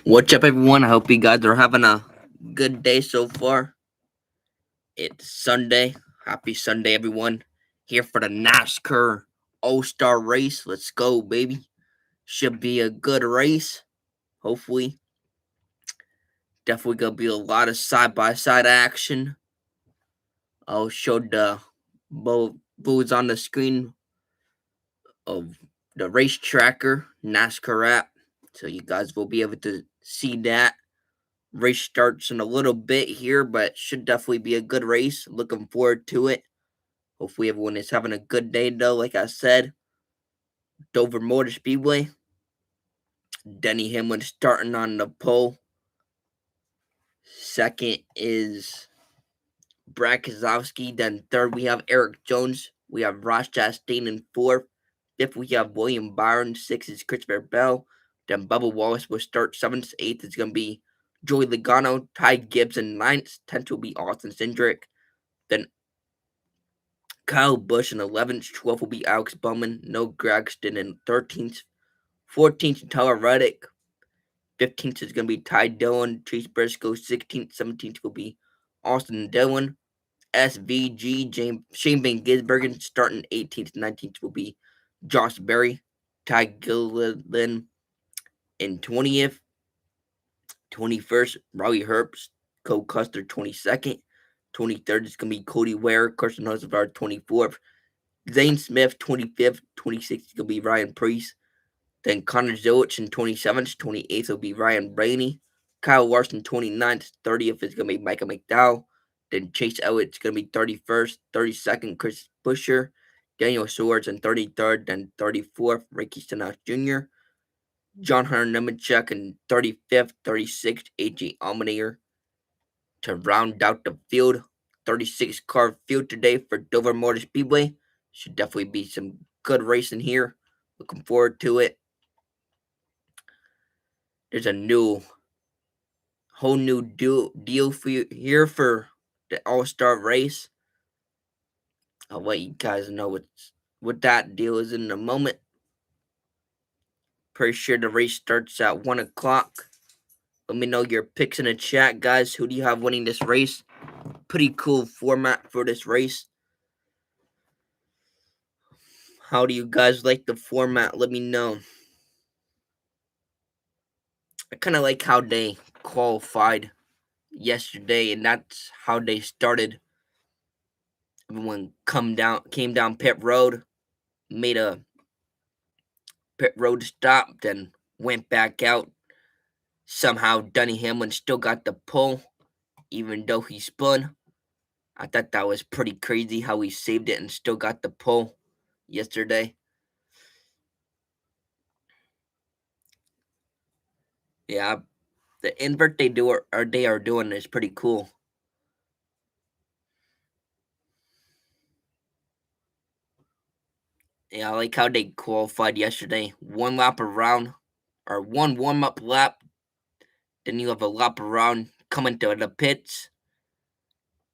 What's up, everyone? I hope you guys are having a good day so far. It's Sunday. Happy Sunday, everyone. Here for the NASCAR All-Star race. Let's go, baby. Should be a good race. Hopefully. Definitely going to be a lot of side-by-side action. I'll show the both booths on the screen of the race tracker, NASCAR app. So you guys will be able to see that. Race starts in a little bit here, but should definitely be a good race. Looking forward to it. Hopefully, everyone is having a good day, though. Like I said, Dover Motor Speedway. Denny Hamlin starting on the pole. Second is Brad Keselowski. Then third, we have Eric Jones. We have Ross Chastain in fourth. Fifth, we have William Byron. Sixth is Christopher Bell. Then Bubba Wallace will start seventh. Eighth is going to be Joey Logano. Ty Gibbs in ninth. 10th will be Austin Cindric. Then Kyle Busch in 11th. 12th will be Alex Bowman. No Gragson in 13th. 14th, Tyler Reddick. 15th is going to be Ty Dillon. Chase Briscoe. 16th. 17th will be Austin Dillon. SVG. Shane Van Gisbergen starting 18th. 19th will be Josh Berry. Ty Gilliland in 20th. 21st, Riley Herbst. Cole Custer 22nd. 23rd is going to be Cody Ware. Carson Husavard 24th. Zane Smith, 25th, 26th is going to be Ryan Preece. Then Connor Zillich in 27th, 28th will be Ryan Blaney. Kyle Larson, 29th, 30th is going to be Michael McDowell. Then Chase Elliott's going to be 31st, 32nd, Chris Buescher. Daniel Swords in 33rd, then 34th, Ricky Stenhouse Jr. John Hunter Nemechek in 35th, 36th, AJ Allmendinger. To round out the field, 36 car field today for Dover Motor Speedway. Should definitely be some good racing here. Looking forward to it. There's a whole new deal for you here for the All-Star race. I'll let you guys know what that deal is in a moment. Pretty sure the race starts at 1 o'clock. Let me know your picks in the chat, guys. Who do you have winning this race? Pretty cool format for this race. How do you guys like the format? Let me know. I kind of like how they qualified yesterday, and that's how they started. Everyone came down pit road, made a pit road stop, then went back out. Somehow, Denny Hamlin still got the pole, even though he spun. I thought that was pretty crazy how he saved it and still got the pole yesterday. Yeah, the invert they are doing is pretty cool. Yeah, I like how they qualified yesterday. One lap around, or one warm-up lap. Then you have a lap around, come into the pits,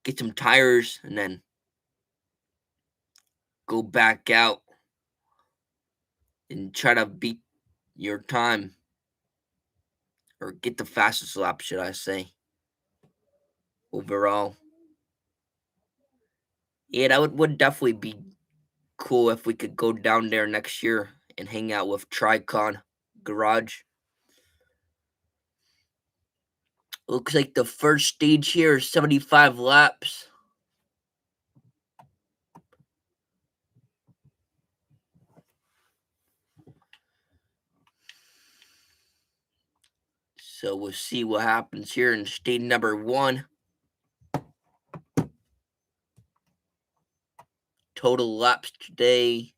get some tires, and then go back out and try to beat your time. Or get the fastest lap, should I say. Overall. Yeah, that would definitely be cool if we could go down there next year and hang out with Tricon Garage. Looks like the first stage here is 75 laps. So we'll see what happens here in stage number 1. Total laps today.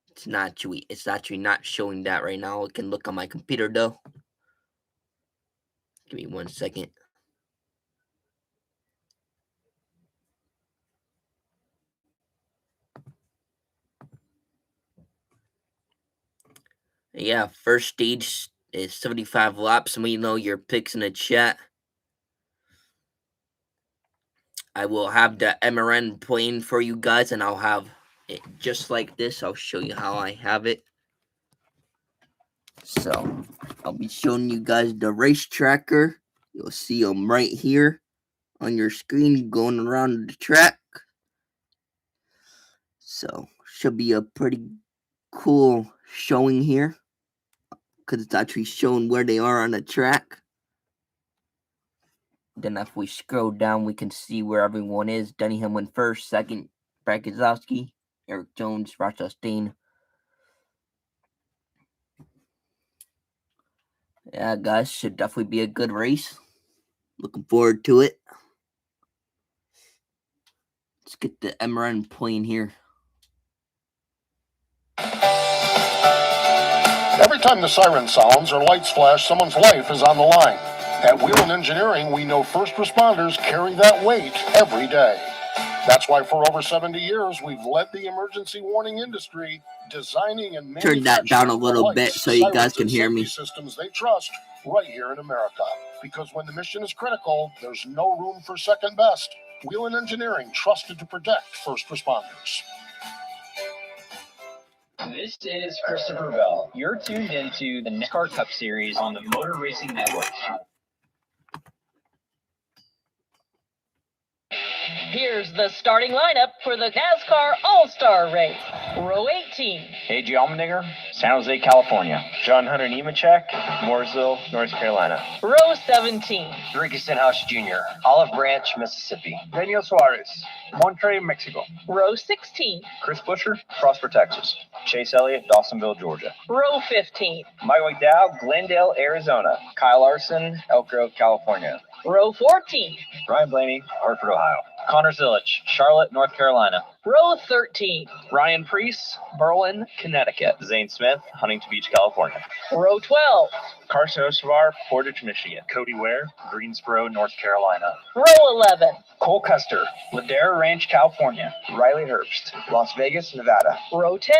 It's actually not showing that right now. I can look on my computer though. Give me 1 second. Yeah, first stage is 75 laps. Let me know your picks in the chat. I will have the MRN playing for you guys, and I'll have it just like this. I'll show you how I have it. So I'll be showing you guys the race tracker. You'll see them right here on your screen going around the track. So should be a pretty cool showing here because it's actually showing where they are on the track. Then if we scroll down, we can see where everyone is. Denny Hamlin first, second, Brad Keselowski, Eric Jones, Ross Chastain. Yeah, guys, should definitely be a good race. Looking forward to it. Let's get the MRN playing here. Every time the siren sounds or lights flash, someone's life is on the line. At Whelen Engineering, we know first responders carry that weight every day. That's why for over 70 years, we've led the emergency warning industry, designing and turn that down a little bit so you guys can hear me. Systems they trust right here in America. Because when the mission is critical, there's no room for second best. Whelen Engineering, trusted to protect first responders. This is Christopher Bell. You're tuned into the NASCAR Cup Series on the M.E.Racing Network. Here's the starting lineup for the NASCAR All-Star Race. Row 18. AJ Allmendinger, San Jose, California. John Hunter Nemechek, Mooresville, North Carolina. Row 17. Ricky Stenhouse Jr., Olive Branch, Mississippi. Daniel Suarez, Monterrey, Mexico. Row 16. Chris Buescher, Prosper, Texas. Chase Elliott, Dawsonville, Georgia. Row 15. Mike McDowell, Glendale, Arizona. Kyle Larson, Elk Grove, California. Row 14. Ryan Blaney, Hartford, Ohio. Connor Zilich, Charlotte, North Carolina. Row 13. Ryan Priest, Berlin, Connecticut. Zane Smith, Huntington Beach, California. Row 12. Carson Osavar, Portage, Michigan. Cody Ware, Greensboro, North Carolina. Row 11. Cole Custer, Ladera Ranch, California. Riley Herbst, Las Vegas, Nevada. Row 10.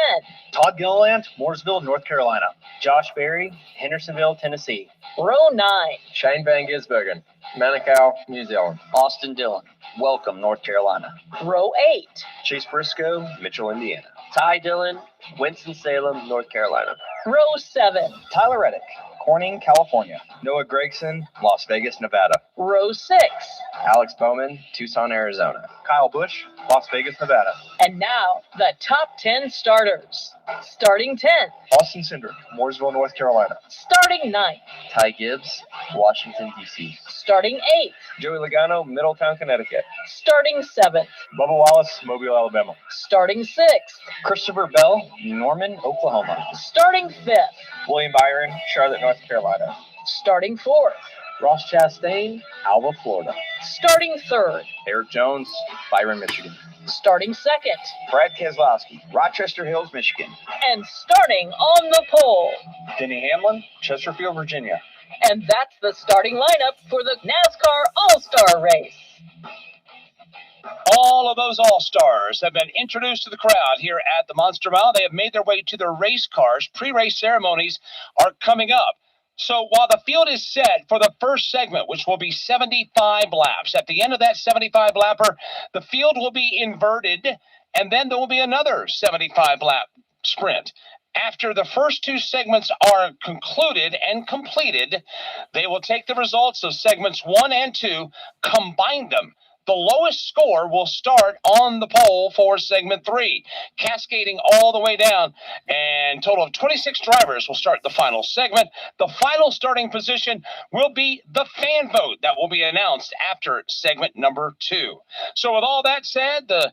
Todd Gilliland, Mooresville, North Carolina. Josh Berry, Hendersonville, Tennessee. Row 9. Shane Van Gisbergen, Manukau, New Zealand. Austin Dillon, Welcome, North Carolina. Row 8. Chase Briscoe, Mitchell, Indiana. Ty Dillon, Winston-Salem, North Carolina. Row 7. Tyler Reddick, Corning, California. Noah Gregson, Las Vegas, Nevada. Row 6. Alex Bowman, Tucson, Arizona. Kyle Busch, Las Vegas, Nevada. And now, the top 10 starters. Starting 10th. Austin Cindric, Mooresville, North Carolina. Starting 9th. Ty Gibbs, Washington, D.C. Starting 8th. Joey Logano, Middletown, Connecticut. Starting 7th. Bubba Wallace, Mobile, Alabama. Starting 6th. Christopher Bell, Norman, Oklahoma. Starting 5th. William Byron, Charlotte, North Carolina. Starting 4th. Ross Chastain, Alva, Florida. Starting 3rd. Eric Jones, Byron, Michigan. Starting 2nd. Brad Keselowski, Rochester Hills, Michigan. And starting on the pole. Denny Hamlin, Chesterfield, Virginia. And that's the starting lineup for the NASCAR All-Star Race. All of those All-Stars have been introduced to the crowd here at the Monster Mile. They have made their way to their race cars. Pre-race ceremonies are coming up. So while the field is set for the first segment, which will be 75 laps, at the end of that 75 lapper, the field will be inverted, and then there will be another 75 lap sprint. After the first two segments are concluded and completed, they will take the results of segments 1 and 2, combine them. The lowest score will start on the pole for segment 3, cascading all the way down. And total of 26 drivers will start the final segment. The final starting position will be the fan vote that will be announced after segment number 2. So with all that said, the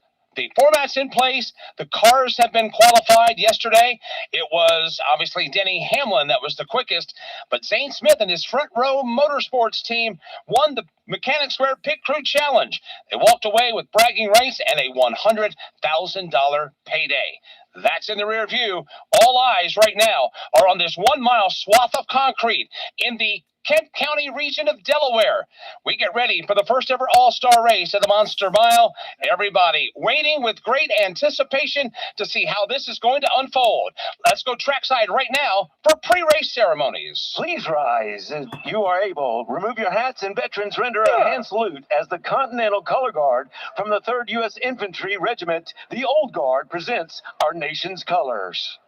format's in place. The cars have been qualified yesterday. It was obviously Denny Hamlin that was the quickest, but Zane Smith and his Front Row Motorsports team won the Mechanics Square Pit Crew Challenge. They walked away with bragging rights and a $100,000 payday. That's in the rear view. All eyes right now are on this 1 mile swath of concrete in the Kent County region of Delaware. We get ready for the first ever All-Star race at the Monster Mile. Everybody waiting with great anticipation to see how this is going to unfold. Let's go trackside right now for pre-race ceremonies. Please rise as you are able. Remove your hats and veterans render a hand salute as the Continental Color Guard from the 3rd U.S. Infantry Regiment, the Old Guard, presents our nation's colors.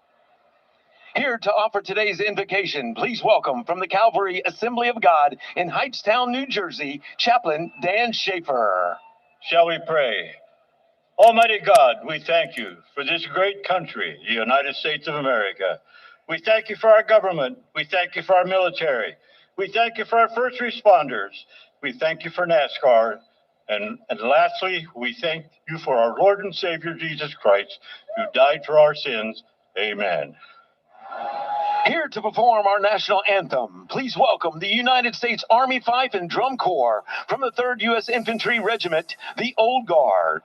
Here to offer today's invocation, please welcome from the Calvary Assembly of God in Hightstown, New Jersey, Chaplain Dan Schaefer. Shall we pray? Almighty God, we thank you for this great country, the United States of America. We thank you for our government. We thank you for our military. We thank you for our first responders. We thank you for NASCAR. And lastly, we thank you for our Lord and Savior, Jesus Christ, who died for our sins. Amen. Here to perform our national anthem, please welcome the United States Army Fife and Drum Corps from the 3rd U.S. Infantry Regiment, the Old Guard.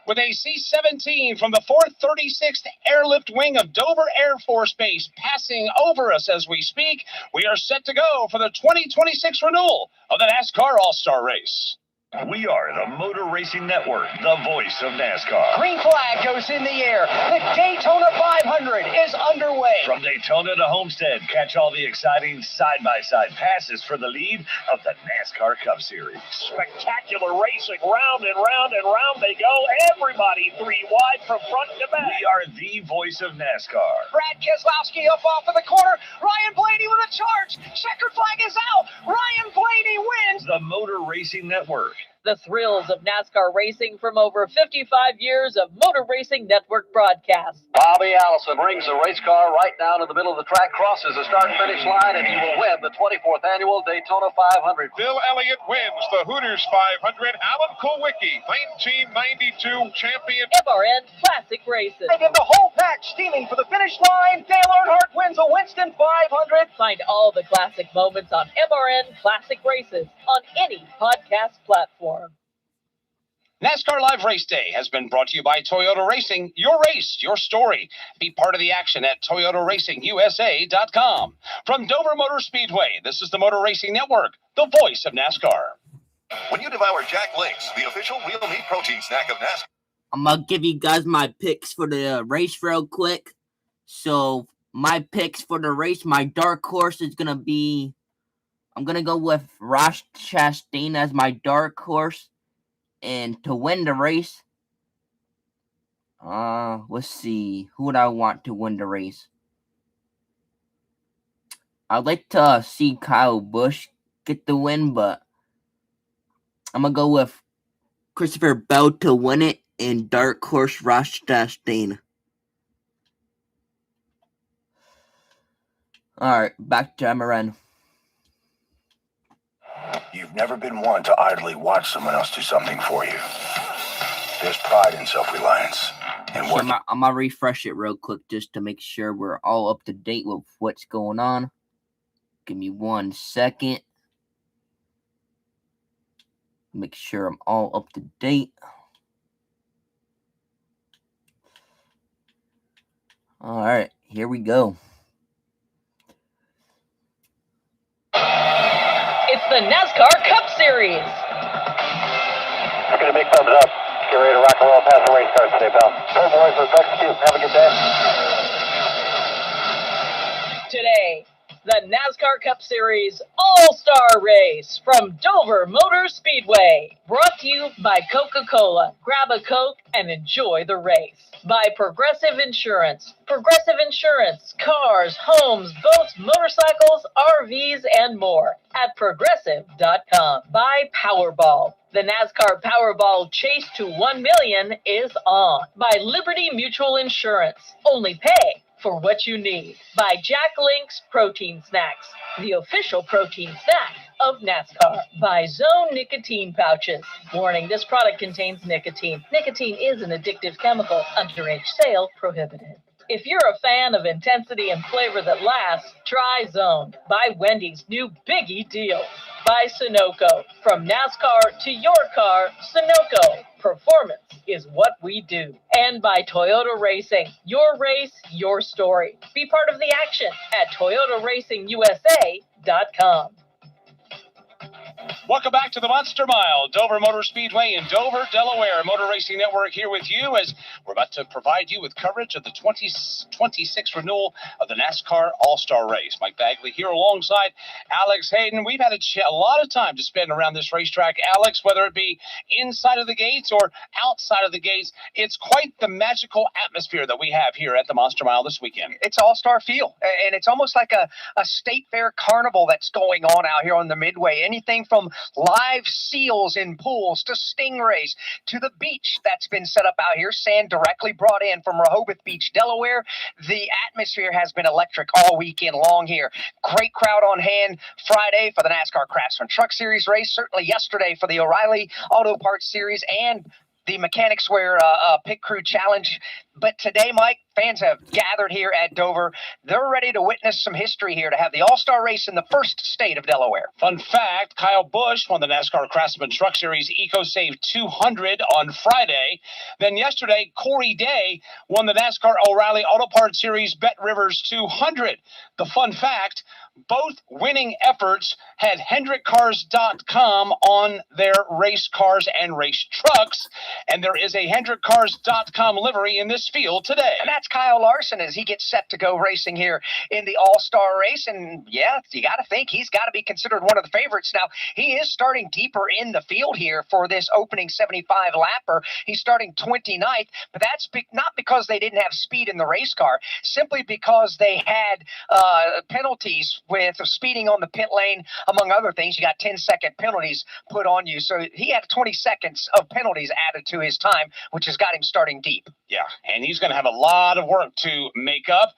With a C-17 from the 436th Airlift Wing of Dover Air Force Base passing over us as we speak, we are set to go for the 2026 renewal of the NASCAR All-Star Race. We are the Motor Racing Network, the voice of NASCAR. Green flag goes in the air. The Daytona 500 is underway. From Daytona to Homestead, catch all the exciting side-by-side passes for the lead of the NASCAR Cup Series. Spectacular racing, round and round and round they go. Everybody 3 wide from front to back. We are the voice of NASCAR. Brad Keselowski up off of the corner. Ryan Blaney with a charge. Checkered flag is out. Ryan Blaney wins. The Motor Racing Network. The thrills of NASCAR racing from over 55 years of Motor Racing Network broadcasts. Bobby Allison brings the race car right down to the middle of the track, crosses the start-finish line, and he will win the 24th annual Daytona 500. Bill Elliott wins the Hooters 500. Alan Kulwicki, 1992 champion. MRN Classic Races. They did the whole patch steaming for the finish line. Dale Earnhardt wins a Winston 500. Find all the classic moments on MRN Classic Races on any podcast platform. NASCAR Live Race Day has been brought to you by Toyota Racing. Your race, your story. Be part of the action at ToyotaRacingUSA.com. From Dover Motor Speedway, this is the Motor Racing Network, the voice of NASCAR. When you devour Jack Links, the official real meat protein snack of NASCAR. I'm going to give you guys my picks for the race real quick. So, my picks for the race, my dark horse is going to be, I'm going to go with Ross Chastain as my dark horse. And to win the race, let's see, who would I want to win the race? I'd like to see Kyle Busch get the win, but I'm going to go with Christopher Bell to win it and dark horse Ross Chastain. Alright, back to MRN. You've never been one to idly watch someone else do something for you. There's pride in self-reliance. And So I'm going to refresh it real quick just to make sure we're all up to date with what's going on. Give me 1 second. Make sure I'm all up to date. Alright, here we go. It's the NASCAR Cup Series. We're going to make thumbs up. Get ready to rock and roll past the race cars today, pal. Hey, boys, let's execute. Have a good day. Today, the NASCAR Cup Series All-Star Race from Dover Motor Speedway. Brought to you by Coca-Cola. Grab a Coke and enjoy the race. By Progressive Insurance. Progressive Insurance, cars, homes, boats, motorcycles, RVs, and more at Progressive.com. By Powerball. The NASCAR Powerball Chase to 1 million is on. By Liberty Mutual Insurance. Only pay for what you need. By Jack Link's Protein Snacks, the official protein snack of NASCAR. By Zone Nicotine Pouches. Warning, this product contains nicotine. Nicotine is an addictive chemical. Underage sale prohibited. If you're a fan of intensity and flavor that lasts, try Zone. By Wendy's new Biggie Deal. By Sunoco. From NASCAR to your car, Sunoco. Performance is what we do. And by Toyota Racing. Your race, your story. Be part of the action at ToyotaRacingUSA.com. Welcome back to the Monster Mile, Dover Motor Speedway in Dover, Delaware. Motor Racing Network here with you as we're about to provide you with coverage of the 2026 renewal of the NASCAR All-Star Race. Mike Bagley here alongside Alex Hayden. We've had a lot of time to spend around this racetrack, Alex, whether it be inside of the gates or outside of the gates. It's quite the magical atmosphere that we have here at the Monster Mile this weekend. It's all-star feel, and it's almost like a state fair carnival that's going on out here on the Midway. Anything from live seals in pools to stingrays to the beach that's been set up out here, sand directly brought in from Rehoboth Beach, Delaware. The atmosphere has been electric all weekend long here. Great crowd on hand Friday for the NASCAR Craftsman Truck Series race, certainly yesterday for the O'Reilly Auto Parts Series and the Mechanics Wear Pit Crew Challenge. But today, Mike, fans have gathered here at Dover. They're ready to witness some history here to have the All-Star race in the first state of Delaware. Fun fact, Kyle Busch won the NASCAR Craftsman Truck Series EcoSave 200 on Friday. Then yesterday, Corey Day won the NASCAR O'Reilly Auto Parts Series Bet Rivers 200. The fun fact, both winning efforts had HendrickCars.com on their race cars and race trucks, and there is a HendrickCars.com livery in this field today. And that's Kyle Larson as he gets set to go racing here in the All-Star race. And yeah, you got to think he's got to be considered one of the favorites. Now, he is starting deeper in the field here for this opening 75 lapper. He's starting 29th, but that's not because they didn't have speed in the race car, simply because they had penalties with speeding on the pit lane, among other things. You got 10-second penalties put on you. So he had 20 seconds of penalties added to his time, which has got him starting deep. Yeah, and he's going to have a lot of work to make up.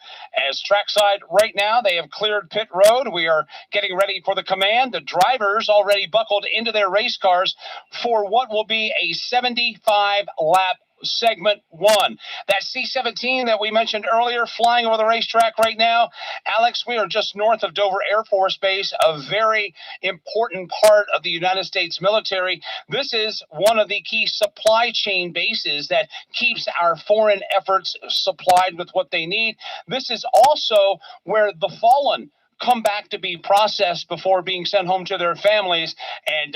As trackside right now, they have cleared pit road. We are getting ready for the command. The drivers already buckled into their race cars for what will be a 75-lap segment 1. That C-17 that we mentioned earlier flying over the racetrack right now. Alex, we are just north of Dover Air Force Base, a very important part of the United States military. This is one of the key supply chain bases that keeps our foreign efforts supplied with what they need. This is also where the fallen come back to be processed before being sent home to their families. And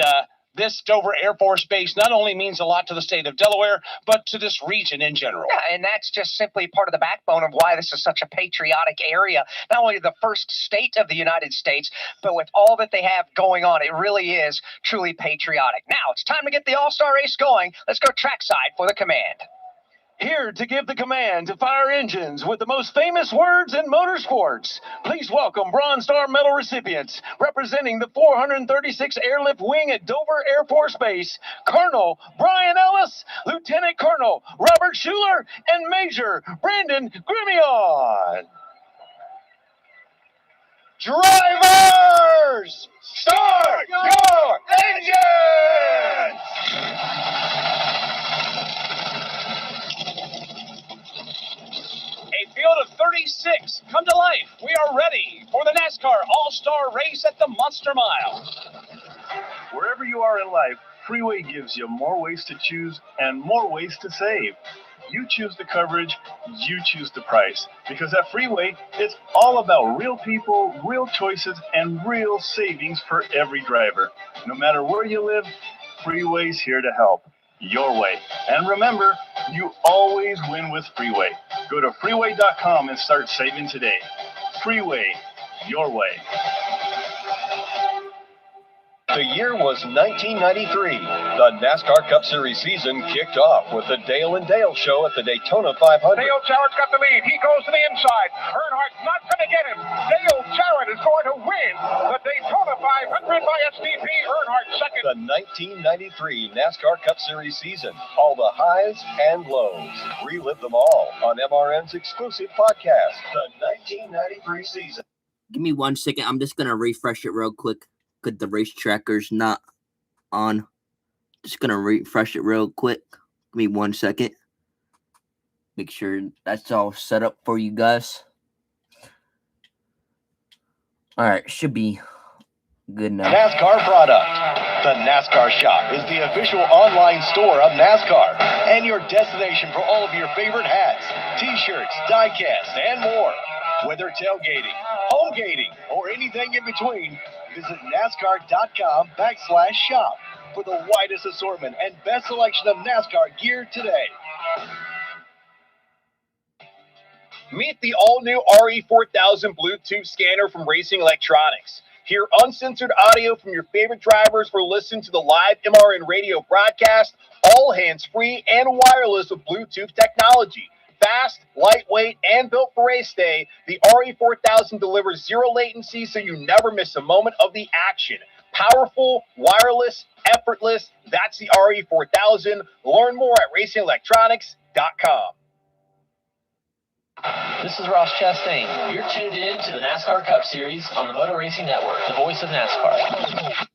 this Dover Air Force Base not only means a lot to the state of Delaware, but to this region in general. Yeah, and that's just simply part of the backbone of why this is such a patriotic area. Not only the first state of the United States, but with all that they have going on, it really is truly patriotic. Now, it's time to get the All-Star race going. Let's go trackside for the command. Here to give the command to fire engines with the most famous words in motorsports. Please welcome Bronze Star Medal recipients representing the 436 Airlift Wing at Dover Air Force Base, Colonel Brian Ellis, Lieutenant Colonel Robert Schuler, and Major Brandon Grimion. Drivers, start your engines! A field of 36 come to life. We are ready for the NASCAR All-Star race at the Monster Mile. Wherever you are in life, Freeway gives you more ways to choose and more ways to save. You choose the coverage, you choose the price. Because at Freeway, it's all about real people, real choices, and real savings for every driver. No matter where you live, Freeway's here to help. Your way. And remember, you always win with Freeway. Go to freeway.com and start saving today. Freeway, your way. The year was 1993. The NASCAR Cup Series season kicked off with the Dale and Dale show at the Daytona 500. Dale Jarrett's got the lead. He goes to the inside. Earnhardt's not going to get him. Dale Jarrett is going to win the Daytona 500 by SDP. Earnhardt second. The 1993 NASCAR Cup Series season. All the highs and lows. Relive them all on MRN's exclusive podcast, the 1993 season. Give me 1 second. I'm just going to refresh it real quick. Because the race tracker's not on. Just going to refresh it real quick. Give me 1 second. Make sure that's all set up for you guys. Alright, should be good now. NASCAR product. The NASCAR Shop is the official online store of NASCAR and your destination for all of your favorite hats, t-shirts, die-casts, and more. Whether tailgating, home gating, or anything in between, visit NASCAR.com/shop for the widest assortment and best selection of NASCAR gear today. Meet the all-new RE4000 Bluetooth scanner from Racing Electronics. Hear uncensored audio from your favorite drivers or listen to the live MRN radio broadcast, all hands-free and wireless with Bluetooth technology. Fast, lightweight, and built for race day, the RE4000 delivers zero latency so you never miss a moment of the action. Powerful, wireless, effortless, that's the RE4000. Learn more at racingelectronics.com. This is Ross Chastain. You're tuned in to the NASCAR Cup Series on the Motor Racing Network, the voice of NASCAR.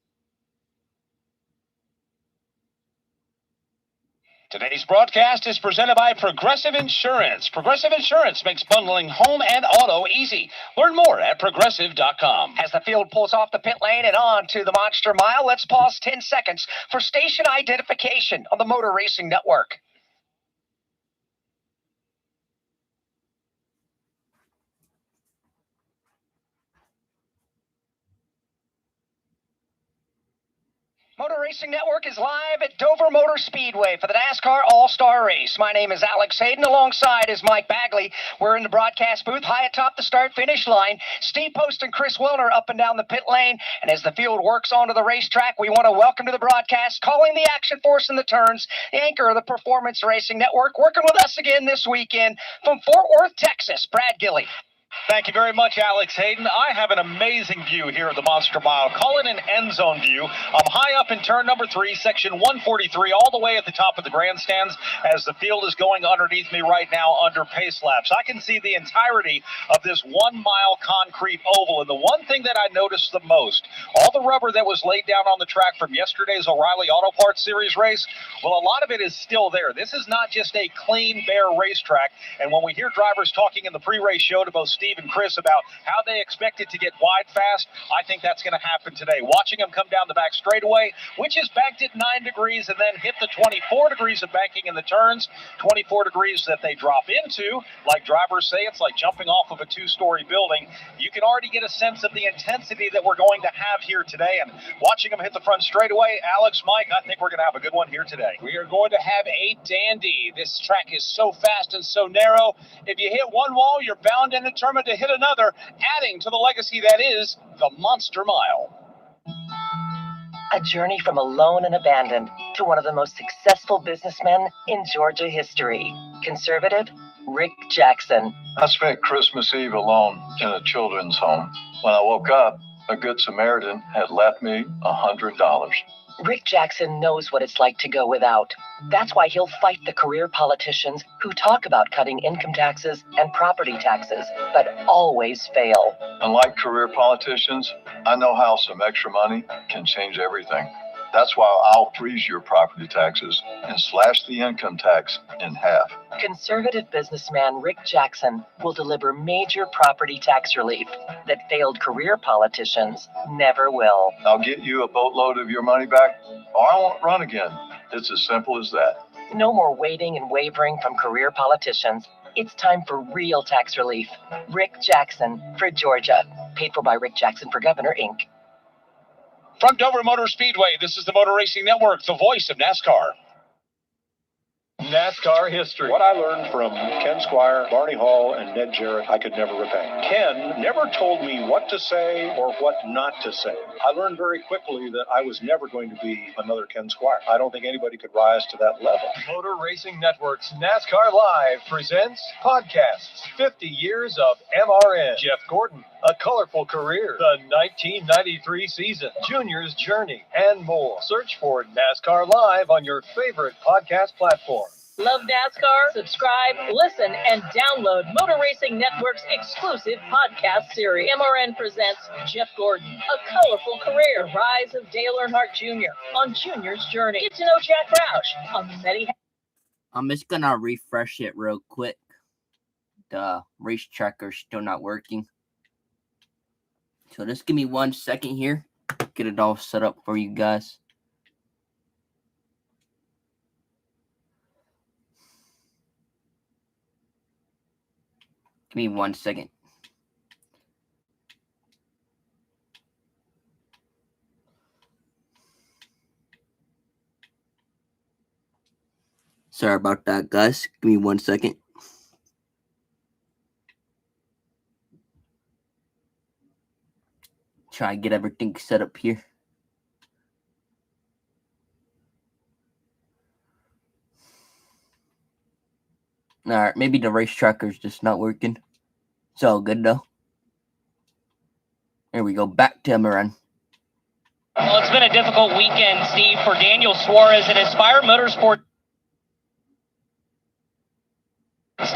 Today's broadcast is presented by Progressive Insurance. Progressive Insurance makes bundling home and auto easy. Learn more at progressive.com. As the field pulls off the pit lane and on to the Monster Mile, let's pause 10 seconds for station identification on the Motor Racing Network. Motor Racing Network is live at Dover Motor Speedway for the NASCAR All-Star Race. My name is Alex Hayden. Alongside is Mike Bagley. We're in the broadcast booth high atop the start-finish line. Steve Post and Chris Wilner up and down the pit lane. And as the field works onto the racetrack, we want to welcome to the broadcast, calling the action for us in the turns, the anchor of the Performance Racing Network, working with us again this weekend from Fort Worth, Texas, Brad Gilley. Thank you very much, Alex Hayden. I have an amazing view here at the Monster Mile. Call it an end zone view. I'm high up in turn number 3, section 143, all the way at the top of the grandstands as the field is going underneath me right now under pace laps. I can see the entirety of this 1 mile concrete oval. And the one thing that I noticed the most, all the rubber that was laid down on the track from yesterday's O'Reilly Auto Parts Series race, well, a lot of it is still there. This is not just a clean, bare racetrack. And when we hear drivers talking in the pre-race show to both Steve and Chris about how they expect it to get wide fast, I think that's going to happen today. Watching them come down the back straightaway, which is banked at 9 degrees, and then hit the 24 degrees of banking in the turns, 24 degrees that they drop into. Like drivers say, it's like jumping off of a 2-story building. You can already get a sense of the intensity that we're going to have here today. And watching them hit the front straightaway, Alex, Mike, I think we're going to have a good one here today. We are going to have a dandy. This track is so fast and so narrow. If you hit one wall, you're bound and determined to hit another, adding to the legacy that is the Monster Mile. A journey from alone and abandoned to one of the most successful businessmen in Georgia history. Conservative Rick Jackson. I spent Christmas Eve alone in a children's home. When I woke up, a good Samaritan had left me $100. Rick Jackson knows what it's like to go without. That's why he'll fight the career politicians who talk about cutting income taxes and property taxes, but always fail. Unlike career politicians, I know how some extra money can change everything. That's why I'll freeze your property taxes and slash the income tax in half. Conservative businessman Rick Jackson will deliver major property tax relief that failed career politicians never will. I'll get you a boatload of your money back, or I won't run again. It's as simple as that. No more waiting and wavering from career politicians. It's time for real tax relief. Rick Jackson for Georgia. Paid for by Rick Jackson for Governor, Inc. From Dover Motor Speedway, this is the Motor Racing Network, the voice of NASCAR. NASCAR history. What I learned from Ken Squire, Barney Hall, and Ned Jarrett, I could never repay. Ken never told me what to say or what not to say. I learned very quickly that I was never going to be another Ken Squire. I don't think anybody could rise to that level. Motor Racing Network's NASCAR Live presents podcasts 50 years of MRN. Jeff Gordon, A Colorful Career, the 1993 season, Junior's Journey, and more. Search for NASCAR Live on your favorite podcast platform. Love NASCAR? Subscribe, listen, and download Motor Racing Network's exclusive podcast series. MRN presents Jeff Gordon, A Colorful Career, The Rise of Dale Earnhardt Jr. on Junior's Journey. Get to know Jack Roush on the many... I'm just gonna refresh it real quick. The race tracker's still not working. So just give me 1 second here. Get it all set up for you guys. Give me 1 second. Sorry about that, guys. Give me 1 second. Try and get everything set up here. Alright, maybe the race tracker's just not working. It's all good though. Here we go, back to MRN. Well, it's been a difficult weekend, Steve, for Daniel Suarez and Aspire Motorsports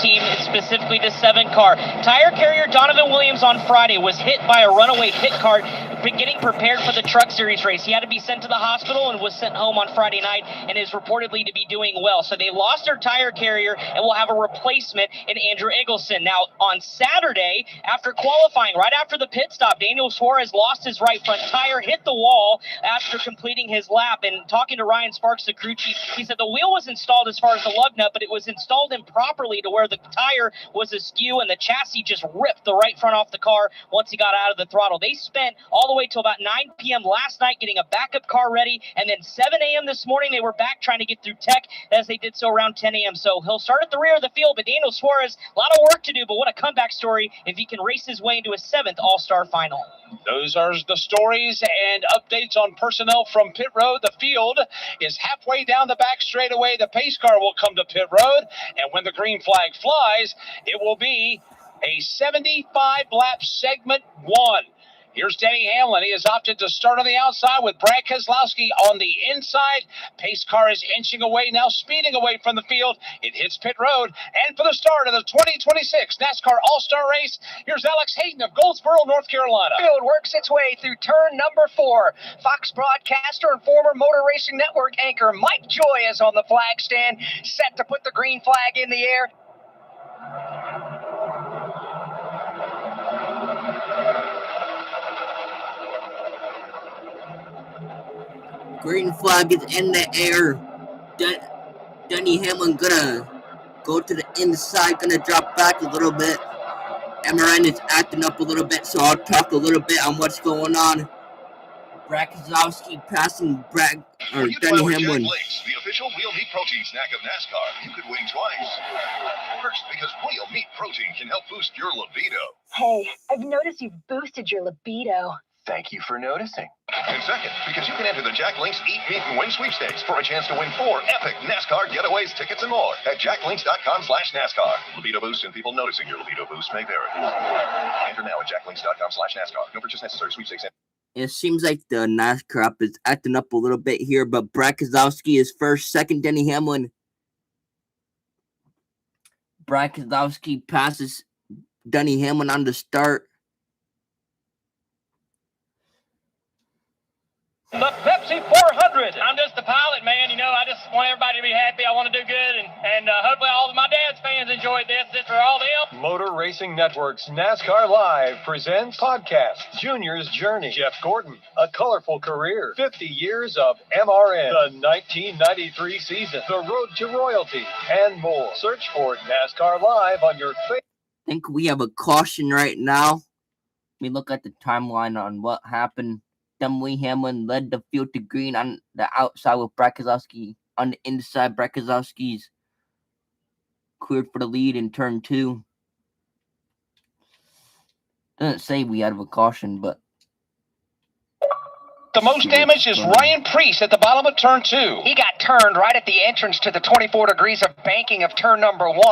team, specifically the 7 car. Tire carrier Donovan Williams on Friday was hit by a runaway pit cart getting prepared for the Truck Series race. He had to be sent to the hospital and was sent home on Friday night and is reportedly to be doing well. So they lost their tire carrier and will have a replacement in Andrew Eggleston. Now, on Saturday, after qualifying, right after the pit stop, Daniel Suarez lost his right front tire, hit the wall after completing his lap. And talking to Ryan Sparks, the crew chief, he said the wheel was installed as far as the lug nut, but it was installed improperly to where the tire was askew and the chassis just ripped the right front off the car once he got out of the throttle. They spent all the way till about 9 p.m. last night getting a backup car ready, and then 7 a.m. this morning they were back trying to get through tech as they did so around 10 a.m. So he'll start at the rear of the field, but Daniel Suarez, a lot of work to do, but what a comeback story if he can race his way into his 7th All-Star final. Those are the stories and updates on personnel from pit road. The field is halfway down the back straightaway. The pace car will come to pit road, and when the green flag flies, it will be a 75-lap segment 1. Here's Denny Hamlin. He has opted to start on the outside with Brad Keselowski on the inside. Pace car is inching away, now speeding away from the field. It hits pit road. And for the start of the 2026 NASCAR All-Star Race, here's Alex Hayden of Goldsboro, North Carolina. Field works its way through turn number 4. Fox broadcaster and former Motor Racing Network anchor Mike Joy is on the flag stand, set to put the green flag in the air. Green flag is in the air. Denny Hamlin gonna go to the inside, gonna drop back a little bit. MRN is acting up a little bit, so I'll talk a little bit on what's going on. Brad Keselowski passing Denny Hamlin. Jack Links, the official wheel meat protein snack of NASCAR, you could win twice. First, because wheel meat protein can help boost your libido. Hey, I've noticed you've boosted your libido. Thank you for noticing. And second, because you can enter the Jack Links Eat, Meet, and Win sweepstakes for a chance to win 4 epic NASCAR getaways, tickets, and more at jacklinks.com/NASCAR. Libido boost and people noticing your libido boost may vary. Enter now at jacklinks.com/NASCAR. No purchase necessary. Sweepstakes. It seems like the NASCAR app is acting up a little bit here, but Brad Keselowski is first, second Denny Hamlin. Brad Keselowski passes Denny Hamlin on the start. The Pepsi 400. I'm just the pilot, man. You know, I just want everybody to be happy. I want to do good, and hopefully all of my dad's fans enjoyed this. It's for all them. Motor Racing Network's NASCAR Live presents podcast Junior's Journey. Jeff Gordon, A Colorful Career, 50 years of MRN, the 1993 season, The Road to Royalty, and more. Search for NASCAR Live on your favorite. I think we have a caution right now. Let me look at the timeline on what happened. Denny Hamlin led the field to green on the outside with Brad Keselowski on the inside. Brad Keselowski's cleared for the lead in turn 2. Doesn't say we have a caution, but The most damage is Ryan Preece at the bottom of turn 2. He got turned right at the entrance to the 24 degrees of banking of turn number 1,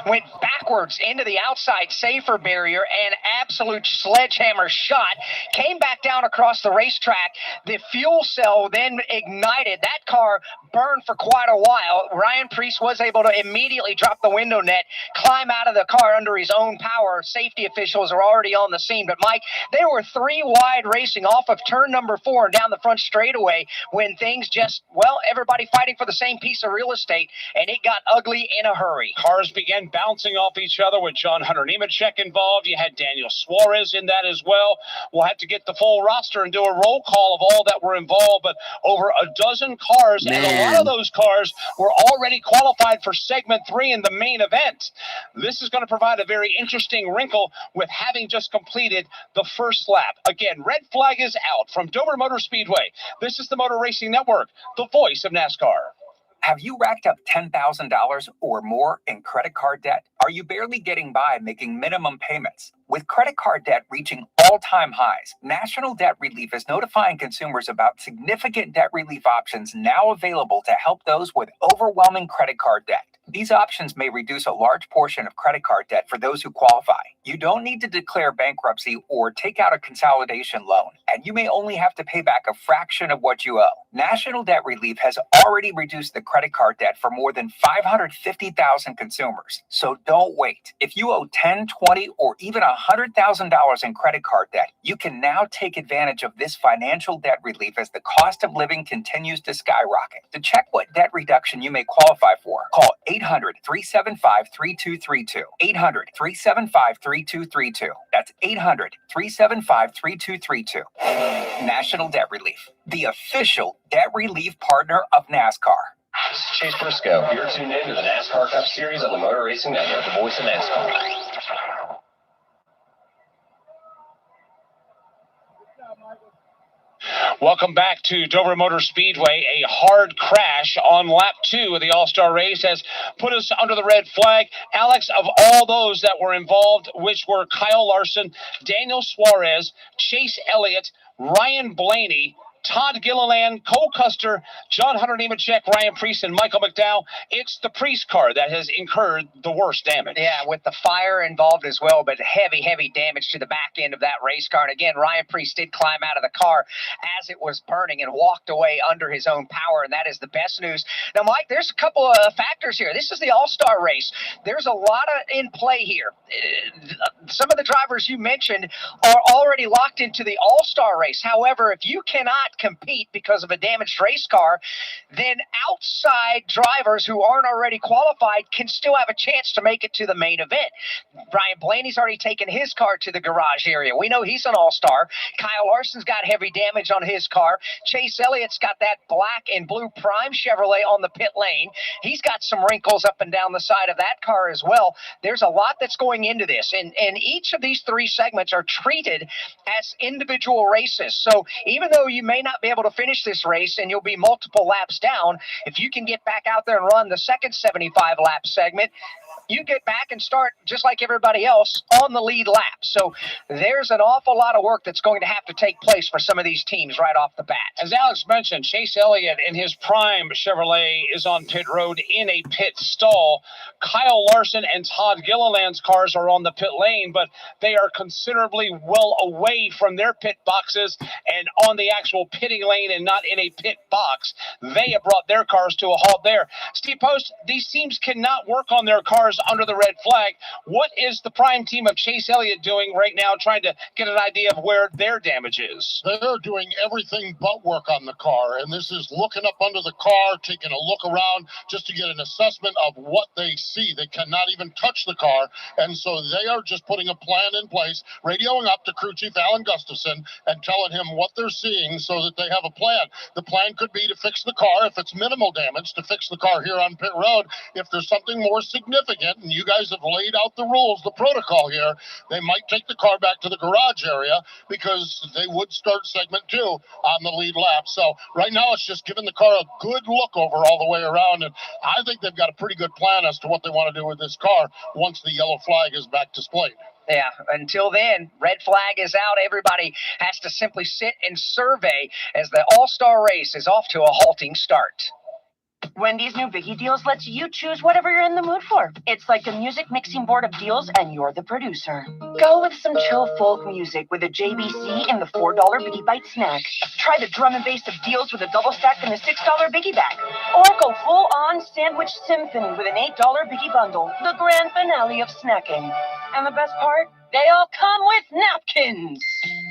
went backwards into the outside safer barrier, and absolute sledgehammer shot, came back down across the racetrack. The fuel cell then ignited. That car burned for quite a while. Ryan Preece was able to immediately drop the window net, climb out of the car under his own power. Safety officials are already on the scene. But, Mike, they were 3 wide racing off of turn number 4 down the front straightaway when things just, well, everybody fighting for the same piece of real estate, and it got ugly in a hurry. Cars began bouncing off each other with John Hunter Nemechek involved. You had Daniel Suarez in that as well. We'll have to get the full roster and do a roll call of all that were involved, but over a dozen cars, and a lot of those cars were already qualified for segment 3 in the main event. This is going to provide a very interesting wrinkle with having just completed the first lap. Again, red flag is out from Dover Motor Speedway. This is the Motor Racing Network, the voice of NASCAR. Have you racked up $10,000 or more in credit card debt? Are you barely getting by making minimum payments? With credit card debt reaching all-time highs, National Debt Relief is notifying consumers about significant debt relief options now available to help those with overwhelming credit card debt. These options may reduce a large portion of credit card debt for those who qualify. You don't need to declare bankruptcy or take out a consolidation loan, and you may only have to pay back a fraction of what you owe. National Debt Relief has already reduced the credit card debt for more than 550,000 consumers. So don't wait. If you owe $10, $20, or even $100,000 in credit card debt, you can now take advantage of this financial debt relief as the cost of living continues to skyrocket. To check what debt reduction you may qualify for, call 800-375-3232. 800-375-3232. That's 800-375-3232. National Debt Relief, the official debt relief partner of NASCAR. This is Chase Briscoe. You're tuned in to the NASCAR Cup Series on the Motor Racing Network, the voice of NASCAR. Welcome back to Dover Motor Speedway. A hard crash on lap 2 of the All-Star race has put us under the red flag. Alex, of all those that were involved, which were Kyle Larson, Daniel Suarez, Chase Elliott, Ryan Blaney, Todd Gilliland, Cole Custer, John Hunter Nemechek, Ryan Preece, and Michael McDowell, it's the Preece car that has incurred the worst damage. Yeah, with the fire involved as well, but heavy, heavy damage to the back end of that race car. And again, Ryan Preece did climb out of the car as it was burning and walked away under his own power, and that is the best news. Now, Mike, there's a couple of factors here. This is the All-Star race. There's a lot in play here. Some of the drivers you mentioned are already locked into the All-Star race. However, if you cannot compete because of a damaged race car, then outside drivers who aren't already qualified can still have a chance to make it to the main event. Ryan Blaney's already taken his car to the garage area. We know he's an all-star. Kyle Larson's got heavy damage on his car. Chase Elliott's got that black and blue Prime Chevrolet on the pit lane. He's got some wrinkles up and down the side of that car as well. There's a lot that's going into this, and each of these 3 segments are treated as individual races. So even though you may not be able to finish this race and you'll be multiple laps down, if you can get back out there and run the second 75 lap segment, you get back and start just like everybody else on the lead lap. So there's an awful lot of work that's going to have to take place for some of these teams right off the bat. As Alex mentioned, Chase Elliott in his Prime Chevrolet is on pit road in a pit stall. Kyle Larson and Todd Gilliland's cars are on the pit lane, but they are considerably well away from their pit boxes and on the actual pitting lane and not in a pit box. They have brought their cars to a halt there. Steve Post, these teams cannot work on their cars under the red flag. What is the Prime team of Chase Elliott doing right now, trying to get an idea of where their damage is? They're doing everything but work on the car, and this is looking up under the car, taking a look around just to get an assessment of what they see. They cannot even touch the car, and so they are just putting putting a plan in place, radioing up to Crew Chief Alan Gustafson and telling him what they're seeing so that they have a plan. The plan could be to fix the car if it's minimal damage, to fix the car here on pit road. If there's something more significant, and you guys have laid out the rules, the protocol here, they might take the car back to the garage area because they would start segment 2 on the lead lap. So right now it's just giving the car a good look over all the way around, and I think they've got a pretty good plan as to what they want to do with this car once the yellow flag is back displayed. Yeah, until then, red flag is out. Everybody has to simply sit and survey as the all-star race is off to a halting start. Wendy's new Biggie Deals lets you choose whatever you're in the mood for. It's like a music mixing board of deals, and you're the producer. Go with some chill folk music with a JBC and the $4 Biggie Bite snack. Try the drum and bass of deals with a double stack and the $6 Biggie bag. Or go full-on sandwich symphony with an $8 Biggie bundle, the grand finale of snacking. And the best part? They all come with napkins.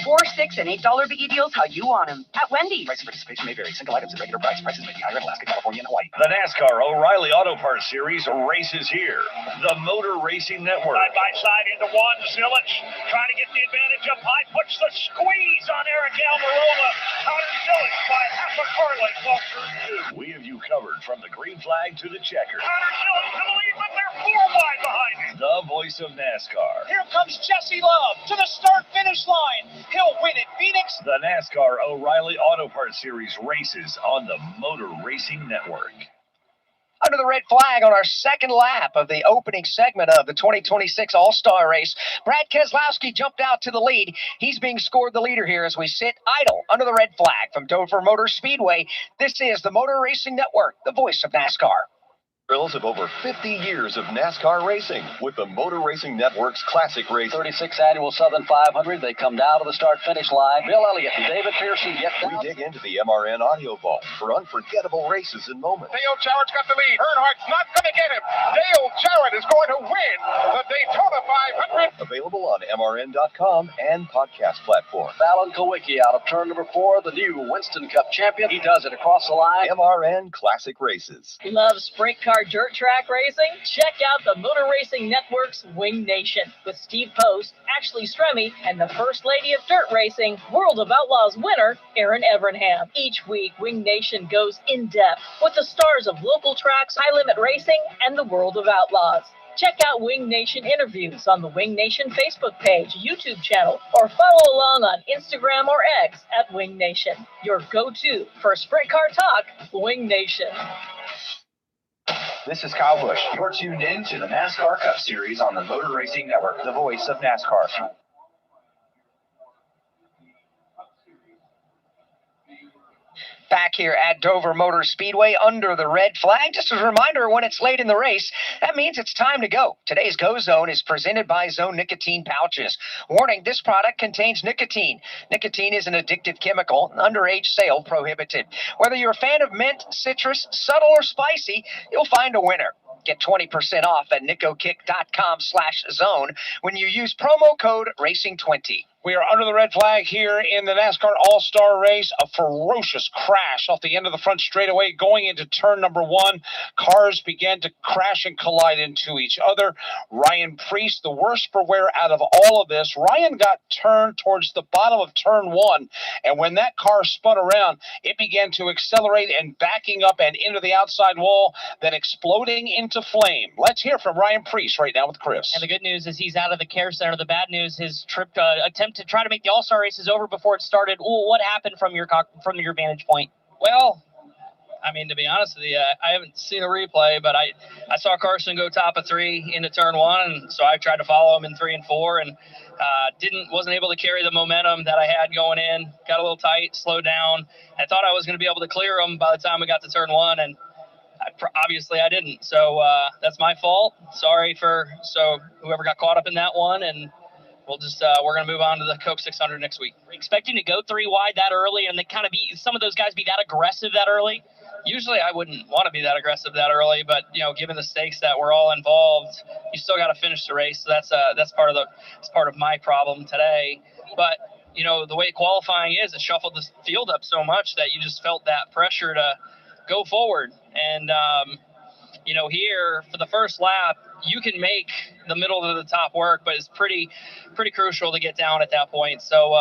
4, $6, and $8 Biggie Deals how you want them at Wendy's. Price and participation may vary. Single items at regular price. Prices may be higher in Alaska, California, and Hawaii. The NASCAR O'Reilly Auto Parts Series races here. The Motor Racing Network. Side by side into one. Zilich trying to get the advantage up high. Puts the squeeze on Eric Almirola. Connor Zilich by half a car length off through 2. We have you covered from the green flag to the checker. Connor Zilich to the lead, but they're 4 wide behind him. The voice of NASCAR. Here comes Jesse Love to the start-finish line. He'll win at Phoenix. The NASCAR O'Reilly Auto Parts Series races on the Motor Racing Network. Under the red flag on our second lap of the opening segment of the 2026 All-Star Race, Brad Keselowski jumped out to the lead. He's being scored the leader here as we sit idle under the red flag from Dover Motor Speedway. This is the Motor Racing Network, the voice of NASCAR. Thrills of over 50 years of NASCAR racing with the Motor Racing Network's classic race. 36th Annual Southern 500. They come down to the start-finish line. Bill Elliott and David Pearson get down. We dig into the MRN audio vault for unforgettable races and moments. Dale Jarrett's got the lead. Earnhardt's not going to get him. Dale Jarrett is going to win the Daytona 500. Available on MRN.com and podcast platform. Fallon Kowicki out of turn number 4, the new Winston Cup champion. He does it across the line. MRN Classic Races. Love sprint car dirt track racing? Check out the Motor Racing Network's Wing Nation with Steve Post, Ashley Stremme, and the First Lady of Dirt Racing, World of Outlaws winner, Aaron Evernham. Each week, Wing Nation goes in-depth with the stars of local tracks, high-limit racing, and the World of Outlaws. Check out Wing Nation interviews on the Wing Nation Facebook page, YouTube channel, or follow along on Instagram or X at Wing Nation. Your go-to for sprint car talk, Wing Nation. This is Kyle Busch. You're tuned in to the NASCAR Cup Series on the Motor Racing Network, the voice of NASCAR. Back here at Dover Motor Speedway under the red flag. Just as a reminder, when it's late in the race, that means it's time to go. Today's Go Zone is presented by Zone Nicotine Pouches. Warning, this product contains nicotine. Nicotine is an addictive chemical. Underage sale prohibited. Whether you're a fan of mint, citrus, subtle, or spicy, you'll find a winner. Get 20% off at nicokick.com/zone when you use promo code RACING20. We are under the red flag here in the NASCAR All-Star Race. A ferocious crash off the end of the front straightaway going into turn number 1. Cars began to crash and collide into each other. Ryan Preece, the worst for wear out of all of this. Ryan got turned towards the bottom of turn 1, and when that car spun around, it began to accelerate and backing up and into the outside wall, then exploding into flame. Let's hear from Ryan Preece right now with Chris. And the good news is he's out of the care center. The bad news, his trip attempt to try to make the All-Star race is over before it started. Well, what happened from your vantage point? Well, I mean, to be honest with you, I haven't seen a replay, but I saw Carson go top of 3 into turn 1, and so I tried to follow him in 3 and 4, and wasn't able to carry the momentum that I had going in. Got a little tight, slowed down. I thought I was going to be able to clear him by the time we got to turn 1, and obviously I didn't. So that's my fault. Sorry for whoever got caught up in that one, and we'll just we're going to move on to the Coke 600 next week. Are you expecting to go 3 wide that early and they kind of be some of those guys be that aggressive that early? Usually I wouldn't want to be that aggressive that early, but given the stakes that we're all involved, you still got to finish the race. So that's part of my problem today. But the way qualifying is, it shuffled the field up so much that you just felt that pressure to go forward. And here for the first lap, you can make the middle to the top work, but it's pretty crucial to get down at that point. So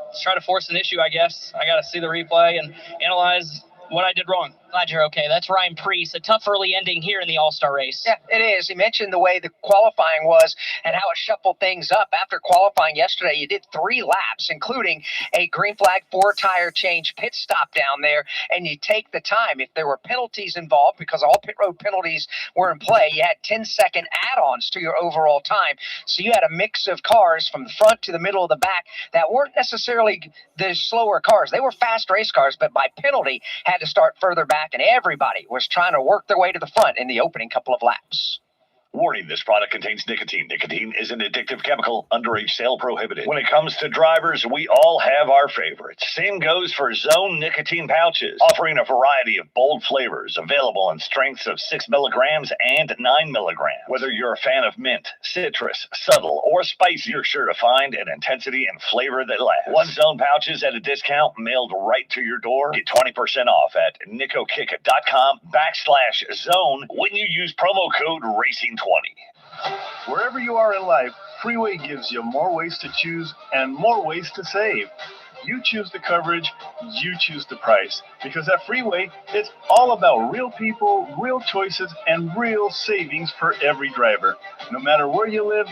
let's try to force an issue, I guess. I got to see the replay and analyze what I did wrong. Glad you're okay. That's Ryan Preece. A tough early ending here in the All-Star race. Yeah, it is. He mentioned the way the qualifying was and how it shuffled things up. After qualifying yesterday, you did 3 laps, including a green flag 4-tire change pit stop down there, and you take the time. If there were penalties involved, because all pit road penalties were in play, you had 10-second add-ons to your overall time. So you had a mix of cars from the front to the middle of the back that weren't necessarily the slower cars. They were fast race cars, but by penalty had to start further back, and everybody was trying to work their way to the front in the opening couple of laps. Warning, this product contains nicotine. Nicotine is an addictive chemical. Underage sale prohibited. When it comes to drivers, we all have our favorites. Same goes for Zone nicotine pouches, offering a variety of bold flavors, available in strengths of 6 milligrams and 9 milligrams. Whether you're a fan of mint, citrus, subtle, or spicy, you're sure to find an intensity and flavor that lasts. One Zone pouches at a discount mailed right to your door. Get 20% off at nicokick.com/zone when you use promo code RACING20. Wherever you are in life, Freeway gives you more ways to choose and more ways to save. You choose the coverage, you choose the price. Because at Freeway, it's all about real people, real choices, and real savings for every driver. No matter where you live,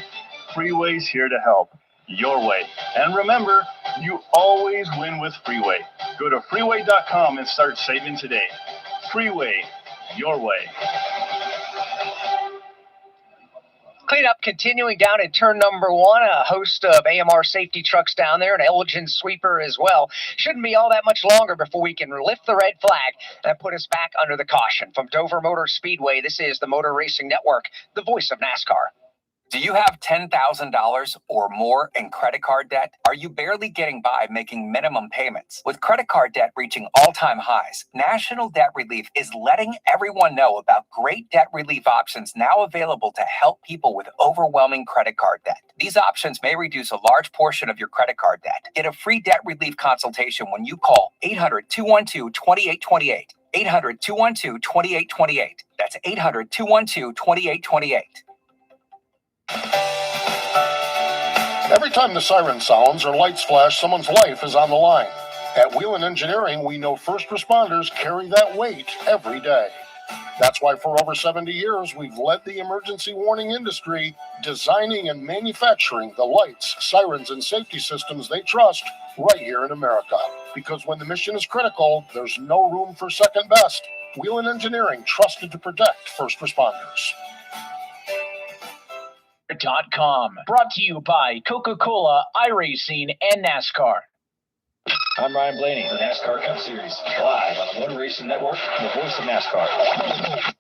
Freeway's here to help. Your way. And remember, you always win with Freeway. Go to freeway.com and start saving today. Freeway, your way. Cleanup continuing down in turn number 1. A host of AMR safety trucks down there, an Elgin sweeper as well. Shouldn't be all that much longer before we can lift the red flag and put us back under the caution. From Dover Motor Speedway, this is the Motor Racing Network, the voice of NASCAR. Do you have $10,000 or more in credit card debt? Are you barely getting by making minimum payments? With credit card debt reaching all-time highs, National Debt Relief is letting everyone know about great debt relief options now available to help people with overwhelming credit card debt. These options may reduce a large portion of your credit card debt. Get a free debt relief consultation when you call 800-212-2828. 800-212-2828. That's 800-212-2828. Every time the siren sounds or lights flash, someone's life is on the line. At Wheelan Engineering, we know first responders carry that weight every day. That's why for over 70 years, we've led the emergency warning industry, designing and manufacturing the lights, sirens, and safety systems they trust right here in America. Because when the mission is critical, there's no room for second best. Wheelan Engineering, trusted to protect first responders. .com. Brought to you by Coca-Cola, iRacing, and NASCAR. I'm Ryan Blaney, the NASCAR Cup Series, live on the Motor Racing Network, the voice of NASCAR.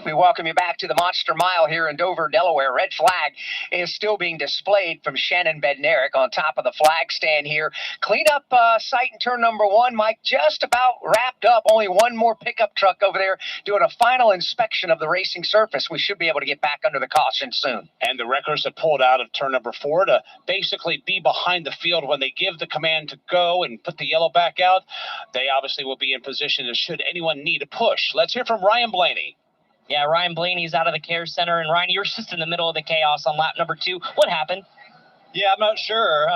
We welcome you back to the Monster Mile here in Dover, Delaware. Red flag is still being displayed from Shannon Bednarik on top of the flag stand here. Cleanup site in turn number 1, Mike, just about wrapped up. Only one more pickup truck over there doing a final inspection of the racing surface. We should be able to get back under the caution soon. And the wreckers have pulled out of turn number 4 to basically be behind the field when they give the command to go and put the yellow back out. They obviously will be in position as should anyone need a push. Let's hear from Ryan Blaney. Yeah, Ryan Blaney's out of the care center, and Ryan, you're just in the middle of the chaos on lap number 2. What happened? Yeah, I'm not sure.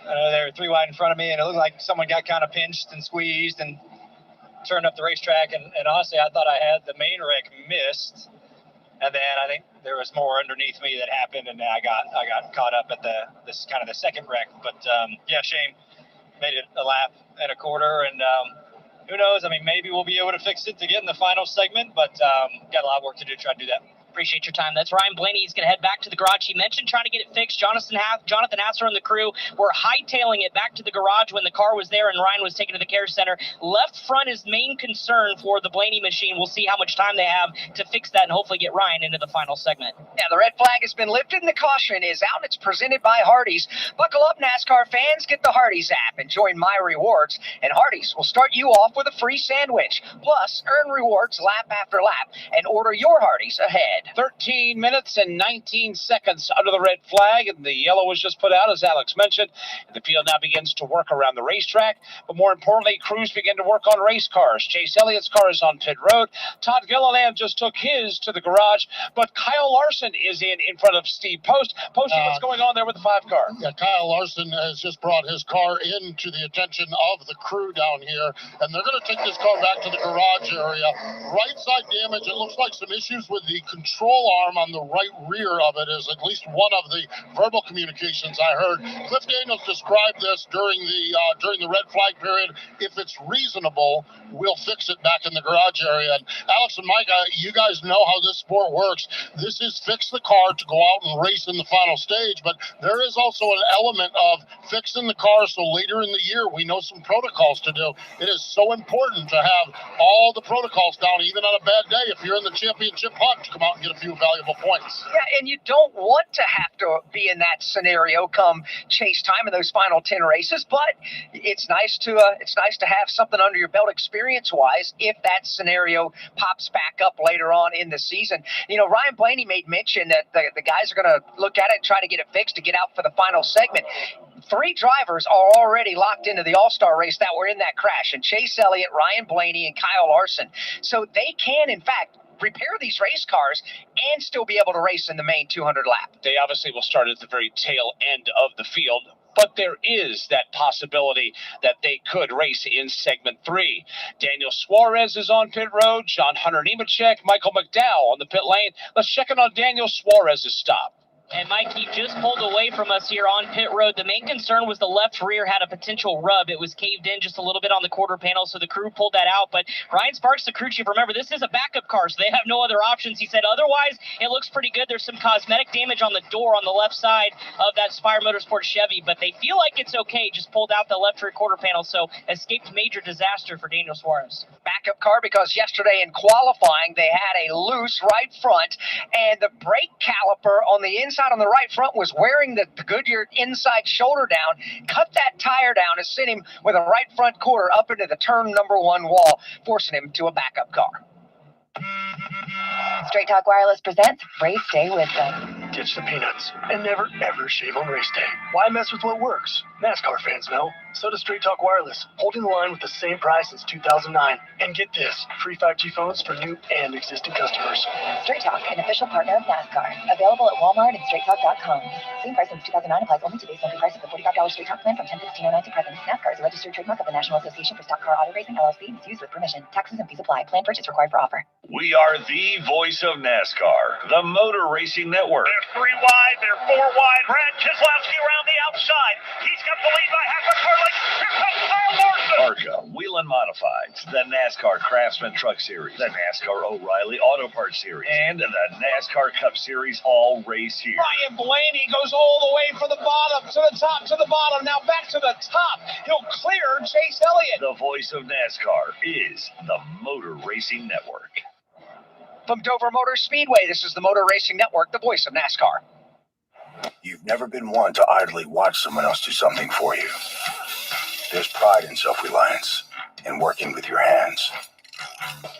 They were 3 wide in front of me, and it looked like someone got kind of pinched and squeezed and turned up the racetrack. And honestly, I thought I had the main wreck missed, and then I think there was more underneath me that happened, and then I got caught up at the second wreck. But yeah, shame. Made it a lap and a quarter, and who knows? I mean, maybe we'll be able to fix it to get in the final segment, but got a lot of work to do to try to do that. Appreciate your time. That's Ryan Blaney. He's going to head back to the garage. He mentioned trying to get it fixed. Jonathan Hasser and the crew were hightailing it back to the garage when the car was there and Ryan was taken to the care center. Left front is main concern for the Blaney machine. We'll see how much time they have to fix that and hopefully get Ryan into the final segment. Yeah, the red flag has been lifted and the caution is out. It's presented by Hardee's. Buckle up, NASCAR fans. Get the Hardee's app and join My Rewards. And Hardee's will start you off with a free sandwich. Plus, earn rewards lap after lap and order your Hardee's ahead. red. 13 minutes and 19 seconds under the red flag, and the yellow was just put out, as Alex mentioned. And the field now begins to work around the racetrack, but more importantly, crews begin to work on race cars. Chase Elliott's car is on pit road. Todd Gilliland just took his to the garage, but Kyle Larson is in front of Steve Post. Posty, what's going on there with the 5 car? Yeah, Kyle Larson has just brought his car into the attention of the crew down here, and they're going to take this car back to the garage area. Right side damage, it looks like some issues with the control arm on the right rear of it is at least one of the verbal communications I heard. Cliff Daniels described this during the red flag period. If it's reasonable, we'll fix it back in the garage area. And Alex and Mike, you guys know how this sport works. This is fix the car to go out and race in the final stage, but there is also an element of fixing the car so later in the year we know some protocols to do. It is so important to have all the protocols down, even on a bad day, if you're in the championship hunt, to come out and get a few valuable points. Yeah, and you don't want to have to be in that scenario come chase time in those final 10 races, but it's nice to have something under your belt experience-wise if that scenario pops back up later on in the season. You know, Ryan Blaney made mention that the guys are going to look at it and try to get it fixed to get out for the final segment. 3 drivers are already locked into the All-Star race that were in that crash, and Chase Elliott, Ryan Blaney, and Kyle Larson. So they can, in fact, repair these race cars and still be able to race in the main 200 lap. They obviously will start at the very tail end of the field, but there is that possibility that they could race in segment 3. Daniel Suarez is on pit road, John Hunter Nemechek, Michael McDowell on the pit lane. Let's check in on Daniel Suarez's stop. And Mike, he just pulled away from us here on pit road. The main concern was the left rear had a potential rub. It was caved in just a little bit on the quarter panel, so the crew pulled that out. But Ryan Sparks, the crew chief, remember, this is a backup car, so they have no other options. He said otherwise, it looks pretty good. There's some cosmetic damage on the door on the left side of that Spire Motorsports Chevy, but they feel like it's okay. Just pulled out the left rear quarter panel, so escaped major disaster for Daniel Suarez. Backup car because yesterday in qualifying, they had a loose right front, and the brake caliper on the inside on the right front was wearing the Goodyear inside shoulder down, cut that tire down and sent him with a right front quarter up into the turn number 1 wall, forcing him to a backup car. Straight Talk Wireless presents Race Day Wisdom. Ditch the peanuts and never ever shave on race day. Why mess with what works? NASCAR fans know. So does Straight Talk Wireless, holding the line with the same price since 2009. And get this, free 5G phones for new and existing customers. Straight Talk, an official partner of NASCAR. Available at Walmart and StraightTalk.com. Same price since 2009 applies only to base monthly price of the $45 Straight Talk plan from 10/15/09 to present. NASCAR is a registered trademark of the National Association for Stock Car Auto Racing, LLC, and is used with permission. Taxes and fees apply. Plan purchase required for offer. We are the voice of NASCAR, the Motor Racing Network. They're 3 wide, they're 4 wide. Brad Keselowski around the outside. He's got the lead by half a car length. Here comes Kyle Larson. ARCA, Whelen Modifieds, the NASCAR Craftsman Truck Series, the NASCAR O'Reilly Auto Parts Series, and the NASCAR Cup Series all race here. Ryan Blaney goes all the way from the bottom to the top to the bottom. Now back to the top. He'll clear Chase Elliott. The voice of NASCAR is the Motor Racing Network. From Dover Motor Speedway, this is the Motor Racing Network, the voice of NASCAR. You've never been one to idly watch someone else do something for you. There's pride in self-reliance, in working with your hands,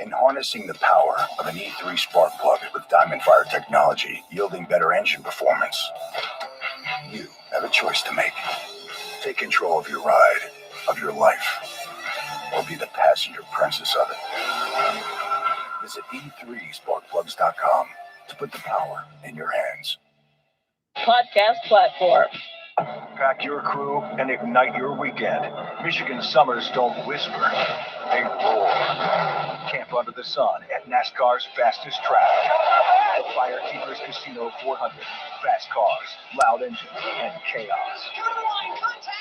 in harnessing the power of an E3 spark plug with Diamond Fire technology, yielding better engine performance. You have a choice to make. Take control of your ride, of your life, or be the passenger princess of it. Visit e3sparkplugs.com to put the power in your hands. Podcast platform. Pack your crew and ignite your weekend. Michigan summers don't whisper, they roar. Camp under the sun at NASCAR's fastest track. The Firekeepers Casino 400. Fast cars, loud engines, and chaos.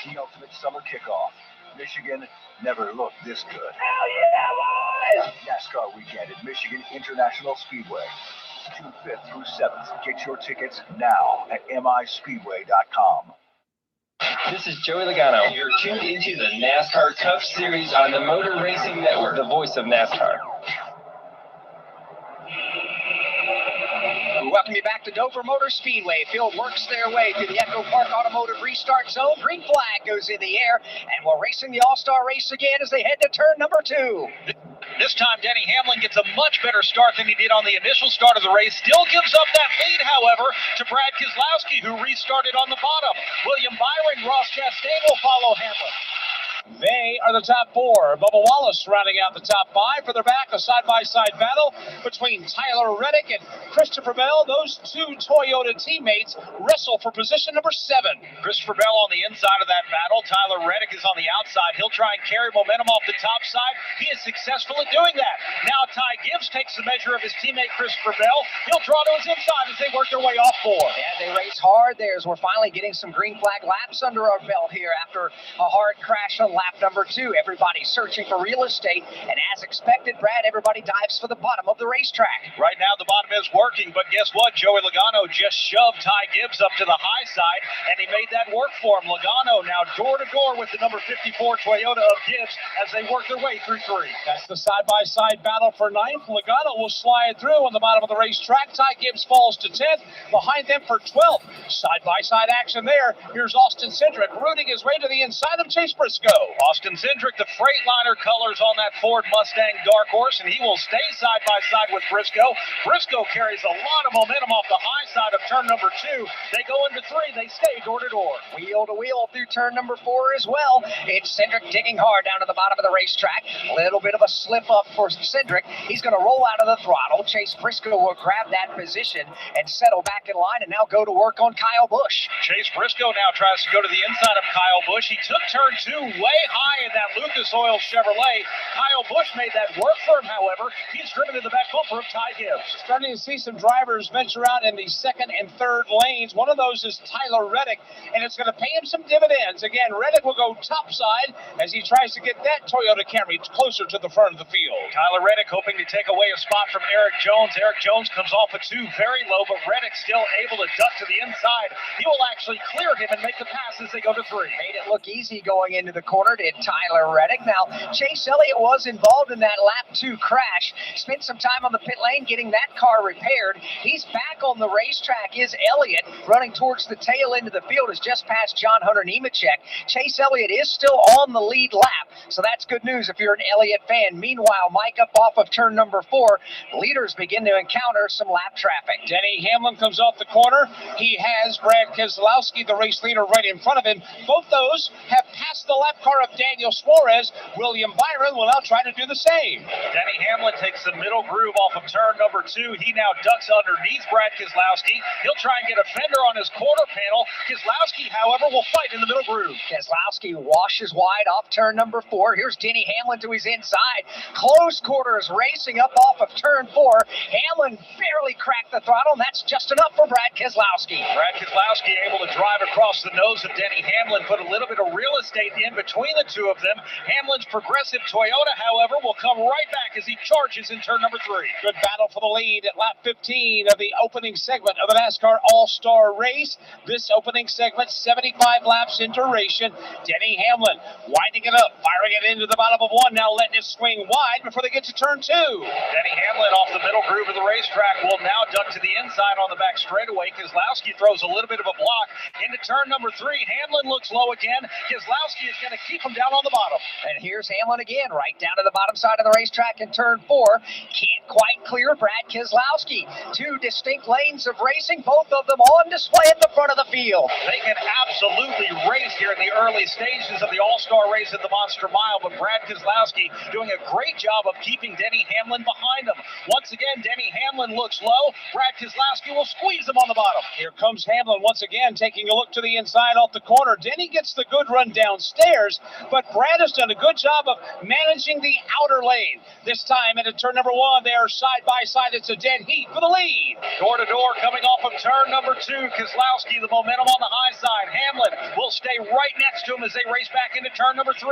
The ultimate summer kickoff. Michigan never looked this good. Hell yeah, boys! NASCAR weekend at Michigan International Speedway. June 5th through 7th. Get your tickets now at MISpeedway.com. This is Joey Logano. You're tuned into the NASCAR Cup Series on the Motor Racing Network, the voice of NASCAR. Welcome you back to Dover Motor Speedway. Field works their way through the Echo Park Automotive Restart Zone. Green flag goes in the air, and we're racing the All-Star race again as they head to turn number 2. This time, Denny Hamlin gets a much better start than he did on the initial start of the race. Still gives up that lead, however, to Brad Keselowski, who restarted on the bottom. William Byron, Ross Chastain will follow Hamlin. They are the top 4. Bubba Wallace rounding out the top 5. Further back, a side-by-side battle between Tyler Reddick and Christopher Bell. Those 2 Toyota teammates wrestle for position number 7. Christopher Bell on the inside of that battle. Tyler Reddick is on the outside. He'll try and carry momentum off the top side. He is successful at doing that. Now Ty Gibbs takes the measure of his teammate Christopher Bell. He'll draw to his inside as they work their way off 4. Yeah, they race hard there as we're finally getting some green flag laps under our belt here after a hard crash on lap number 2. Everybody's searching for real estate, and as expected, Brad, everybody dives for the bottom of the racetrack. Right now, the bottom is working, but guess what? Joey Logano just shoved Ty Gibbs up to the high side, and he made that work for him. Logano now door-to-door with the number 54 Toyota of Gibbs as they work their way through 3. That's the side-by-side battle for 9th. Logano will slide through on the bottom of the racetrack. Ty Gibbs falls to 10th. Behind them for 12th. Side-by-side action there. Here's Austin Cindric rooting his way to the inside of Chase Briscoe. Austin Cindric, the Freightliner colors on that Ford Mustang Dark Horse, and he will stay side-by-side with Briscoe. Briscoe carries a lot of momentum off the high side of turn number 2. They go into 3. They stay door-to-door. Wheel to wheel through turn number 4 as well. It's Cindric digging hard down to the bottom of the racetrack. A little bit of a slip up for Cindric. He's going to roll out of the throttle. Chase Briscoe will grab that position and settle back in line and now go to work on Kyle Busch. Chase Briscoe now tries to go to the inside of Kyle Busch. He took turn 2 way high in that Lucas Oil Chevrolet. Kyle Busch made that work for him, however. He's driven to the back bumper of Ty Gibbs. Starting to see some drivers venture out in the 2nd and 3rd lanes. One of those is Tyler Reddick, and it's going to pay him some dividends. Again, Reddick will go topside as he tries to get that Toyota Camry closer to the front of the field. Tyler Reddick hoping to take away a spot from Eric Jones. Eric Jones comes off of 2 very low, but Reddick still able to duck to the inside. He will actually clear him and make the pass as they go to 3. Made it look easy going into the corner, did Tyler Reddick. Now, Chase Elliott was involved in that lap 2 crash. Spent some time on the pit lane getting that car repaired. He's back on the racetrack, is Elliott, running towards the tail end of the field, is just past John Hunter Nemechek. Chase Elliott is still on the lead lap, so that's good news if you're an Elliott fan. Meanwhile, Mike up off of turn number 4. Leaders begin to encounter some lap traffic. Denny Hamlin comes off the corner. He has Brad Keselowski, the race leader, right in front of him. Both those have passed the lap car of Daniel Suarez. William Byron will now try to do the same. Denny Hamlin takes the middle groove off of turn number 2. He now ducks underneath Brad Keselowski. He'll try and get a fender on his quarter panel. Keselowski, however, will fight in the middle groove. Keselowski washes wide off turn number 4. Here's Denny Hamlin to his inside. Close quarters racing up off of turn 4. Hamlin barely cracked the throttle, and that's just enough for Brad Keselowski. Brad Keselowski able to drive across the nose of Denny Hamlin, put a little bit of real estate in between the two of them. Hamlin's progressive Toyota, however, will come right back as he charges in turn number 3. Good battle for the lead at lap 15 of the opening segment of the NASCAR All-Star race. This opening segment, 75 laps into duration. Denny Hamlin winding it up, firing it into the bottom of 1, now letting it swing wide before they get to turn 2. Denny Hamlin off the middle groove of the racetrack will now duck to the inside on the back straightaway. Keselowski throws a little bit of a block into turn number 3. Hamlin looks low again. Keselowski is going to keep him down on the bottom. And here's Hamlin again, right down to the bottom side of the racetrack in turn 4. Can't quite clear Brad Keselowski. 2 distinct lanes of racing, both of them on display at the front of the field. They can absolutely race here in the early stages of the All-Star race at the Monster Mile, but Brad Keselowski doing a great job of keeping Denny Hamlin behind him. Once again, Denny Hamlin looks low. Brad Keselowski will squeeze him on the bottom. Here comes Hamlin once again, taking a look to the inside off the corner. Denny gets the good run downstairs, but Brad has done a good job of managing the outer lane. This time into turn number 1, they are side by side. It's a dead heat for the lead. Door to door coming off of turn number 2. Keselowski, the momentum on the high side. Hamlin will stay right next to him as they race back into turn number 3.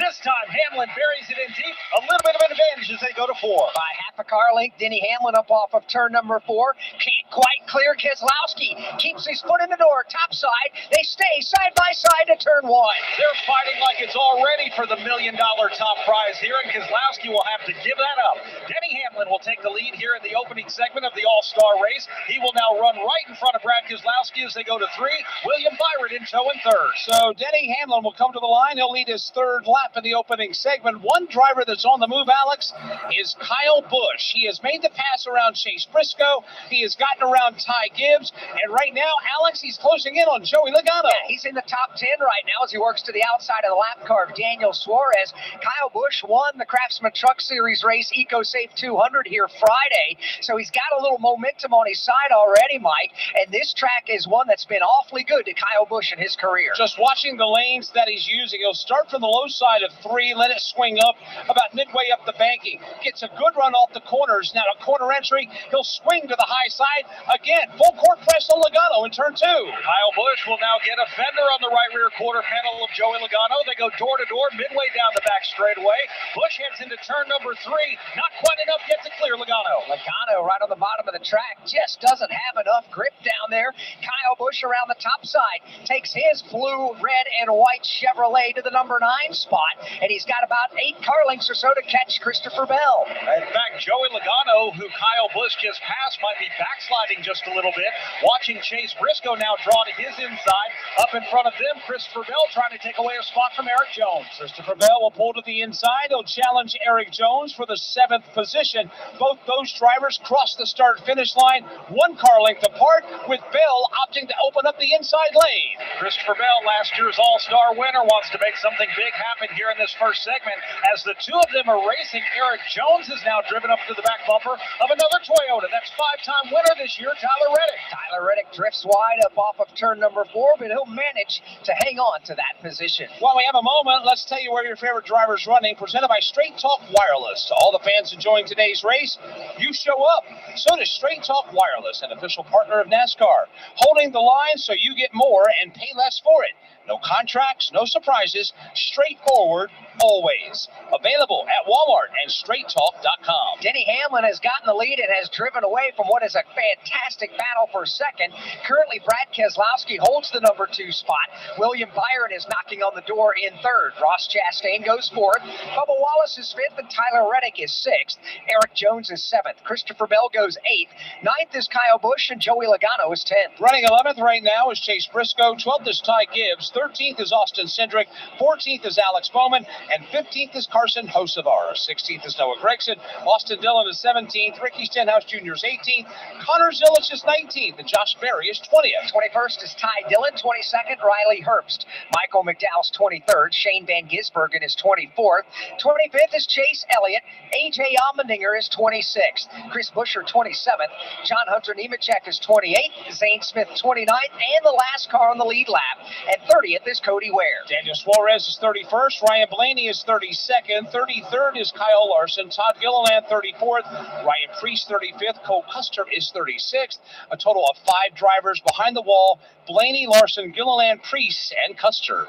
This time, Hamlin buries it in deep. A little bit of an advantage as they go to 4. By half a car length, Denny Hamlin up off of turn number 4. Can't quite clear Keselowski. Keeps his foot in the door, top side. They stay side by side to turn 1. They're fighting like it's already for the $1 million top prize here, and Keselowski will have to give that up. Denny Hamlin Hamlin will take the lead here in the opening segment of the All-Star race. He will now run right in front of Brad Keselowski as they go to 3. William Byron in tow in third. So Denny Hamlin will come to the line. He'll lead his third lap in the opening segment. One driver that's on the move, Alex, is Kyle Busch. He has made the pass around Chase Briscoe. He has gotten around Ty Gibbs. And right now, Alex, he's closing in on Joey Logano. Yeah, he's in the top 10 right now as he works to the outside of the lap car of Daniel Suarez. Kyle Busch won the Craftsman Truck Series race EcoSafe 200 here Friday. So he's got a little momentum on his side already, Mike. And this track is one that's been awfully good to Kyle Busch in his career. Just watching the lanes that he's using, he'll start from the low side of 3, let it swing up about midway up the banking. Gets a good run off the corners. Now a corner entry, he'll swing to the high side. Again, full court press on Logano in turn 2. Kyle Busch will now get a fender on the right rear quarter panel of Joey Logano. They go door to door midway down the back straightaway. Busch heads into turn number 3. Not quite enough yet to clear Logano. Logano right on the bottom of the track just doesn't have enough grip down there. Kyle Busch around the top side takes his blue, red, and white Chevrolet to the number 9 spot, and he's got about 8 car lengths or so to catch Christopher Bell. In fact, Joey Logano, who Kyle Busch just passed, might be backsliding just a little bit. Watching Chase Briscoe now draw to his inside. Up in front of them, Christopher Bell trying to take away a spot from Eric Jones. Christopher Bell will pull to the inside. He'll challenge Eric Jones for the 7th position. Both those drivers cross the start-finish line 1 car length apart, with Bell opting to open up the inside lane. Christopher Bell, last year's All-Star winner, wants to make something big happen here in this first segment. As the two of them are racing, Eric Jones is now driven up to the back bumper of another Toyota. That's 5-time winner this year, Tyler Reddick. Tyler Reddick drifts wide up off of turn number 4, but he'll manage to hang on to that position. While we have a moment, let's tell you where your favorite driver's running, presented by Straight Talk Wireless. To all the fans enjoying today's race, you show up. So does Straight Talk Wireless, an official partner of NASCAR, holding the line so you get more and pay less for it. No contracts, no surprises, straightforward, always. Available at Walmart and StraightTalk.com. Denny Hamlin has gotten the lead and has driven away from what is a fantastic battle for second. Currently, Brad Keselowski holds the number 2 spot. William Byron is knocking on the door in third. Ross Chastain goes fourth. Bubba Wallace is fifth, and Tyler Reddick is sixth. Eric Jones is seventh. Christopher Bell goes eighth. Ninth is Kyle Busch, and Joey Logano is 10th. Running 11th right now is Chase Briscoe. 12th is Ty Gibbs. 13th is Austin Cindric. 14th is Alex Bowman. And 15th is Carson Hocevar. 16th is Noah Gragson. Austin Dillon is 17th. Ricky Stenhouse Jr. is 18th. Connor Zilisch is 19th. And Josh Berry is 20th. 21st is Ty Dillon. 22nd, Riley Herbst. Michael McDowell's 23rd. Shane Van Gisbergen is 24th. 25th is Chase Elliott. A.J. Allmendinger is 26th. Chris Buescher, 27th. John Hunter Nemechek is 28th. Zane Smith, 29th. And the last car on the lead lap. And 30th is Cody Ware. Daniel Suarez is 31st. Ryan Blaney is 32nd. 33rd is Kyle Larson. Todd Gilliland, 34th. Ryan Preece, 35th. Cole Custer is 36th. A total of 5 drivers behind the wall: Blaney, Larson, Gilliland, Preece, and Custer.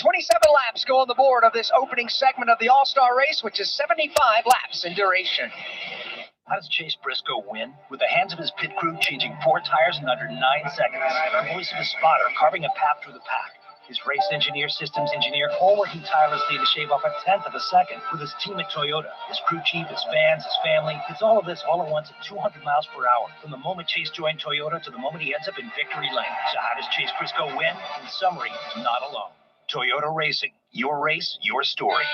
27 laps go on the board of this opening segment of the All-Star race, which is 75 laps in duration. How does Chase Briscoe win? With the hands of his pit crew changing 4 tires in under 9 seconds. The voice of his spotter carving a path through the pack. His race engineer, systems engineer, all working tirelessly to shave off 1/10 of a second. With his team at Toyota, his crew chief, his fans, his family. It's all of this all at once at 200 miles per hour. From the moment Chase joined Toyota to the moment he ends up in victory lane. So how does Chase Briscoe win? In summary, not alone. Toyota Racing. Your race, your story.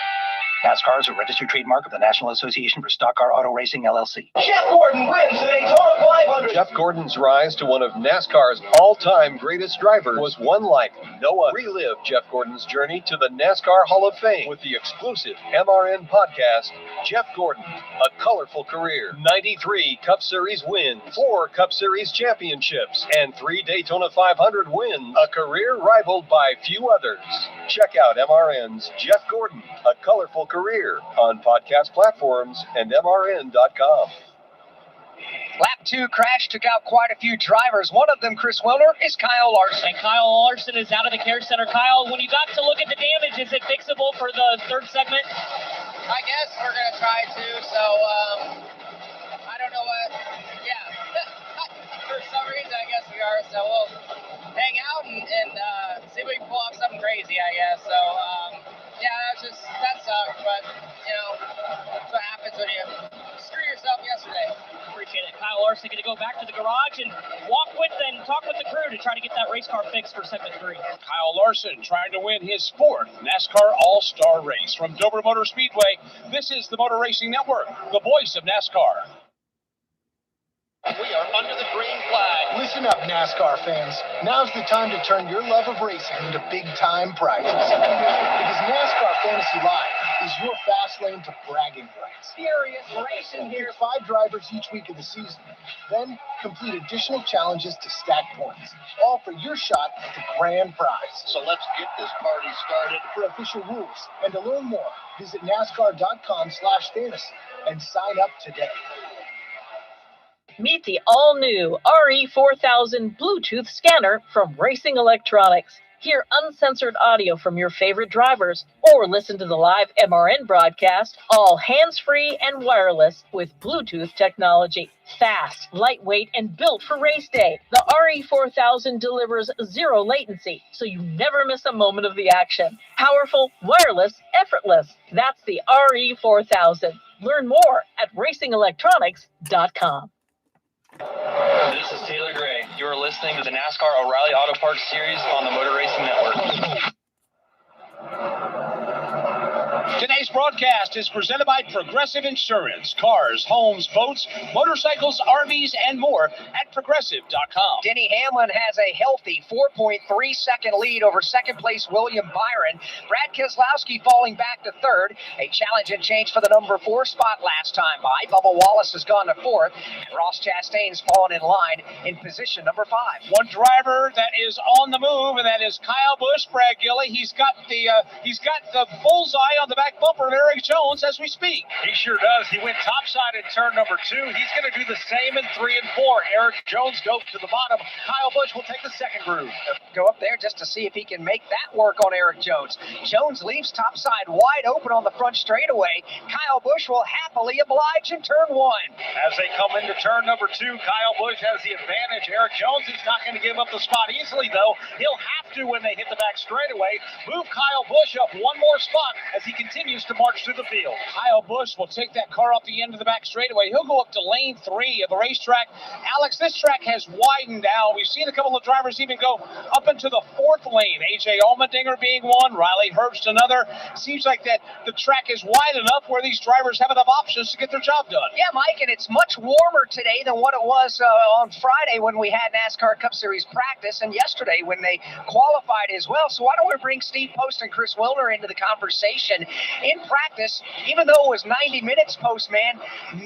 NASCAR is a registered trademark of the National Association for Stock Car Auto Racing, LLC. Jeff Gordon wins the Daytona 500. Jeff Gordon's rise to one of NASCAR's all-time greatest drivers was one like no other. Relive Jeff Gordon's journey to the NASCAR Hall of Fame with the exclusive MRN podcast, Jeff Gordon, A Colorful Career. 93 Cup Series wins, 4 Cup Series championships, and 3 Daytona 500 wins. A career rivaled by few others. Check out MRN's Jeff Gordon, A Colorful Career on podcast platforms and MRN.com. Lap 2 crash took out quite a few drivers. One of them, Chris Wilner, is Kyle Larson. And Kyle Larson is out of the care center. Kyle, when you got to look at the damage, is it fixable for the third segment? I guess we're going to try to, so I don't know what, yeah. For some reason, I guess we are, so we'll hang out and see if we can pull off something crazy, I guess. So, yeah, that sucked, but, you know, that's what happens when you screw yourself yesterday. back to the garage and talk with the crew to try to get that race car fixed for segment 3. Kyle Larson trying to win his 4th NASCAR All-Star race. From Dover Motor Speedway, this is the Motor Racing Network, the voice of NASCAR. We are under the green flag. Listen up, NASCAR fans. Now's the time to turn your love of racing into big-time prizes. Because NASCAR Fantasy Live is your fast lane to bragging rights. Furious racing here. Pick 5 drivers each week of the season. Then complete additional challenges to stack points. All for your shot at the grand prize. So let's get this party started. For official rules and to learn more, visit NASCAR.com/fantasy and sign up today. Meet the all-new RE4000 Bluetooth scanner from Racing Electronics. Hear uncensored audio from your favorite drivers or listen to the live MRN broadcast, all hands-free and wireless with Bluetooth technology. Fast, lightweight, and built for race day, the RE4000 delivers zero latency, so you never miss a moment of the action. Powerful, wireless, effortless. That's the RE4000. Learn more at racingelectronics.com. This is Taylor Gray. You are listening to the NASCAR O'Reilly Auto Parts Series on the Motor Racing Network. Today's broadcast is presented by Progressive Insurance. Cars, homes, boats, motorcycles, RVs, and more at Progressive.com. Denny Hamlin has a healthy 4.3-second lead over second-place William Byron. Brad Keselowski falling back to 3rd. A challenge and change for the number 4 spot last time by. Bubba Wallace has gone to 4th. And Ross Chastain's fallen in line in position number 5. One driver that is on the move, and that is Kyle Busch. Brad Gilly. He's got the bullseye on the back bumper of Eric Jones as we speak. He sure does. He went topside in turn number 2. He's going to do the same in 3 and 4. Eric Jones goes to the bottom. Kyle Busch will take the second groove. Go up there just to see if he can make that work on Eric Jones. Jones leaves topside wide open on the front straightaway. Kyle Busch will happily oblige in turn 1. As they come into turn number 2, Kyle Busch has the advantage. Eric Jones is not going to give up the spot easily, though. He'll have to when they hit the back straightaway. Move Kyle Busch up one more spot as he continues to march through the field. Kyle Busch will take that car off the end of the back straightaway. He'll go up to lane 3 of the racetrack. Alex, this track has widened out. We've seen a couple of drivers even go up into the 4th lane. A.J. Allmendinger being one, Riley Herbst another. Seems like that the track is wide enough where these drivers have enough options to get their job done. Yeah, Mike, and it's much warmer today than what it was on Friday when we had NASCAR Cup Series practice, and yesterday when they qualified as well. So why don't we bring Steve Post and Chris Wilner into the conversation? In practice, even though it was 90 minutes, Post, man,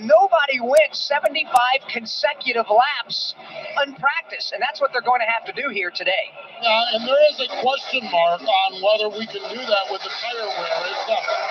nobody went 75 consecutive laps in practice, and that's what they're going to have to do here today. Yeah, and there is a question mark on whether we can do that with the tire wear.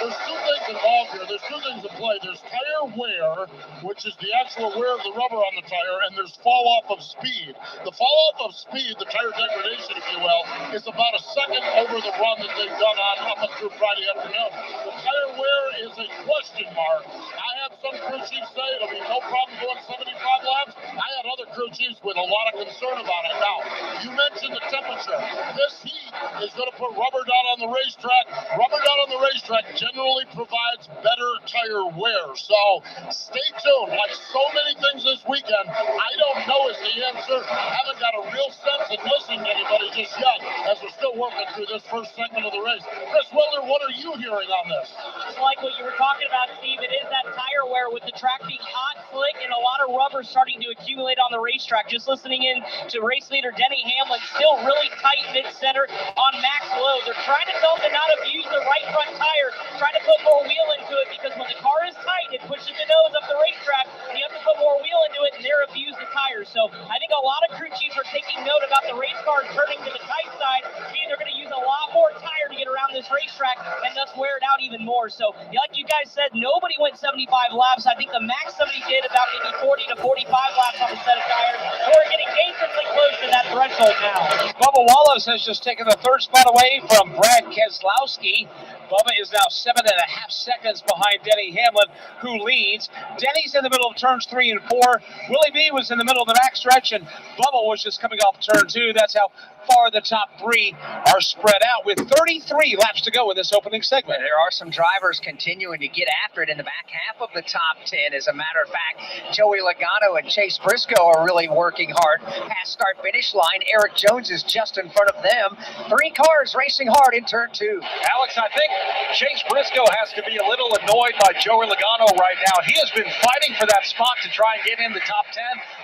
There's 2 things involved here. There's 2 things at play. There's tire wear, which is the actual wear of the rubber on the tire, and there's fall off of speed. The fall off of speed, the tire degradation, if you will, is about a second over the run that they've done on up and through Friday afternoon. The tire wear is a question mark. I had some crew chiefs say it'll be no problem going 75 laps. I had other crew chiefs with a lot of concern about it. Now, you mentioned the temperature. This heat is going to put rubber down on the racetrack. Rubber down on the racetrack generally provides better tire wear. So stay tuned. Like so many things this weekend, I don't know is the answer. I haven't got a real sense of listening to anybody just yet as we're still working through this first segment of the race. Chris Wilder, what are you hearing on this? Like what you were talking about, Steve, it is that tire wear with the track being hot, slick, and a lot of rubber starting to accumulate on the racetrack. Just listening in to race leader Denny Hamlin, still really tight mid-center on max low. They're trying to tell him to not abuse the right front tire, trying to put more wheel into it, because when the car is tight, it pushes the nose up the racetrack, and you have to put more wheel into it, and they're abuse the tires. So I think a lot of crew chiefs are taking note about the race car turning to the tight side, meaning they're going to use a lot more tire to get around this racetrack and thus wear it out even more. So like you guys said, nobody went 75 laps. I think the max somebody did about maybe 40 to 45 laps on the set of tires. We're getting dangerously close to that threshold now. Bubba Wallace has just taken the third spot away from Brad Keselowski. Bubba is now 7.5 seconds behind Denny Hamlin, who leads. Denny's in the middle of turns 3 and 4. Willie B was in the middle of the backstretch, and Bubba was just coming off turn 2. That's how far the top 3 are spread out with 33 laps to go in this opening segment. There are some drivers continuing to get after it in the back half of the top 10. As a matter of fact, Joey Logano and Chase Briscoe are really working hard past start-finish line. Eric Jones is just in front of them. 3 cars racing hard in turn 2. Alex, I think Chase Briscoe has to be a little annoyed by Joey Logano right now. He has been fighting for that spot to try and get in the top 10.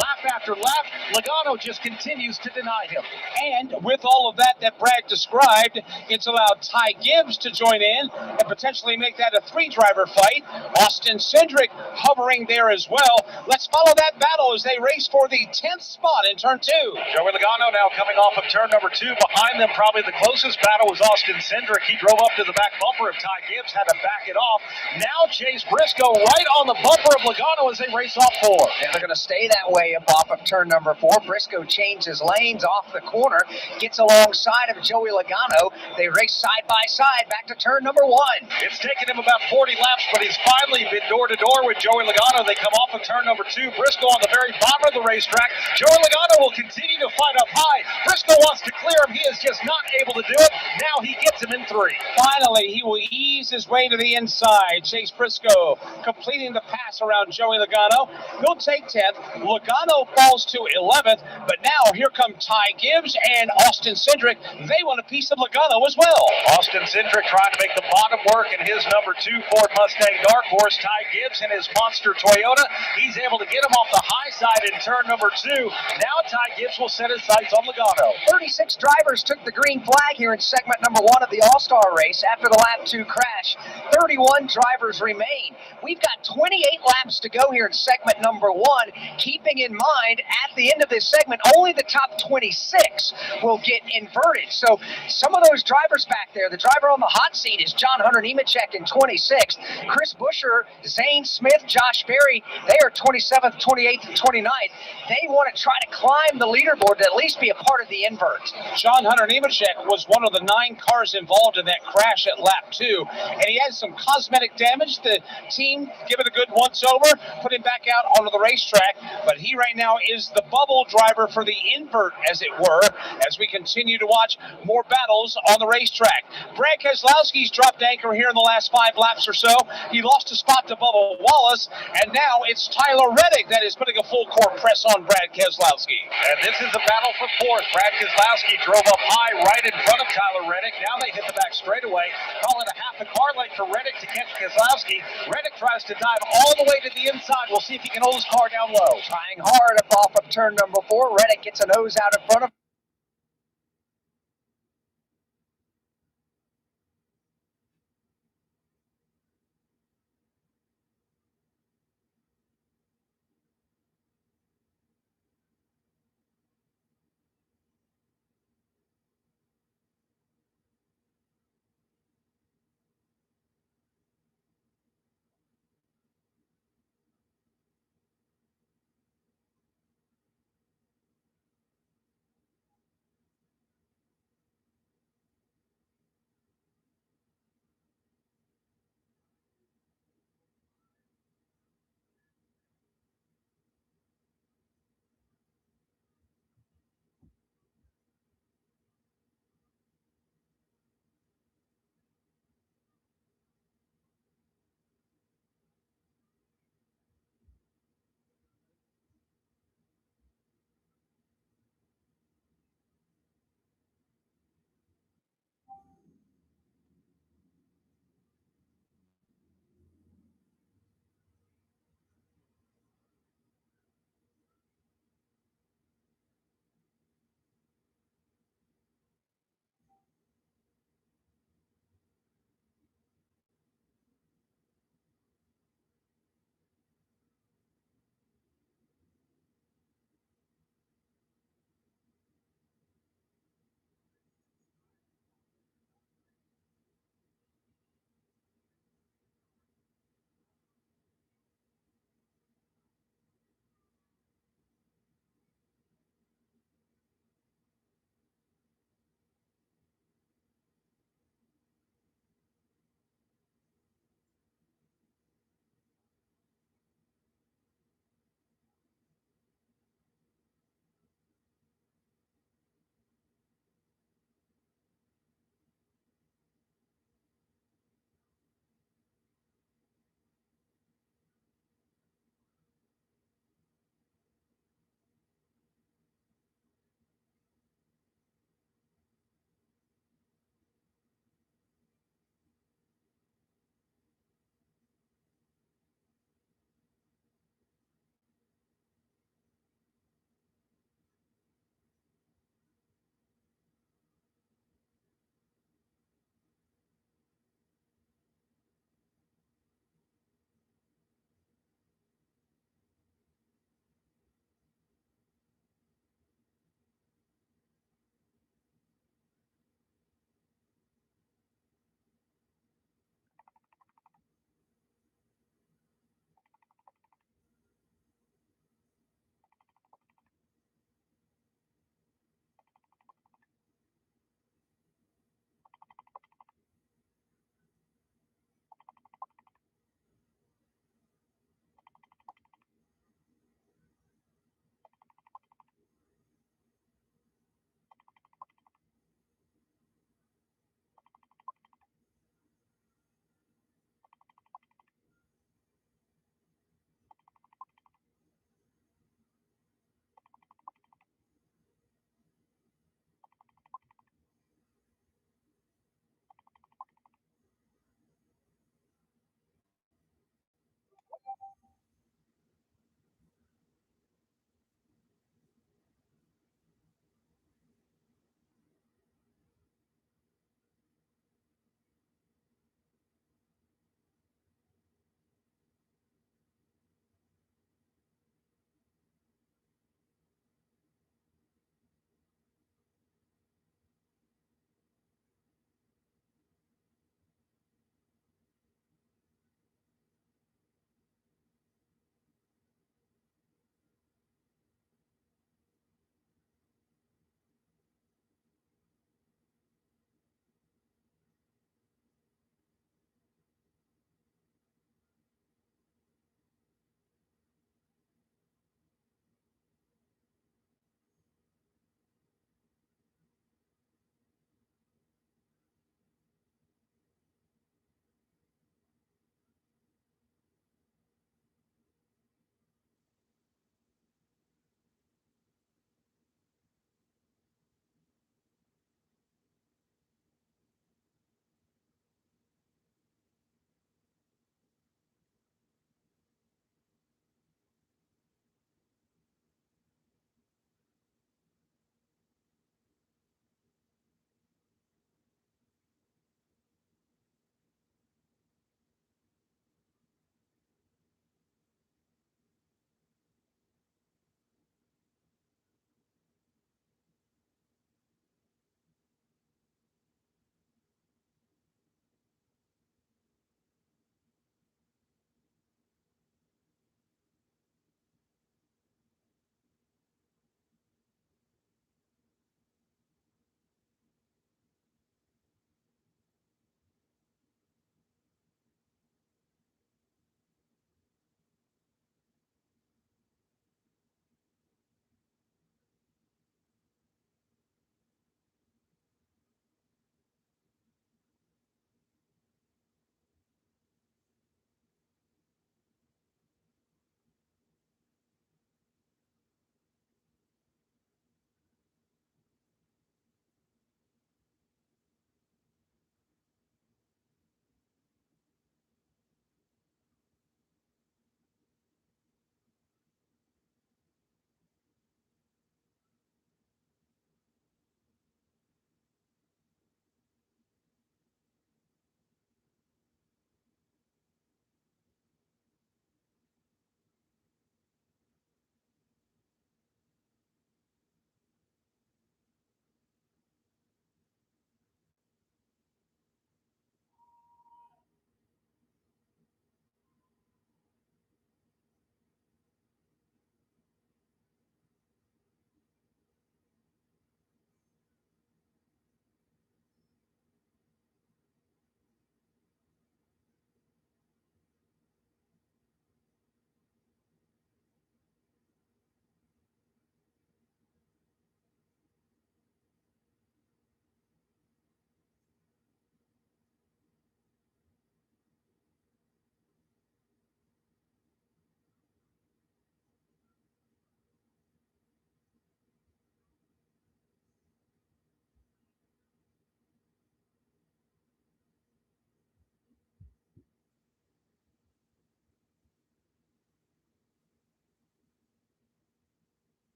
Lap after lap, Logano just continues to deny him. And with all of that Brad described, it's allowed Ty Gibbs to join in and potentially make that a 3-driver fight. Austin Cindric hovering there as well. Let's follow that battle as they race for the 10th spot in turn 2. Joey Logano now coming off of turn number 2. Behind them, probably the closest battle was Austin Cindric. He drove up to the back bumper of Ty Gibbs, had to back it off. Now Chase Briscoe right on the bumper of Logano as they race off 4. And they're going to stay that way up off of turn number 4. Briscoe changes lanes off the corner, gets alongside of Joey Logano. They race side by side back to turn number 1. It's taken him about 40 laps, but he's finally been door to door with Joey Logano. They come off of turn number 2. Briscoe on the very bottom of the racetrack. Joey Logano will continue to fight up high. Briscoe wants to clear him. He is just not able to do it. Now he gets him in 3. Finally, he will ease his way to the inside. Chase Briscoe completing the pass around Joey Logano. He'll take 10th. Logano falls to 11th, but now here come Ty Gibbs and Austin Cindric. They want a piece of Logano as well. Austin Cindric trying to make the bottom work in his number 2 Ford Mustang Dark Horse. Ty Gibbs in his monster Toyota. He's able to get him off the high side in turn number 2. Now Ty Gibbs will set his sights on Logano. 36 drivers took the green flag here in segment number 1 of the All-Star race after the lap 2 crash. 31 drivers remain. We've got 28 laps to go here in segment number 1. Keeping in mind, at the end of this segment, only the top 26 will get inverted. So some of those drivers back there, the driver on the hot seat is John Hunter Nemechek in 26th. Chris Buescher, Zane Smith, Josh Berry, they are 27th, 28th, and 29th. They want to try to climb the leaderboard to at least be a part of the invert. John Hunter Nemechek was one of the 9 cars involved in that crash at lap 2, and he had some cosmetic damage. The team give it a good once-over, put him back out onto the racetrack, but he right now is the bubble driver for the invert, as it were, as we continue to watch more battles on the racetrack. Brad Keselowski's dropped anchor here in the last 5 laps or so. He lost a spot to Bubba Wallace, and now it's Tyler Reddick that is putting a full-court press on Brad Keselowski. And this is a battle for 4th. Brad Keselowski drove up high right in front of Tyler Reddick. Now they hit the back straightaway. Call it a half a car length for Reddick to catch Keselowski. Reddick tries to dive all the way to the inside. We'll see if he can hold his car down low. Trying hard up off of turn number 4. Reddick gets a nose out in front of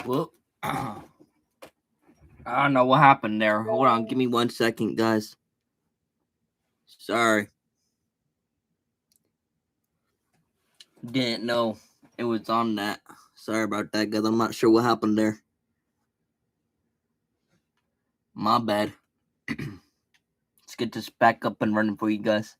Well, I don't know what happened there. Hold on, give me 1 second, guys. Sorry. Didn't know it was on that. Sorry about that, guys. I'm not sure what happened there. My bad. Let's get this back up and running for you guys.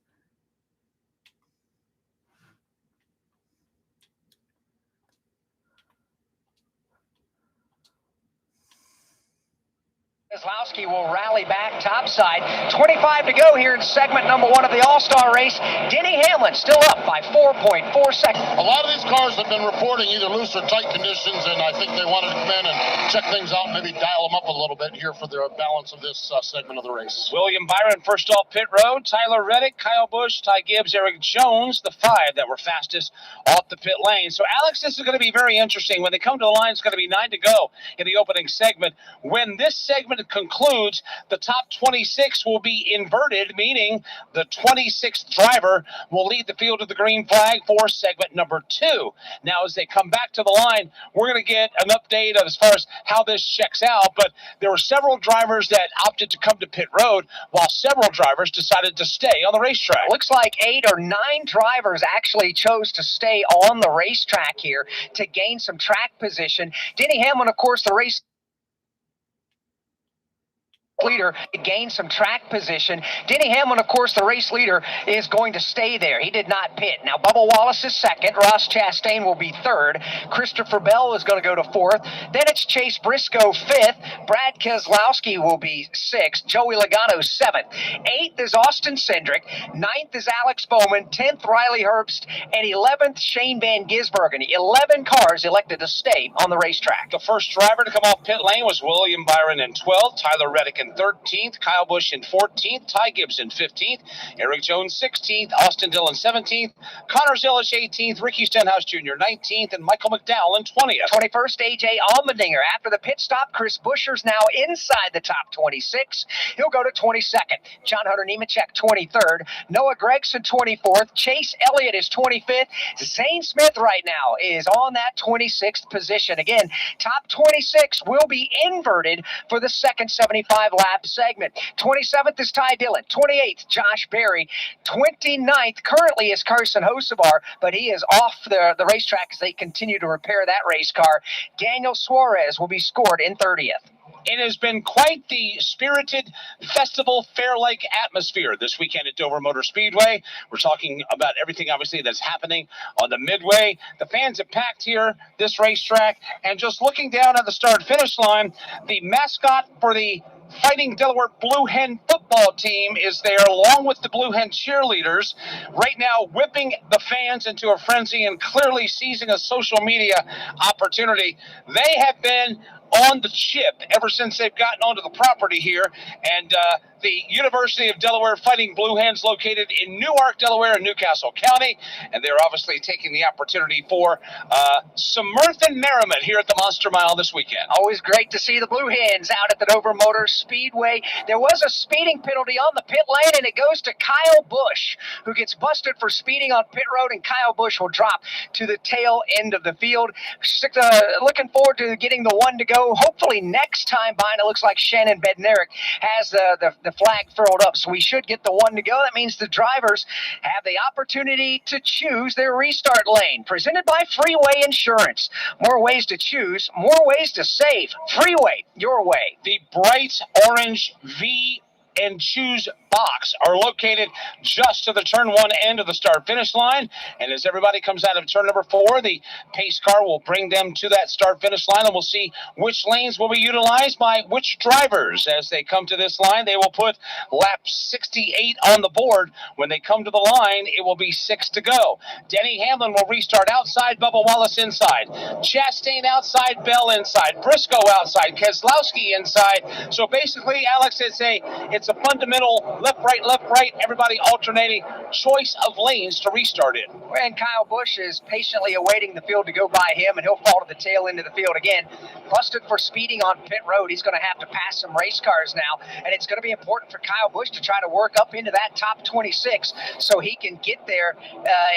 Keselowski will rally back topside. 25 to go here in segment number 1 of the All-Star race. Denny Hamlin still up by 4.4 seconds. A lot of these cars have been reporting either loose or tight conditions, and I think they wanted to come in and check things out, maybe dial them up a little bit here for the balance of this segment of the race. William Byron first off pit road. Tyler Reddick, Kyle Busch, Ty Gibbs, Eric Jones, the 5 that were fastest off the pit lane. So, Alex, this is going to be very interesting. When they come to the line, it's going to be 9 to go in the opening segment. When this segment concludes, the top 26 will be inverted, meaning the 26th driver will lead the field to the green flag for segment number 2. Now, as they come back to the line, we're going to get an update as far as how this checks out, but there were several drivers that opted to come to pit road, while several drivers decided to stay on the racetrack. Looks like 8 or 9 drivers actually chose to stay on the racetrack here to gain some track position. Denny Hamlin, of course, the race leader, to gain some track position. Denny Hamlin, of course, the race leader, is going to stay there. He did not pit. Now, Bubba Wallace is 2nd. Ross Chastain will be 3rd. Christopher Bell is going to go to 4th. Then it's Chase Briscoe 5th. Brad Keselowski will be 6th. Joey Logano 7th. 8th is Austin Cindric. 9th is Alex Bowman. 10th, Riley Herbst. And 11th, Shane Van Gisbergen. 11 cars elected to stay on the racetrack. The first driver to come off pit lane was William Byron in 12th, Tyler Reddick in 13th, Kyle Busch in 14th, Ty Gibbs in 15th, Eric Jones 16th, Austin Dillon 17th, Connor Zilisch 18th, Ricky Stenhouse Jr. 19th, and Michael McDowell in 20th. 21st, A.J. Allmendinger. After the pit stop, Chris Buescher's now inside the top 26. He'll go to 22nd. John Hunter Nemechek 23rd. Noah Gragson 24th. Chase Elliott is 25th. Zane Smith right now is on that 26th position. Again, top 26 will be inverted for the second 75-lap segment. 27th is Ty Dillon. 28th, Josh Berry. 29th currently is Carson Hocevar, but he is off the racetrack as they continue to repair that race car. Daniel Suarez will be scored in 30th. It has been quite the spirited festival fair-like atmosphere this weekend at Dover Motor Speedway. We're talking about everything, obviously, that's happening on the midway. The fans have packed here, this racetrack, and just looking down at the start-finish line, the mascot for the Fighting Delaware Blue Hen football team is there, along with the Blue Hen cheerleaders, right now whipping the fans into a frenzy and clearly seizing a social media opportunity. They have been on the chip ever since they've gotten onto the property here, and the University of Delaware Fighting Blue Hens located in Newark, Delaware, and Newcastle County, and they're obviously taking the opportunity for some mirth and merriment here at the Monster Mile this weekend. Always great to see the Blue Hens out at the Dover Motor Speedway. There was a speeding penalty on the pit lane, and it goes to Kyle Busch, who gets busted for speeding on pit road, and Kyle Busch will drop to the tail end of the field. Looking forward to getting the 1 to go. Hopefully next time by, and it looks like Shannon Bednarik has the flag furled up, so we should get the 1 to go. That means the drivers have the opportunity to choose their restart lane. Presented by Freeway Insurance. More ways to choose, more ways to save. Freeway, your way. The bright orange V and choose box are located just to the turn 1 end of the start-finish line, and as everybody comes out of turn number 4, the pace car will bring them to that start-finish line, and we'll see which lanes will be utilized by which drivers. As they come to this line, they will put lap 68 on the board. When they come to the line, it will be 6 to go. Denny Hamlin will restart outside, Bubba Wallace inside, Chastain outside, Bell inside, Briscoe outside, Keselowski inside. So basically, Alex, it's It's a fundamental left, right, everybody alternating choice of lanes to restart in. And Kyle Busch is patiently awaiting the field to go by him, and he'll fall to the tail end of the field again. Busted for speeding on pit road. He's going to have to pass some race cars now, and it's going to be important for Kyle Busch to try to work up into that top 26 so he can get there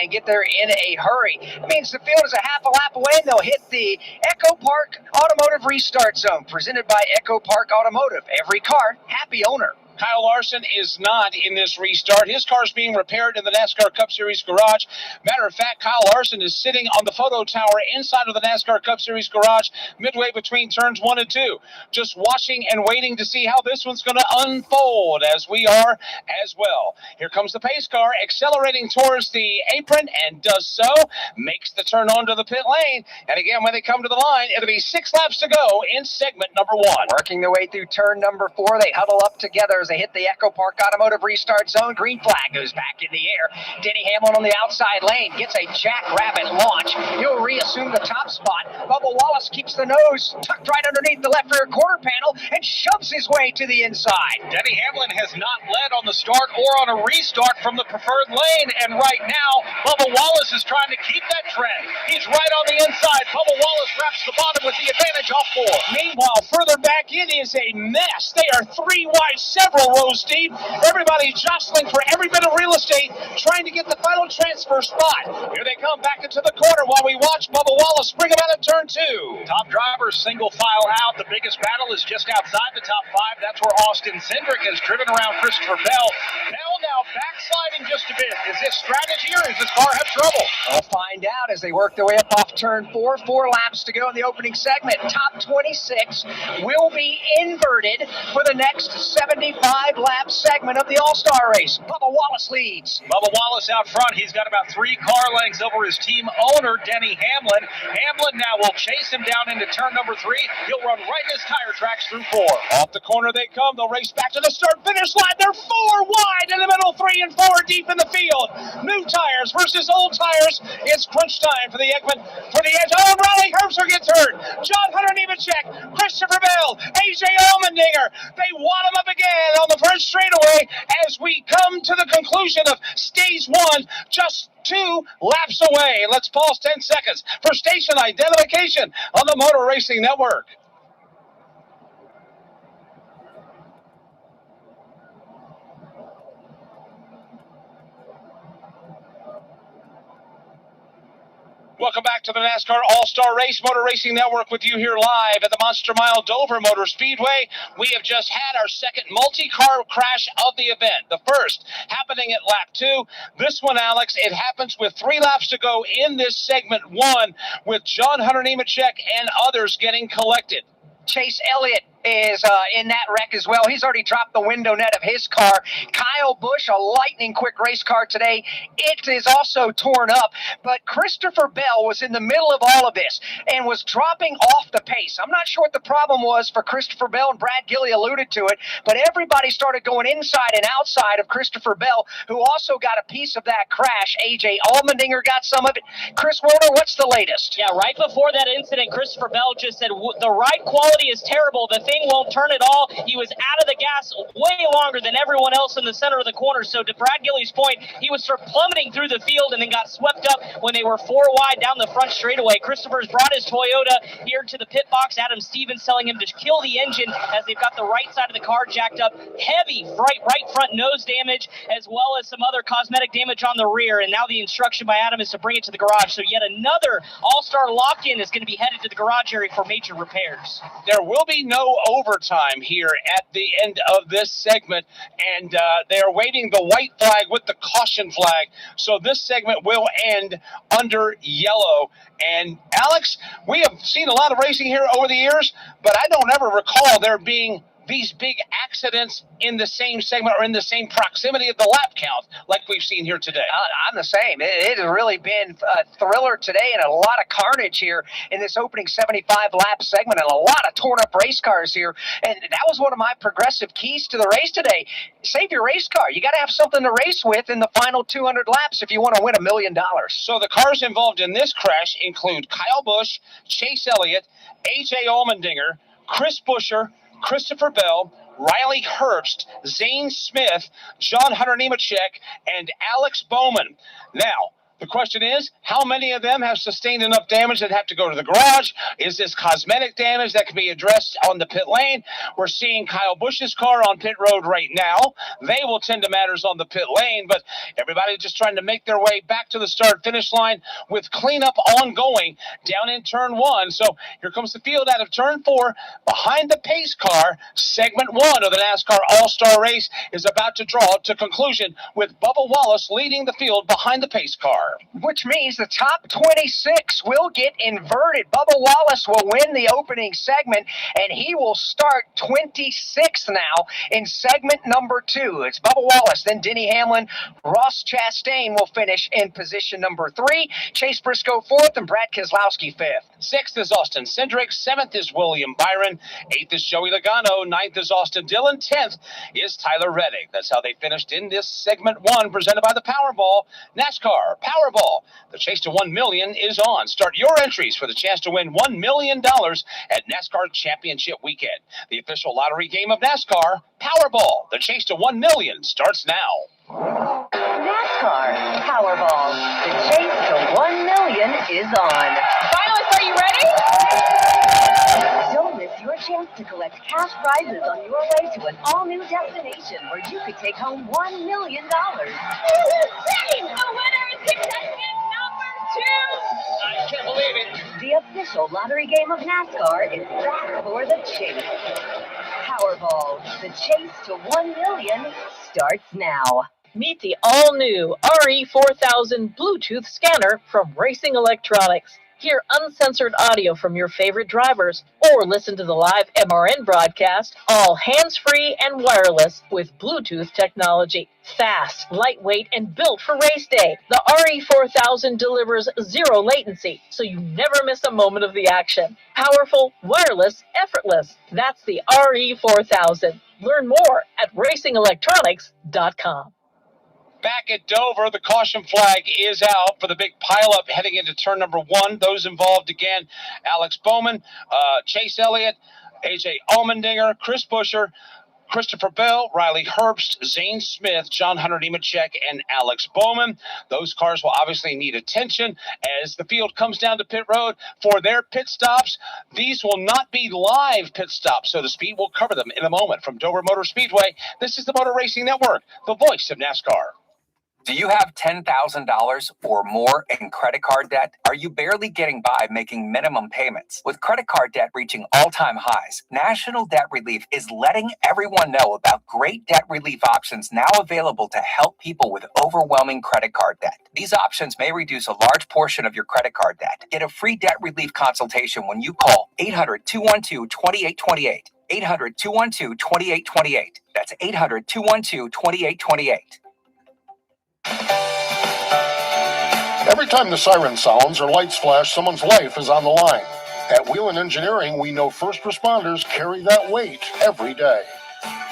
and get there in a hurry. It means the field is a half a lap away, and they'll hit the Echo Park Automotive Restart Zone, presented by Echo Park Automotive. Every car, happy owner. Kyle Larson is not in this restart. His car is being repaired in the NASCAR Cup Series garage. Matter of fact, Kyle Larson is sitting on the photo tower inside of the NASCAR Cup Series garage, midway between turns 1 and 2, just watching and waiting to see how this one's going to unfold, as we are as well. Here comes the pace car, accelerating towards the apron, and does so, makes the turn onto the pit lane. And again, when they come to the line, it'll be 6 laps to go in segment number 1. Working their way through turn number 4, they huddle up together as they hit the Echo Park Automotive Restart Zone. Green flag goes back in the air. Denny Hamlin on the outside lane gets a jackrabbit launch. He'll reassume the top spot. Bubba Wallace keeps the nose tucked right underneath the left rear quarter panel and shoves his way to the inside. Denny Hamlin has not led on the start or on a restart from the preferred lane, and right now, Bubba Wallace is trying to keep that trend. He's right on the inside. Bubba Wallace wraps the bottom with the advantage off 4. Meanwhile, further back, it is a mess. They are 3 wide, several rows deep. Everybody jostling for every bit of real estate, trying to get the final transfer spot. Here they come back into the corner while we watch Bubba Wallace bring him out of turn 2. Top drivers single file out. The biggest battle is just outside the top 5. That's where Austin Cindric has driven around Christopher Bell. Bell now backsliding just a bit. Is this strategy or does this car have trouble? We'll find out as they work their way up off turn 4. 4 laps to go in the opening segment. Top 26 will be inverted for the next 75-lap segment of the All-Star race. Bubba Wallace leads. Bubba Wallace out front. He's got about 3 car lengths over his team owner, Denny Hamlin. Hamlin now will chase him down into turn number 3. He'll run right in his tire tracks through 4. Off the corner they come. They'll race back to the start-finish line. They're 4 wide in the middle, 3 and 4 deep in the field. New tires versus old tires. It's crunch time for the Ekman. For the edge. Oh, Riley Herbster gets hurt. John Hunter Nemechek, Christopher Bell, A.J. Allmendinger. They wad him up again on the first straightaway as we come to the conclusion of stage 1, just 2 laps away. Let's pause 10 seconds for station identification on the Motor Racing Network. Welcome back to the NASCAR All-Star Race, Motor Racing Network with you here live at the Monster Mile Dover Motor Speedway. We have just had our second multi-car crash of the event. The first happening at lap 2. This one, Alex, it happens with 3 laps to go in this segment 1 with John Hunter Nemechek and others getting collected. Chase Elliott is in that wreck as well. He's already dropped the window net of his car. Kyle Busch, a lightning quick race car today. It is also torn up, but Christopher Bell was in the middle of all of this and was dropping off the pace. I'm not sure what the problem was for Christopher Bell, and Brad Gilley alluded to it, but everybody started going inside and outside of Christopher Bell, who also got a piece of that crash. A.J. Allmendinger got some of it. Chris Werner, what's the latest? Yeah, right before that incident, Christopher Bell just said the ride quality is terrible. The thing won't turn at all. He was out of the gas way longer than everyone else in the center of the corner. So to Brad Gilley's point, he was sort of plummeting through the field and then got swept up when they were 4 wide down the front straightaway. Christopher's brought his Toyota here to the pit box. Adam Stevens telling him to kill the engine as they've got the right side of the car jacked up. Heavy right front nose damage as well as some other cosmetic damage on the rear. And now the instruction by Adam is to bring it to the garage. So yet another All-Star lock-in is going to be headed to the garage area for major repairs. There will be no overtime here at the end of this segment, and they are waving the white flag with the caution flag. So this segment will end under yellow. And Alex, we have seen a lot of racing here over the years, but I don't ever recall there being these big accidents in the same segment or in the same proximity of the lap count like we've seen here today. I'm the same. It has really been a thriller today and a lot of carnage here in this opening 75-lap segment and a lot of torn-up race cars here. And that was one of my progressive keys to the race today. Save your race car. You got to have something to race with in the final 200 laps if you want to win $1 million. So the cars involved in this crash include Kyle Busch, Chase Elliott, A.J. Allmendinger, Chris Buescher, Christopher Bell, Riley Herbst, Zane Smith, John Hunter Nemechek, and Alex Bowman. Now, the question is, how many of them have sustained enough damage that have to go to the garage? Is this cosmetic damage that can be addressed on the pit lane? We're seeing Kyle Busch's car on pit road right now. They will tend to matters on the pit lane, but everybody just trying to make their way back to the start-finish line with cleanup ongoing down in turn 1. So here comes the field out of turn 4. Behind the pace car, segment 1 of the NASCAR All-Star Race is about to draw to conclusion with Bubba Wallace leading the field behind the pace car. Which means the top 26 will get inverted. Bubba Wallace will win the opening segment, and he will start 26th now in segment number 2. It's Bubba Wallace, then Denny Hamlin. Ross Chastain will finish in position number 3. Chase Briscoe 4th, and Brad Keselowski 5th. 6th is Austin Cindric. 7th is William Byron. 8th is Joey Logano. 9th is Austin Dillon. 10th is Tyler Reddick. That's how they finished in this segment 1 presented by the Powerball. NASCAR Powerball. The chase to $1 million is on. Start your entries for the chance to win $1 million at NASCAR Championship Weekend. The official lottery game of NASCAR, Powerball. The chase to $1 million starts now. NASCAR Powerball. The chase to $1 million is on. Finalists, are you ready? Don't miss your chance to collect cash prizes on your way to an all-new destination where you could take home $1 million. Insane! The winner is contestant number 2! I can't believe it. The official lottery game of NASCAR is back for the chase. Powerball. The chase to $1 million starts now. Meet the all-new RE4000 Bluetooth scanner from Racing Electronics. Hear uncensored audio from your favorite drivers, or listen to the live MRN broadcast, all hands-free and wireless with Bluetooth technology. Fast, lightweight, and built for race day, the RE4000 delivers zero latency, so you never miss a moment of the action. Powerful, wireless, effortless. That's the RE4000. Learn more at racingelectronics.com. Back at Dover, the caution flag is out for the big pileup heading into turn number 1. Those involved, again, Alex Bowman, Chase Elliott, AJ Allmendinger, Chris Buescher, Christopher Bell, Riley Herbst, Zane Smith, John Hunter Nemechek, and Alex Bowman. Those cars will obviously need attention as the field comes down to pit road for their pit stops. These will not be live pit stops, so the speed will cover them in a moment. From Dover Motor Speedway, this is the Motor Racing Network, the voice of NASCAR. Do you have $10,000 or more in credit card debt? Are you barely getting by making minimum payments? With credit card debt reaching all-time highs, National Debt Relief is letting everyone know about great debt relief options now available to help people with overwhelming credit card debt. These options may reduce a large portion of your credit card debt. Get a free debt relief consultation when you call 800-212-2828. 800-212-2828. That's 800-212-2828. Every time the siren sounds or lights flash, someone's life is on the line. At Wheelan Engineering, we know first responders carry that weight every day.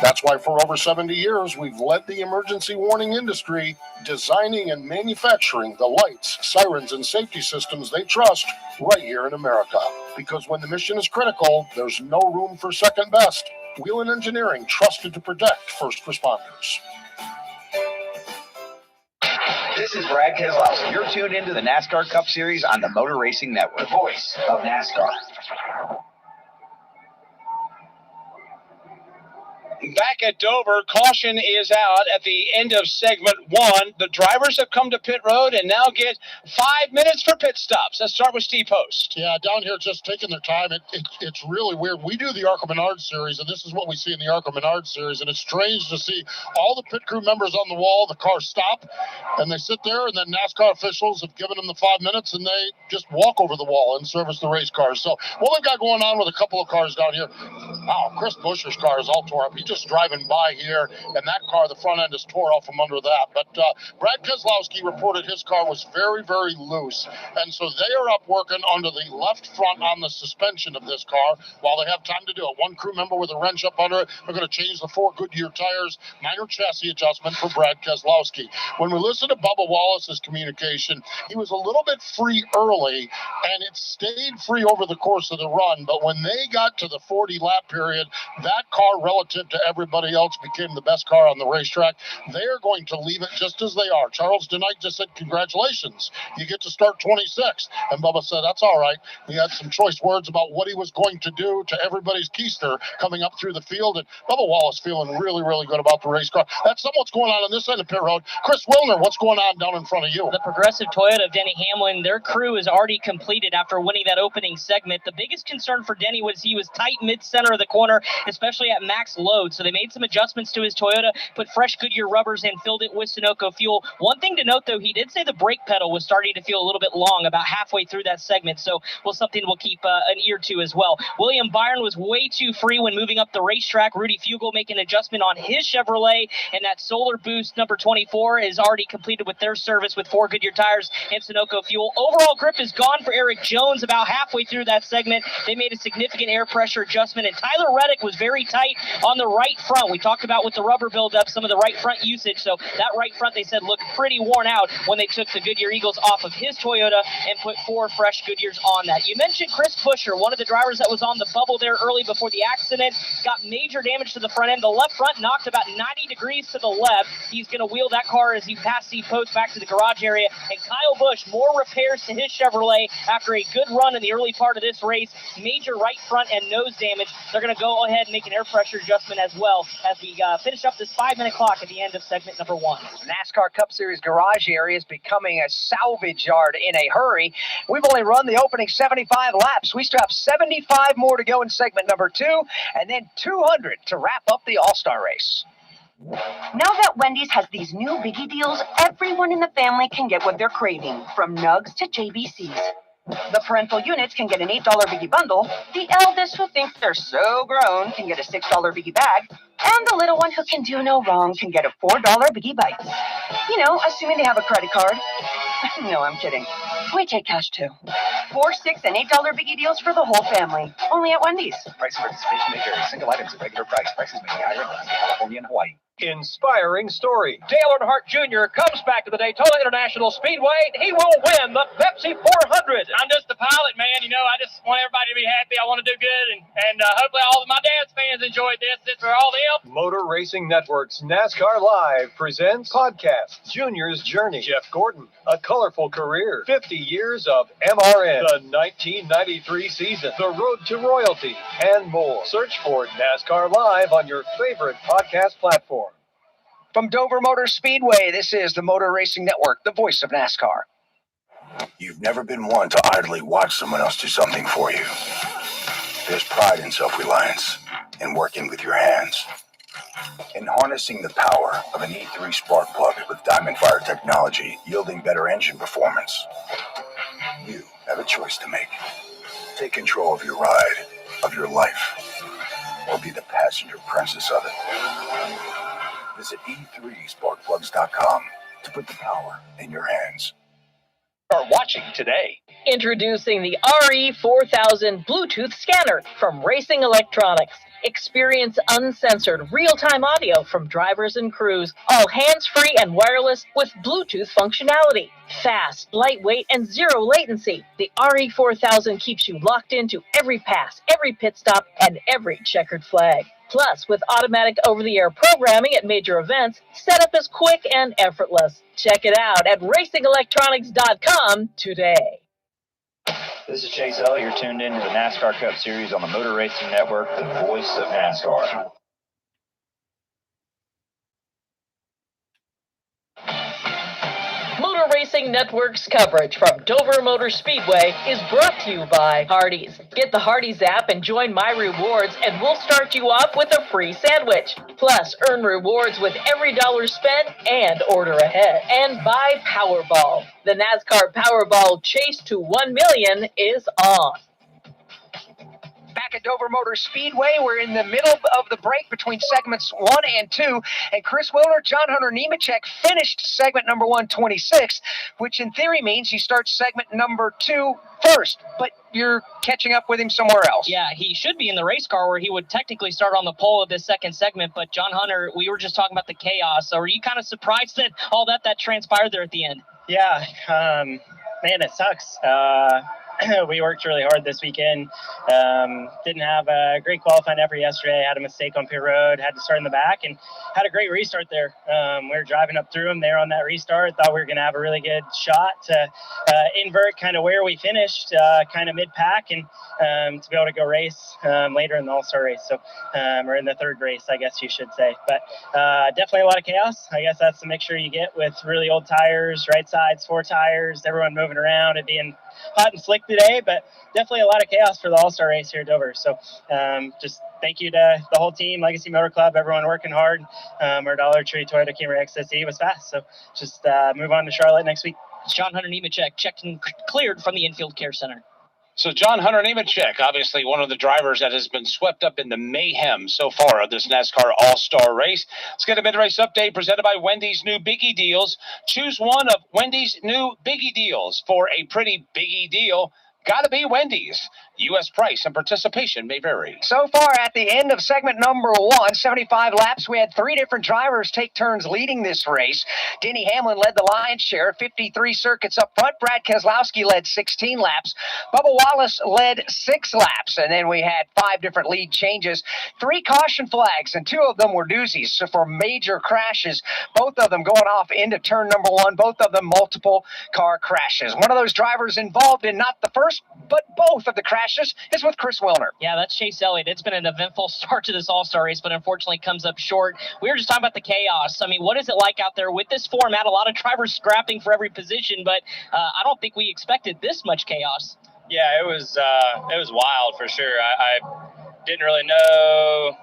That's why for over 70 years, we've led the emergency warning industry, designing and manufacturing the lights, sirens, and safety systems they trust right here in America. Because when the mission is critical, there's no room for second best. Wheelan Engineering, trusted to protect first responders. This is Brad Keselowski. You're tuned into the NASCAR Cup Series on the Motor Racing Network, the voice of NASCAR. Back at Dover, caution is out at the end of segment 1. The drivers have come to pit road and now get 5 minutes for pit stops. Let's start with Steve Post. Yeah, down here just taking their time. It's really weird. We do the ARCA Menard series, and this is what we see in the ARCA Menard series, and it's strange to see all the pit crew members on the wall. The cars stop, and they sit there, and then NASCAR officials have given them the 5 minutes, and they just walk over the wall and service the race cars. So what we've got going on with a couple of cars down here, wow, Chris Buescher's car is all tore up. He just driving by here, and that car, the front end is tore off from under that. But Brad Keselowski reported his car was very, very loose, and so they are up working under the left front on the suspension of this car while they have time to do it. One crew member with a wrench up under it. They're going to change the 4 Goodyear tires, minor chassis adjustment for Brad Keselowski. When we listen to Bubba Wallace's communication, he was a little bit free early, and it stayed free over the course of the run, but when they got to the 40 lap period, that car relative to everybody else became the best car on the racetrack. They're going to leave it just as they are. Charles DeKnight just said, congratulations, you get to start 26th. And Bubba said, that's all right. He had some choice words about what he was going to do to everybody's keister coming up through the field. And Bubba Wallace feeling really, really good about the race car. That's what's going on this end of pit road. Chris Wilner, what's going on down in front of you? The Progressive Toyota of Denny Hamlin, their crew is already completed after winning that opening segment. The biggest concern for Denny was he was tight mid-center of the corner, especially at max load. So they made some adjustments to his Toyota, put fresh Goodyear rubbers in, filled it with Sunoco fuel. One thing to note, though, he did say the brake pedal was starting to feel a little bit long about halfway through that segment. So something we'll keep an ear to as well. William Byron was way too free when moving up the racetrack. Rudy Fugle making an adjustment on his Chevrolet, and that Solar Boost number 24 is already completed with their service with 4 Goodyear tires and Sunoco fuel. Overall grip is gone for Eric Jones about halfway through that segment. They made a significant air pressure adjustment, and Tyler Reddick was very tight on the right front. We talked about with the rubber buildup, some of the right front usage. So that right front, they said, looked pretty worn out when they took the Goodyear Eagles off of his Toyota and put 4 fresh Goodyears on that. You mentioned Chris Buescher, one of the drivers that was on the bubble there early before the accident, got major damage to the front end. The left front knocked about 90 degrees to the left. He's going to wheel that car as he passes the post back to the garage area. And Kyle Busch, more repairs to his Chevrolet after a good run in the early part of this race. Major right front and nose damage. They're going to go ahead and make an air pressure adjustment as well as we finish up this 5-minute clock at the end of segment number 1. NASCAR Cup Series garage area is becoming a salvage yard in a hurry. We've only run the opening 75 laps. We still have 75 more to go in segment number 2, and then 200 to wrap up the All-Star race. Now that Wendy's has these new biggie deals, everyone in the family can get what they're craving, from nugs to JBCs. The parental units can get an $8 biggie bundle, the eldest who thinks they're so grown can get a $6 biggie bag, and the little one who can do no wrong can get a $4 biggie bites. You know, assuming they have a credit card. No, I'm kidding. We take cash too. 4, 6, and $8 biggie deals for the whole family. Only at Wendy's. Price of participation may vary. Single items at regular price. Prices may be higher in California and Hawaii. Inspiring story. Dale Earnhardt Jr. comes back to the Daytona International Speedway. He will win the Pepsi 400. I'm just the pilot, man. You know, I just want everybody to be happy. I want to do good, and hopefully all of my dad's fans enjoyed this. It's for all them. Motor Racing Network's NASCAR Live presents podcast Junior's Journey. Jeff Gordon, a colorful career, 50 years of MRN, the 1993 season, the road to royalty, and more. Search for NASCAR Live on your favorite podcast platform. From Dover Motor Speedway, this is the Motor Racing Network, the voice of NASCAR. You've never been one to idly watch someone else do something for you. There's pride in self-reliance, in working with your hands, in harnessing the power of an E3 spark plug with Diamond Fire technology, yielding better engine performance. You have a choice to make. Take control of your ride, of your life, or be the passenger princess of it. Visit e3sparkplugs.com to put the power in your hands. Are watching today. Introducing the RE4000 Bluetooth scanner from Racing Electronics. Experience uncensored real-time audio from drivers and crews, all hands-free and wireless with Bluetooth functionality. Fast, lightweight, and zero latency. The RE4000 keeps you locked into every pass, every pit stop, and every checkered flag. Plus, with automatic over-the-air programming at major events, setup is quick and effortless. Check it out at racingelectronics.com today. This is Chase Elliott. You're tuned in to the NASCAR Cup Series on the Motor Racing Network, the voice of NASCAR. Motor Racing Network's coverage from Dover Motor Speedway is brought to you by Hardee's. Get the Hardee's app and join My Rewards, and we'll start you off with a free sandwich. Plus, earn rewards with every dollar spent and order ahead. And by Powerball. The NASCAR Powerball Chase to 1 million is on. Back at Dover Motor Speedway, we're in the middle of the break between segments 1 and 2, and Chris Wilner, John Hunter Nemechek finished segment number 1 26th, which in theory means he starts segment number 2 first, but you're catching up with him somewhere else. Yeah, he should be in the race car where he would technically start on the pole of this second segment, but John Hunter, we were just talking about the chaos, so are you kind of surprised that all that transpired there at the end? Yeah, man, it sucks. we worked really hard this weekend. Didn't have a great qualifying effort yesterday. Had a mistake on pit road, had to start in the back, and had a great restart there. We were driving up through them there on that restart. Thought we were going to have a really good shot to invert kind of where we finished, kind of mid-pack, and to be able to go race later in the All-Star race. So, or in the third race, I guess you should say. But definitely a lot of chaos. I guess that's the mixture you get with really old tires, right sides, 4 tires, everyone moving around, it being hot and slick today, but definitely a lot of chaos for the All-Star race here at Dover. So just thank you to the whole team, Legacy Motor Club, everyone working hard. Our Dollar Tree Toyota Camry XSE was fast. So just move on to Charlotte next week. John Hunter Nemechek checked and cleared from the infield care center. So John Hunter Nemechek, obviously one of the drivers that has been swept up in the mayhem so far of this NASCAR All-Star race. Let's get a mid-race update presented by Wendy's new Biggie Deals. Choose one of Wendy's new Biggie Deals for a pretty biggie deal. Gotta be Wendy's. U.S. price and participation may vary. So far, at the end of segment number 1, 75 laps, we had 3 different drivers take turns leading this race. Denny Hamlin led the lion's share, 53 circuits up front. Brad Keselowski led 16 laps. Bubba Wallace led 6 laps. And then we had 5 different lead changes, 3 caution flags, and 2 of them were doozies. So for major crashes, both of them going off into turn number 1, both of them multiple car crashes. One of those drivers involved in not the first, but both of the crashes is with Chris Wilner. Yeah, that's Chase Elliott. It's been an eventful start to this All-Star race, but unfortunately comes up short. We were just talking about the chaos. I mean, what is it like out there with this format? A lot of drivers scrapping for every position, but I don't think we expected this much chaos. Yeah, it was wild for sure. I didn't really know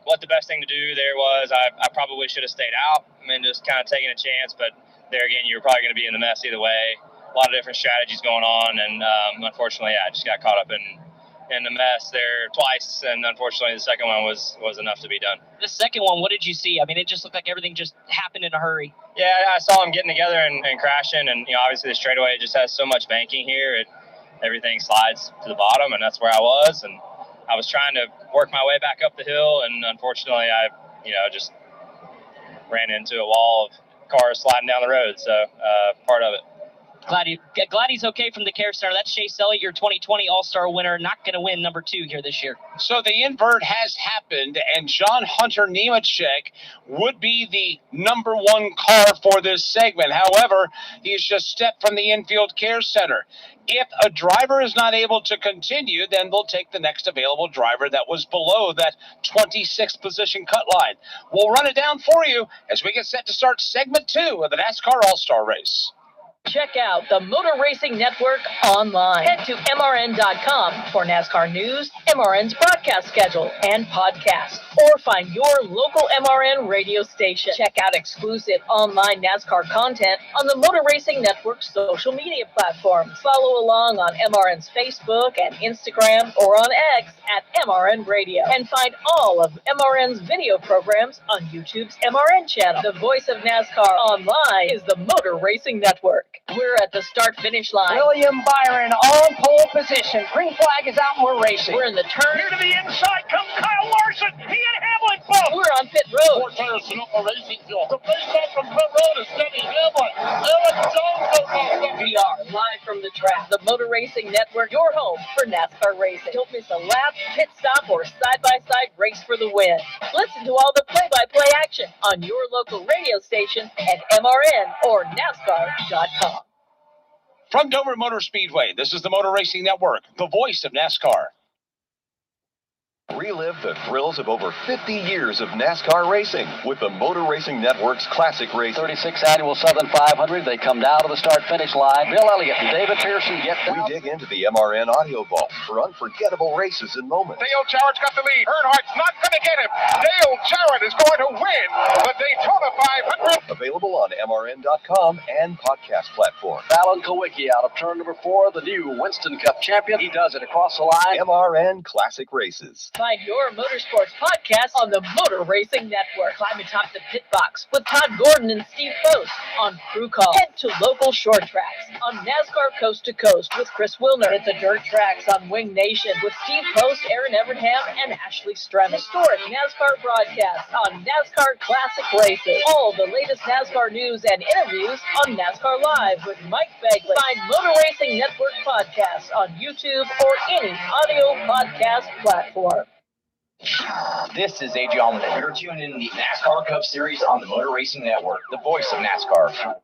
what the best thing to do there was. I probably should have stayed out and just kind of taking a chance, but there again, you were probably going to be in the mess either way. A lot of different strategies going on, and unfortunately, I just got caught up in the mess there twice, and unfortunately, the second one was enough to be done. The second one, what did you see? I mean, it just looked like everything just happened in a hurry. Yeah, I saw them getting together and crashing, and obviously the straightaway just has so much banking here, everything slides to the bottom, and that's where I was, and I was trying to work my way back up the hill, and unfortunately, I just ran into a wall of cars sliding down the road, so part of it. Glad he's okay from the care center. That's Chase Elliott, your 2020 All-Star winner. Not going to win number 2 here this year. So the invert has happened, and John Hunter Nemechek would be the number 1 car for this segment. However, he has just stepped from the infield care center. If a driver is not able to continue, then we'll take the next available driver that was below that 26th position cut line. We'll run it down for you as we get set to start segment 2 of the NASCAR All-Star race. Check out the Motor Racing Network online. Head to MRN.com for NASCAR news, MRN's broadcast schedule, and podcasts. Or find your local MRN radio station. Check out exclusive online NASCAR content on the Motor Racing Network's social media platforms. Follow along on MRN's Facebook and Instagram or on X at MRN Radio. And find all of MRN's video programs on YouTube's MRN channel. The voice of NASCAR online is the Motor Racing Network. We're at the start-finish line. William Byron on pole position. Green flag is out and we're racing. We're in the turn. Here to the inside comes Kyle Larson. He and Hamlin both. We're on pit road. 4 tires to the racing field. The baseline from pit road is Denny Hamlin. Eric Jones goes off. We are live from the track. The Motor Racing Network, your home for NASCAR racing. Don't miss a lap, pit stop, or side-by-side race for the win. Listen to all the play-by-play action on your local radio station at MRN or NASCAR.com. From Dover Motor Speedway, this is the Motor Racing Network, the voice of NASCAR. Relive the thrills of over 50 years of NASCAR racing with the Motor Racing Network's Classic Race. 36th Annual Southern 500. They come down to the start-finish line. Bill Elliott and David Pearson get down. We dig into the MRN audio vault for unforgettable races and moments. Dale Jarrett's got the lead. Earnhardt's not going to get him. Dale Jarrett is going to win the Daytona 500. Available on MRN.com and podcast platform. Fallon Kowicki out of turn number 4, the new Winston Cup champion. He does it across the line. MRN Classic Races. Find your motorsports podcast on the Motor Racing Network. Climb atop the pit box with Todd Gordon and Steve Post on Crew Call. Head to local short tracks on NASCAR Coast to Coast with Chris Wilner. Hit the dirt tracks on Wing Nation with Steve Post, Aaron Evernham, and Ashley Strem. Historic NASCAR broadcasts on NASCAR Classic Races. All the latest NASCAR news and interviews on NASCAR Live with Mike Begley. Find Motor Racing Network podcasts on YouTube or any audio podcast platform. This is AJ Allman. You're tuning in the NASCAR Cup Series on the Motor Racing Network, the voice of NASCAR.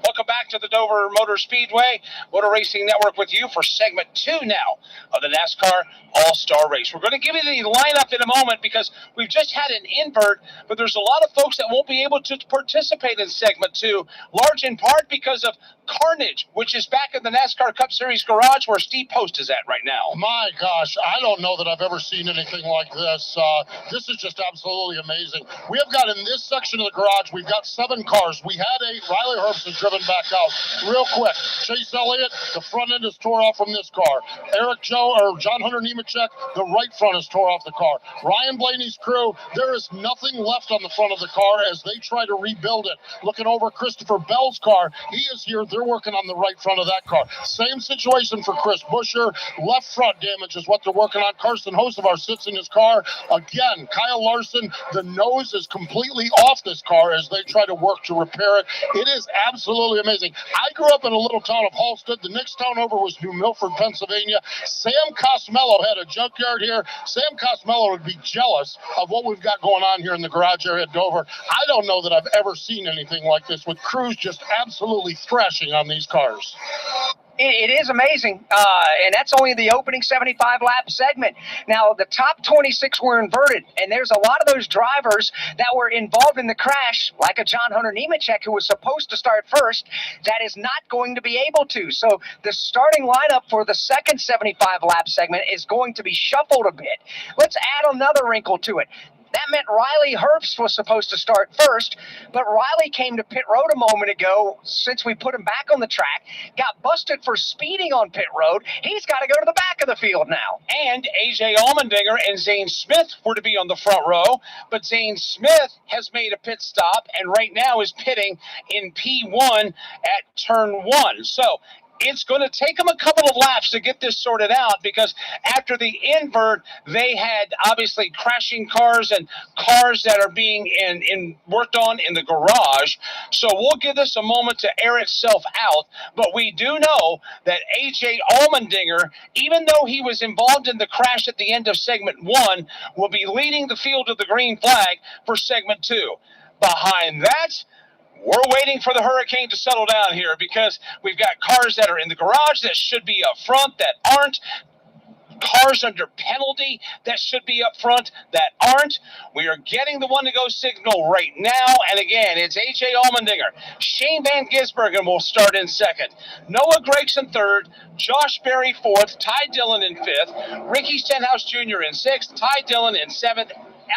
Welcome back to the Dover Motor Speedway, Motor Racing Network with you for segment 2 now of the NASCAR All-Star Race. We're going to give you the lineup in a moment because we've just had an invert, but there's a lot of folks that won't be able to participate in segment 2, large in part because of Carnage, which is back in the NASCAR Cup Series garage where Steve Post is at right now. My gosh, I don't know that I've ever seen anything like this. This is just absolutely amazing. We have got in this section of the garage, we've got 7 cars. We had 8. Riley Herbst has driven back out. Real quick, Chase Elliott, the front end is tore off from this car. John Hunter Nemechek, the right front is tore off the car. Ryan Blaney's crew, there is nothing left on the front of the car as they try to rebuild it. Looking over Christopher Bell's car, he is here. They're working on the right front of that car. Same situation for Chris Buescher. Left front damage is what they're working on. Carson Hocevar sits in his car. Again, Kyle Larson, the nose is completely off this car as they try to work to repair it. It is absolutely amazing. I grew up in a little town of Halstead. The next town over was New Milford, Pennsylvania. Sam Cosmello had a junkyard here. Sam Cosmello would be jealous of what we've got going on here in the garage area at Dover. I don't know that I've ever seen anything like this with crews just absolutely thrashing on these cars. It is amazing, and that's only the opening 75-lap segment. Now, the top 26 were inverted, and there's a lot of those drivers that were involved in the crash, like a John Hunter Nemechek, who was supposed to start first, that is not going to be able to. So the starting lineup for the second 75-lap segment is going to be shuffled a bit. Let's add another wrinkle to it. That meant Riley Herbst was supposed to start first, but Riley came to pit road a moment ago since we put him back on the track, got busted for speeding on pit road. He's got to go to the back of the field now. And A.J. Allmendinger and Zane Smith were to be on the front row, but Zane Smith has made a pit stop and right now is pitting in P1 at turn 1. So it's going to take them a couple of laps to get this sorted out because after the invert, they had obviously crashing cars and cars that are being worked on in the garage. So we'll give this a moment to air itself out. But we do know that A.J. Allmendinger, even though he was involved in the crash at the end of segment 1, will be leading the field of the green flag for segment 2. Behind that, we're waiting for the hurricane to settle down here because we've got cars that are in the garage that should be up front that aren't. Cars under penalty that should be up front that aren't. We are getting the one-to-go signal right now. And again, it's A.J. Allmendinger. Shane Van Gisbergen will start in second. Noah Gregson third. Josh Berry fourth. Ty Dillon in fifth. Ricky Stenhouse Jr. in sixth. Ty Dillon in seventh.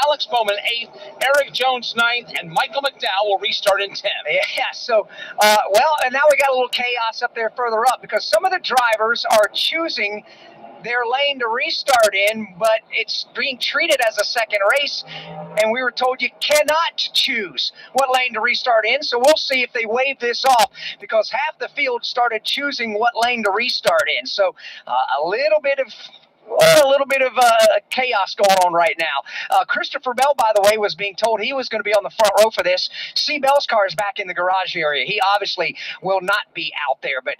Alex Bowman 8th, Eric Jones 9th, and Michael McDowell will restart in 10th. Yeah, so, and now we got a little chaos up there further up because some of the drivers are choosing their lane to restart in, but it's being treated as a second race, and we were told you cannot choose what lane to restart in, so we'll see if they waive this off because half the field started choosing what lane to restart in. So a little bit of chaos going on right now. Christopher Bell, by the way, was being told he was going to be on the front row for this. C. Bell's car is back in the garage area. He obviously will not be out there. But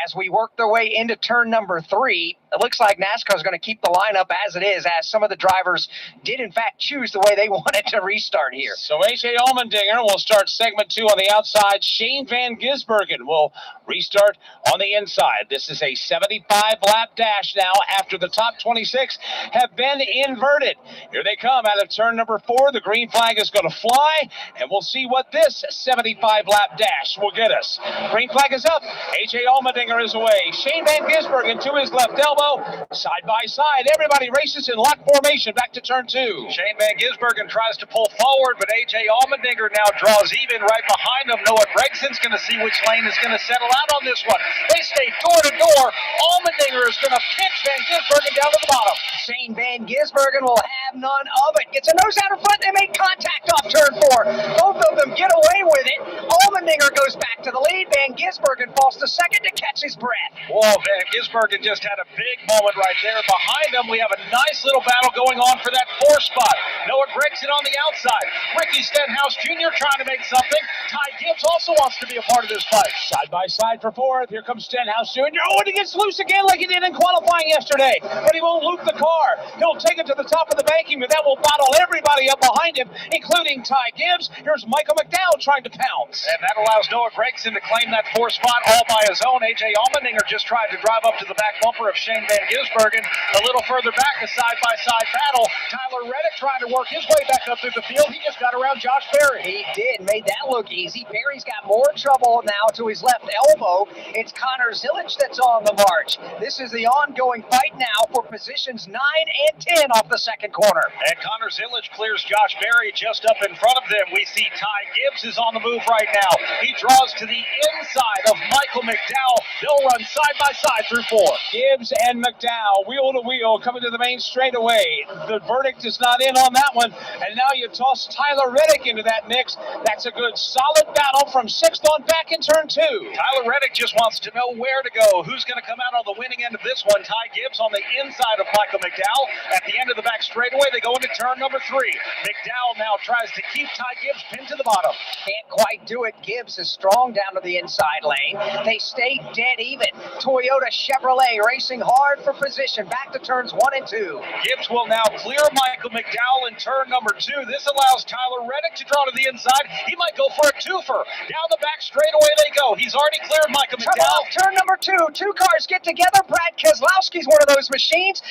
as we work their way into turn number 3, it looks like NASCAR is going to keep the lineup as it is, as some of the drivers did, in fact, choose the way they wanted to restart here. So A.J. Allmendinger will start segment 2 on the outside. Shane Van Gisbergen will restart on the inside. This is a 75-lap dash now after the top 26 have been inverted. Here they come out of turn number 4. The green flag is going to fly, and we'll see what this 75-lap dash will get us. Green flag is up. A.J. Allmendinger is away. Shane Van Gisbergen to his left elbow. elbow, side by side. Everybody races in lock formation back to turn 2. Shane Van Gisbergen tries to pull forward, but A.J. Allmendinger now draws even right behind him. Noah Gregson's going to see which lane is going to settle out on this one. They stay door to door. Allmendinger is going to pinch Van Gisbergen down to the bottom. Shane Van Gisbergen will have none of it. Gets a nose out in front. They make contact off turn 4. Both of them get away with it. Allmendinger goes back to the lead. Van Gisbergen falls to second to catch his breath. Whoa, Van Gisbergen just had a big moment right there. Behind him, we have a nice little battle going on for that 4 spot. Noah Gregson on the outside. Ricky Stenhouse Jr. trying to make something. Ty Gibbs also wants to be a part of this fight. Side by side for 4th. Here comes Stenhouse Jr. Oh, and he gets loose again like he did in qualifying yesterday. But he won't loop the car. He'll take it to the top of the banking, but that will bottle everybody up behind him, including Ty Gibbs. Here's Michael McDowell trying to pounce. And that allows Noah Gregson to claim that 4 spot all by his own. A.J. Allmendinger just tried to drive up to the back bumper of Shane Van Gisbergen. A little further back, a side-by-side battle. Tyler Reddick trying to work his way back up through the field. He just got around Josh Berry. He did. Made that look easy. Berry's got more trouble now to his left elbow. It's Connor Zilic that's on the march. This is the ongoing fight now for positions 9 and 10 off the second corner. And Connor Zilic clears Josh Berry just up in front of them. We see Ty Gibbs is on the move right now. He draws to the inside of Michael McDowell. They'll run side by side through 4. Gibbs and McDowell, wheel to wheel, coming to the main straightaway. The verdict is not in on that one. And now you toss Tyler Reddick into that mix. That's a good solid battle from 6th on back in turn 2. Tyler Reddick just wants to know where to go. Who's going to come out on the winning end of this one? Ty Gibbs on the inside of Michael McDowell. At the end of the back straightaway, they go into turn number 3. McDowell now tries to keep Ty Gibbs pinned to the bottom. Can't quite do it. Gibbs is strong down to the inside lane. They stay dead even. Toyota Chevrolet racing hard for position. Back to turns 1 and 2. Gibbs will now clear Michael McDowell in turn number 2. This allows Tyler Reddick to draw to the inside. He might go for a twofer. Down the back straightaway they go. He's already cleared Michael McDowell. Turn number 2. 2 cars get together. Brad Keselowski's one of those machines.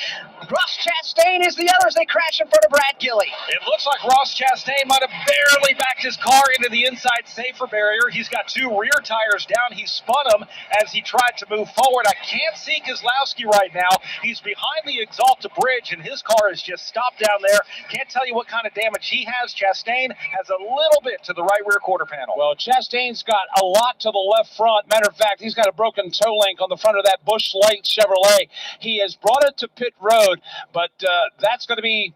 Ross Chastain is the others. They crash in front of Brad Gilly. It looks like Ross Chastain might have barely backed his car into the inside safer barrier. He's got 2 rear tires down. He spun them as he tried to move forward. I can't see Keselowski right now. He's behind the Exalta bridge, and his car is just stopped down there. Can't tell you what kind of damage he has. Chastain has a little bit to the right rear quarter panel. Well, Chastain's got a lot to the left front. Matter of fact, he's got a broken toe link on the front of that Busch Light Chevrolet. He has brought it to pit road, but that's going to be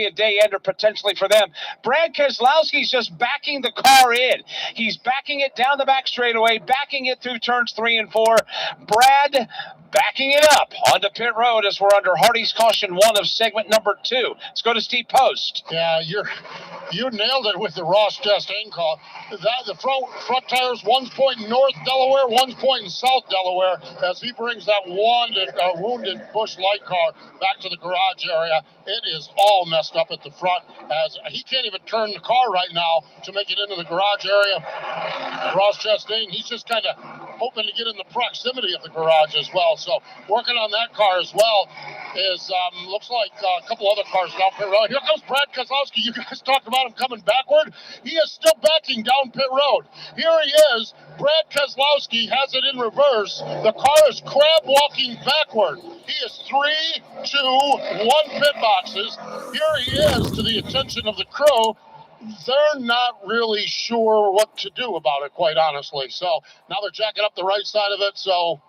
a day ender potentially for them. Brad Keselowski's just backing the car in. He's backing it down the back straightaway, backing it through turns 3 and 4. Brad backing it up onto pit road as we're under Hardy's caution 1 of segment number 2. Let's go to Steve Post. Yeah, you nailed it with the Ross Chastain call. The front tires, one's pointing north Delaware, one's pointing south Delaware, as he brings that wounded Busch Light car back to the garage area. It is all messed up at the front, as he can't even turn the car right now to make it into the garage area. Ross Chastain, he's just kind of hoping to get in the proximity of the garage as well. So working on that car as well is looks like a couple other cars down pit road. Here comes Brad Keselowski. You guys talked about him coming backward. He is still backing down pit road. Here he is. Brad Keselowski has it in reverse. The car is crab walking backward. He is 3, 2, 1 pit boxes. Here he is, to the attention of the crew. They're not really sure what to do about it, quite honestly. So now they're jacking up the right side of it. So,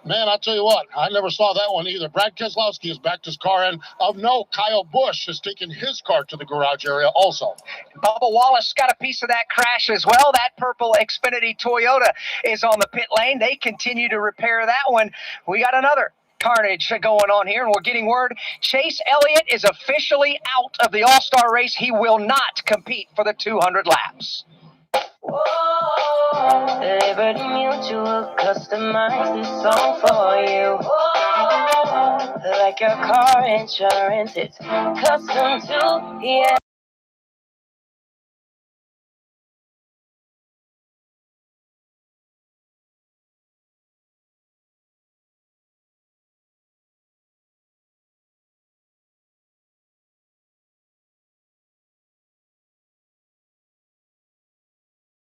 man, I'll tell you what, I never saw that one either. Brad Keselowski has backed his car in. Of note, Kyle Busch has taken his car to the garage area also. Bubba Wallace got a piece of that crash as well. That purple Xfinity Toyota is on the pit lane. They continue to repair that one. We got another carnage going on here, and we're getting word Chase Elliott is officially out of the All-Star race. He will not compete for the 200 laps. Whoa, Liberty Mutual customized this song for you. Whoa, like your car insurance, it's custom to, yeah.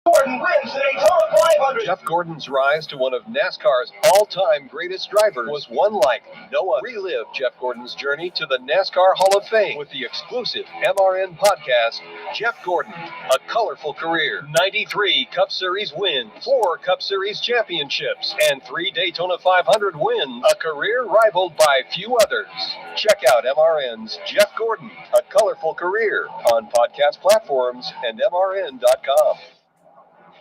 Gordon wins the Daytona 500. Jeff Gordon's rise to one of NASCAR's all-time greatest drivers was one like no other. Relive Jeff Gordon's journey to the NASCAR Hall of Fame with the exclusive MRN podcast, Jeff Gordon, A Colorful Career. 93 Cup Series wins, 4 Cup Series championships, and 3 Daytona 500 wins, a career rivaled by few others. Check out MRN's Jeff Gordon, A Colorful Career on podcast platforms and MRN.com.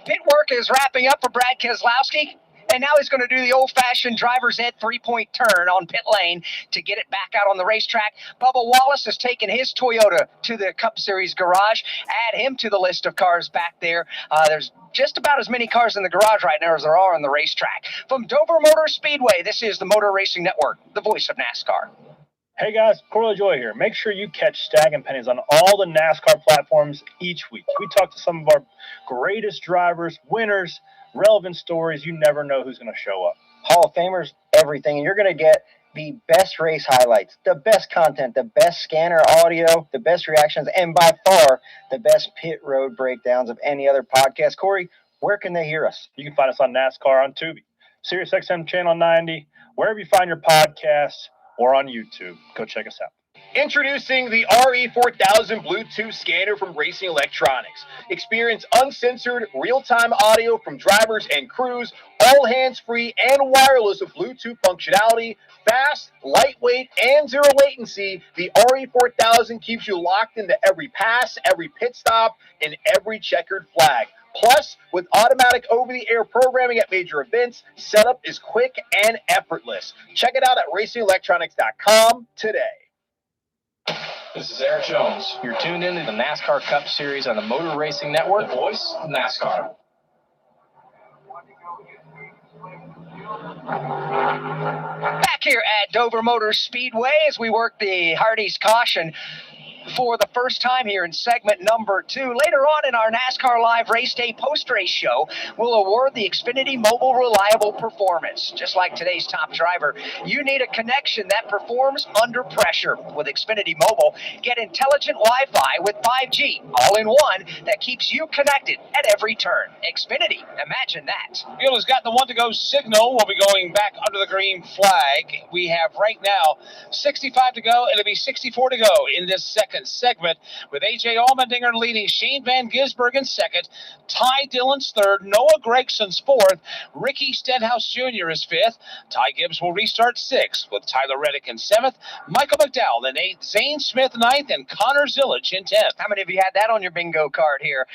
Pit work is wrapping up for Brad Keselowski, and now he's going to do the old-fashioned driver's ed three-point turn on pit lane to get it back out on the racetrack. Bubba Wallace has taken his Toyota to the Cup Series garage. Add him to the list of cars back there. There's just about as many cars in the garage right now as there are on the racetrack. From Dover Motor Speedway, this is the Motor Racing Network, the voice of NASCAR. Hey guys, Corley Joy here. Make sure you catch Stacking Pennies on all the NASCAR platforms each week. We talk to some of our greatest drivers, winners, relevant stories. You never know who's going to show up. Hall of Famers, everything. And you're going to get the best race highlights, the best content, the best scanner audio, the best reactions, and by far the best pit road breakdowns of any other podcast. Corey, where can they hear us? You can find us on NASCAR on Tubi, SiriusXM Channel 90, wherever you find your podcasts, or on YouTube. Go check us out. Introducing the RE4000 Bluetooth scanner from Racing Electronics. Experience uncensored, real-time audio from drivers and crews, all hands-free and wireless with Bluetooth functionality, fast, lightweight, and zero latency. The RE4000 keeps you locked into every pass, every pit stop, and every checkered flag. Plus, with automatic over-the-air programming at major events, setup is quick and effortless. Check it out at racingelectronics.com today. This is Eric Jones. You're tuned in to the NASCAR Cup Series on the Motor Racing Network, the voice of NASCAR. Back here at Dover Motor Speedway as we work the Hardy's Caution for the first time here in segment number 2. Later on in our NASCAR Live Race Day post-race show, we'll award the Xfinity Mobile Reliable Performance. Just like today's top driver, you need a connection that performs under pressure. With Xfinity Mobile, get intelligent Wi-Fi with 5G, all-in-one, that keeps you connected at every turn. Xfinity, imagine that. Field has got the one-to-go signal. We'll be going back under the green flag. We have right now 65 to go. It'll be 64 to go in this second segment, with A.J. Allmendinger leading, Shane Van Gisbergen in second, Ty Dillon's third, Noah Gregson's fourth, Ricky Stenhouse Jr. is fifth, Ty Gibbs will restart sixth, with Tyler Reddick in seventh, Michael McDowell in eighth, Zane Smith ninth, and Connor Zillage in 10th. How many of you had that on your bingo card here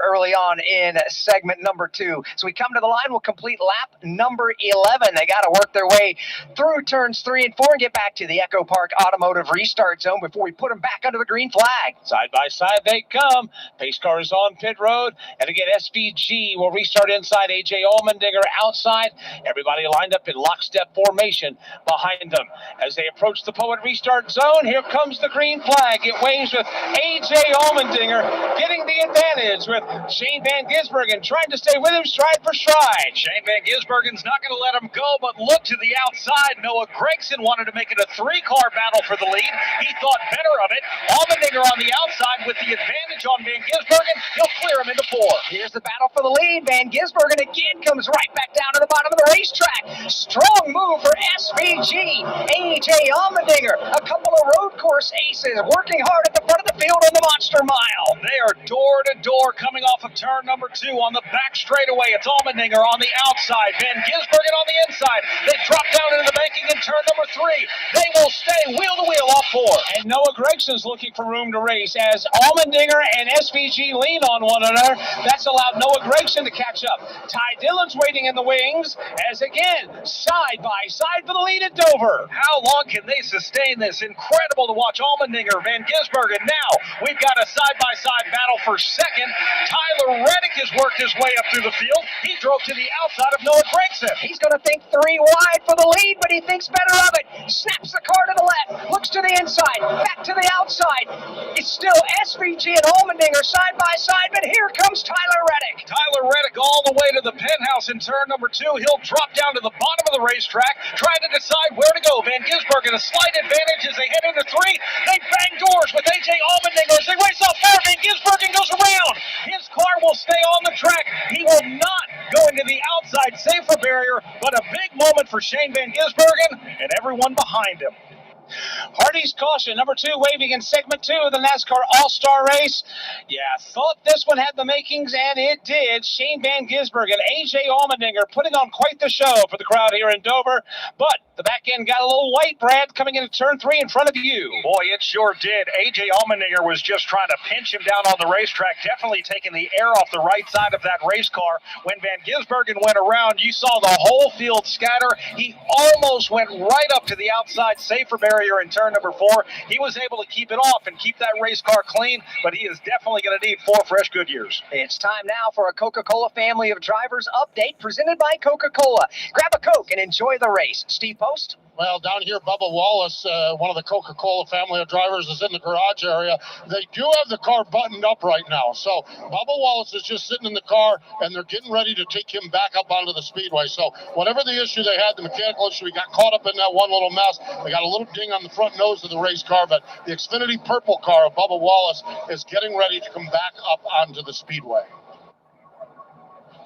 early on in segment number 2? So we come to the line, we'll complete lap number 11. They got to work their way through turns 3 and 4 and get back to the Echo Park Automotive Restart Zone before we put them back under the green flag. Side by side they come. Pace car is on pit road. And again, SVG will restart inside. A.J. Allmendinger outside. Everybody lined up in lockstep formation behind them. As they approach the Poet Restart Zone, here comes the green flag. It waves with A.J. Allmendinger getting the advantage, with Shane Van Gisbergen trying to stay with him stride for stride. Shane Van Gisbergen's not going to let him go, but look to the outside. Noah Gregson wanted to make it a 3-car battle for the lead. He thought better of it. Allmendinger on the outside with the advantage on Van Gisbergen. He'll clear him into 4. Here's the battle for the lead. Van Gisbergen again comes right back down to the bottom of the racetrack. Strong move for SVG. A.J. Allmendinger, a couple of road course aces, working hard at the front of the field on the Monster Mile. They are door to door coming off of turn number 2 on the back straightaway. It's Allmendinger on the outside, Van Gisbergen on the inside. They drop down into the banking in turn number 3. They will stay wheel to wheel off 4. And Noah Gregson's looking for room to race as Allmendinger and SVG lean on one another. That's allowed Noah Gregson to catch up. Ty Dillon's waiting in the wings as again, side by side for the lead at Dover. How long can they sustain this? Incredible to watch Allmendinger, Van Gisbergen. Now we've got a side-by-side battle for second. Tyler Reddick has worked his way up through the field. He drove to the outside of Noah Gregson. He's going to think 3 wide for the lead, but he thinks better of it. Snaps the car to the left, looks to the inside, back to the outside. It's still SVG and Allmendinger side by side, but here comes Tyler Reddick. Tyler Reddick all the way to the penthouse in turn number 2. He'll drop down to the bottom of the racetrack, trying to decide where to go. Van Gisbergen a slight advantage as they head into 3. They bang doors with A.J. Allmendinger as they race off 4. Van Gisbergen goes around. His car will stay on the track. He will not go into the outside safer barrier, but a big moment for Shane Van Gisbergen and everyone behind him. Hardy's caution, number 2, waving in segment 2 of the NASCAR All-Star Race. Yeah, thought this one had the makings, and it did. Shane Van Gisbergen, A.J. Allmendinger putting on quite the show for the crowd here in Dover. But the back end got a little light, Brad, coming into turn 3 in front of you. Boy, it sure did. A.J. Allmendinger was just trying to pinch him down on the racetrack, definitely taking the air off the right side of that race car. When Van Gisbergen went around, you saw the whole field scatter. He almost went right up to the outside safer barrier in turn number 4. He was able to keep it off and keep that race car clean, but he is definitely going to need 4 fresh Goodyears. It's time now for a Coca-Cola Family of Drivers update presented by Coca-Cola. Grab a Coke and enjoy the race. Steve Post? Well, down here, Bubba Wallace, one of the Coca-Cola family of drivers, is in the garage area. They do have the car buttoned up right now. So Bubba Wallace is just sitting in the car, and they're getting ready to take him back up onto the speedway. So whatever the issue they had, the mechanical issue, he got caught up in that one little mess. They got a little ding on the front nose of the race car, but the Xfinity purple car of Bubba Wallace is getting ready to come back up onto the speedway.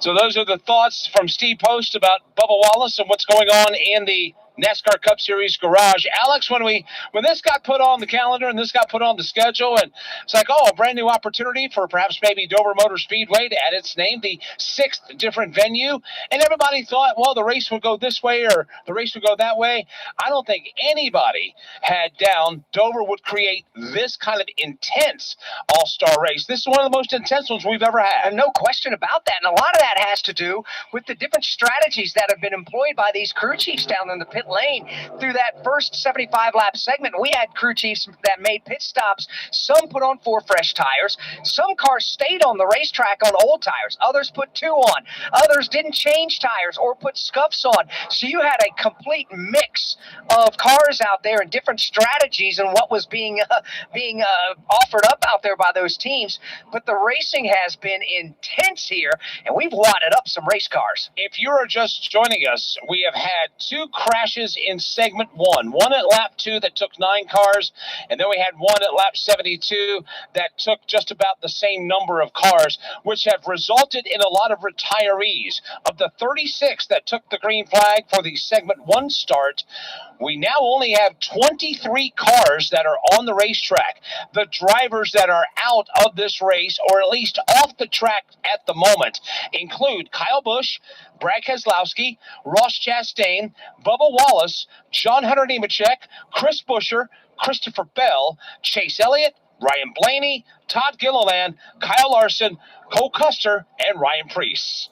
So those are the thoughts from Steve Post about Bubba Wallace and what's going on in the NASCAR Cup Series garage. Alex, when this got put on the calendar and this got put on the schedule, and it's like, a brand new opportunity for perhaps maybe Dover Motor Speedway to add its name, the 6th different venue, and everybody thought, well, the race would go this way or the race would go that way. I don't think anybody had down Dover would create this kind of intense all-star race. This is one of the most intense ones we've ever had. And no question about that. And a lot of that has to do with the different strategies that have been employed by these crew chiefs down in the pit lane through that first 75-lap segment. We had crew chiefs that made pit stops. Some put on 4 fresh tires. Some cars stayed on the racetrack on old tires. Others put 2 on. Others didn't change tires or put scuffs on. So you had a complete mix of cars out there and different strategies and what was being offered up out there by those teams. But the racing has been intense here, and we've wadded up some race cars. If you are just joining us, we have had 2 crashes in segment 1. One at lap 2 that took 9 cars, and then we had one at lap 72 that took just about the same number of cars, which have resulted in a lot of retirees. Of the 36 that took the green flag for the segment 1 start, we now only have 23 cars that are on the racetrack. The drivers that are out of this race, or at least off the track at the moment, include Kyle Busch, Brad Keselowski, Ross Chastain, Bubba Wallace, John Hunter Nemechek, Chris Buescher, Christopher Bell, Chase Elliott, Ryan Blaney, Todd Gilliland, Kyle Larson, Cole Custer, and Ryan Preece.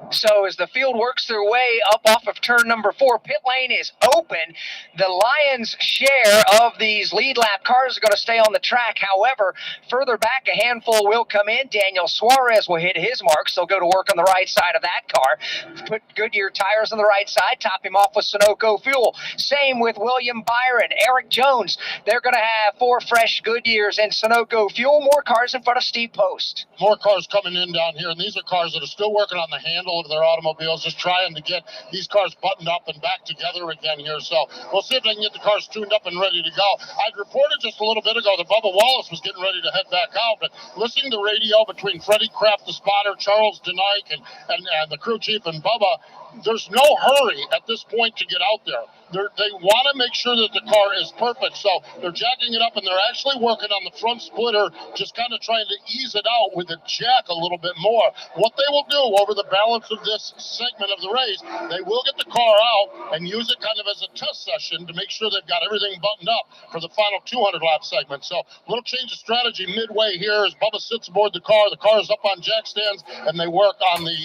So as the field works their way up off of turn number 4, pit lane is open. The Lions' share of these lead lap cars are going to stay on the track. However, further back, a handful will come in. Daniel Suarez will hit his marks. They'll go to work on the right side of that car. Put Goodyear tires on the right side, top him off with Sunoco fuel. Same with William Byron, Eric Jones. They're going to have 4 fresh Goodyears and Sunoco fuel. More cars in front of Steve Post. More cars coming in down here, and these are cars that are still working on the handle of their automobiles, just trying to get these cars buttoned up and back together again here. So we'll see if they can get the cars tuned up and ready to go. I'd reported just a little bit ago that Bubba Wallace was getting ready to head back out, but listening to radio between Freddie Kraft, the spotter, Charles DeNike, and the crew chief and Bubba, there's no hurry at this point to get out there. They want to make sure that the car is perfect, so they're jacking it up, and they're actually working on the front splitter, just kind of trying to ease it out with a jack a little bit more. What they will do over the balance of this segment of the race, they will get the car out and use it kind of as a test session to make sure they've got everything buttoned up for the final 200-lap segment. So a little change of strategy midway here as Bubba sits aboard the car. The car is up on jack stands, and they work on the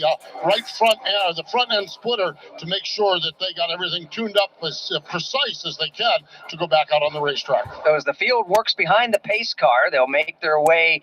the front end splitter to make sure that they got everything tuned up as precise as they can to go back out on the racetrack. So as the field works behind the pace car, they'll make their way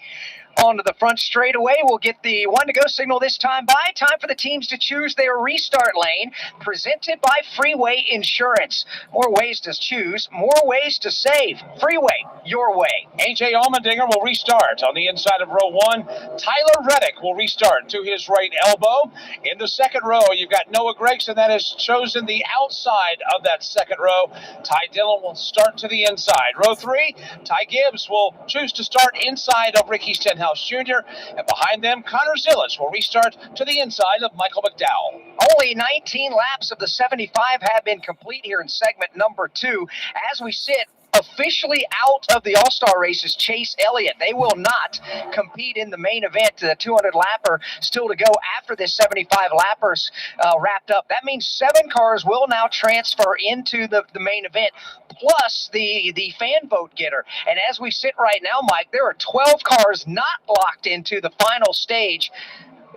onto the front straightaway. We'll get the 1-to-go signal this time by. Time for the teams to choose their restart lane, presented by Freeway Insurance. More ways to choose, more ways to save. Freeway, your way. A.J. Allmendinger will restart on the inside of row 1. Tyler Reddick will restart to his right elbow. In the second row, you've got Noah Gregson that has chosen the outside of that second row. Ty Dillon will start to the inside. Row 3, Ty Gibbs will choose to start inside of Ricky Stenhouse. Stenhouse Jr., and behind them, Connor Zilisch will restart to the inside of Michael McDowell. Only 19 laps of the 75 have been complete here in segment number 2. As we sit officially out of the All-Star races, Chase Elliott. They will not compete in the main event. The 200-lapper still to go after this 75-lappers wrapped up. That means 7 cars will now transfer into the main event, plus the fan vote getter. And as we sit right now, Mike, there are 12 cars not locked into the final stage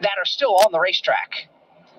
that are still on the racetrack.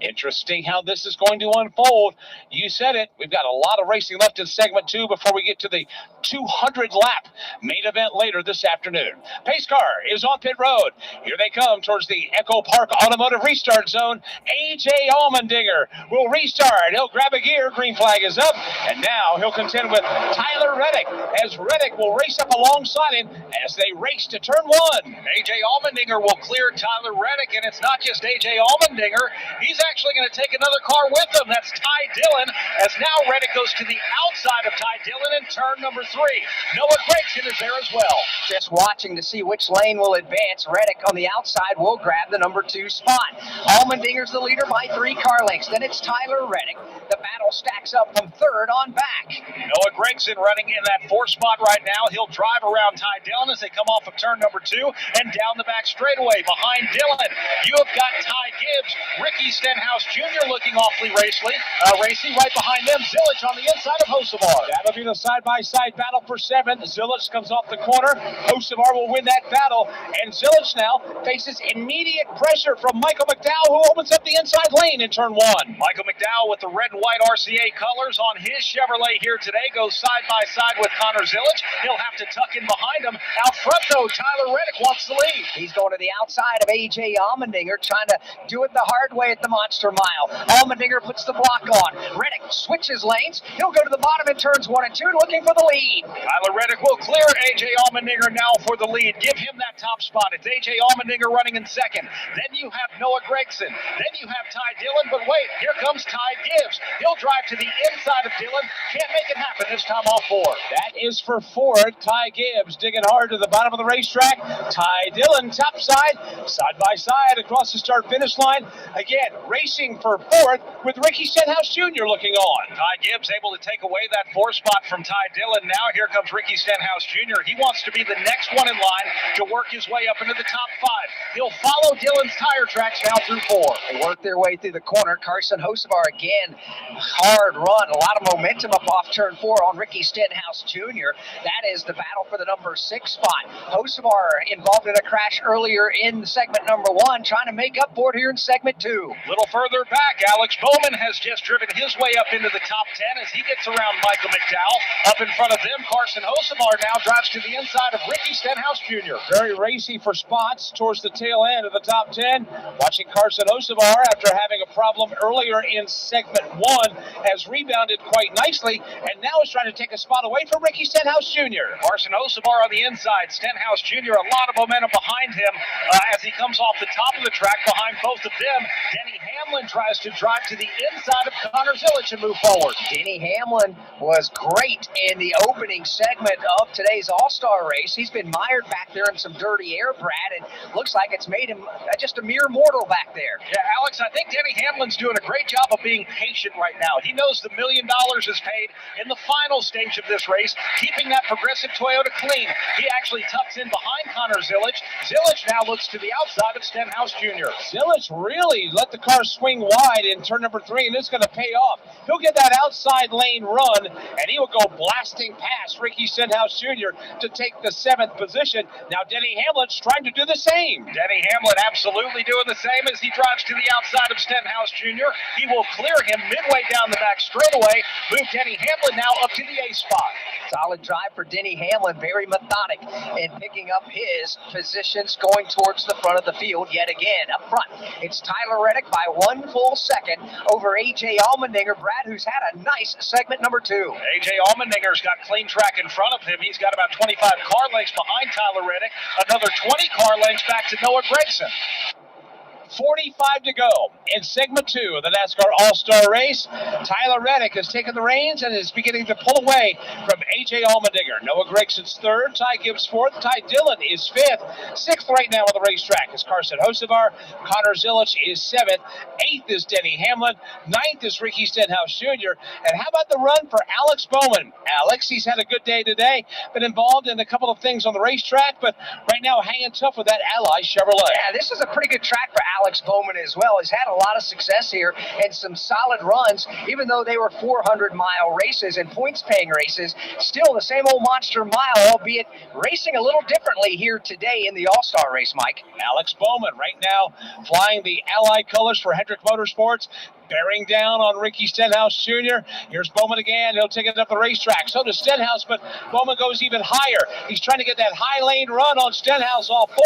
Interesting how this is going to unfold. You said it. We've got a lot of racing left in segment 2 before we get to the 200-lap main event later this afternoon. Pace car is on pit road. Here they come towards the Echo Park Automotive Restart Zone. A.J. Allmendinger will restart. He'll grab a gear. Green flag is up. And now he'll contend with Tyler Reddick as Reddick will race up alongside him as they race to turn 1. A.J. Allmendinger will clear Tyler Reddick, and it's not just A.J. Allmendinger. He's actually going to take another car with him. That's Ty Dillon, as now Reddick goes to the outside of Ty Dillon in turn number 3. Noah Gregson is there as well. Just watching to see which lane will advance. Reddick on the outside will grab the number 2 spot. Allmendinger's the leader by 3 car lengths. Then it's Tyler Reddick. The battle stacks up from 3rd on back. Noah Gregson running in that 4th spot right now. He'll drive around Ty Dillon as they come off of turn number 2 and down the back straightaway behind Dillon. You have got Ty Gibbs, Ricky Stenhouse Jr. looking awfully racy. Right behind them, Zilisch on the inside of Hocevar. That'll be the side-by-side battle for 7. Zilisch comes off the corner. Hocevar will win that battle. And Zilisch now faces immediate pressure from Michael McDowell, who opens up the inside lane in turn 1. Michael McDowell with the red and white RCA colors on his Chevrolet here today goes side-by-side with Connor Zilisch. He'll have to tuck in behind him. Out front, though, Tyler Reddick wants the lead. He's going to the outside of A.J. Allmendinger, trying to do it the hard way at the Monster Mile. Allmendinger puts the block on. Reddick switches lanes. He'll go to the bottom in turns 1 and 2, looking for the lead. Tyler Reddick will clear A.J. Allmendinger now for the lead. Give him that top spot. It's A.J. Allmendinger running in 2nd. Then you have Noah Gregson. Then you have Ty Dillon. But wait, here comes Ty Gibbs. He'll drive to the inside of Dillon. Can't make it happen this time off 4. That is for 4. Ty Gibbs digging hard to the bottom of the racetrack. Ty Dillon top side by side across the start-finish line. Again, racing for 4th with Ricky Stenhouse Jr. looking on. Ty Gibbs able to take away that 4th spot from Ty Dillon. Now here comes Ricky Stenhouse Jr. He wants to be the next one in line to work his way up into the top 5. He'll follow Dillon's tire tracks now through 4. They work their way through the corner. Carson Hocevar again, hard run. A lot of momentum up off turn 4 on Ricky Stenhouse Jr. That is the battle for the number 6 spot. Hocevar involved in a crash earlier in segment number 1, trying to make up for it here in segment 2. A little further back, Alex Bowman has just driven his way up into the top 10 as he gets around Michael McDowell. Up in front of them, Carson Hocevar now drives to the inside of Ricky Stenhouse Jr. Very racy for spots towards the tail end of the top 10. Watching Carson Hocevar, after having a problem earlier in segment 1, has rebounded quite nicely and now is trying to take a spot away from Ricky Stenhouse Jr. Carson Hocevar on the inside. Stenhouse Jr. a lot of momentum behind him as he comes off the top of the track behind both of them. Denny Hamlin tries to drive to the inside of Connor Zilisch and move forward. Denny Hamlin was great in the opening segment of today's All-Star race. He's been mired back there in some dirty air, Brad, and looks like it's made him just a mere mortal back there. Yeah, Alex, I think Denny Hamlin's doing a great job of being patient right now. He knows the $1 million is paid in the final stage of this race, keeping that Progressive Toyota clean. He actually tucks in behind Connor Zilisch. Zilisch now looks to the outside of Stenhouse Jr. Zilisch really let the car swing wide in turn number 3, and it's going to pay off. He'll get that outside lane run, and he will go blasting past Ricky Stenhouse Jr. to take the 7th position. Now Denny Hamlin's trying to do the same. Denny Hamlin absolutely doing the same as he drives to the outside of Stenhouse Jr. He will clear him midway down the back straightaway. Move Denny Hamlin now up to the A spot. Solid drive for Denny Hamlin, very methodic in picking up his positions going towards the front of the field yet again. Up front, it's Tyler Reddick by 1 full second over A.J. Allmendinger. Brad, who's had a nice segment number 2. A.J. Allmendinger's got clean track in front of him. He's got about 25 car lengths behind Tyler Reddick, another 20 car lengths back to Noah Gregson. 45 to go in segment 2 of the NASCAR All-Star Race. Tyler Reddick has taken the reins and is beginning to pull away from A.J. Allmendinger. Noah Gregson's 3rd, Ty Gibbs 4th, Ty Dillon is 5th. 6th right now on the racetrack is Carson Hocevar. Connor Zilich is 7th. 8th is Denny Hamlin. 9th is Ricky Stenhouse Jr. And how about the run for Alex Bowman? Alex, he's had a good day today, been involved in a couple of things on the racetrack, but right now hanging tough with that Ally Chevrolet. Yeah, this is a pretty good track for Alex Bowman as well. He's had a lot of success here and some solid runs, even though they were 400-mile races and points-paying races. Still the same old monster mile, albeit racing a little differently here today in the All-Star race, Mike. Alex Bowman right now flying the Ally colors for Hendrick Motorsports, bearing down on Ricky Stenhouse Jr. Here's Bowman again. He'll take it up the racetrack. So does Stenhouse, but Bowman goes even higher. He's trying to get that high lane run on Stenhouse off 4.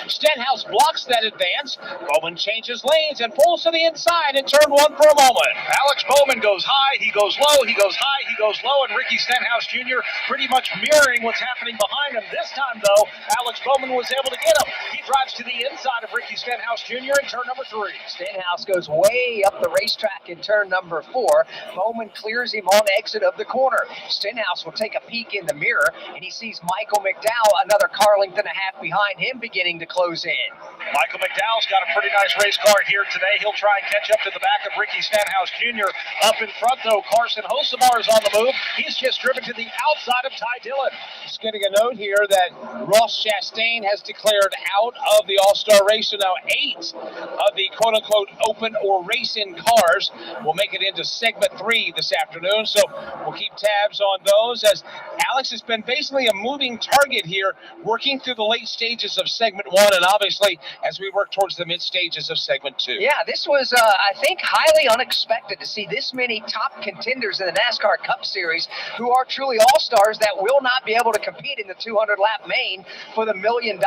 Stenhouse blocks that advance. Bowman changes lanes and pulls to the inside in turn 1 for a moment. Alex Bowman goes high, he goes low, he goes high, he goes low, and Ricky Stenhouse Jr. pretty much mirroring what's happening behind him. This time, though, Alex Bowman was able to get him. He drives to the inside of Ricky Stenhouse Jr. in turn number 3. Stenhouse goes way up the racetrack in turn number 4. Bowman clears him on exit of the corner. Stenhouse will take a peek in the mirror, and he sees Michael McDowell, another car length and a half behind him, beginning to close in. Michael McDowell's got a pretty nice race car here today. He'll try and catch up to the back of Ricky Stenhouse Jr. Up in front, though, Carson Hocevar is on the move. He's just driven to the outside of Ty Dillon. Just getting a note here that Ross Chastain has declared out of the All-Star race, so now 8 of the quote-unquote open or race-in cars will make it into segment 3 this afternoon, so we'll keep tabs on those as Alex has been basically a moving target here, working through the late stages of segment 1 and obviously as we work towards the mid stages of segment 2. Yeah, this was, I think, highly unexpected to see this many top contenders in the NASCAR Cup Series who are truly all-stars that will not be able to compete in the 200-lap main for the $1 million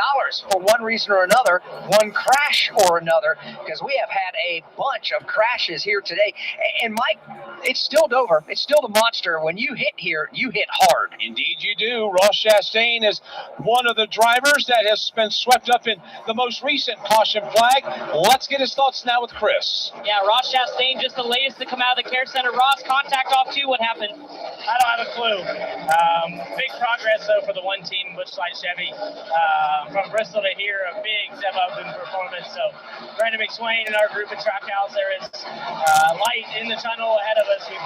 for one reason or another, one crash or another, because we have had a bunch of crashes here today. And Mike, it's still Dover. It's still the monster. When you hit here, you hit hard. Indeed you do. Ross Chastain is one of the drivers that has been swept up in the most recent caution flag. Let's get his thoughts now with Chris. Yeah, Ross Chastain, just the latest to come out of the care center. Ross, contact off 2. What happened? I don't have a clue. Big progress, though, for the one team, Bushlight Chevy. From Bristol to here, a big step up in performance. So, Brandon McSwain and our group at Trackhouse, there is light in the tunnel ahead of us. We've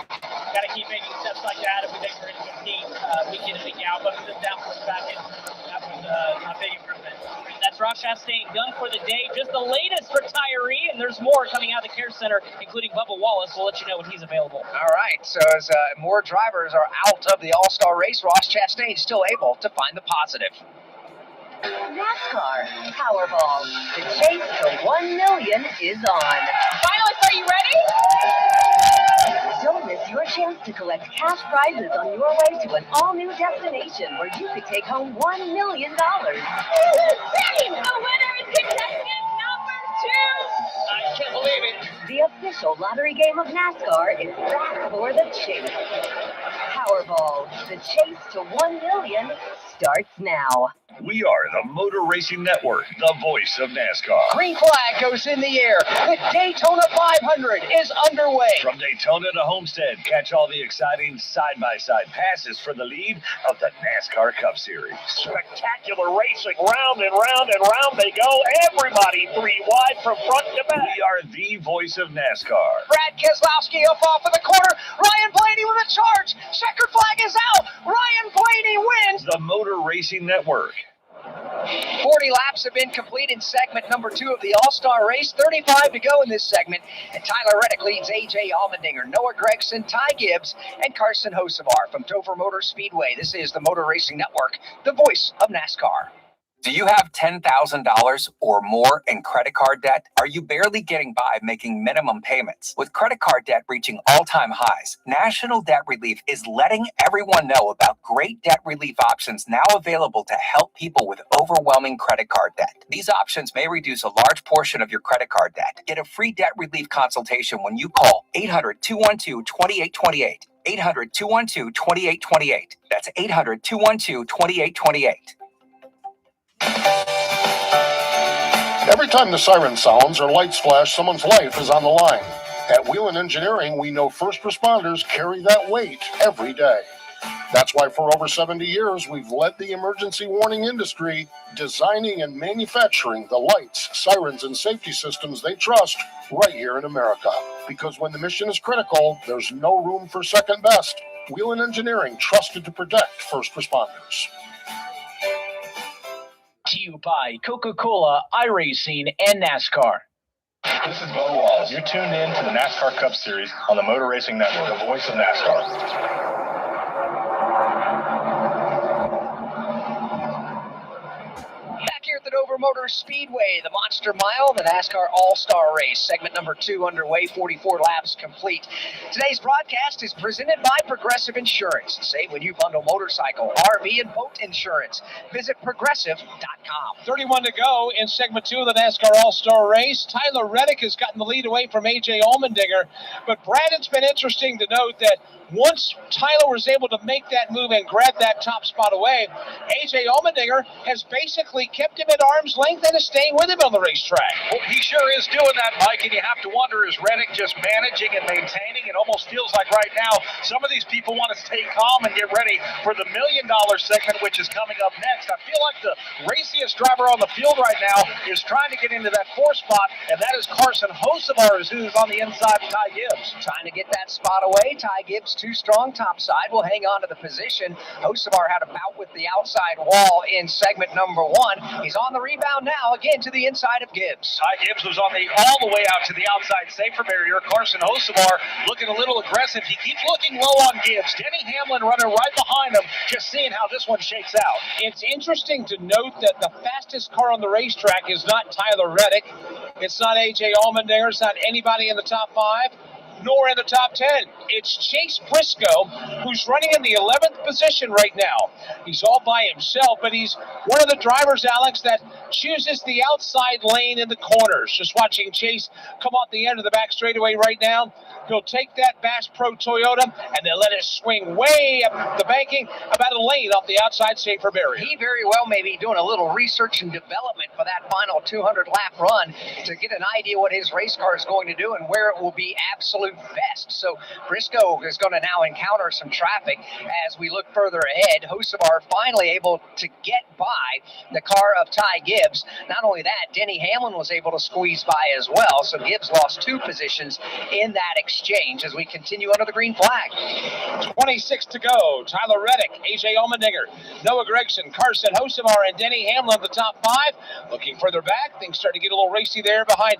got to keep making steps like that if we think we're going to compete week in and week out. But the downforce package, that was a big improvement. That's Ross Chastain done for the day. Just the latest for Tyree, and there's more coming out of the care center, including Bubba Wallace. We'll let you know when he's available. All right, so as more drivers are out of the All-Star race, Ross Chastain is still able to find the positive. NASCAR Powerball. The chase to 1 million is on. Finalists, are you ready? Don't miss your chance to collect cash prizes on your way to an all-new destination where you could take home $1 million. The winner is contestant number 2. I can't believe it. The official lottery game of NASCAR is back for the chase. Powerball. The chase to 1 million starts now. We are the Motor Racing Network, the voice of NASCAR. Green flag goes in the air. The Daytona 500 is underway. From Daytona to Homestead, catch all the exciting side-by-side passes for the lead of the NASCAR Cup Series. Spectacular racing, round and round and round they go. Everybody 3 wide from front to back. We are the voice of NASCAR. Brad Keselowski up off of the corner. Ryan Blaney with a charge. Checkered flag is out. Ryan Blaney wins. The Motor Racing Network. 40 laps have been complete in segment number 2 of the All-Star race. 35 to go in this segment. And Tyler Reddick leads A.J. Allmendinger, Noah Gregson, Ty Gibbs, and Carson Hocevar from Dover Motor Speedway. This is the Motor Racing Network, the voice of NASCAR. Do you have $10,000 or more in credit card debt? Are you barely getting by making minimum payments? With credit card debt reaching all-time highs, National Debt Relief is letting everyone know about great debt relief options now available to help people with overwhelming credit card debt. These options may reduce a large portion of your credit card debt. Get a free debt relief consultation when you call 800-212-2828. 800-212-2828. That's 800-212-2828. Every time the siren sounds or lights flash, someone's life is on the line. At Wheelan Engineering, we know first responders carry that weight every day. That's why for over 70 years, we've led the emergency warning industry, designing and manufacturing the lights, sirens, and safety systems they trust right here in America. Because when the mission is critical, there's no room for second best. Wheelan Engineering, trusted to protect first responders. To you by Coca-Cola, iRacing, and NASCAR. This is Bo Walls. You're tuned in to the NASCAR Cup Series on the Motor Racing Network, the voice of NASCAR. Back here at the Dover Motor Speedway, the Monster Mile, the NASCAR All-Star Race, segment number 2 underway, 44 laps complete. Today's broadcast is presented by Progressive Insurance. Save when you bundle motorcycle, RV, and boat insurance. Visit Progressive.com. 31 to go in segment 2 of the NASCAR All-Star Race. Tyler Reddick has gotten the lead away from A.J. Allmendinger. But, Brad, it's been interesting to note that once Tyler was able to make that move and grab that top spot away, A.J. Allmendinger has basically kept him at arm's length and is staying with him on the racetrack. Well, he sure is doing that, Mike, and you have to wonder, is Reddick just managing and maintaining? It almost feels like right now some of these people want to stay calm and get ready for the $1 million segment, which is coming up next. I feel like the raciest driver on the field right now is trying to get into that 4th spot, and that is Carson Hocevar, who's on the inside of Ty Gibbs. Trying to get that spot away. Ty Gibbs too strong topside, will hang on to the position. Hocevar had a bout with the outside wall in segment number 1. He's on the rebound now, again to the inside of Gibbs. Ty Gibbs was all the way out to the outside safer barrier. Carson Hocevar looking a little aggressive. He keeps looking low on Gibbs. Denny Hamlin running right behind him, just seeing how this one shakes out. It's interesting to note that the fastest car on the racetrack is not Tyler Reddick. It's not A.J. Allmendinger. It's not anybody in the top 5. Nor in the top 10. It's Chase Briscoe, who's running in the 11th position right now. He's all by himself, but he's one of the drivers, Alex, that chooses the outside lane in the corners. Just watching Chase come off the end of the back straightaway right now. He'll take that Bass Pro Toyota and then let it swing way up the banking, about a lane off the outside safer barrier. He very well may be doing a little research and development for that final 200-lap run to get an idea what his race car is going to do and where it will be absolute best. So Briscoe is going to now encounter some traffic as we look further ahead. Hocevar finally able to get by the car of Ty Gibbs. Not only that, Denny Hamlin was able to squeeze by as well. So Gibbs lost 2 positions in that exchange as we continue under the green flag. 26 to go. Tyler Reddick, A.J. Allmendinger, Noah Gragson, Carson Hocevar, and Denny Hamlin, the top 5. Looking further back, things start to get a little racy there behind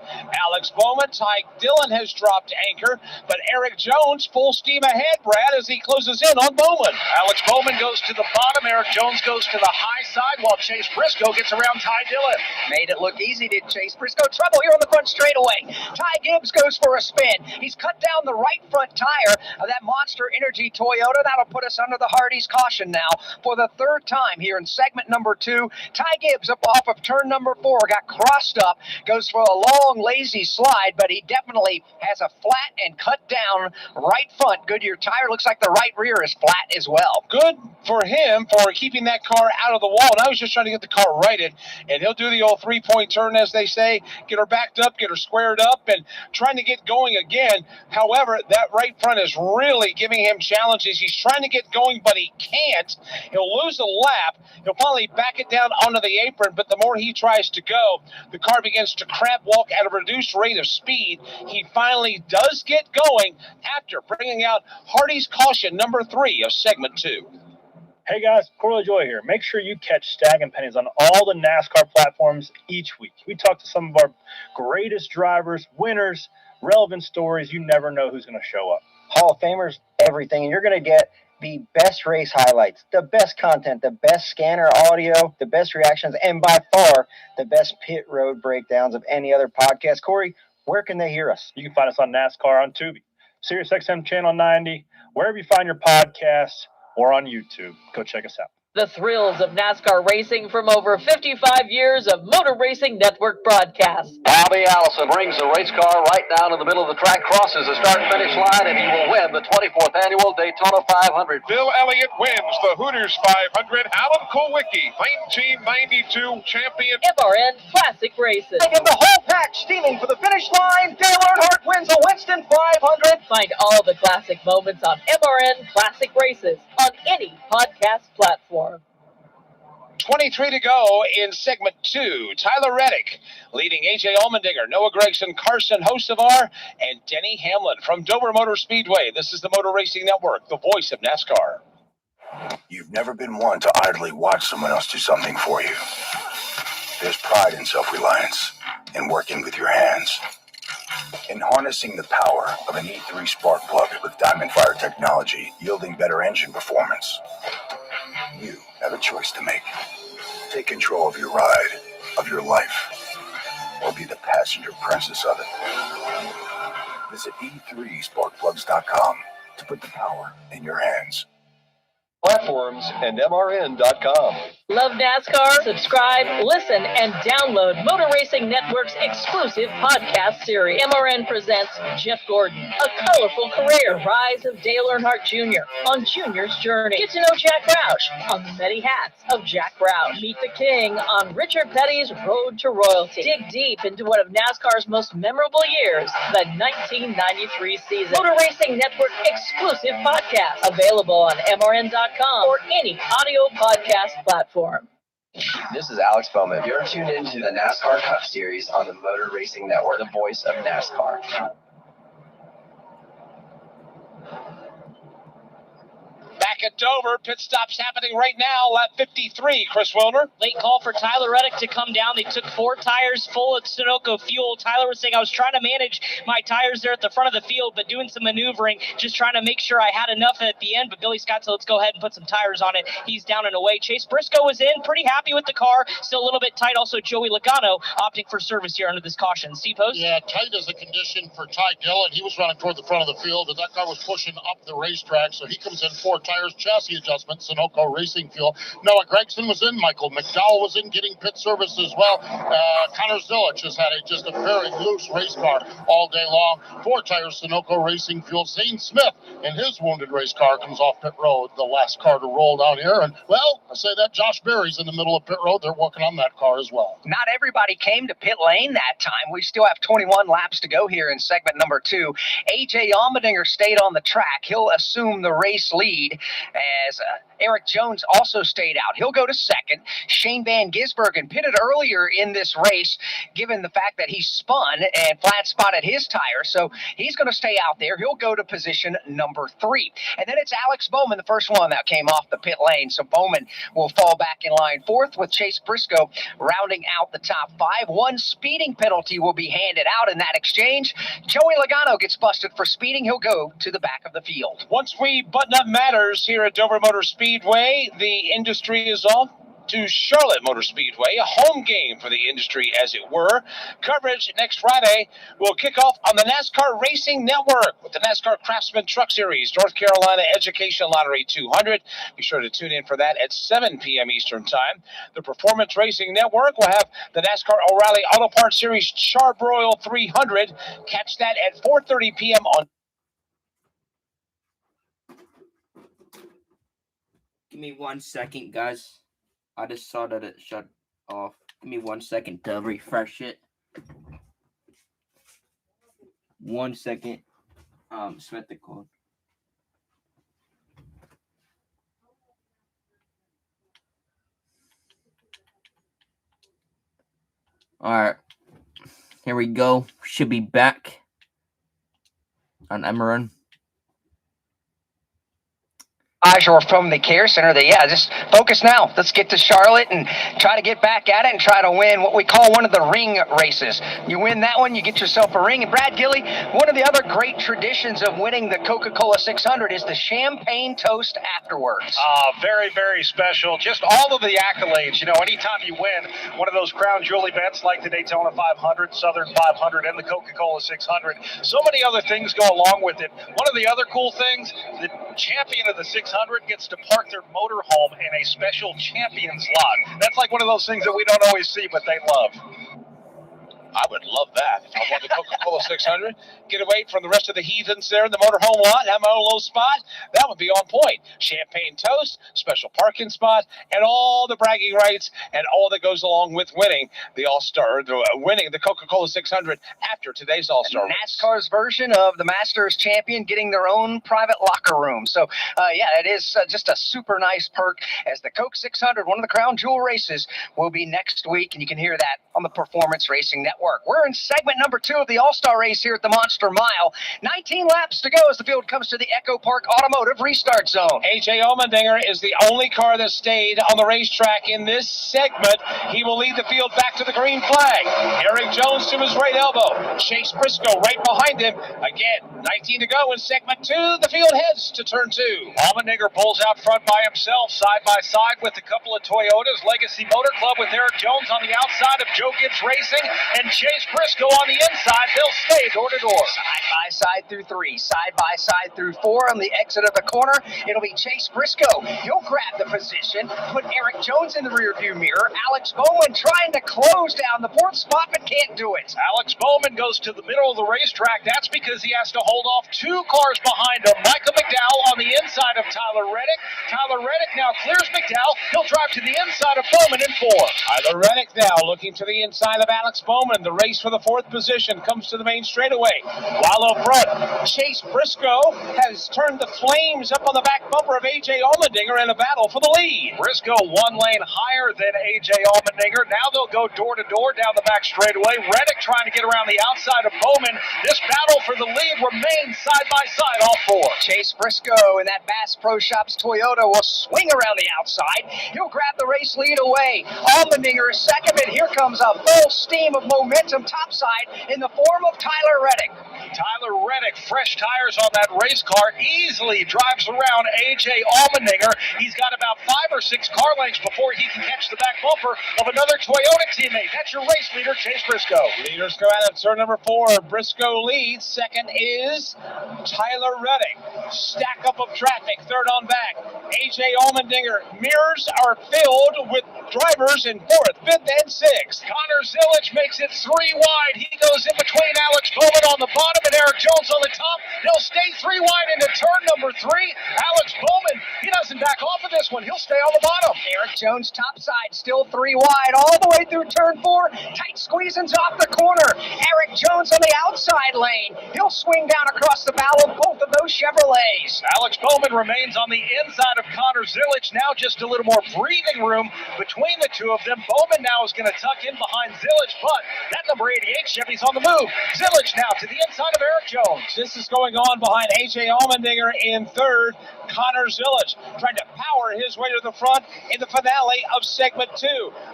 Alex Bowman. Ty Dillon has dropped anchor, but Eric Jones full steam ahead, Brad, as he closes in on Bowman. Alex Bowman goes to the bottom. Eric Jones goes to the high side while Chase Briscoe gets around Ty Dillon. Made it look easy to Chase Briscoe. Trouble here on the front straightaway. Ty Gibbs goes for a spin. He's cut down the right front tire of that Monster Energy Toyota. That'll put us under the Hardy's caution now for the 3rd time here in segment number 2. Ty Gibbs up off of turn number 4, got crossed up, goes for a long, lazy slide, but he definitely has a flat and cut down right front Goodyear tire. Looks like the right rear is flat as well. Good for him for keeping that car out of the wall. And I was just trying to get the car righted, and he'll do the old 3-point turn, as they say, get her backed up, get her squared up, and trying to get going again. However, that right front is really giving him challenges. He's trying to get going, but he can't. He'll lose a lap. He'll finally back it down onto the apron, but the more he tries to go, the car begins to crab walk at a reduced rate of speed. He finally does get going after bringing out Hardy's caution number 3 of segment 2. Hey guys, Corley Joy here. Make sure you catch Stag and Pennies on all the NASCAR platforms each week. We talk to some of our greatest drivers, winners, relevant stories. You never know who's going to show up. Hall of Famers, everything. And you're going to get the best race highlights, the best content, the best scanner audio, the best reactions, and by far the best pit road breakdowns of any other podcast. Corey, where can they hear us? You can find us on NASCAR on Tubi, SiriusXM Channel 90, wherever you find your podcasts, or on YouTube. Go check us out. The thrills of NASCAR racing from over 55 years of Motor Racing Network broadcasts. Bobby Allison brings the race car right down in the middle of the track, crosses the start-finish line, and he will win the 24th annual Daytona 500. Bill Elliott wins the Hooters 500. Alan Kulwicki, 1992 champion. MRN Classic Races. They get the whole pack steaming for the finish line. Dale Earnhardt wins the Winston 500. Find all the classic moments on MRN Classic Races on any podcast platform. 23 to go in segment 2. Tyler Reddick leading A.J. Allmendinger, Noah Gragson, Carson Hocevar, and Denny Hamlin from Dover Motor Speedway. This is the Motor Racing Network, the voice of NASCAR. You've never been one to idly watch someone else do something for you. There's pride in self-reliance, in working with your hands, in harnessing the power of an E3 spark plug with Diamond Fire technology, yielding better engine performance. You have a choice to make. Take control of your ride, of your life, or be the passenger princess of it. Visit e3sparkplugs.com to put the power in your hands. Platforms and MRN.com. Love NASCAR? Subscribe, listen, and download Motor Racing Network's exclusive podcast series. MRN presents Jeff Gordon, A Colorful Career, Rise of Dale Earnhardt Jr. on Junior's Journey. Get to know Jack Roush on the many hats of Jack Roush. Meet the King on Richard Petty's Road to Royalty. Dig deep into one of NASCAR's most memorable years, the 1993 season. Motor Racing Network exclusive podcast, available on MRN.com or any audio podcast platform. This is Alex Bowman. You're tuned into the NASCAR Cup Series on the Motor Racing Network, the voice of NASCAR. Back at Dover, pit stop's happening right now, lap 53, Chris Wilner. Late call for Tyler Reddick to come down. They took 4 tires full of Sunoco fuel. Tyler was saying, I was trying to manage my tires there at the front of the field, but doing some maneuvering, just trying to make sure I had enough at the end. But Billy Scott said, let's go ahead and put some tires on it. He's down and away. Chase Briscoe was in, pretty happy with the car. Still a little bit tight. Also, Joey Logano opting for service here under this caution. Steve Post? Yeah, tight is a condition for Ty Dillon. He was running toward the front of the field, and that car was pushing up the racetrack, so he comes in 4 tires, chassis adjustment, Sunoco racing fuel. Noah Gragson was in, Michael McDowell was in getting pit service as well. Connor Zilic has had just a very loose race car all day long. 4 tires, Sunoco racing fuel. Zane Smith in his wounded race car comes off pit road, the last car to roll down here. And, well, I say that Josh Berry's in the middle of pit road. They're working on that car as well. Not everybody came to pit lane that time. We still have 21 laps to go here in segment number 2. A.J. Allmendinger stayed on the track. He'll assume the race lead as Eric Jones also stayed out. He'll go to second. Shane Van Gisbergen pitted earlier in this race, given the fact that he spun and flat spotted his tire. So he's going to stay out there. He'll go to position number 3. And then it's Alex Bowman, the first one that came off the pit lane. So Bowman will fall back in line 4th with Chase Briscoe rounding out the top 5. 1 speeding penalty will be handed out in that exchange. Joey Logano gets busted for speeding. He'll go to the back of the field. Once we button up matters here at Dover Motor Speedway, the industry is off to Charlotte Motor Speedway, a home game for the industry, as it were. Coverage next Friday will kick off on the NASCAR Racing Network with the NASCAR Craftsman Truck Series, North Carolina Education Lottery 200. Be sure to tune in for that at 7 p.m. Eastern Time. The Performance Racing Network will have the NASCAR O'Reilly Auto Parts Series Charbroil 300. Catch that at 4:30 p.m. on. Give me 1 second, guys. I just saw that it shut off. Give me 1 second to refresh it. 1 second. Set the code. All right. Here we go. Should be back on MRN. Or from the Care Center. Just focus now. Let's get to Charlotte and try to get back at it and try to win what we call one of the ring races. You win that one, you get yourself a ring. And Brad Gilly, one of the other great traditions of winning the Coca-Cola 600 is the champagne toast afterwards. Very, very special. Just all of the accolades. You know, anytime you win one of those crown jewel events like the Daytona 500, Southern 500, and the Coca-Cola 600, so many other things go along with it. One of the other cool things, the champion of the 600 gets to park their motorhome in a special champion's lot. That's like one of those things that we don't always see, but they love. I would love that. If I won the Coca-Cola 600, get away from the rest of the heathens there in the motorhome lot, have my own little spot, that would be on point. Champagne toast, special parking spot, and all the bragging rights and all that goes along with winning the All-Star, winning the Coca-Cola 600 after today's All-Star race. NASCAR's version of the Masters champion getting their own private locker room. So, yeah, it is just a super nice perk as the Coke 600, one of the crown jewel races, will be next week, and you can hear that on the Performance Racing Network. We're in segment number 2 of the All-Star race here at the Monster Mile. 19 laps to go as the field comes to the Echo Park Automotive restart zone. A.J. Allmendinger is the only car that stayed on the racetrack in this segment. He will lead the field back to the green flag. Eric Jones to his right elbow. Chase Briscoe right behind him. Again, 19 to go in segment 2. The field heads to turn 2. Allmendinger pulls out front by himself, side by side with a couple of Toyotas. Legacy Motor Club with Eric Jones on the outside of Joe Gibbs Racing and Chase Briscoe on the inside. They'll stay door to door. Side by side through 3, side by side through 4. On the exit of the corner, it'll be Chase Briscoe. He'll grab the position, put Eric Jones in the rearview mirror. Alex Bowman trying to close down the 4th spot, but can't do it. Alex Bowman goes to the middle of the racetrack. That's because he has to hold off 2 cars behind him. Michael McDowell on the inside of Tyler Reddick. Tyler Reddick now clears McDowell. He'll drive to the inside of Bowman in 4. Tyler Reddick now looking to the inside of Alex Bowman. The race for the 4th position comes to the main straightaway. While up front, Chase Briscoe has turned the flames up on the back bumper of A.J. Allmendinger in a battle for the lead. Briscoe 1 lane higher than A.J. Allmendinger. Now they'll go door to door down the back straightaway. Reddick trying to get around the outside of Bowman. This battle for the lead remains side by side, all 4. Chase Briscoe in that Bass Pro Shops Toyota will swing around the outside. He'll grab the race lead away. Allmendinger is second, and here comes a full steam of momentum topside in the form of Tyler Reddick. Tyler Reddick, fresh tires on that race car, easily drives around A.J. Allmendinger. He's got about 5 or 6 car lengths before he can catch the back bumper of another Toyota teammate. That's your race leader, Chase Briscoe. Leaders go out of turn number 4. Briscoe leads. Second is Tyler Reddick. Stack up of traffic, third on back. A.J. Allmendinger. Mirrors are filled with drivers in 4th, 5th, and 6th. Connor Zilic makes it 3 wide. He goes in between Alex Bowman on the bottom and Eric Jones on the top. They'll stay 3 wide into turn number 3. Alex Bowman, he doesn't back off of this one. He'll stay on the bottom. Eric Jones topside, still 3 wide all the way through turn 4. Tight squeezings off the corner. Eric Jones on the outside lane. He'll swing down across the bow of both of those Chevrolets. Alex Bowman remains on the inside of Connor Zilic. Now just a little more breathing room between the two of them. Bowman now is going to tuck in behind Zilic, but that number 88 Chevy's on the move. Zilic now to the inside of Eric Jones. This is going on behind A.J. Allmendinger in 3rd. Connor Zilic trying to power his way to the front in the finale of segment 2.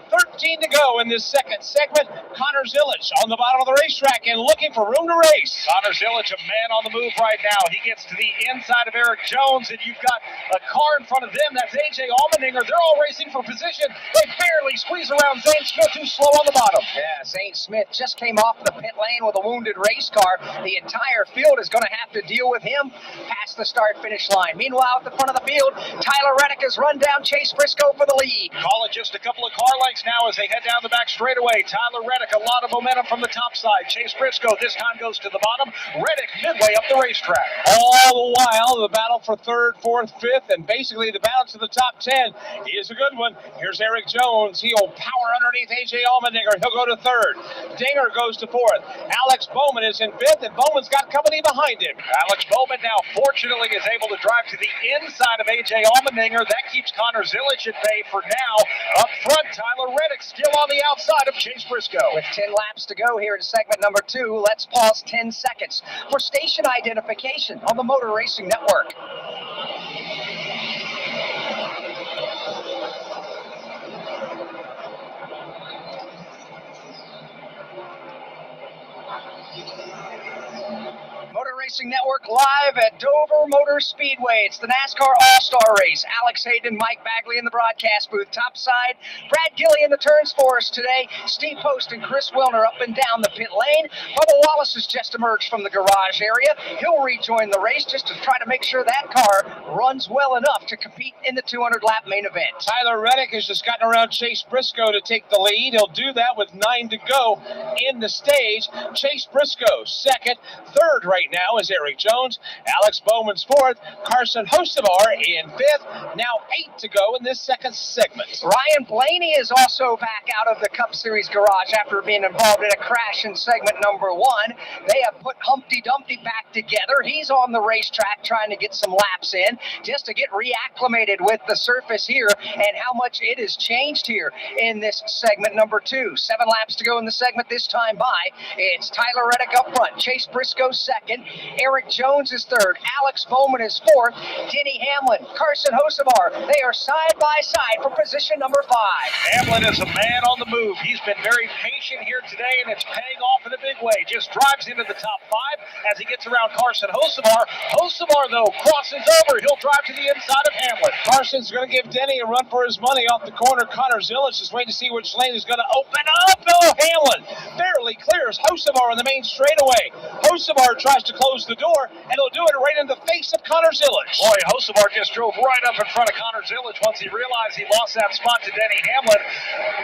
13 to go in this second segment. Connor Zilic on the bottom of the racetrack and looking for room to race. Connor Zilic, a man on the move right now. He gets to the inside of Eric Jones, and you've got a car in front of them. That's A.J. Allmendinger. They're all racing for position. They barely squeeze around Zane Smith, who's slow on the bottom. Yeah, Zane Smith just came off the pit lane with a wounded race car. The entire field is going to have to deal with him past the start-finish line. Meanwhile, at the front of the field, Tyler Reddick has run down Chase Briscoe for the lead. Call it just a couple of car lengths now as they head down the back straightaway. Tyler Reddick, a lot of momentum from the top side. Chase Briscoe this time goes to the bottom. Reddick midway up the racetrack. All the while, the battle for 3rd, 4th, 5th, and basically the battle to the top 10 is a good one. Here's Eric Jones. He'll power underneath A.J. Allmendinger. He'll go to 3rd. Dinger goes to 4th. Alex Bowman is in 5th, and Bowman's got company behind him. Alex Bowman now fortunately is able to drive to the inside of A.J. Allmendinger. That keeps Connor Zilic at bay for now. Up front, Tyler Reddick still on the outside of Chase Briscoe. With 10 laps to go here in segment number 2, let's pause 10 seconds for station identification on the Motor Racing Network. Motor M.E.Racing Network live at Dover Motor Speedway. It's the NASCAR All-Star Race. Alex Hayden, Mike Bagley in the broadcast booth. Topside, Brad Gilly in the turns for us today. Steve Post and Chris Wilner up and down the pit lane. Bubba Wallace has just emerged from the garage area. He'll rejoin the race just to try to make sure that car runs well enough to compete in the 200-lap main event. Tyler Reddick has just gotten around Chase Briscoe to take the lead. He'll do that with 9 to go in the stage. Chase Briscoe second. Third right now is Eric Jones. Alex Bowman's fourth. Carson Hocevar in fifth. Now 8 to go in this second segment. Ryan Blaney is also back out of the Cup Series garage after being involved in a crash in segment number 1. They have put Humpty Dumpty back together. He's on the racetrack trying to get some laps in just to get reacclimated with the surface here and how much it has changed here in this segment number 2. 7 laps to go in the segment this time by. It's Tyler Reddick up front, Chase Briscoe second, Eric Jones is third, Alex Bowman is fourth, Denny Hamlin, Carson Hocevar, they are side by side for position number 5. Hamlin is a man on the move. He's been very patient here today, and it's paying off in a big way. Just drives into the top 5 as he gets around Carson Hocevar. Hocevar, though, crosses over. He'll drive to the inside of Hamlin. Carson's going to give Denny a run for his money off the corner. Connor Zilic is waiting to see which lane is going to open up. Oh, Hamlin barely clears Hocevar on the main straightaway. Hocevar tries to close the door, and he'll do it right in the face of Connor Zilic. Boy, Hocevar just drove right up in front of Connor Zilic once he realized he lost that spot to Denny Hamlin.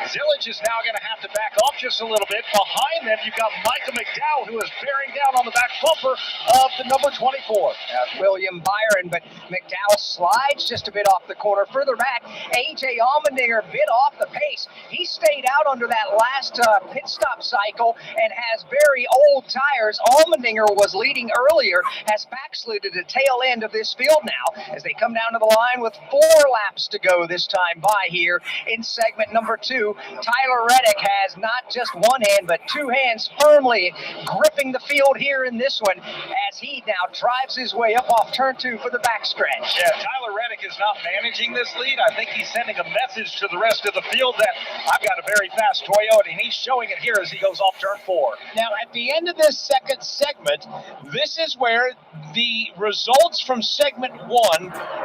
Zilic is now going to have to back off just a little bit. Behind them, you've got Michael McDowell, who is bearing down on the back bumper of the number 24. That's William Byron, but McDowell slides just a bit off the corner. Further back, A.J. Allmendinger bit off the pace. He stayed out under that last pit stop cycle and has very old tires. Allmendinger was leading earlier, has backslid to the tail end of this field now as they come down to the line with 4 laps to go this time by here in segment number 2. Tyler Reddick has not just one hand, but 2 hands firmly gripping the field here in this one as he now drives his way up off turn 2 for the backstretch. Yeah, Tyler Reddick is not managing this lead. I think he's sending a message to the rest of the field that I've got a very fast Toyota, and he's showing it here as he goes off turn 4. Now, at the end of this second segment, this is where the results from segment 1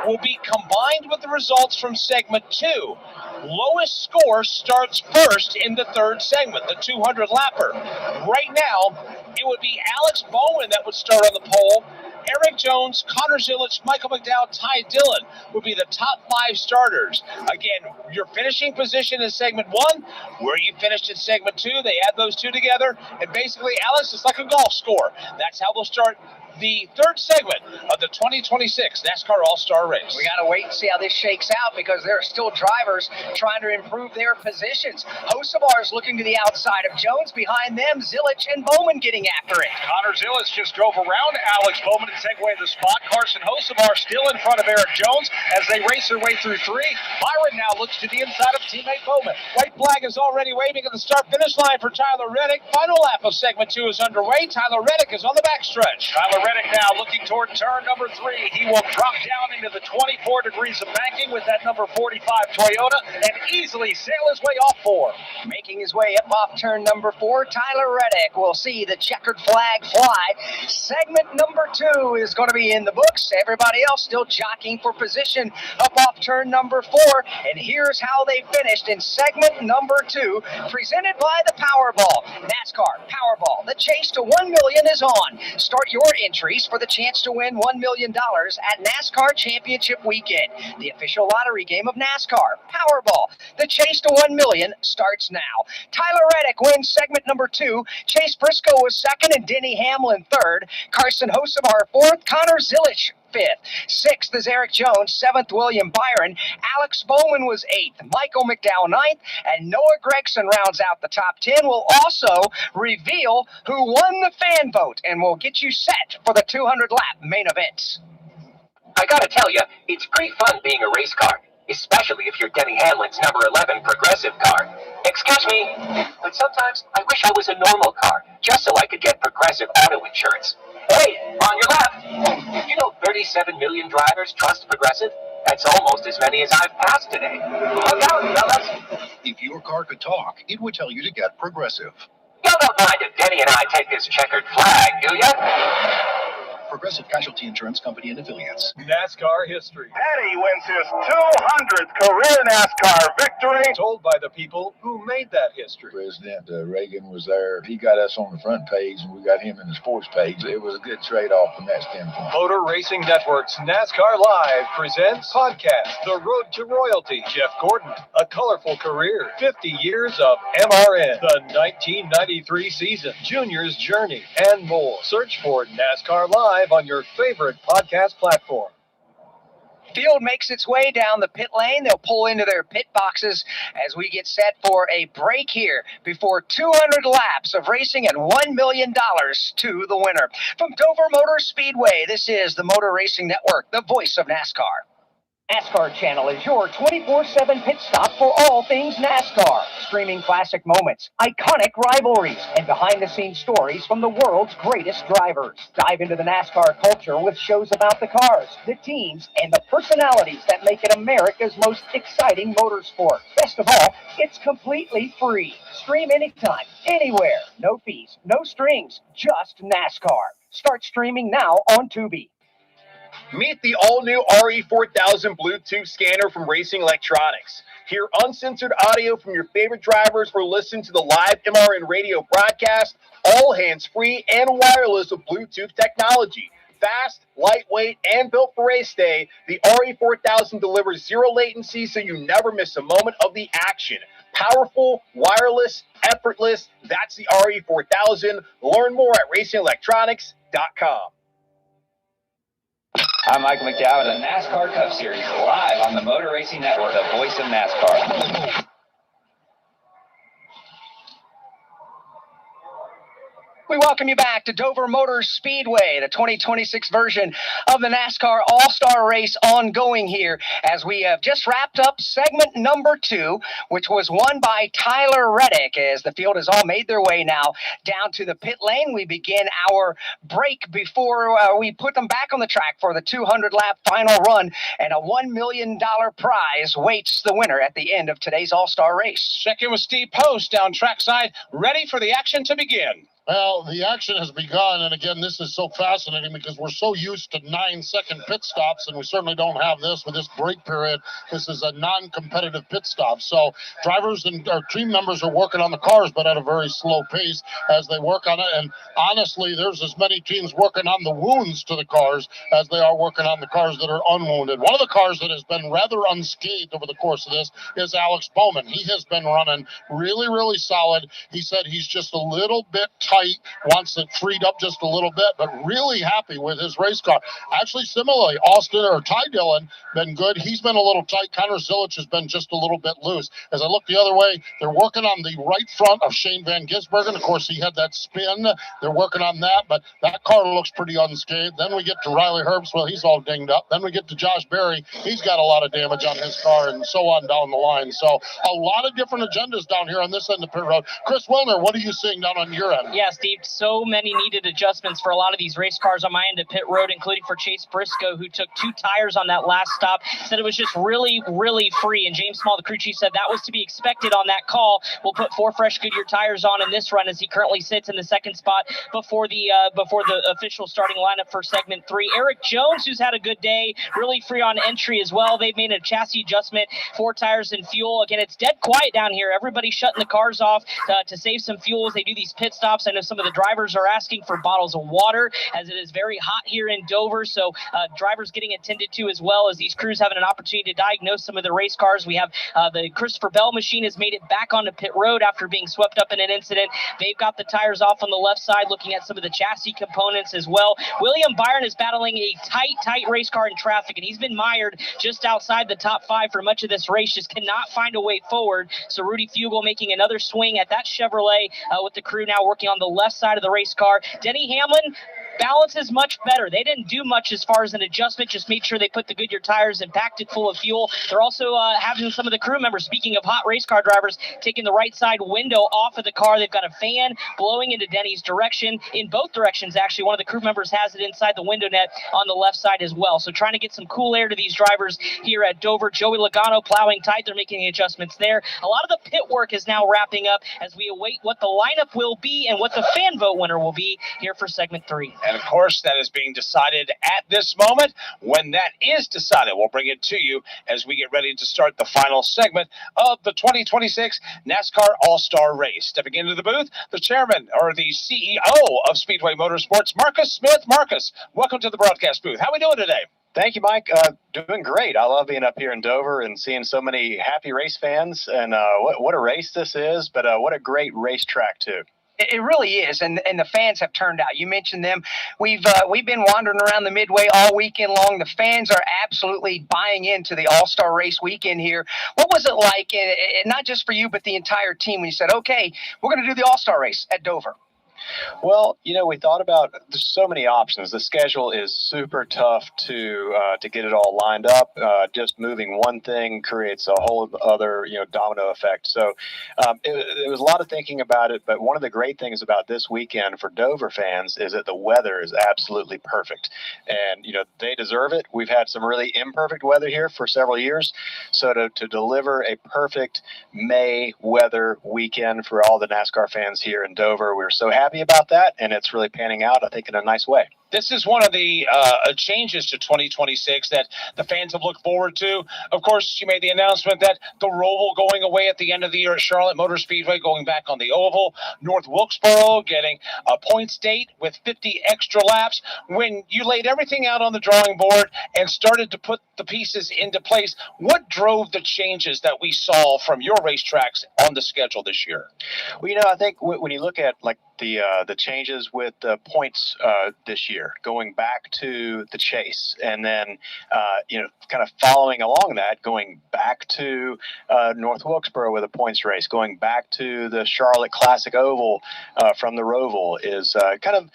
will be combined with the results from segment 2. Lowest score starts first in the third segment, the 200-lapper. Right now, it would be Alex Bowman that would start on the pole. Eric Jones, Connor Zilic, Michael McDowell, Ty Dillon would be the top 5 starters. Again, your finishing position in segment 1, where you finished in segment 2, they add those 2 together, and basically, Alex, it's like a golf score. That's how they'll start the third segment of the 2026 NASCAR All-Star Race. We got to wait and see how this shakes out because there are still drivers trying to improve their positions. Hocevar is looking to the outside of Jones. Behind them, Zilic and Bowman getting after it. Connor Zilic just drove around Alex Bowman to take away the spot. Carson Hocevar still in front of Eric Jones as they race their way through 3. Byron now looks to the inside of teammate Bowman. White flag is already waving at the start-finish line for Tyler Reddick. Final lap of segment 2 is underway. Tyler Reddick is on the backstretch. Tyler Reddick now looking toward turn number 3. He will drop down into the 24 degrees of banking with that number 45 Toyota and easily sail his way off 4. Making his way up off turn number 4, Tyler Reddick will see the checkered flag fly. Segment number 2 is going to be in the books. Everybody else still jockeying for position up off turn number 4. And here's how they finished in segment number 2, presented by the Powerball. NASCAR Powerball. The chase to $1 million is on. Start your entries for the chance to win $1 million at NASCAR Championship Weekend, the official lottery game of NASCAR. Powerball. The chase to $1 million starts now. Tyler Reddick wins segment number 2. Chase Briscoe was second and Denny Hamlin third. Carson Hocevar fourth. Connor Zilic 5th. 6th is Eric Jones. 7th, William Byron. Alex Bowman was 8th. Michael McDowell 9th. And Noah Gregson rounds out the top 10. We'll also reveal who won the fan vote and will get you set for the 200-lap main event. I gotta tell you, it's pretty fun being a race car, especially if you're Denny Hamlin's number 11 progressive car. Excuse me, but sometimes I wish I was a normal car, just so I could get progressive auto insurance. Hey, on your left. You know 37 million drivers trust Progressive? That's almost as many as I've passed today. Look out, fellas. If your car could talk, it would tell you to get Progressive. You don't mind if Denny and I take this checkered flag, do ya? Progressive Casualty Insurance Company and Affiliates. NASCAR history. Eddie wins his 200th career NASCAR victory. Told by the people who made that history. President Reagan was there. He got us on the front page, and we got him in the sports page. It was a good trade-off from that standpoint. Motor Racing Network's NASCAR Live presents podcast The Road to Royalty. Jeff Gordon, a colorful career, 50 years of MRN, the 1993 season, Junior's Journey, and more. Search for NASCAR Live on your favorite podcast platform. Field makes its way down the pit lane. They'll pull into their pit boxes as we get set for a break here before 200 laps of racing and $1 million to the winner. From Dover Motor Speedway, this is the Motor Racing Network, the voice of NASCAR. NASCAR Channel is your 24/7 pit stop for all things NASCAR. Streaming classic moments, iconic rivalries, and behind-the-scenes stories from the world's greatest drivers. Dive into the NASCAR culture with shows about the cars, the teams, and the personalities that make it America's most exciting motorsport. Best of all, it's completely free. Stream anytime, anywhere. No fees, no strings, just NASCAR. Start streaming now on Tubi. Meet the all-new RE4000 Bluetooth scanner from Racing Electronics. Hear uncensored audio from your favorite drivers or listen to the live MRN radio broadcast, all hands-free and wireless with Bluetooth technology. Fast, lightweight, and built for race day, the RE4000 delivers zero latency so you never miss a moment of the action. Powerful, wireless, effortless, that's the RE4000. Learn more at racingelectronics.com. I'm Michael McDowell with the NASCAR Cup Series live on the Motor Racing Network, the voice of NASCAR. We welcome you back to Dover Motor Speedway, the 2026 version of the NASCAR All-Star Race ongoing here as we have just wrapped up segment number 2, which was won by Tyler Reddick as the field has all made their way now down to the pit lane. We begin our break before we put them back on the track for the 200-lap final run, and a $1 million prize waits the winner at the end of today's All-Star Race. Check in with Steve Post down trackside, ready for the action to begin. Well, the action has begun, and again, this is so fascinating because we're so used to 9-second pit stops, and we certainly don't have this with this break period. This is a non-competitive pit stop, so drivers and our team members are working on the cars, but at a very slow pace as they work on it, and honestly, there's as many teams working on the wounds to the cars as they are working on the cars that are unwounded. One of the cars that has been rather unscathed over the course of this is Alex Bowman. He has been running really, really solid. He said he's just a little bit tight, wants it freed up just a little bit, but really happy with his race car. Actually, similarly, Austin or Ty Dillon been good. He's been a little tight. Connor Zilich has been just a little bit loose. As I look the other way, they're working on the right front of Shane Van Gisbergen. Of course, he had that spin. They're working on that, but that car looks pretty unscathed. Then we get to Riley Herbst. Well, he's all dinged up. Then we get to Josh Berry. He's got a lot of damage on his car, and so on down the line. So a lot of different agendas down here on this end of pit road. Chris Wilner, what are you seeing down on your end? Yeah, Steve, so many needed adjustments for a lot of these race cars on my end of pit road, including for Chase Briscoe, who took 2 tires on that last stop. Said it was just really, really free. And James Small, the crew chief, said that was to be expected on that call. We'll put 4 fresh Goodyear tires on in this run as he currently sits in the second spot before the official starting lineup for segment 3. Eric Jones, who's had a good day, really free on entry as well. They've made a chassis adjustment, 4 tires and fuel. Again, it's dead quiet down here. Everybody's shutting the cars off to save some fuel as they do these pit stops. I know some of the drivers are asking for bottles of water as it is very hot here in Dover, so drivers getting attended to as well as these crews having an opportunity to diagnose some of the race cars. We have the Christopher Bell machine has made it back onto pit road after being swept up in an incident. They've got the tires off on the left side, looking at some of the chassis components as well. William Byron is battling a tight race car in traffic, and he's been mired just outside the top 5 for much of this race, just cannot find a way forward. So Rudy Fugel making another swing at that Chevrolet with the crew now working on the left side of the race car. Denny Hamlin, balance is much better. They didn't do much as far as an adjustment, just made sure they put the Goodyear tires and packed it full of fuel. They're also having some of the crew members, speaking of hot race car drivers, taking the right side window off of the car. They've got a fan blowing into Denny's direction, in both directions actually. One of the crew members has it inside the window net on the left side as well. So trying to get some cool air to these drivers here at Dover. Joey Logano plowing tight. They're making adjustments there. A lot of the pit work is now wrapping up as we await what the lineup will be and what the fan vote winner will be here for segment 3. And of course, that is being decided at this moment. When that is decided, we'll bring it to you as we get ready to start the final segment of the 2026 NASCAR All-Star Race. Stepping into the booth, the chairman or the CEO of Speedway Motorsports, Marcus Smith. Marcus, welcome to the broadcast booth. How are we doing today? Thank you, Mike. Doing great. I love being up here in Dover and seeing so many happy race fans. And what a race this is, but what a great racetrack, too. It really is, and the fans have turned out. You mentioned them. We've been wandering around the Midway all weekend long. The fans are absolutely buying into the All-Star Race weekend here. What was it like, not just for you, but the entire team, when you said, okay, we're going to do the All-Star Race at Dover? Well, we thought about, there's so many options. The schedule is super tough to get it all lined up. Just moving one thing creates a whole other, domino effect. So it was a lot of thinking about it. But one of the great things about this weekend for Dover fans is that the weather is absolutely perfect. And, they deserve it. We've had some really imperfect weather here for several years. So to deliver a perfect May weather weekend for all the NASCAR fans here in Dover, we're so happy about that, and it's really panning out, I think, in a nice way. This is one of the changes to 2026 that the fans have looked forward to. Of course, you made the announcement that the Roval going away at the end of the year at Charlotte Motor Speedway, going back on the oval. North Wilkesboro getting a points date with 50 extra laps. When you laid everything out on the drawing board and started to put the pieces into place, what drove the changes that we saw from your racetracks on the schedule this year? Well, I think when you look at the changes with the points this year, going back to the chase, and then kind of following along that, going back to North Wilkesboro with a points race, going back to the Charlotte Classic Oval from the Roval is kind of,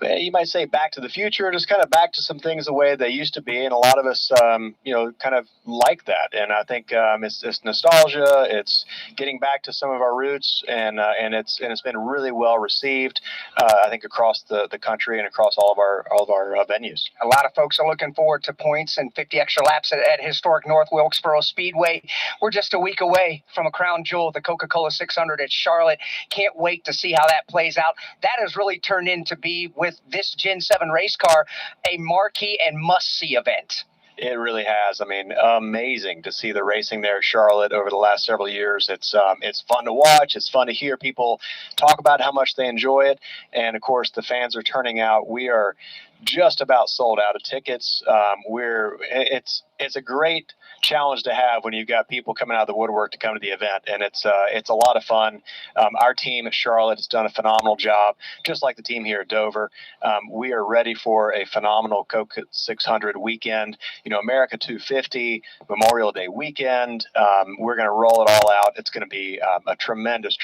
you might say, back to the future, just kind of back to some things the way they used to be. And a lot of us, kind of like that. And I think it's nostalgia. It's getting back to some of our roots, and it's been really well received, I think, across the country and across all of our venues. A lot of folks are looking forward to points and 50 extra laps at historic North Wilkesboro Speedway. We're just a week away from a crown jewel, the Coca-Cola 600 at Charlotte. Can't wait to see how that plays out. That has really turned into be, with this Gen 7 race car, a marquee and must-see event. It really has. I mean, amazing to see the racing there at Charlotte over the last several years. It's fun to watch. It's fun to hear people talk about how much they enjoy it. And of course, the fans are turning out. We are just about sold out of tickets. It's a great challenge to have when you've got people coming out of the woodwork to come to the event, and it's a lot of fun. Our team at Charlotte has done a phenomenal job, just like the team here at Dover. We are ready for a phenomenal Coke 600 weekend. America 250, Memorial Day weekend. We're going to roll it all out. It's going to be a tremendous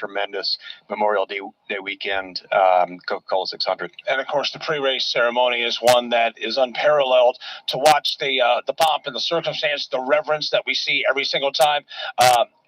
Memorial Day weekend, Coca-Cola 600. And of course, the pre-race ceremony is one that is unparalleled. To watch the pomp and the circumstance, the reverence that we see every single time.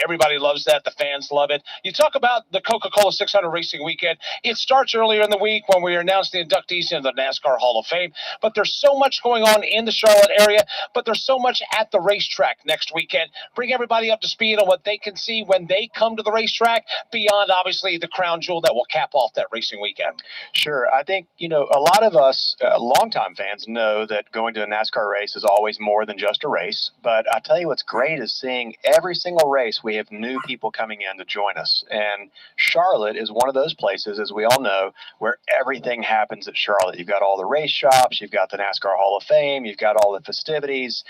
Everybody loves that. The fans love it. You talk about the Coca-Cola 600 Racing Weekend. It starts earlier in the week when we announce the inductees into the NASCAR Hall of Fame. But there's so much going on in the Charlotte area, but there's so much at the racetrack next weekend. Bring everybody up to speed on what they can see when they come to the racetrack, beyond, obviously, the crown jewel that will cap off that racing weekend. Sure. I think, a lot of us longtime fans know that going to a NASCAR race is always more than just a race. But I tell you what's great is seeing every single race we have new people coming in to join us. And Charlotte is one of those places, as we all know, where everything happens at Charlotte. You've got all the race shops, you've got the NASCAR Hall of Fame, you've got all the festivities.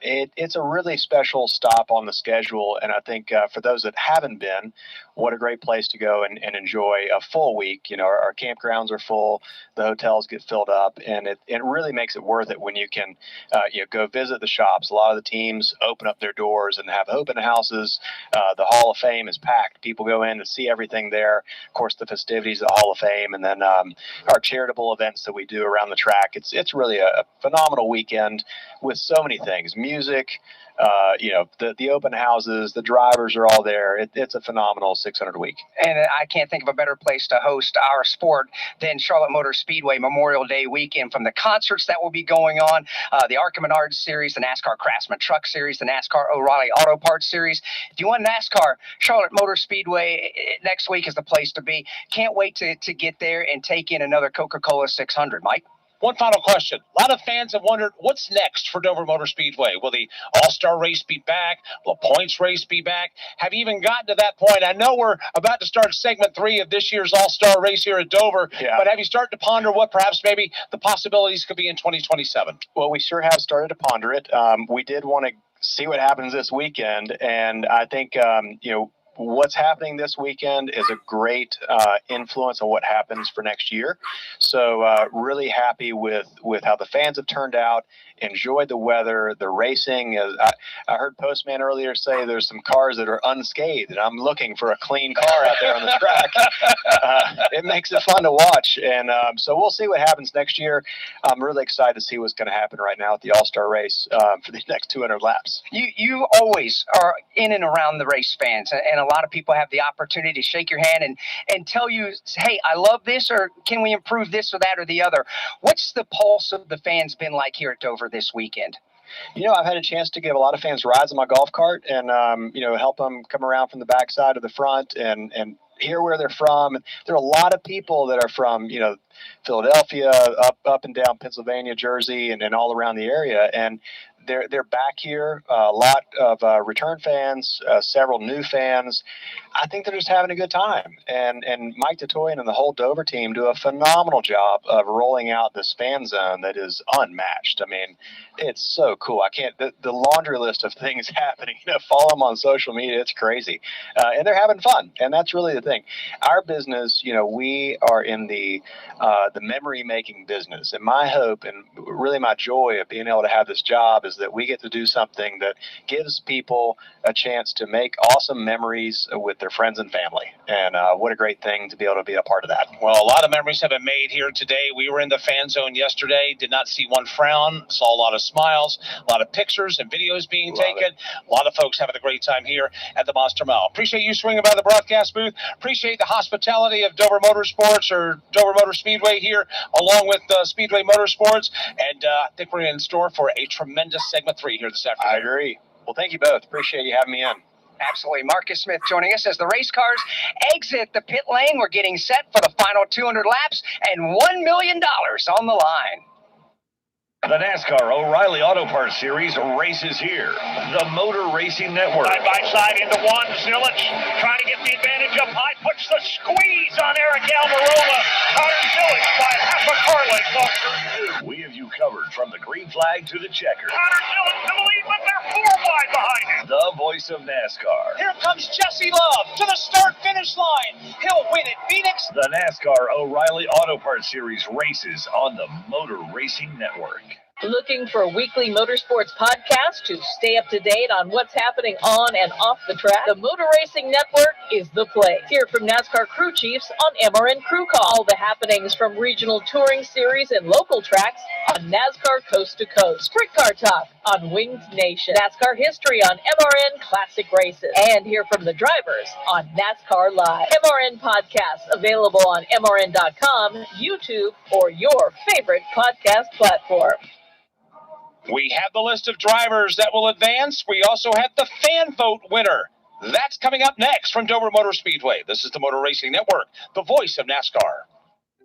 It's a really special stop on the schedule. And I think for those that haven't been, what a great place to go and enjoy a full week. Our campgrounds are full, the hotels get filled up, and it really makes it worth it when you can go visit the shops. A lot of the teams open up their doors and have open houses. The Hall of Fame is packed. People go in to see everything there. Of course, the festivities of the Hall of Fame, and then our charitable events that we do around the track. It's really a phenomenal weekend with so many things. Music, the open houses, the drivers are all there. It's a phenomenal 600 week. And I can't think of a better place to host our sport than Charlotte Motor Speedway Memorial Day weekend. From the concerts that will be going on, the ARCA Menards Series, the NASCAR Craftsman Truck Series, the NASCAR O'Reilly Auto Parts Series, If you want NASCAR, Charlotte Motor Speedway next week is the place to be. Can't wait to get there and take in another Coca-Cola 600, Mike. One final question. A lot of fans have wondered what's next for Dover Motor Speedway. Will the All-Star race be back? Will the points race be back? Have you even gotten to that point? I know we're about to start segment 3 of this year's All-Star race here at Dover, but have you started to ponder what perhaps maybe the possibilities could be in 2027? Well, we sure have started to ponder it. We did want to see what happens this weekend, and I think, what's happening this weekend is a great influence on what happens for next year. So really happy with how the fans have turned out, enjoyed the weather, the racing. I heard Postman earlier say there's some cars that are unscathed, and I'm looking for a clean car out there on the track. It makes it fun to watch, and so we'll see what happens next year. I'm really excited to see what's going to happen right now at the All-Star race for the next 200 laps. You always are in and around the race fans, and a lot of people have the opportunity to shake your hand and tell you, hey, I love this, or can we improve this or that or the other? What's the pulse of the fans been like here at Dover this weekend? I've had a chance to give a lot of fans rides in my golf cart and, help them come around from the backside to the front and hear where they're from. There are a lot of people that are from, Philadelphia, up and down Pennsylvania, Jersey, and all around the area. And they're back here. A lot of return fans, several new fans. I think they're just having a good time. And Mike Tatoyan and the whole Dover team do a phenomenal job of rolling out this fan zone that is unmatched. I mean, it's so cool. The laundry list of things happening. Follow them on social media. It's crazy, and they're having fun. And that's really the thing. Our business, we are in the memory making business, and my hope and really my joy of being able to have this job is that we get to do something that gives people a chance to make awesome memories with their friends and family. And what a great thing to be able to be a part of that. Well, a lot of memories have been made here today. We were in the fan zone yesterday, did not see one frown, saw a lot of smiles, a lot of pictures and videos being taken. A lot of folks having a great time here at the Monster Mile. Appreciate you swinging by the broadcast booth. Appreciate the hospitality of Dover Motorsports or Dover Motor Speedway here, along with Speedway Motorsports. And I think we're in store for a tremendous segment 3 here this afternoon. I agree. Well, thank you both. Appreciate you having me in. Absolutely. Marcus Smith joining us as the race cars exit the pit lane. We're getting set for the final 200 laps and $1 million on the line. The NASCAR O'Reilly Auto Parts Series races here. The Motor Racing Network. Side by side into one. Zilich trying to get the advantage up high. Puts the squeeze on Eric Almirola. Connor Zilich by half a car length off through. We have you covered from the green flag to the checker. Connor Zilich to the lead, but they're 4 wide behind him. The voice of NASCAR. Here comes Jesse Love to the start-finish line. He'll win at Phoenix. The NASCAR O'Reilly Auto Parts Series races on the Motor Racing Network. Looking for a weekly motorsports podcast to stay up to date on what's happening on and off the track? The Motor Racing Network is the place. Hear from NASCAR crew chiefs on MRN Crew Call. All the happenings from regional touring series and local tracks on NASCAR Coast to Coast. Sprint Car Talk on Winged Nation. NASCAR history on MRN Classic Races. And hear from the drivers on NASCAR Live. MRN podcasts available on MRN.com, YouTube, or your favorite podcast platform. We have the list of drivers that will advance. We also have the fan vote winner. That's coming up next from Dover Motor Speedway. This is the Motor Racing Network, the voice of NASCAR.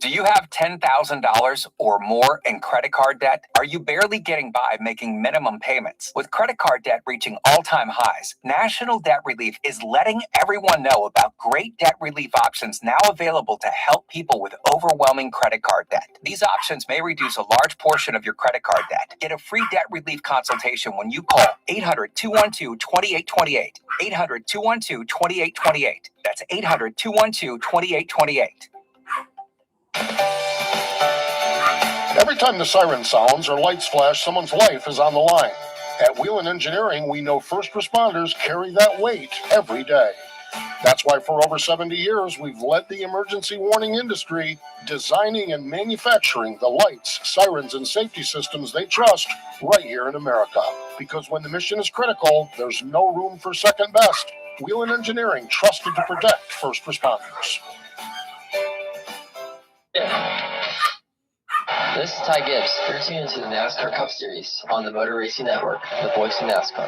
Do you have $10,000 or more in credit card debt? Are you barely getting by making minimum payments? With credit card debt reaching all-time highs, National Debt Relief is letting everyone know about great debt relief options now available to help people with overwhelming credit card debt. These options may reduce a large portion of your credit card debt. Get a free debt relief consultation when you call 800-212-2828. 800-212-2828. That's 800-212-2828. Every time the siren sounds or lights flash, someone's life is on the line. At Wheelan Engineering, we know first responders carry that weight every day. That's why for over 70 years, we've led the emergency warning industry, designing and manufacturing the lights, sirens, and safety systems they trust right here in America. Because when the mission is critical, there's no room for second best. Wheelan Engineering, trusted to protect first responders. This is Ty Gibbs. You're tuned to the NASCAR Cup Series on the Motor Racing Network, the voice of NASCAR.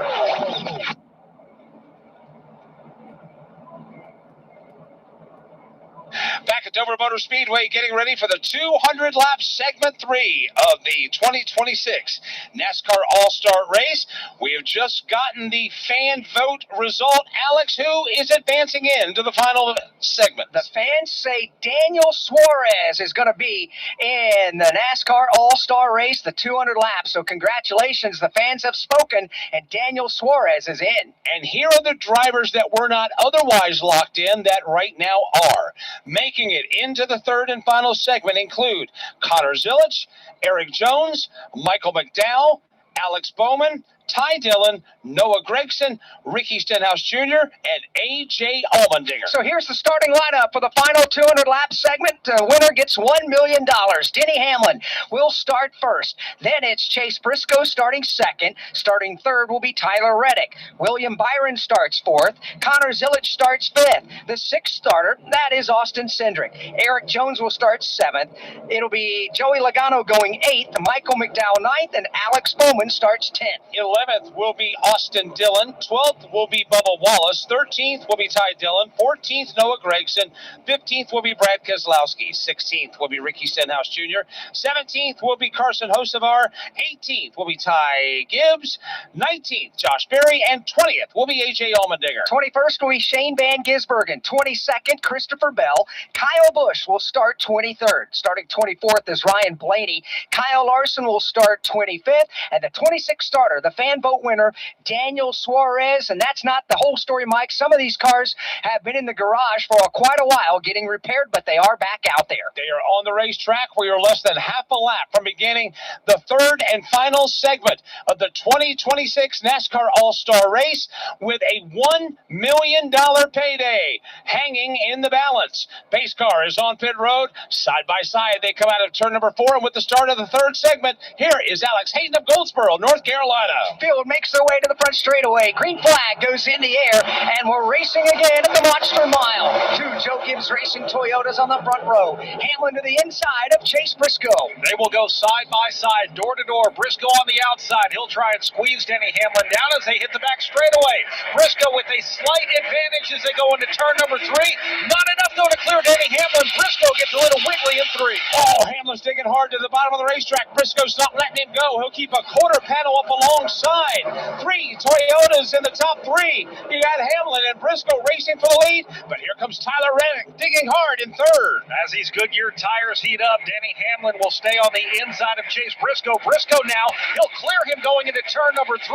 Motor Speedway getting ready for the 200 lap segment 3 of the 2026 NASCAR All-Star Race. We have just gotten the fan vote result. Alex, who is advancing into the final segment? The fans say Daniel Suarez is going to be in the NASCAR All-Star Race, the 200 laps. So congratulations, the fans have spoken, and Daniel Suarez is in. And here are the drivers that were not otherwise locked in that right now are. Making it into the third and final segment include Connor Zilich, Eric Jones, Michael McDowell, Alex Bowman, Ty Dillon, Noah Gregson, Ricky Stenhouse Jr., and A.J. Allmendinger. So here's the starting lineup for the final 200 lap segment. The winner gets $1 million. Denny Hamlin will start first. Then it's Chase Briscoe starting second. Starting third will be Tyler Reddick. William Byron starts fourth. Connor Zilich starts fifth. The sixth starter, that is Austin Cindric. Eric Jones will start seventh. It'll be Joey Logano going eighth, Michael McDowell ninth, and Alex Bowman starts 10th. 11th will be Austin Dillon. 12th will be Bubba Wallace. 13th will be Ty Dillon. 14th, Noah Gregson. 15th will be Brad Keselowski. 16th will be Ricky Stenhouse Jr. 17th will be Carson Hocevar. 18th will be Ty Gibbs. 19th, Josh Berry. And 20th will be A.J. Allmendinger. 21st will be Shane Van Gisbergen. 22nd, Christopher Bell. Kyle Busch will start 23rd. Starting 24th is Ryan Blaney. Kyle Larson will start 25th. And the 26th starter, the fan vote winner, Daniel Suarez. And that's not the whole story, Mike. Some of these cars have been in the garage for quite a while getting repaired, but they are back out there. They are on the racetrack. We are less than half a lap from beginning the third and final segment of the 2026 NASCAR All-Star Race with a $1 million payday hanging in the balance. Pace car is on pit road. Side by side, they come out of turn number 4, and with the start of the third segment, here is Alex Hayden of Goldsboro, North Carolina. Field makes their way to the front straightaway. Green flag goes in the air, and we're racing again at the Monster Mile. 2 Joe Gibbs Racing Toyotas on the front row. Hamlin to the inside of Chase Briscoe. They will go side by side, door to door. Briscoe on the outside. He'll try and squeeze Denny Hamlin down as they hit the back straightaway. Briscoe with a slight advantage as they go into turn number 3. Not enough, though, to clear Denny Hamlin. Briscoe gets a little wiggly in 3. Oh, Hamlin's digging hard to the bottom of the racetrack. Briscoe's not letting him go. He'll keep a quarter panel up alongside. 3 Toyotas in the top 3. You got Hamlin and Briscoe racing for the lead, but here comes Tyler Reddick digging hard in third. As these Goodyear tires heat up, Denny Hamlin will stay on the inside of Chase Briscoe. Briscoe now, he'll clear him going into turn number 3.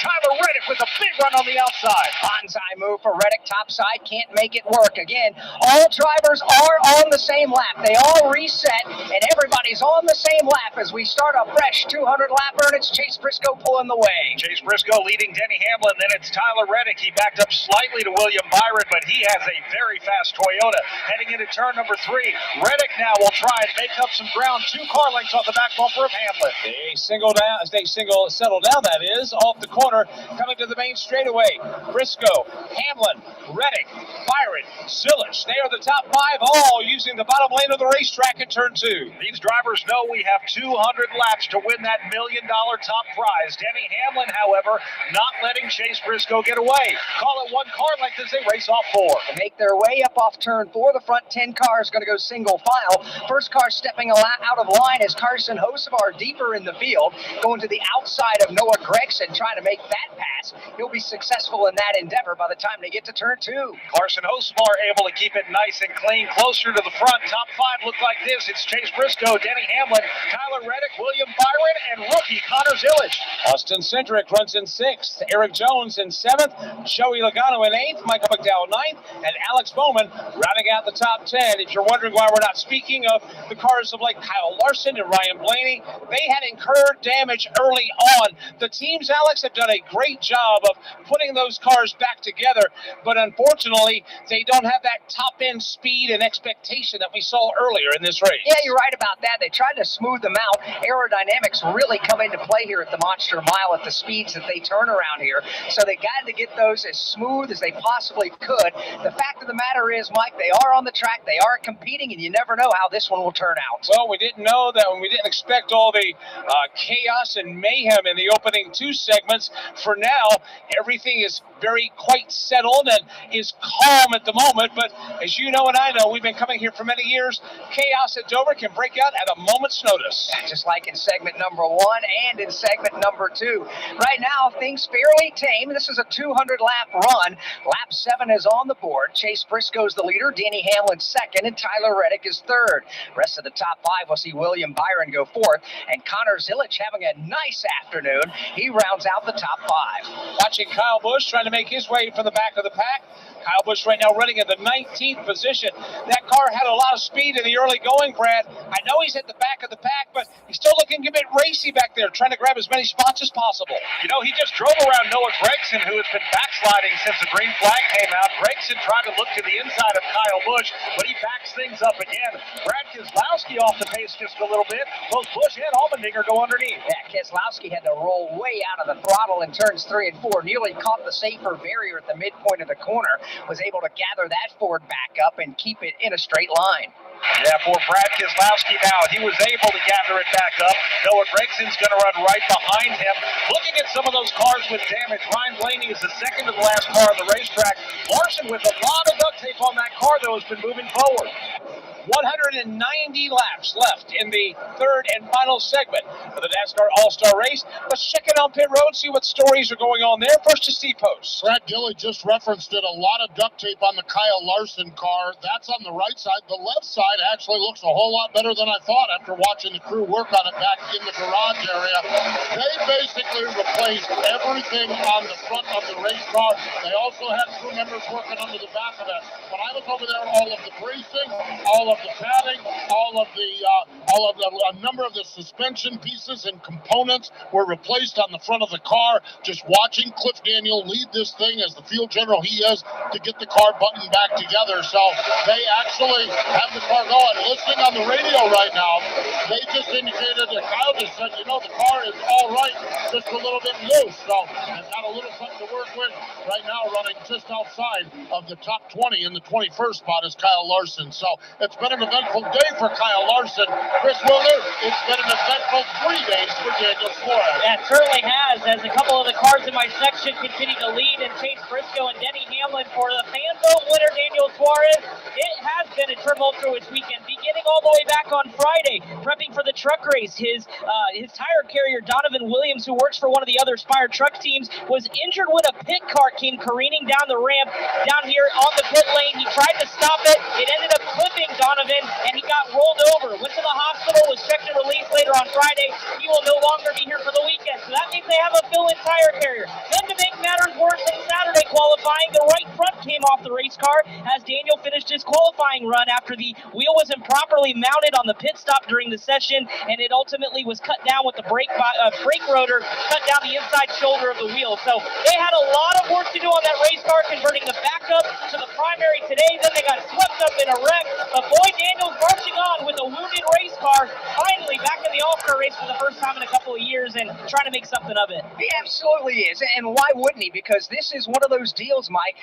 Tyler Reddick with a big run on the outside. Onside move for Reddick, topside, can't make it work. Again, all drivers are on the same lap. They all reset, and everybody's on the same lap as we start a fresh 200 lapper, and it's Chase Briscoe pulling the way. Chase Briscoe leading Denny Hamlin, then it's Tyler Reddick. He backed up slightly to William Byron, but he has a very fast Toyota heading into turn number 3. Reddick now will try and make up some ground. 2 car lengths off the back bumper of Hamlin. They settle down, that is, off the corner, coming to the main straightaway. Briscoe, Hamlin, Reddick, Byron, Zilich. They are the top 5, all using the bottom lane of the racetrack in turn 2. These drivers know we have 200 laps to win that $1 million top prize. Denny Hamlin, however, not letting Chase Briscoe get away. Call it 1 car length as they race off 4. To make their way up off turn 4, the front 10 cars going to go single file. First car stepping out of line is Carson Hocevar deeper in the field, going to the outside of Noah Gregson, trying to make that pass. He'll be successful in that endeavor by the time they get to turn 2. Carson Hocevar able to keep it nice and clean, closer to the front. Top 5 look like this. It's Chase Briscoe, Denny Hamlin, Tyler Reddick, William Byron, and rookie Connor Zilich. Austin Cindric runs in 6th. Eric Jones in 7th. Joey Logano in 8th. Michael McDowell 9th. And Alex Bowman rounding out the top 10. If you're wondering why we're not speaking of the cars of like Kyle Larson and Ryan Blaney, they had incurred damage early on. The teams, Alex, have done a great job of putting those cars back together, but unfortunately, they don't have that top-end speed and expectation that we saw earlier in this race. Yeah, you're right about that. They tried to smooth them out. Aerodynamics really come into play here at the Monster Mile at the speeds that they turn around here. So they got to get those as smooth as they possibly could. The fact of the matter is, Mike, they are on the track, they are competing, and you never know how this one will turn out. Well, we didn't know that when we didn't expect all the chaos and mayhem in the opening 2 segments. For now, now everything is very quite settled and is calm at the moment. But as you know and I know, we've been coming here for many years. Chaos at Dover can break out at a moment's notice. Just like in segment number 1 and in segment number 2. Right now, things fairly tame. This is a 200-lap run. Lap 7 is on the board. Chase Briscoe's the leader, Denny Hamlin second, and Tyler Reddick is third. Rest of the top 5 will see William Byron go fourth, and Connor Zilic having a nice afternoon. He rounds out the top 5. Watching Kyle Busch trying to make his way from the back of the pack. Kyle Busch right now running in the 19th position. That car had a lot of speed in the early going, Brad. I know he's at the back of the pack, but he's still looking a bit racy back there, trying to grab as many spots as possible. You know, he just drove around Noah Gragson, who has been backsliding since the green flag came out. Gragson tried to look to the inside of Kyle Busch, but he backs things up again. Brad Keselowski off the pace just a little bit. Both Busch and Allmendinger go underneath. Yeah, Keselowski had to roll way out of the throttle in turns 3 and 4. Nearly caught the safer barrier at the midpoint of the corner. Was able to gather that Ford back up and keep it in a straight line. Yeah, for Brad Keselowski now, he was able to gather it back up. Noah Gragson's going to run right behind him. Looking at some of those cars with damage, Ryan Blaney is the second to the last car on the racetrack. Larson with a lot of duct tape on that car, though, has been moving forward. 190 laps left in the third and final segment of the NASCAR All-Star Race. Let's check it on pit road, see what stories are going on there. First to Steve Post. Brad Gilly just referenced it. A lot of duct tape on the Kyle Larson car. That's on the right side. The left side actually looks a whole lot better than I thought after watching the crew work on it back in the garage area. They basically replaced everything on the front of the race car. They also had crew members working under the back of it. When I was over there, all of the bracing, all of the padding, a number of the suspension pieces and components were replaced on the front of the car. Just watching Cliff Daniel lead this thing as the field general he is to get the car buttoned back together. So they actually have the car going. Listening on the radio right now, they just indicated that Kyle just said, the car is all right, just a little bit loose. So they've got a little something to work with. Right now running just outside of the top 20 in the 21st spot is Kyle Larson. So it's been an eventful day for Kyle Larson. Chris Wilner, it's been an eventful 3 days for Daniel Suarez. That certainly has, as a couple of the cars in my section continue to lead, and Chase Briscoe and Denny Hamlin for the fan vote winner, Daniel Suarez. It has been a tumultuous weekend, beginning all the way back on Friday, prepping for the truck race. His tire carrier, Donovan Williams, who works for one of the other Spire truck teams, was injured when a pit car came careening down the ramp down here on the pit lane. He tried to stop it. It ended up clipping Donovan, and he got rolled over. Went to the hospital, was checked and released later on Friday. He will no longer be here for the weekend. So that means they have a fill-in tire carrier. Then to make matters worse, in Saturday qualifying, the right front came off the race car as Daniel finished his qualifying run after the wheel was improperly mounted on the pit stop during the session, and it ultimately was cut down with the brake rotor, cut down the inside shoulder of the wheel. So they had a lot of work to do on that race car, converting the backup to the primary today. Then they got swept up in a wreck. But boy, Daniel's marching on with a wounded race car, finally back in the All-Star race for the first time in a couple of years and trying to make something of it. He absolutely is, and why wouldn't he? Because this is one of those deals, Mike,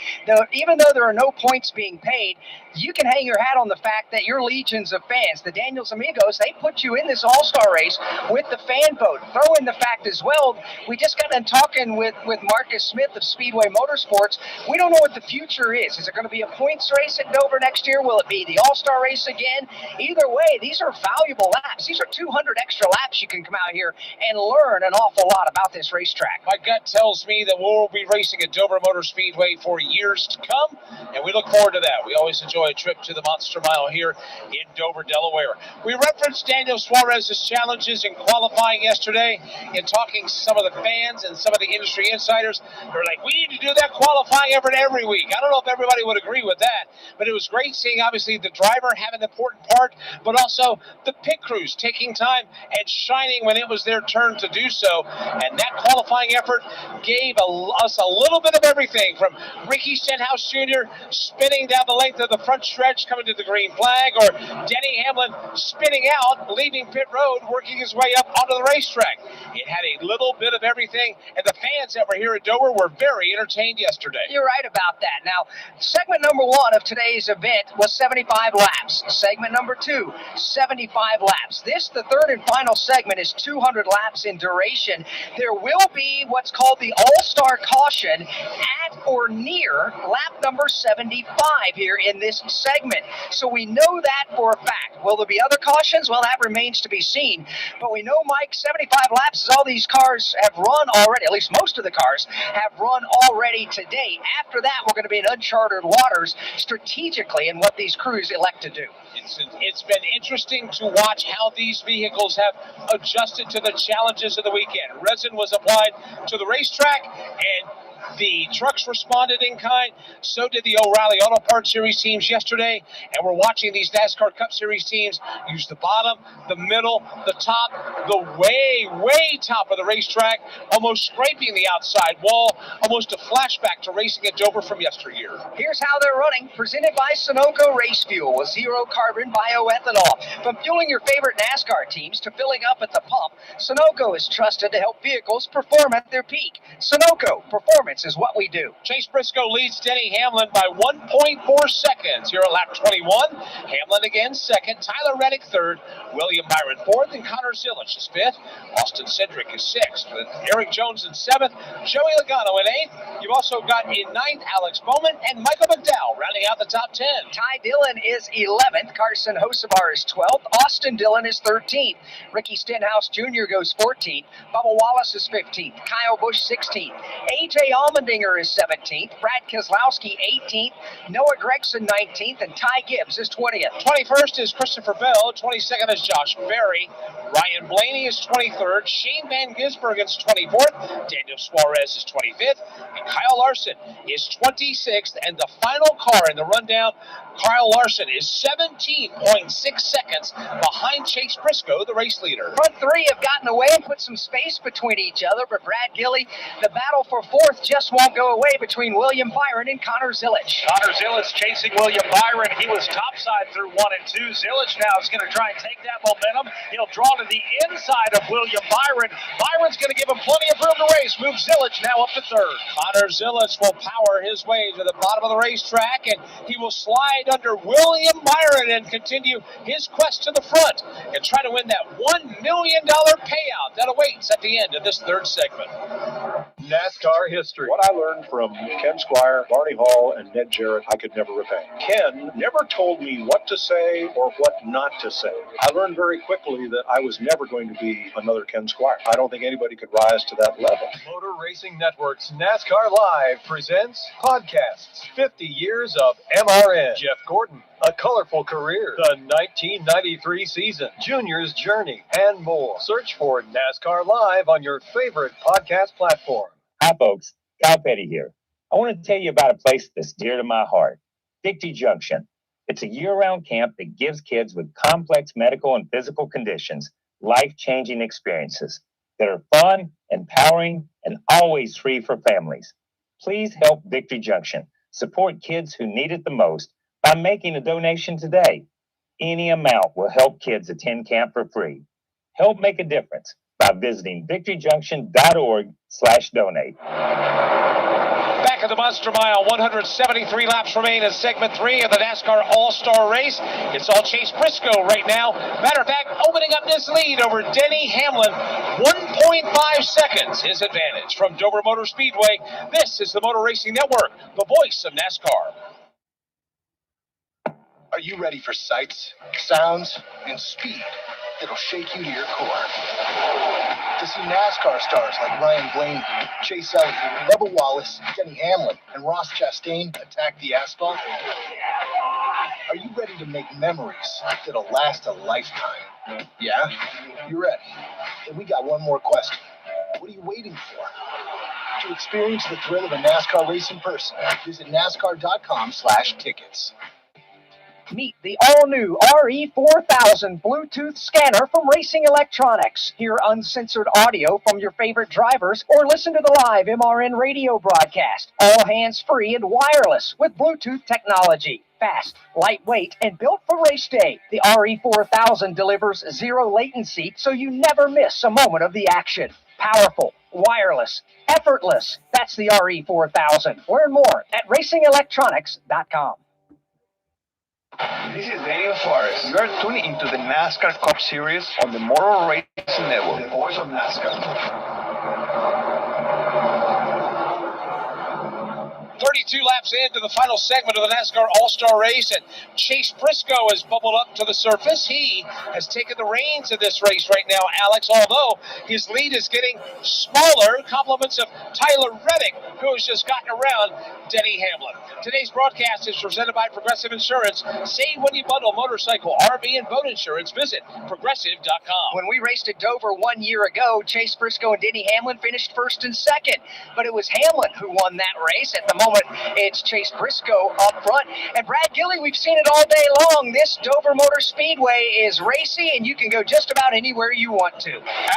even though there are no points being paid, you can hang your hat on the fact that your legions of fans, the Daniels Amigos, they put you in this All-Star race with the fan vote. Throw in the fact as well, we just got done talking with Marcus Smith of Speedway Motorsports. We don't know what the future is. Is it going to be a points race at Dover next year? Will it be the All-Star race again? Either way, these are valuable laps. These are 200 extra laps you can come out here and learn an awful lot about this racetrack. My gut tells me that we'll be racing at Dover Motor Speedway for years to come, and we look forward to that. We always enjoy a trip to the Monster Mile here in Dover, Delaware. We referenced Daniel Suarez's challenges in qualifying yesterday in talking to some of the fans and some of the industry insiders. They're like, we need to do that qualifying effort every week. I don't know if everybody would agree with that, but it was great seeing, obviously, the driver having an important part, but also the pit crews taking time and shining when it was their turn to do so. And that qualifying effort gave us a little bit of everything, from Ricky Stenhouse Jr. spinning down the length of the front stretch coming to the green flag, or Denny Hamlin spinning out, leaving pit road, working his way up onto the racetrack. It had a little bit of everything, and the fans that were here at Dover were very entertained yesterday. You're right about that. Now, segment number 1 of today's event was 75 laps. Segment number 2, 75 laps. This, the third and final segment segment is 200 laps in duration. There will be what's called the All-Star Caution at or near lap number 75 here in this segment. So we know that for a fact. Will there be other cautions? Well, that remains to be seen. But we know, Mike, 75 laps is all these cars have run already, at least most of the cars have run already today. After that, we're going to be in uncharted waters strategically in what these crews elect to do. It's been interesting to watch how these vehicles have adjusted to the challenges of the weekend. Resin was applied to the racetrack, and the trucks responded in kind. So did the O'Reilly Auto Parts Series teams yesterday. And we're watching these NASCAR Cup Series teams use the bottom, the middle, the top, the way top of the racetrack, almost scraping the outside wall, almost a flashback to racing at Dover from yesteryear. Here's how they're running. Presented by Sunoco Race Fuel with zero carbon bioethanol. From fueling your favorite NASCAR teams to filling up at the pump, Sunoco is trusted to help vehicles perform at their peak. Sunoco, performance is what we do. Chase Briscoe leads Denny Hamlin by 1.4 seconds here at lap 21. Hamlin again second, Tyler Reddick third, William Byron fourth, and Connor Zilisch is fifth. Austin Cindric is sixth, with Eric Jones in seventh, Joey Logano in eighth. You've also got in ninth Alex Bowman and Michael McDowell rounding out the top 10. Ty Dillon is 11th, Carson Hocevar is 12th, Austin Dillon is 13th, Ricky Stenhouse Jr. goes 14th, Bubba Wallace is 15th, Kyle Busch 16th, AJ Allmendinger is 17th, Brad Keselowski 18th, Noah Gragson 19th, and Ty Gibbs is 20th. 21st is Christopher Bell, 22nd is Josh Berry, Ryan Blaney is 23rd, Shane Van Gisbergen's 24th, Daniel Suarez is 25th, and Kyle Larson is 26th, and the final car in the rundown, Kyle Larson is 17.6 seconds behind Chase Briscoe, the race leader. Front three have gotten away and put some space between each other, but Brad Gilly, the battle for fourth just won't go away between William Byron and Connor Zilisch. Connor Zilisch chasing William Byron. He was topside through 1 and 2. Zilisch now is going to try and take that momentum. He'll draw to the inside of William Byron. Byron's going to give him plenty of room to race. Move Zilisch now up to third. Connor Zilisch will power his way to the bottom of the racetrack, and he will slide under William Byron and continue his quest to the front and try to win that $1 million payout that awaits at the end of this third segment. NASCAR history. What I learned from Ken Squire, Barney Hall, and Ned Jarrett, I could never repay. Ken never told me what to say or what not to say. I learned very quickly that I was never going to be another Ken Squire. I don't think anybody could rise to that level. Motor Racing Network's NASCAR Live presents podcasts 50 years of MRN. Jeff Gordon, A Colorful Career, the 1993 season, Junior's Journey, and more. Search for NASCAR Live on your favorite podcast platform. Hi, folks. Kyle Petty here. I want to tell you about a place that's dear to my heart, Victory Junction. It's a year-round camp that gives kids with complex medical and physical conditions life-changing experiences that are fun, empowering, and always free for families. Please help Victory Junction support kids who need it the most by making a donation today. Any amount will help kids attend camp for free. Help make a difference by visiting victoryjunction.org/donate. Back at the Monster Mile, 173 laps remain in segment 3 of the NASCAR All-Star Race. It's all Chase Briscoe right now. Matter of fact, opening up this lead over Denny Hamlin, 1.5 seconds his advantage from Dover Motor Speedway. This is the Motor Racing Network, the voice of NASCAR. Are you ready for sights, sounds, and speed that'll shake you to your core? To see NASCAR stars like Ryan Blaney, Chase Elliott, Bubba Wallace, Denny Hamlin, and Ross Chastain attack the asphalt? Are you ready to make memories that'll last a lifetime? Yeah? You're ready. Then we got one more question. What are you waiting for? To experience the thrill of a NASCAR race in person, visit NASCAR.com/tickets. Meet the all-new RE4000 Bluetooth scanner from Racing Electronics. Hear uncensored audio from your favorite drivers or listen to the live MRN radio broadcast. All hands-free and wireless with Bluetooth technology. Fast, lightweight, and built for race day. The RE4000 delivers zero latency so you never miss a moment of the action. Powerful, wireless, effortless. That's the RE4000. Learn more at racingelectronics.com. This is Daniel Suarez. You are tuning into the NASCAR Cup Series on the M.E.Racing Network, the voice of NASCAR. 32 laps into the final segment of the NASCAR All-Star Race, and Chase Briscoe has bubbled up to the surface. He has taken the reins of this race right now, Alex, although his lead is getting smaller. Compliments of Tyler Reddick, who has just gotten around Denny Hamlin. Today's broadcast is presented by Progressive Insurance. Save when you bundle motorcycle, RV, and boat insurance. Visit Progressive.com. When we raced at Dover 1 year ago, Chase Briscoe and Denny Hamlin finished first and second, but it was Hamlin who won that race. At the moment, it's Chase Briscoe up front. And Brad Gilly, we've seen it all day long. This Dover Motor Speedway is racy, and you can go just about anywhere you want to.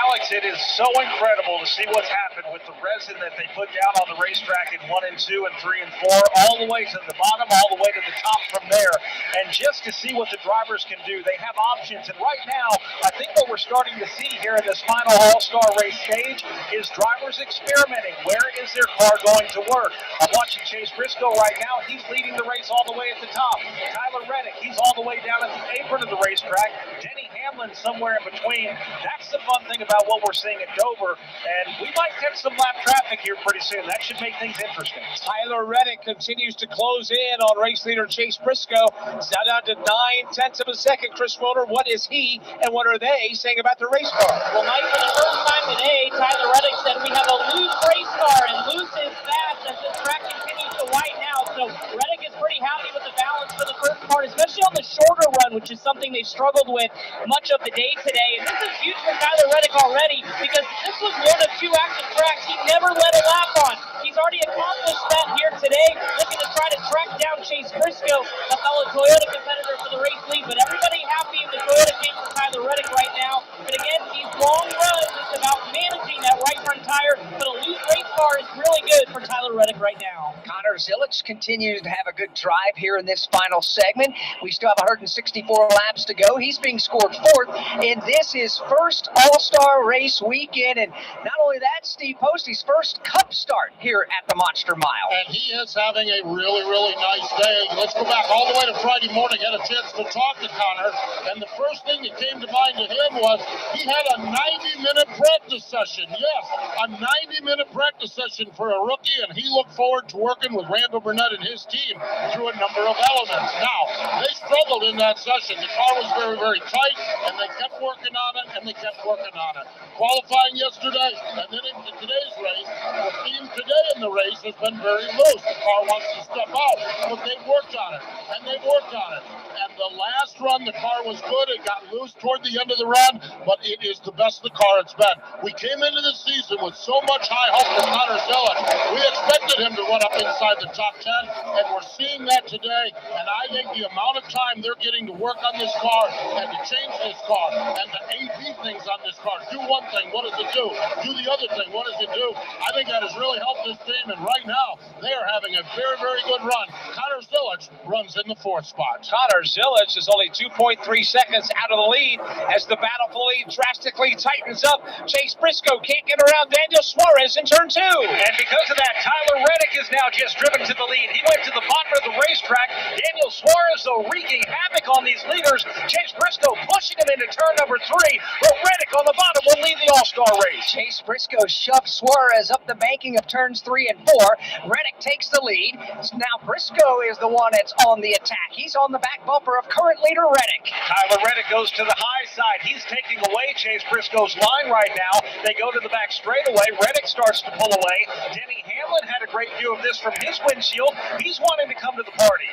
Alex, it is so incredible to see what's happened with the resin that they put down on the racetrack in 1 and 2 and 3 and 4, all the way to the bottom, all the way to the top from there. And just to see what the drivers can do, they have options. And right now, I think what we're starting to see here in this final All-Star race stage is drivers experimenting. Where is their car going to work? I'm watching Chase Briscoe right now. He's leading the race all the way at the top. Tyler Reddick, he's all the way down at the apron of the racetrack. Denny Hamlin somewhere in between. That's the fun thing about what we're seeing at Dover. And we might catch some lap traffic here pretty soon. That should make things interesting. Tyler Reddick continues to close in on race leader Chase Briscoe. It's now down to 9/10 of a second. Chris Wilder, what is he and what are they saying about the race car? Well, Mike, for the first time today, Tyler Reddick said we have a loose race car, and loose is fast as the track continues to widen out. So Reddick is pretty happy with the balance for the first part, especially on the shorter run, which is something they struggled with much of the day today. And this is huge for Tyler Reddick already, because this was one of 2 active tracks he never led a lap on. He's already accomplished that here today, looking to try to track down Chase Briscoe, a fellow Toyota competitor for the race lead. But everybody happy in the Toyota team for Tyler Reddick right now. But again, these long runs, it's about managing that right front tire. But a loose race car is really good for Tyler Reddick right now. Connor Zilic continues to have a good drive here in this final segment. We still have 164 laps to go. He's being scored 4th, and this is first All-Star race weekend. And not only that, Steve Postie's first Cup start here at the Monster Mile. And he is having a really, really nice day. Let's go back all the way to Friday morning. Had a chance to talk to Connor, and the first thing that came to mind to him was he had a 90-minute practice session. Yes, a 90-minute practice session for a rookie, and he looked forward to working with Randall Burnett and his team through a number of elements. Now, they struggled in that session. The car was very, very tight, and they kept working on it, and they kept working on it. Qualifying yesterday, and then into today's race, the theme today in the race has been very loose. The car wants to step out, but they've worked on it, and they've worked on it. And the last run, the car was good. It got loose toward the end of the run, but it is the best the car it's been. We came into the season with so much high hope for Connor Zilic. We expected him to run up inside the top 10, and we're seeing that today. And I think the amount of time they're getting to work on this car and to change this car and to AP things on this car. Do one thing, what does it do? Do the other thing, what does it do? I think that has really helped this team, and right now they are having a very, very good run. Connor Zilic runs in the 4th spot. Connor Zilic is only 2.3 seconds out of the lead as the battle for the lead drastically tightens up. Chase Briscoe can't get around Daniel Suarez in turn 2. And because of that, Tyler Reddick is now just driven to the lead. He went to the bottom of the racetrack. Daniel Suarez, though, wreaking havoc on these leaders. Chase Briscoe pushing him into turn number 3, but Reddick on the bottom will lead the All-Star race. Chase Briscoe shoved Suarez up the banking of turns 3 and 4. Reddick takes the lead. Now Briscoe is the one that's on the attack. He's on the back bumper of current leader Reddick. Tyler Reddick goes to the high side. He's taking away Chase Briscoe's line right now. They go to the back straightaway. Reddick starts to pull away. Denny Hamlin had a great view of this from his windshield. He's wanting to come to the party.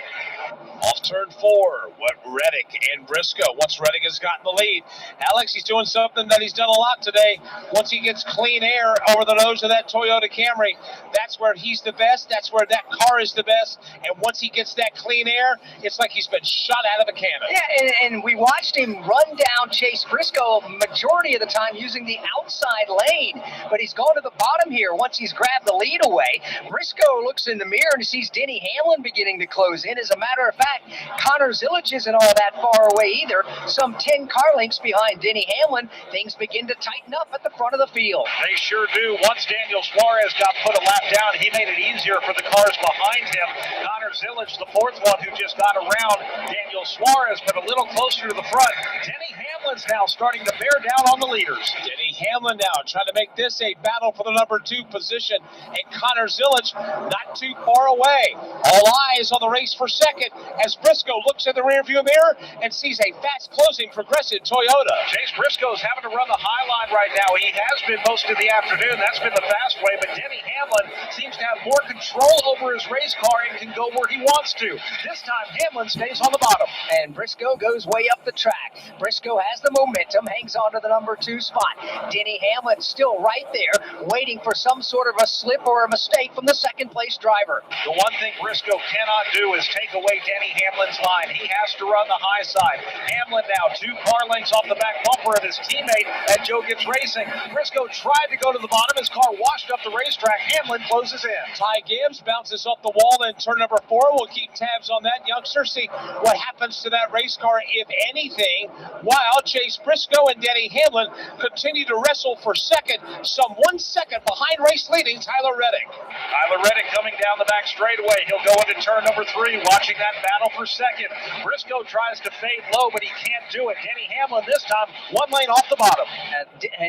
Off turn 4, what Reddick and Briscoe. Once Reddick has gotten the lead, Alex, he's doing something that he's done a lot today. Once he gets clean air over the nose of that Toyota Camry, that's where he's the best. That's where that car is the best. And once he gets that clean air, it's like he's been shot out of a cannon. Yeah, and we watched him run down Chase Briscoe majority of the time using the outside lane. But he's gone to the bottom here once he's grabbed the lead away. Briscoe looks in the mirror and sees Denny Hamlin beginning to close in. As a matter of fact, Connor Zilic isn't all that far away either. Some 10 car lengths behind Denny Hamlin. Things begin to tighten up at the front of the field. They sure do. Once Daniel Suarez got put a lap down, he made it easier for the cars behind him. Connor Zilic, the fourth one who just got around Daniel Suarez, but a little closer to the front. Denny Hamlin's now starting to bear down on the leaders. Denny Hamlin now trying to make this a battle for the number 2 position, and Connor Zilic not too far away. All eyes on the race for second as Briscoe looks in the rearview mirror and sees a fast closing Progressive Toyota. Chase Briscoe's having to run the high line right now. He has been most of the afternoon. That's been the fast way, but Denny Hamlin seems to have more control over his race car and can go where he wants to. This time, Hamlin stays on the bottom. And Briscoe goes way up the track. Briscoe has the momentum, hangs on to the number 2 spot. Denny Hamlin's still right there, waiting for some sort of a slip or a mistake from the second place driver. The one thing Briscoe cannot do is take away Denny Hamlin's line. He has to run the high side. Hamlin now 2 car lengths off the back bumper of his teammate at Joe Gibbs Racing. Briscoe tried to go to the bottom. His car washed up the racetrack. Hamlin closes in. Ty Gibbs bounces off the wall in turn number 4. We'll keep tabs on that youngster, see what happens to that race car, if anything, while Chase Briscoe and Denny Hamlin continue to wrestle for second, some 1 second behind race leading Tyler Reddick. Tyler Reddick coming down the back straightaway. He'll go into turn number 3, watching that battle for second. Briscoe tries to fade low, but he can't do it. Denny Hamlin this time 1 lane off the bottom.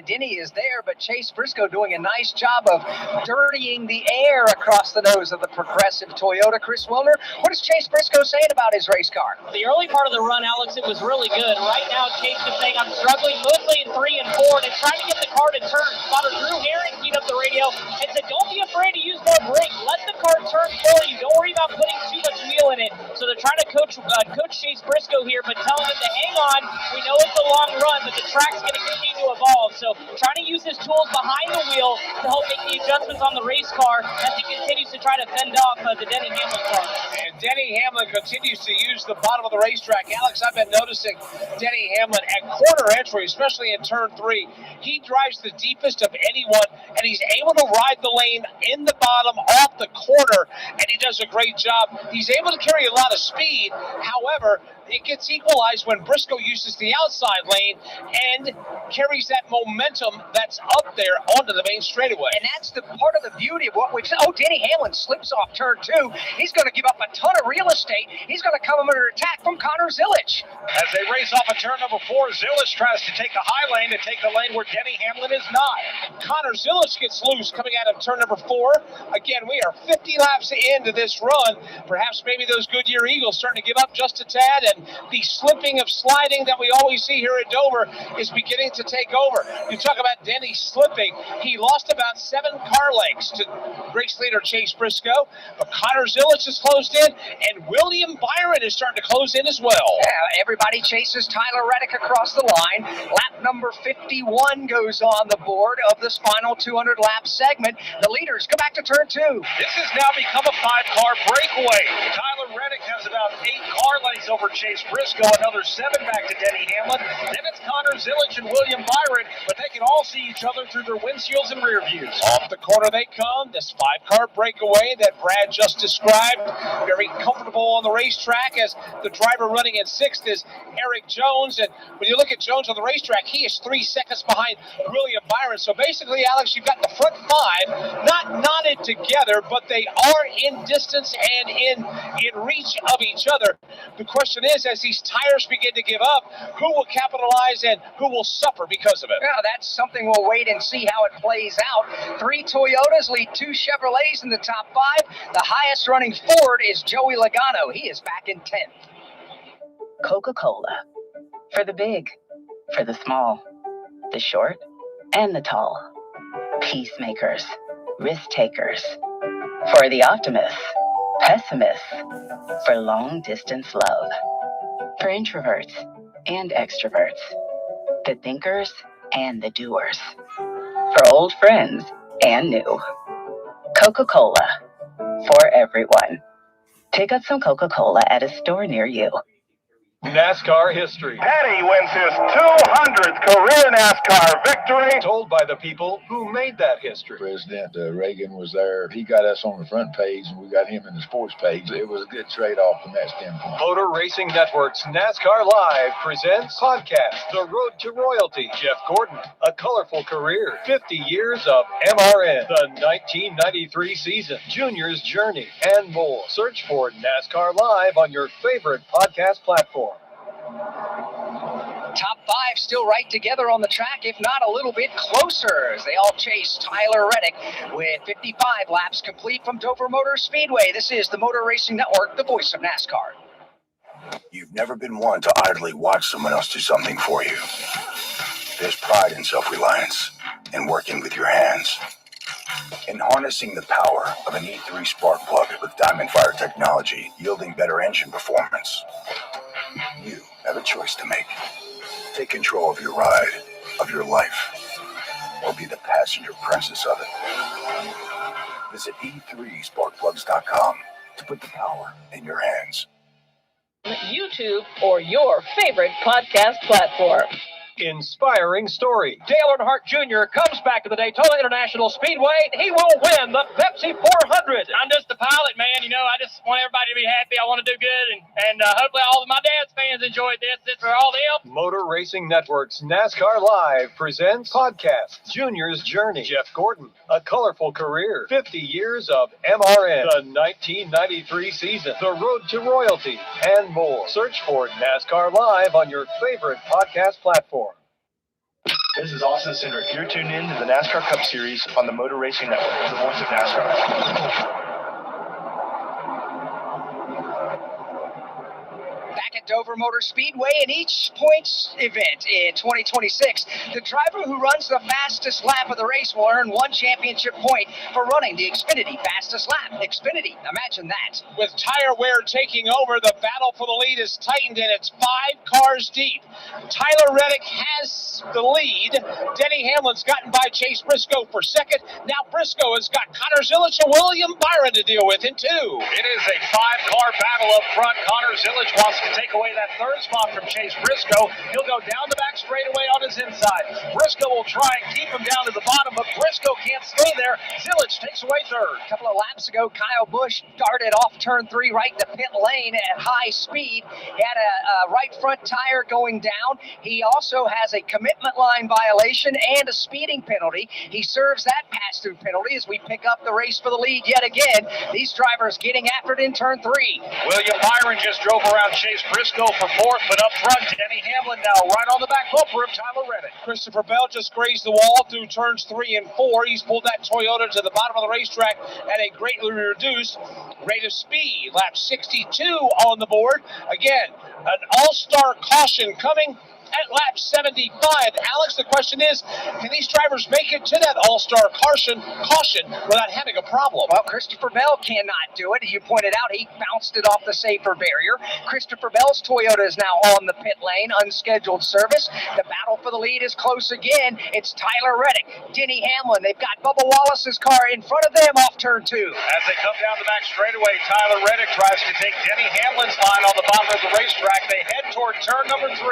Denny is there, but Chase Briscoe doing a nice job of dirtying the air across the nose of the Progressive Toyota. Chris Wilner, what is Chase Briscoe saying about his race car? The early part of the run, Alex, it was really good. Right now, Chase is saying, I'm struggling mostly in 3 and 4, and it's trying to get the car to turn. Spotter Drew Herring keyed up the radio and said, don't be afraid to use more brake. Let the car turn for you. Don't worry about putting too much wheel in it. So they're trying to coach Chase Briscoe here, but telling him to hang on. We know it's a long run, but the track's going to continue to evolve. So trying to use his tools behind the wheel to help make the adjustments on the race car as he continues to try to fend off the Denny Hamlin car. And Denny Hamlin continues to use the bottom of the racetrack. Alex, I've been noticing Denny Hamlin at corner entry, especially in turn 3. He drives the deepest of anyone, and he's able to ride the lane in the bottom off the corner, and he does a great job. He's able to carry a lot of speed. However, it gets equalized when Briscoe uses the outside lane and carries that momentum that's up there onto the main straightaway. And that's the part of the beauty of what we've seen. Oh, Denny Hamlin slips off turn 2. He's going to give up a ton of real estate. He's going to come under attack from Connor Zilic. As they race off of turn number 4, Zilic tries to take the high lane to take the lane where Denny Hamlin is not. Connor Zilic gets loose coming out of turn number 4. Again, we are 50 laps into this run. Perhaps maybe those Goodyear Eagles starting to give up just a tad, and the slipping of sliding that we always see here at Dover is beginning to take over. You talk about Denny slipping. He lost about 7 car lengths to race leader Chase Briscoe, but Connor Zilic is closed in, and William Byron is starting to close in as well. Yeah, everybody chases Tyler Reddick across the line. Lap number 51 goes on the board of this final 200-lap segment. The leaders go back to turn 2. This has now become a 5-car breakaway. Tyler Reddick has about 8 car lengths over Chase Briscoe, another 7 back to Denny Hamlin. Then it's Connor Zilic and William Byron, but they can all see each other through their windshields and rear views. Off the corner they come, this 5-car breakaway that Brad just described. Very comfortable on the racetrack, as the driver running in 6th is Eric Jones. And when you look at Jones on the racetrack, he is 3 seconds behind William Byron. So basically, Alex, you've got the front 5 not knotted together, but they are in distance and in reach of each other. The question is, as these tires begin to give up, who will capitalize and who will suffer because of it? Yeah, that's something we'll wait and see how it plays out. 3 Toyotas lead 2 Chevrolets in the top 5. The highest running Ford is Joey Logano. He is back in 10th. Coca-Cola. For the big, for the small, the short, and the tall. Peacemakers, risk takers. For the optimists, pessimists. For long distance love. For introverts and extroverts. The thinkers and the doers. For old friends and new. Coca-Cola. For everyone. Pick up some Coca-Cola at a store near you. NASCAR history. Petty wins his 200th career NASCAR victory. Told by the people who made that history. President Reagan was there. He got us on the front page, and we got him in the sports page. It was a good trade-off from that standpoint. Motor Racing Network's NASCAR Live presents podcast The Road to Royalty. Jeff Gordon, A Colorful Career, 50 Years of MRN, the 1993 season, Junior's Journey, and more. Search for NASCAR Live on your favorite podcast platform. Top five still right together on the track, if not a little bit closer, as they all chase Tyler Reddick with 55 laps complete from Dover Motor Speedway. This is the Motor Racing Network, the voice of NASCAR. You've never been one to idly watch someone else do something for you. There's pride in self-reliance and working with your hands. In harnessing the power of an E3 spark plug with Diamond Fire technology yielding better engine performance. You have a choice to make. Take control of your ride, of your life, or be the passenger princess of it. Visit e3sparkplugs.com to put the power in your hands. YouTube or your favorite podcast platform. Inspiring story. Dale Earnhardt Jr. comes back to the Daytona International Speedway. He will win the Pepsi 400. I'm just the pilot, man. You know, I just want everybody to be happy. I want to do good, and hopefully all of my dad's fans enjoyed this. This is for all them. Motor Racing Network's NASCAR Live presents podcast Junior's Journey. Jeff Gordon, A Colorful Career, 50 Years of MRN, the 1993 season, The Road to Royalty, and more. Search for NASCAR Live on your favorite podcast platform. This is Austin Cindric. You're tuned in to the NASCAR Cup Series on the Motor Racing Network, the voice of NASCAR. Back at Dover Motor Speedway in each points event in 2026, the driver who runs the fastest lap of the race will earn one championship point for running the Xfinity fastest lap. Xfinity, imagine that. With tire wear taking over, the battle for the lead is tightened and it's 5 cars deep. Tyler Reddick has the lead. Denny Hamlin's gotten by Chase Briscoe for second. Now Briscoe has got Connor Zilisch and William Byron to deal with in 2. It is a 5-car battle up front. Connor Zilisch wants to take away that third spot from Chase Briscoe. He'll go down the back straightaway on his inside. Briscoe will try and keep him down to the bottom, but Briscoe can't stay there. Zilisch takes away third. A couple of laps ago, Kyle Busch darted off turn 3 right to pit lane at high speed. He had a right front tire going down. He also has a commitment line violation and a speeding penalty. He serves that pass-through penalty as we pick up the race for the lead yet again. These drivers getting after it in turn 3. William Byron just drove around Chase Briscoe for fourth, but up front, Denny Hamlin now right on the back bumper of Tyler Reddick. Christopher Bell just grazed the wall through turns 3 and 4. He's pulled that Toyota to the bottom of the racetrack at a greatly reduced rate of speed. Lap 62 on the board. Again, an all-star caution coming at lap 75. Alex, the question is, can these drivers make it to that all-star caution without having a problem? Well, Christopher Bell cannot do it. You pointed out he bounced it off the safer barrier. Christopher Bell's Toyota is now on the pit lane, unscheduled service. The battle for the lead is close again. It's Tyler Reddick, Denny Hamlin. They've got Bubba Wallace's car in front of them off turn 2. As they come down the back straightaway, Tyler Reddick tries to take Denny Hamlin's line on the bottom of the racetrack. They head toward turn number 3.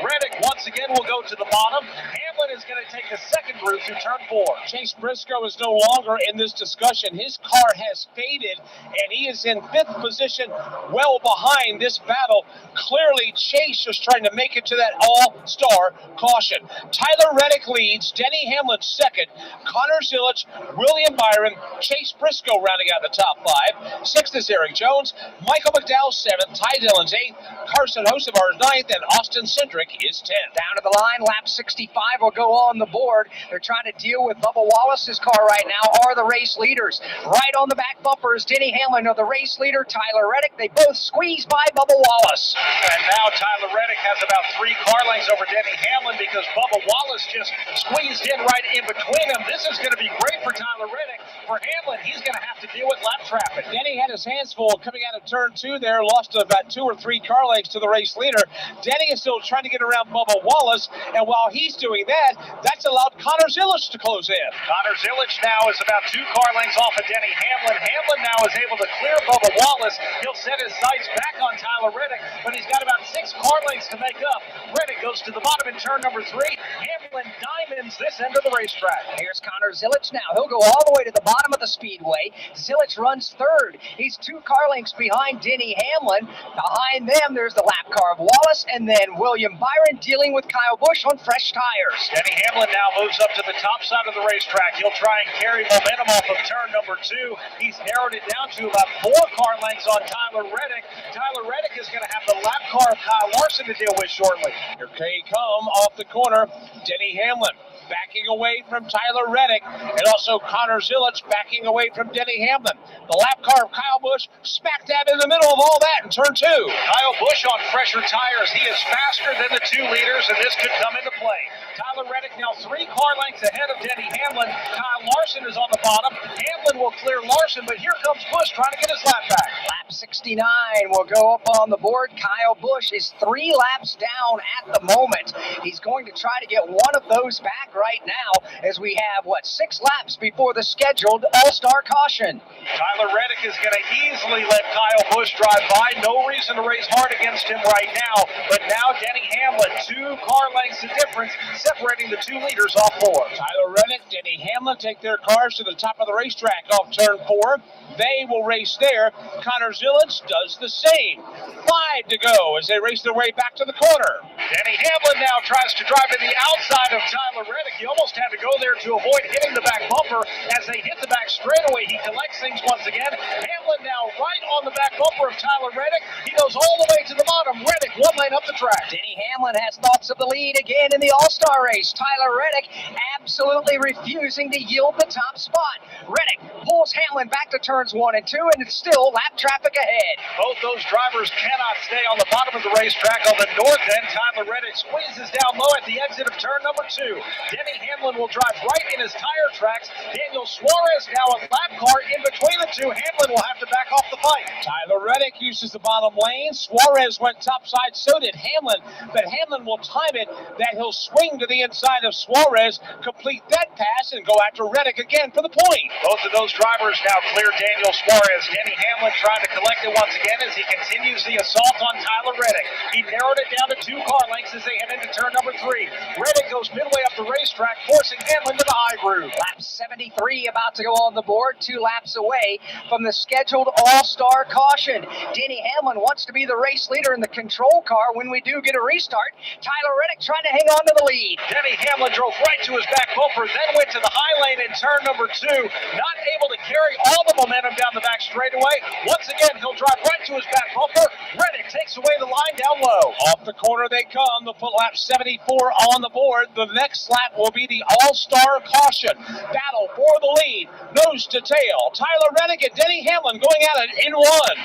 Reddick once again will go to the bottom. Hamlin is going to take the second route through turn 4. Chase Briscoe is no longer in this discussion. His car has faded, and he is in 5th position, well behind this battle. Clearly, Chase is trying to make it to that all-star caution. Tyler Reddick leads, Denny Hamlin second, Connor Zilisch, William Byron, Chase Briscoe rounding out the top 5. 6th is Eric Jones, Michael McDowell 7th, Ty Dillon's 8th, Carson Hocevar 9th, and Austin Cindric is 10th. Down to the line, lap 65 will go on the board. They're trying to deal with Bubba Wallace's car right now, are the race leaders. Right on the back bumper is Denny Hamlin, or the race leader, Tyler Reddick. They both squeeze by Bubba Wallace. And now Tyler Reddick has about 3 car lengths over Denny Hamlin because Bubba Wallace just squeezed in right in between them. This is going to be great for Tyler Reddick. For Hamlin, he's going to have to deal with lap traffic. Denny had his hands full coming out of turn 2 there, lost about 2 or 3 car lengths to the race leader. Denny is still trying to get around Bubba Wallace, and while he's doing that, That's allowed Connor Zilic to close in. Connor Zilic now is about 2 car lengths off of Denny Hamlin. Hamlin now is able to clear Bubba Wallace. He'll set his sights back on Tyler Reddick, but he's got about 6 car lengths to make up. Reddick goes to the bottom in turn number 3. Hamlin diamonds this end of the racetrack. Here's Connor Zilic now. He'll go all the way to the bottom of the speedway. Zilic runs third. He's 2 car lengths behind Denny Hamlin. Behind them, there's the lap car of Wallace, and then William Byron dealing with Kyle Busch on fresh tires. Denny Hamlin now moves up to the top side of the racetrack. He'll try and carry momentum off of turn number 2. He's narrowed it down to about 4 car lengths on Tyler Reddick. Tyler Reddick is going to have the lap car of Kyle Larson to deal with shortly. Here they come off the corner. Denny Hamlin backing away from Tyler Reddick, and also Connor Zilic backing away from Denny Hamlin. The lap car of Kyle Busch smack dab in the middle of all that in turn 2. Kyle Busch on fresher tires. He is faster than the 2 leaders, and this could come into play. Tyler Reddick now 3 car lengths ahead of Denny Hamlin. Kyle Larson is on the bottom. Hamlin will clear Larson, but here comes Busch trying to get his lap back. Lap 69 will go up on the board. Kyle Busch is 3 laps down at the moment. He's going to try to get one of those back right now, as we have, 6 laps before the scheduled All-Star caution. Tyler Reddick is going to easily let Kyle Busch drive by. No reason to race hard against him right now, but now Denny Hamlin, 2 car lengths of difference, separating the 2 leaders off 4. Tyler Reddick, Denny Hamlin take their cars to the top of the racetrack off turn 4. They will race there. Connor Zilic does the same. 5 to go as they race their way back to the corner. Denny Hamlin now tries to drive to the outside of Tyler Reddick. He almost had to go there to avoid hitting the back bumper. As they hit the back straightaway, he collects things once again. Hamlin now right on the back bumper of Tyler Reddick. He goes all the way to the bottom. Reddick 1 lane up the track. Denny Hamlin has thoughts of the lead again in the All-Star race. Tyler Reddick absolutely refusing to yield the top spot. Reddick pulls Hamlin back to turns 1 and 2, and it's still lap traffic ahead. Both those drivers cannot stay on the bottom of the racetrack. On the north end, Tyler Reddick squeezes down low at the exit of turn number 2. Denny Hamlin will drive right in his tire tracks. Daniel Suarez now a lap car in between the 2. Hamlin will have to back off the fight. Tyler Reddick uses the bottom lane. Suarez went topside, so did Hamlin, but Hamlin will time it that he'll swing to the inside of Suarez, complete that pass, and go after Reddick again for the point. Both of those drivers now clear Daniel Suarez. Denny Hamlin trying to collect it once again as he continues the assault on Tyler Reddick. He narrowed it down to 2 car lengths as they head into turn number 3. Reddick goes midway up the racetrack, forcing Hamlin to the high groove. Lap 73 about to go on the board, 2 laps away from the scheduled All-Star caution. Denny Hamlin wants to be the race leader in the control car when we do get a restart. Tyler Reddick trying to hang on to the lead. Denny Hamlin drove right to his back bumper, then went to the high lane in turn number 2. Not able to carry all the momentum down the back straightaway. Once again, he'll drive right to his back bumper. Reddick takes away the line down low. Off the corner they come. The foot lap 74 on the board. The next lap will be the All-Star caution. Battle for the lead, nose to tail. Tyler Reddick and Denny Hamlin going at it in 1.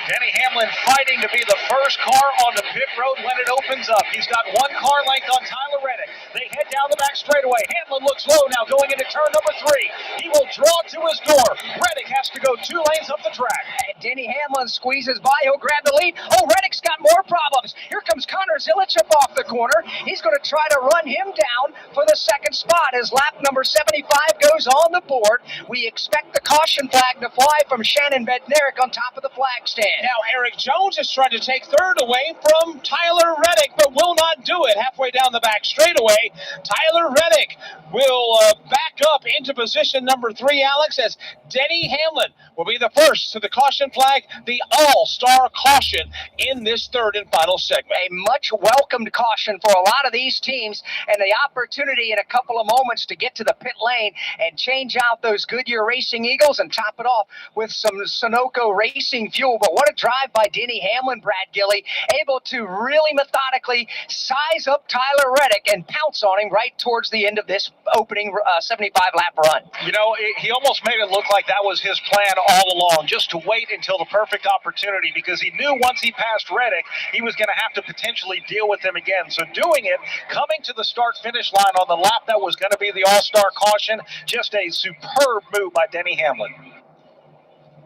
Denny Hamlin fighting to be the first car on the pit road when it opens up. He's got 1 car length on Tyler Reddick. They head down the back straightaway. Hamlin looks low now going into turn number 3. He will draw to his door. Reddick has to go 2 lanes up the track. And Denny Hamlin squeezes by. He'll grab the lead. Oh, Reddick's got more problems. Here comes Connor Zilic up off the corner. He's going to try to run him down for the second spot as lap number 75 goes on the board. We expect the caution flag to fly from Shannon Bednarik on top of the flag stand. Now Eric Jones is trying to take third away from Tyler Reddick, but will not do it. Halfway down the back straightaway, Tyler Reddick will back up into position number 3, Alex, as Denny Hamlin will be the first to the caution flag, the All-Star caution in this third and final segment. A much welcomed caution for a lot of these teams, and the opportunity in a couple of moments to get to the pit lane and change out those Goodyear Racing Eagles and top it off with some Sunoco Racing fuel. But what a drive by Denny Hamlin, Brad Gilly, able to really methodically size up Tyler Reddick and pounce on him right towards the end of this opening 75-lap run. You know, he almost made it look like that was his plan all along, just to wait until the perfect opportunity, because he knew once he passed Reddick, he was going to have to potentially deal with him again. So doing it, coming to the start-finish line on the lap that was going to be the All-Star caution, just a superb move by Denny Hamlin.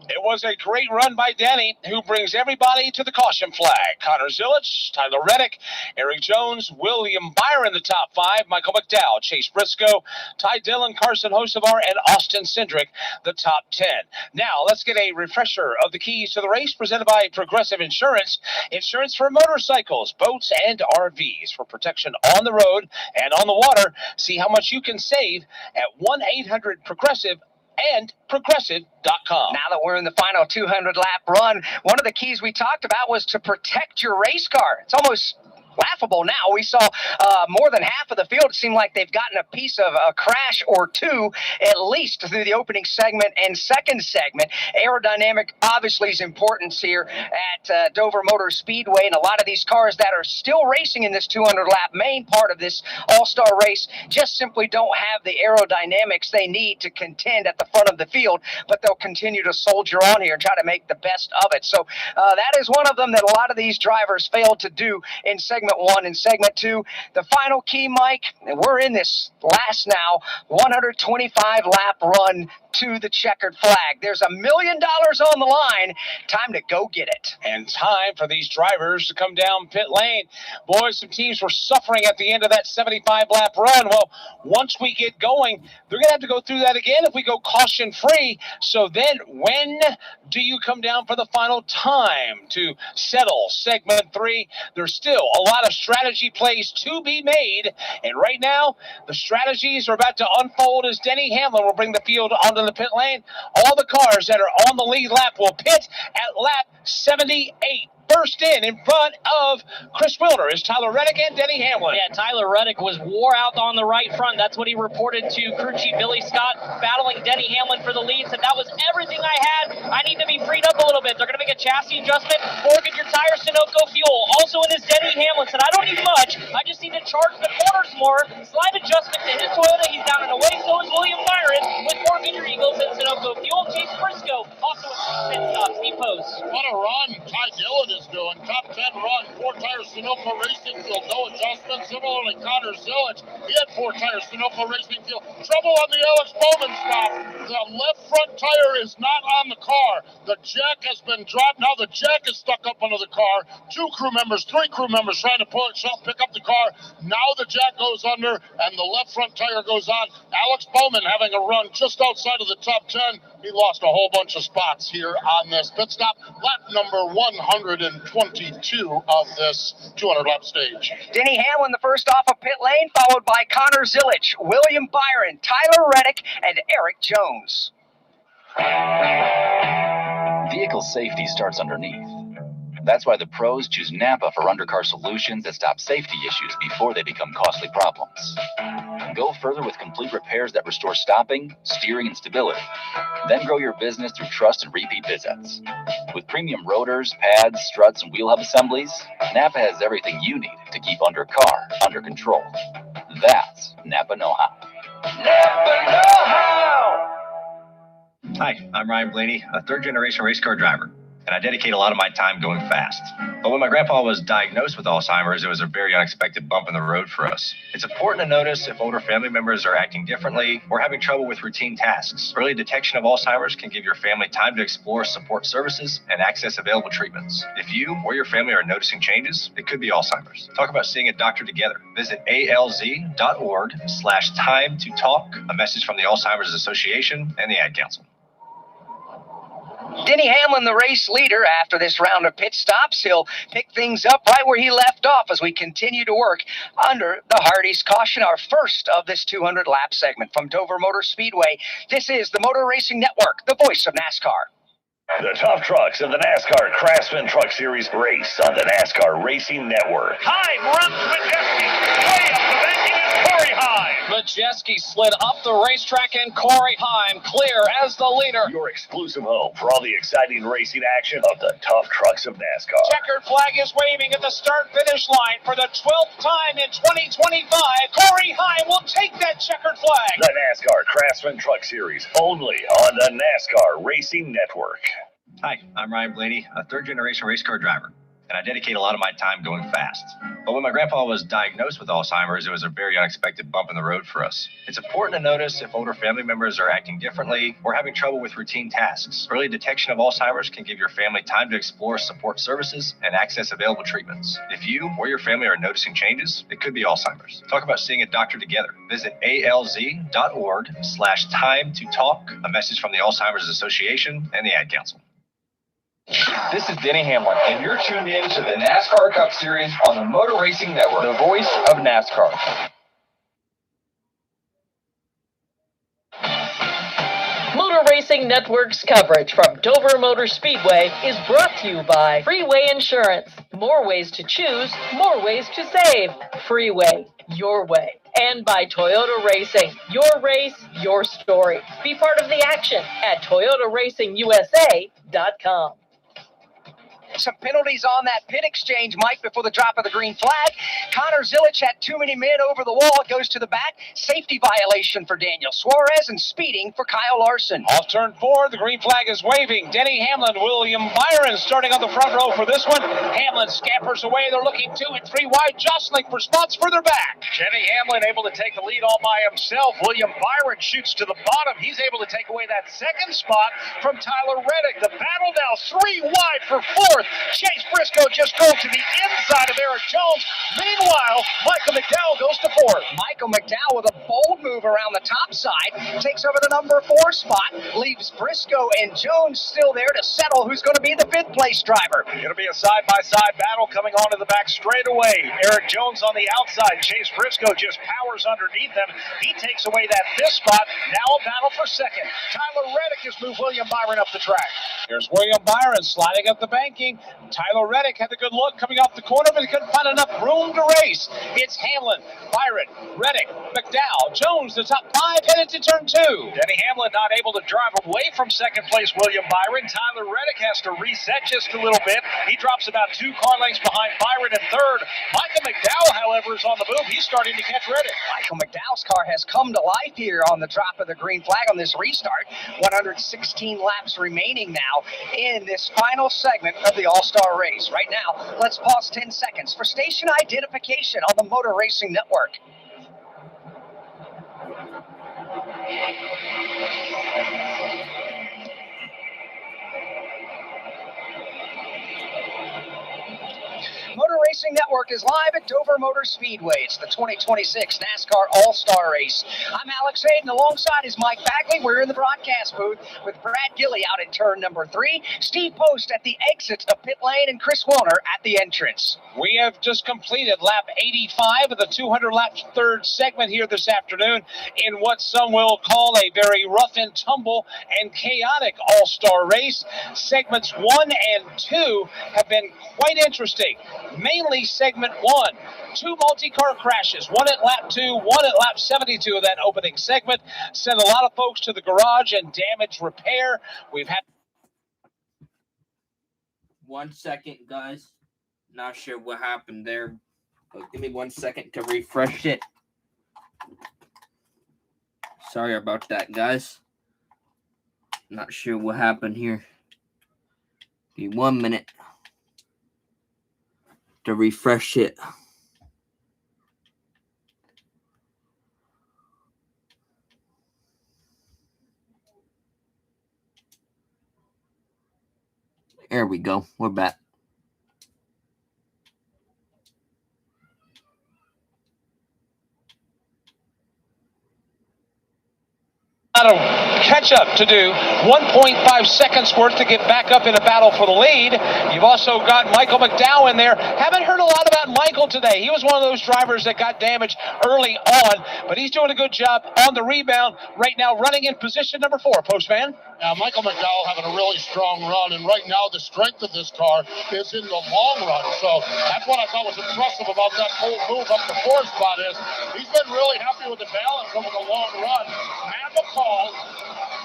It was a great run by Denny, who brings everybody to the caution flag. Connor Zilich, Tyler Reddick, Eric Jones, William Byron, the top 5, Michael McDowell, Chase Briscoe, Ty Dillon, Carson Hocevar, and Austin Cindric, the top 10. Now, let's get a refresher of the keys to the race presented by Progressive Insurance. Insurance for motorcycles, boats, and RVs for protection on the road and on the water. See how much you can save at 1-800-PROGRESSIVE and progressive.com. Now that we're in the final 200-lap run, one of the keys we talked about was to protect your race car. It's almost laughable now. We saw more than half of the field seem like they've gotten a piece of a crash or two, at least through the opening segment and second segment. Aerodynamic obviously is important here at Dover Motor Speedway, and a lot of these cars that are still racing in this 200-lap main part of this all-star race just simply don't have the aerodynamics they need to contend at the front of the field, but they'll continue to soldier on here and try to make the best of it. So that is one of them that a lot of these drivers failed to do in segment 1 and segment 2. The final key, Mike, and we're in this last now 125 lap run to the checkered flag. There's $1 million on the line. Time to go get it. And time for these drivers to come down pit lane. Boys, some teams were suffering at the end of that 75-lap run. Well, once we get going, they're going to have to go through that again if we go caution-free. So then when do you come down for the final time to settle segment 3? There's still a lot of strategy plays to be made. And right now, the strategies are about to unfold as Denny Hamlin will bring the field onto the pit lane. All the cars that are on the lead lap will pit at lap 78. First in front of Chris Wilder is Tyler Reddick and Denny Hamlin. Yeah, Tyler Reddick was wore out on the right front. That's what he reported to crew chief Billy Scott, battling Denny Hamlin for the lead. Said, that was everything I had. I need to be freed up a little bit. They're going to make a chassis adjustment. Forget your tire, Sunoco fuel. Also in this, Denny Hamlin said, I don't need much. I just need to charge the corners more. Slight adjustment to his Toyota. He's down and away. So is William Byron with Forget Your Eagles and Sunoco fuel. Chase Briscoe also with pit stops. He posts. What a run Ty Dillon is doing. Top 10 run. 4 tires Sunoco Racing Fuel. No adjustment. Similarly, Connor Zilich. He had 4 tires Sunoco Racing Fuel. Trouble on the Alex Bowman stop. The left front tire is not on the car. The jack has been dropped. Now the jack is stuck up under the car. 2 crew members, 3 crew members trying to pick up the car. Now the jack goes under and the left front tire goes on. Alex Bowman having a run just outside of the top 10. He lost a whole bunch of spots here on this pit stop. Lap number 122 of this 200-lap stage. Denny Hamlin, the first off of pit lane, followed by Connor Zilich, William Byron, Tyler Reddick, and Eric Jones. Vehicle safety starts underneath. That's why the pros choose Napa for undercar solutions that stop safety issues before they become costly problems. Go further with complete repairs that restore stopping, steering, and stability. Then grow your business through trust and repeat visits. With premium rotors, pads, struts, and wheel hub assemblies, Napa has everything you need to keep undercar under control. That's Napa know-how. Napa know-how! Hi, I'm Ryan Blaney, a third-generation race car driver, and I dedicate a lot of my time going fast. But when my grandpa was diagnosed with Alzheimer's, it was a very unexpected bump in the road for us. It's important to notice if older family members are acting differently or having trouble with routine tasks. Early detection of Alzheimer's can give your family time to explore support services and access available treatments. If you or your family are noticing changes, it could be Alzheimer's. Talk about seeing a doctor together. Visit alz.org/time-to-talk, a message from the Alzheimer's Association and the Ad Council. Denny Hamlin, the race leader, after this round of pit stops, he'll pick things up right where he left off as we continue to work under the Hardee's caution, our first of this 200-lap segment. From Dover Motor Speedway, this is the Motor Racing Network, the voice of NASCAR. The tough trucks of the NASCAR Craftsman Truck Series race on the NASCAR Racing Network. Heim runs Majeski. Way up the bank is Corey Heim. Majeski slid up the racetrack and Corey Heim clear as the leader. Your exclusive home for all the exciting racing action of the tough trucks of NASCAR. Checkered flag is waving at the start-finish line for the 12th time in 2025. Corey Heim will take that checkered flag. The NASCAR Craftsman Truck Series, only on the NASCAR Racing Network. Hi, I'm Ryan Blaney, a third-generation race car driver, and I dedicate a lot of my time going fast. But when my grandpa was diagnosed with Alzheimer's, it was a very unexpected bump in the road for us. It's important to notice if older family members are acting differently or having trouble with routine tasks. Early detection of Alzheimer's can give your family time to explore support services and access available treatments. If you or your family are noticing changes, it could be Alzheimer's. Talk about seeing a doctor together. Visit alz.org/time-to-talk. A message from the Alzheimer's Association and the Ad Council. This is Denny Hamlin, and you're tuned in to the NASCAR Cup Series on the Motor Racing Network, the voice of NASCAR. Motor Racing Network's coverage from Dover Motor Speedway is brought to you by Freeway Insurance. More ways to choose, more ways to save. Freeway, your way. And by Toyota Racing. Your race, your story. Be part of the action at ToyotaRacingUSA.com. Some penalties on that pit exchange, Mike, before the drop of the green flag. Connor Zilic had too many men over the wall. It goes to the back. Safety violation for Daniel Suarez and speeding for Kyle Larson. Off turn 4, the green flag is waving. Denny Hamlin, William Byron starting on the front row for this one. Hamlin scampers away. They're looking 2 and 3 wide, jostling for spots further back. Denny Hamlin able to take the lead all by himself. William Byron shoots to the bottom. He's able to take away that second spot from Tyler Reddick. The battle now 3 wide for 4th. Chase Briscoe just drove to the inside of Eric Jones. Meanwhile, Michael McDowell goes to 4th. Michael McDowell with a bold move around the top side, takes over the number 4 spot, leaves Briscoe and Jones still there to settle who's going to be the 5th place driver. It'll be a side-by-side battle coming onto the back straightaway. Eric Jones on the outside. Chase Briscoe just powers underneath him. He takes away that 5th spot. Now a battle for 2nd. Tyler Reddick has moved William Byron up the track. Here's William Byron sliding up the banking. Tyler Reddick had a good look coming off the corner, but he couldn't find enough room to race. It's Hamlin, Byron, Reddick, McDowell, Jones, the top 5 headed to turn 2. Denny Hamlin not able to drive away from 2nd place William Byron. Tyler Reddick has to reset just a little bit. He drops about 2 car lengths behind Byron in 3rd. Michael McDowell, however, is on the move. He's starting to catch Reddick. Michael McDowell's car has come to life here on the drop of the green flag on this restart. 116 laps remaining now in this final segment of the All-Star race. Right now, let's pause 10 seconds for station identification on the Motor Racing Network. Motor Racing Network is live at Dover Motor Speedway. It's the 2026 NASCAR All-Star Race. I'm Alex Hayden. Alongside is Mike Bagley. We're in the broadcast booth with Brad Gilley out at turn number 3, Steve Post at the exit of pit lane, and Chris Wilner at the entrance. We have just completed lap 85 of the 200-lap 3rd segment here this afternoon in what some will call a very rough and tumble and chaotic all-star race. Segments 1 and 2 have been quite interesting. Mainly segment 1. 2 multi-car crashes, one at lap 2, one at lap 72 of that opening segment. Sent a lot of folks to the garage and damage repair. We've had... 1 second, guys. Not sure what happened there, but give me 1 second to refresh it. Sorry about that, guys. Not sure what happened here. Give me 1 minute to refresh it. There we go. We're back. A catch up to do, 1.5 seconds worth to get back up in a battle for the lead. You've also got Michael McDowell in there. Haven't heard a lot about Michael today. He was one of those drivers that got damaged early on, but he's doing a good job on the rebound right now, running in position number 4. Postman. Now, Michael McDowell having a really strong run, and right now the strength of this car is in the long run. So that's what I thought was impressive about that whole move up the 4th spot is he's been really happy with the balance over the long run. Matt McCall,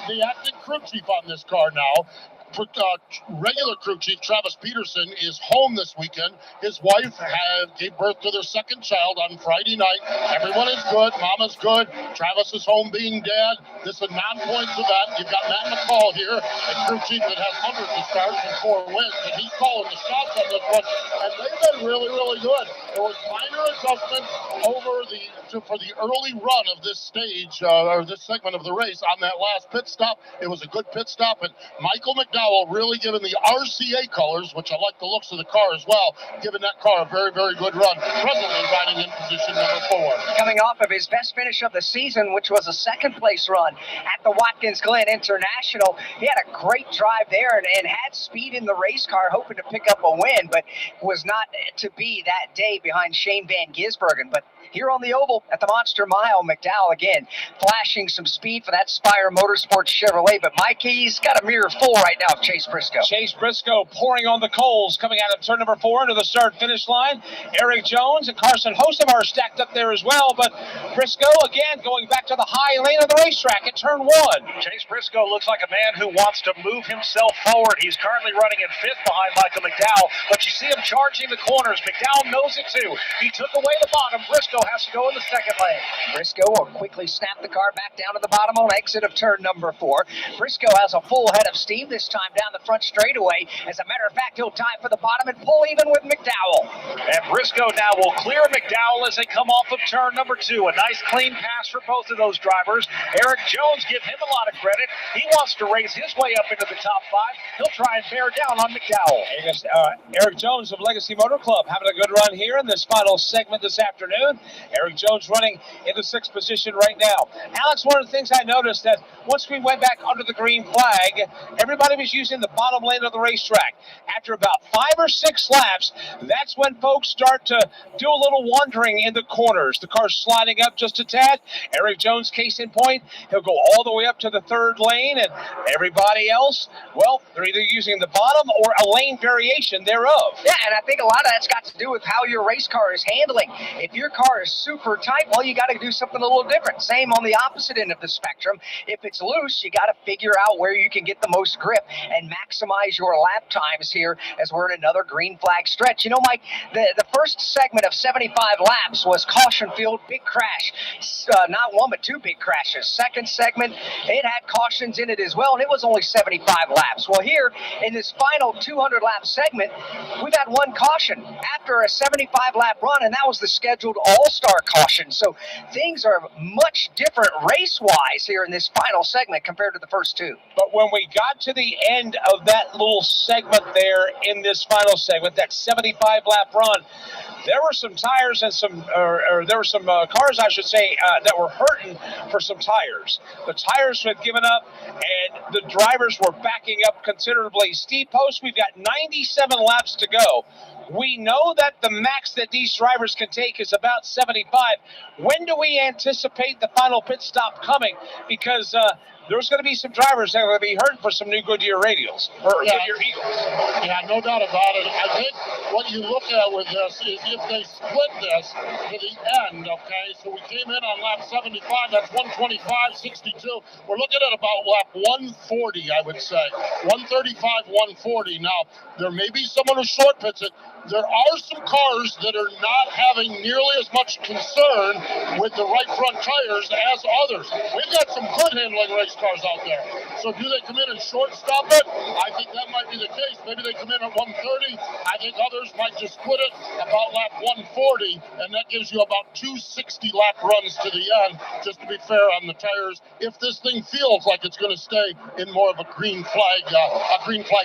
the acting crew chief on this car now, regular crew chief, Travis Peterson, is home this weekend. His wife gave birth to their second child on Friday night. Everyone is good. Mama's good. Travis is home being dad. This is a non-points event. You've got Matt McCall here, a crew chief that has hundreds of starts and 4 wins, and he's calling the shots on this one. And they've been really, really good. There was minor adjustments for the early run of this stage, or this segment of the race on that last pit stop. It was a good pit stop, and Michael McDowell really giving the RCA colors, which I like the looks of the car as well, giving that car a very, very good run. Presently riding in position number 4. Coming off of his best finish of the season, which was a second-place run at the Watkins Glen International. He had a great drive there and had speed in the race car, hoping to pick up a win, but was not to be that day behind Shane Van Gisbergen. But here on the oval at the Monster Mile, McDowell again flashing some speed for that Spire Motorsports Chevrolet. But Mike, he's got a mirror full right now of Chase Briscoe. Chase Briscoe pouring on the coals coming out of turn number 4 into the start-finish line. Eric Jones and Carson Hosem are stacked up there as well. But Briscoe again going back to the high lane of the racetrack at turn 1. Chase Briscoe looks like a man who wants to move himself forward. He's currently running in 5th behind Michael McDowell, but you see him charging the corners. McDowell knows it too. He took away the bottom. Briscoe has to go in the second lane. Briscoe will quickly snap the car back down to the bottom on exit of turn number 4. Briscoe has a full head of steam this time down the front straightaway. As a matter of fact, he'll tie for the bottom and pull even with McDowell. And Briscoe now will clear McDowell as they come off of turn number 2. A nice clean pass for both of those drivers. Eric Jones, give him a lot of credit. He wants to raise his way up into the top 5. He'll try and bear down on McDowell. Eric Jones of Legacy Motor Club having a good run here in this final segment this afternoon. Eric Jones running in the 6th position right now. Alex, one of the things I noticed that once we went back under the green flag, everybody was using the bottom lane of the racetrack. After about 5 or 6 laps, that's when folks start to do a little wandering in the corners. The car's sliding up just a tad. Eric Jones, case in point, he'll go all the way up to the 3rd lane, and everybody else, well, they're either using the bottom or a lane variation thereof. Yeah, and I think a lot of that's got to do with how your race car is handling. If your car is super tight, well, you got to do something a little different. Same on the opposite end of the spectrum. If it's loose, you got to figure out where you can get the most grip and maximize your lap times here as we're in another green flag stretch. You know, Mike, the first segment of 75 laps was caution field, big crash. Not one, but 2 big crashes. Second segment, it had cautions in it as well, and it was only 75 laps. Well, here in this final 200-lap segment, we've had 1 caution after a 75-lap run, and that was the scheduled all-star caution. So things are much different race-wise here in this final segment compared to the first 2. But when we got to the end of that little segment there in this final segment, that 75-lap run, there were some tires and there were some cars, I should say, that were hurting for some tires. The tires had given up, and the drivers were backing up considerably. Steve Post, we've got 97 laps to go. We know that the max that these drivers can take is about 75. When do we anticipate the final pit stop coming? Because there's going to be some drivers that are going to be hurting for some new Goodyear radials, or Goodyear Eagles. Yeah, no doubt about it. I think what you look at with this is if they split this to the end, okay? So we came in on lap 75, that's 125.62. We're looking at about lap 140, I would say. 135, 140. Now, there may be someone who short pits it. There are some cars that are not having nearly as much concern with the right front tires as others. We've got some good handling race cars out there. So do they come in and shortstop it? I think that might be the case. Maybe they come in at 130. I think others might just split it about lap 140, and that gives you about 260 lap runs to the end, just to be fair on the tires, if this thing feels like it's going to stay in more of a green flag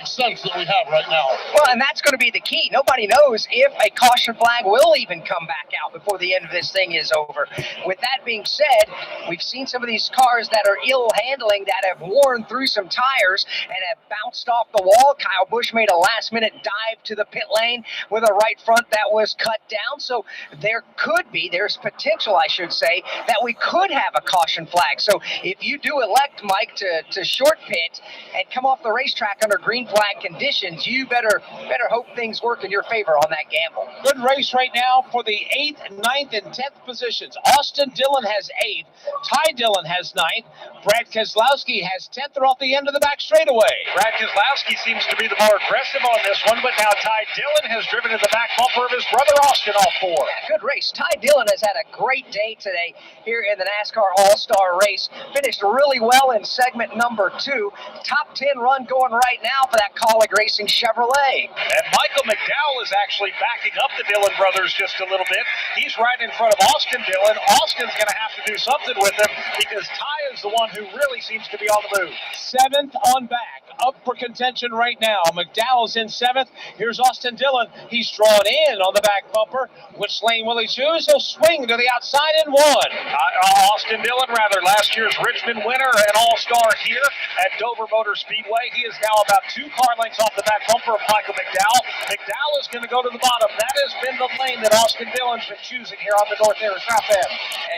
sense that we have right now. Well, and that's going to be the key. Nobody knows if a caution flag will even come back out before the end of this thing is over. With that being said, we've seen some of these cars that are ill handling that have worn through some tires and have bounced off the wall. Kyle Busch made a last-minute dive to the pit lane with a right front that was cut down. So there's potential, I should say, that we could have a caution flag. So if you do elect, Mike, to short pit and come off the racetrack under green flag conditions, you better hope things work in your favor on that gamble. Good race right now for the 8th, 9th, and 10th positions. Austin Dillon has 8th. Ty Dillon has 9th. Brad Keselowski Keselowski has 10th off the end of the back straightaway. Brad Keselowski seems to be the more aggressive on this one, but now Ty Dillon has driven in the back bumper of his brother Austin all four. Yeah, good race. Ty Dillon has had a great day today here in the NASCAR All-Star race. Finished really well in segment number 2. Top 10 run going right now for that Colleague Racing Chevrolet. And Michael McDowell is actually backing up the Dillon brothers just a little bit. He's right in front of Austin Dillon. Austin's going to have to do something with him because Ty is the one who really seems to be on the move. 7th on back, up for contention right now. McDowell's in 7th. Here's Austin Dillon. He's drawn in on the back bumper. Which lane will he choose? He'll swing to the outside and won. Austin Dillon, last year's Richmond winner and all-star here at Dover Motor Speedway. He is now about 2 car lengths off the back bumper of Michael McDowell. McDowell is going to go to the bottom. That has been the lane that Austin Dillon's been choosing here on the north south end.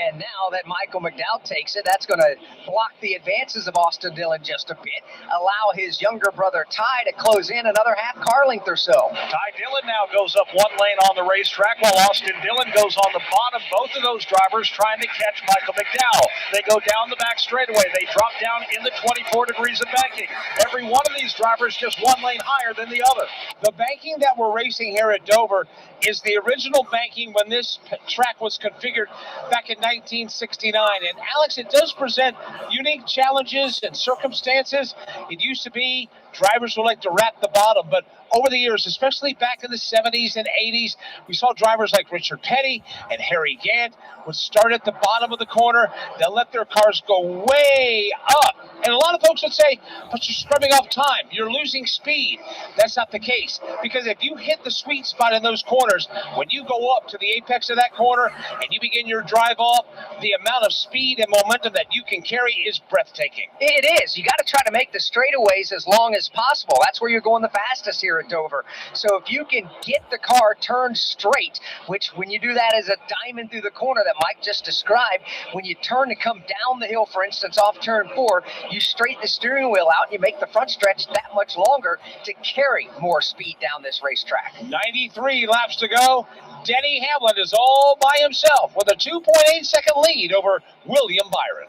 And now that Michael McDowell takes it, that's going to block the advances of Austin Dillon just a bit, allow his younger brother Ty to close in another half car length or so. Ty Dillon now goes up 1 lane on the racetrack while Austin Dillon goes on the bottom. Both of those drivers trying to catch Michael McDowell. They go down the back straightaway. They drop down in the 24 degrees of banking. Every one of these drivers just 1 lane higher than the other. The banking that we're racing here at Dover is the original banking when this track was configured back in 1969. And Alex, it does present unique challenges and circumstances. It used to be drivers would like to wrap the bottom, but over the years, especially back in the 70s and 80s, we saw drivers like Richard Petty and Harry Gant would start at the bottom of the corner. They'll let their cars go way up. And a lot of folks would say, but you're scrubbing off time. You're losing speed. That's not the case. Because if you hit the sweet spot in those corners, when you go up to the apex of that corner and you begin your drive off, the amount of speed and momentum that you can carry is breathtaking. It is. You got to try to make the straightaways as long as possible. That's where you're going the fastest here at Dover. So if you can get the car turned straight, which when you do that as a diamond through the corner that Mike just described, when you turn to come down the hill, for instance, off turn 4, you straighten the steering wheel out and you make the front stretch that much longer to carry more speed down this racetrack. 93 laps to go. Denny Hamlin is all by himself with a 2.8-second lead over William Byron.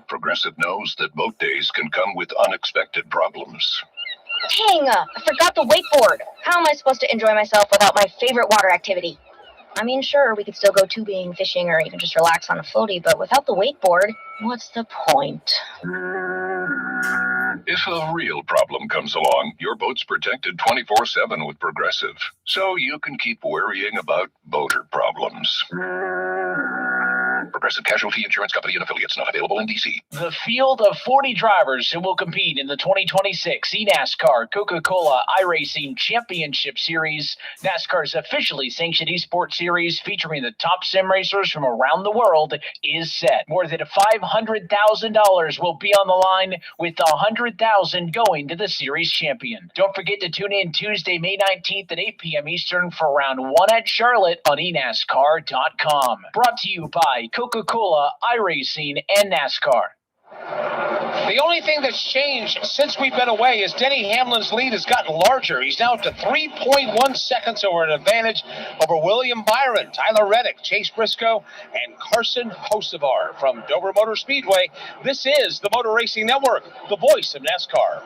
Progressive knows that boat days can come with unexpected problems. Dang, I forgot the wakeboard. How am I supposed to enjoy myself without my favorite water activity? I mean, sure, we could still go tubing, fishing, or even just relax on a floaty, but without the wakeboard, what's the point? If a real problem comes along, your boat's protected 24/7 with Progressive, so you can keep worrying about boater problems. Progressive Casualty Insurance Company and affiliates, not available in D.C. The field of 40 drivers who will compete in the 2026 NASCAR Coca-Cola iRacing Championship Series, NASCAR's officially sanctioned esports series featuring the top sim racers from around the world, is set. More than $500,000 will be on the line, with $100,000 going to the series champion. Don't forget to tune in Tuesday, May 19th at 8 p.m. Eastern for round 1 at Charlotte on eNASCAR.com. Brought to you by Coca-Cola, iRacing, and NASCAR. The only thing that's changed since we've been away is Denny Hamlin's lead has gotten larger. He's now up to 3.1 seconds over an advantage over William Byron, Tyler Reddick, Chase Briscoe, and Carson Hocevar from Dover Motor Speedway. This is the Motor Racing Network, the voice of NASCAR.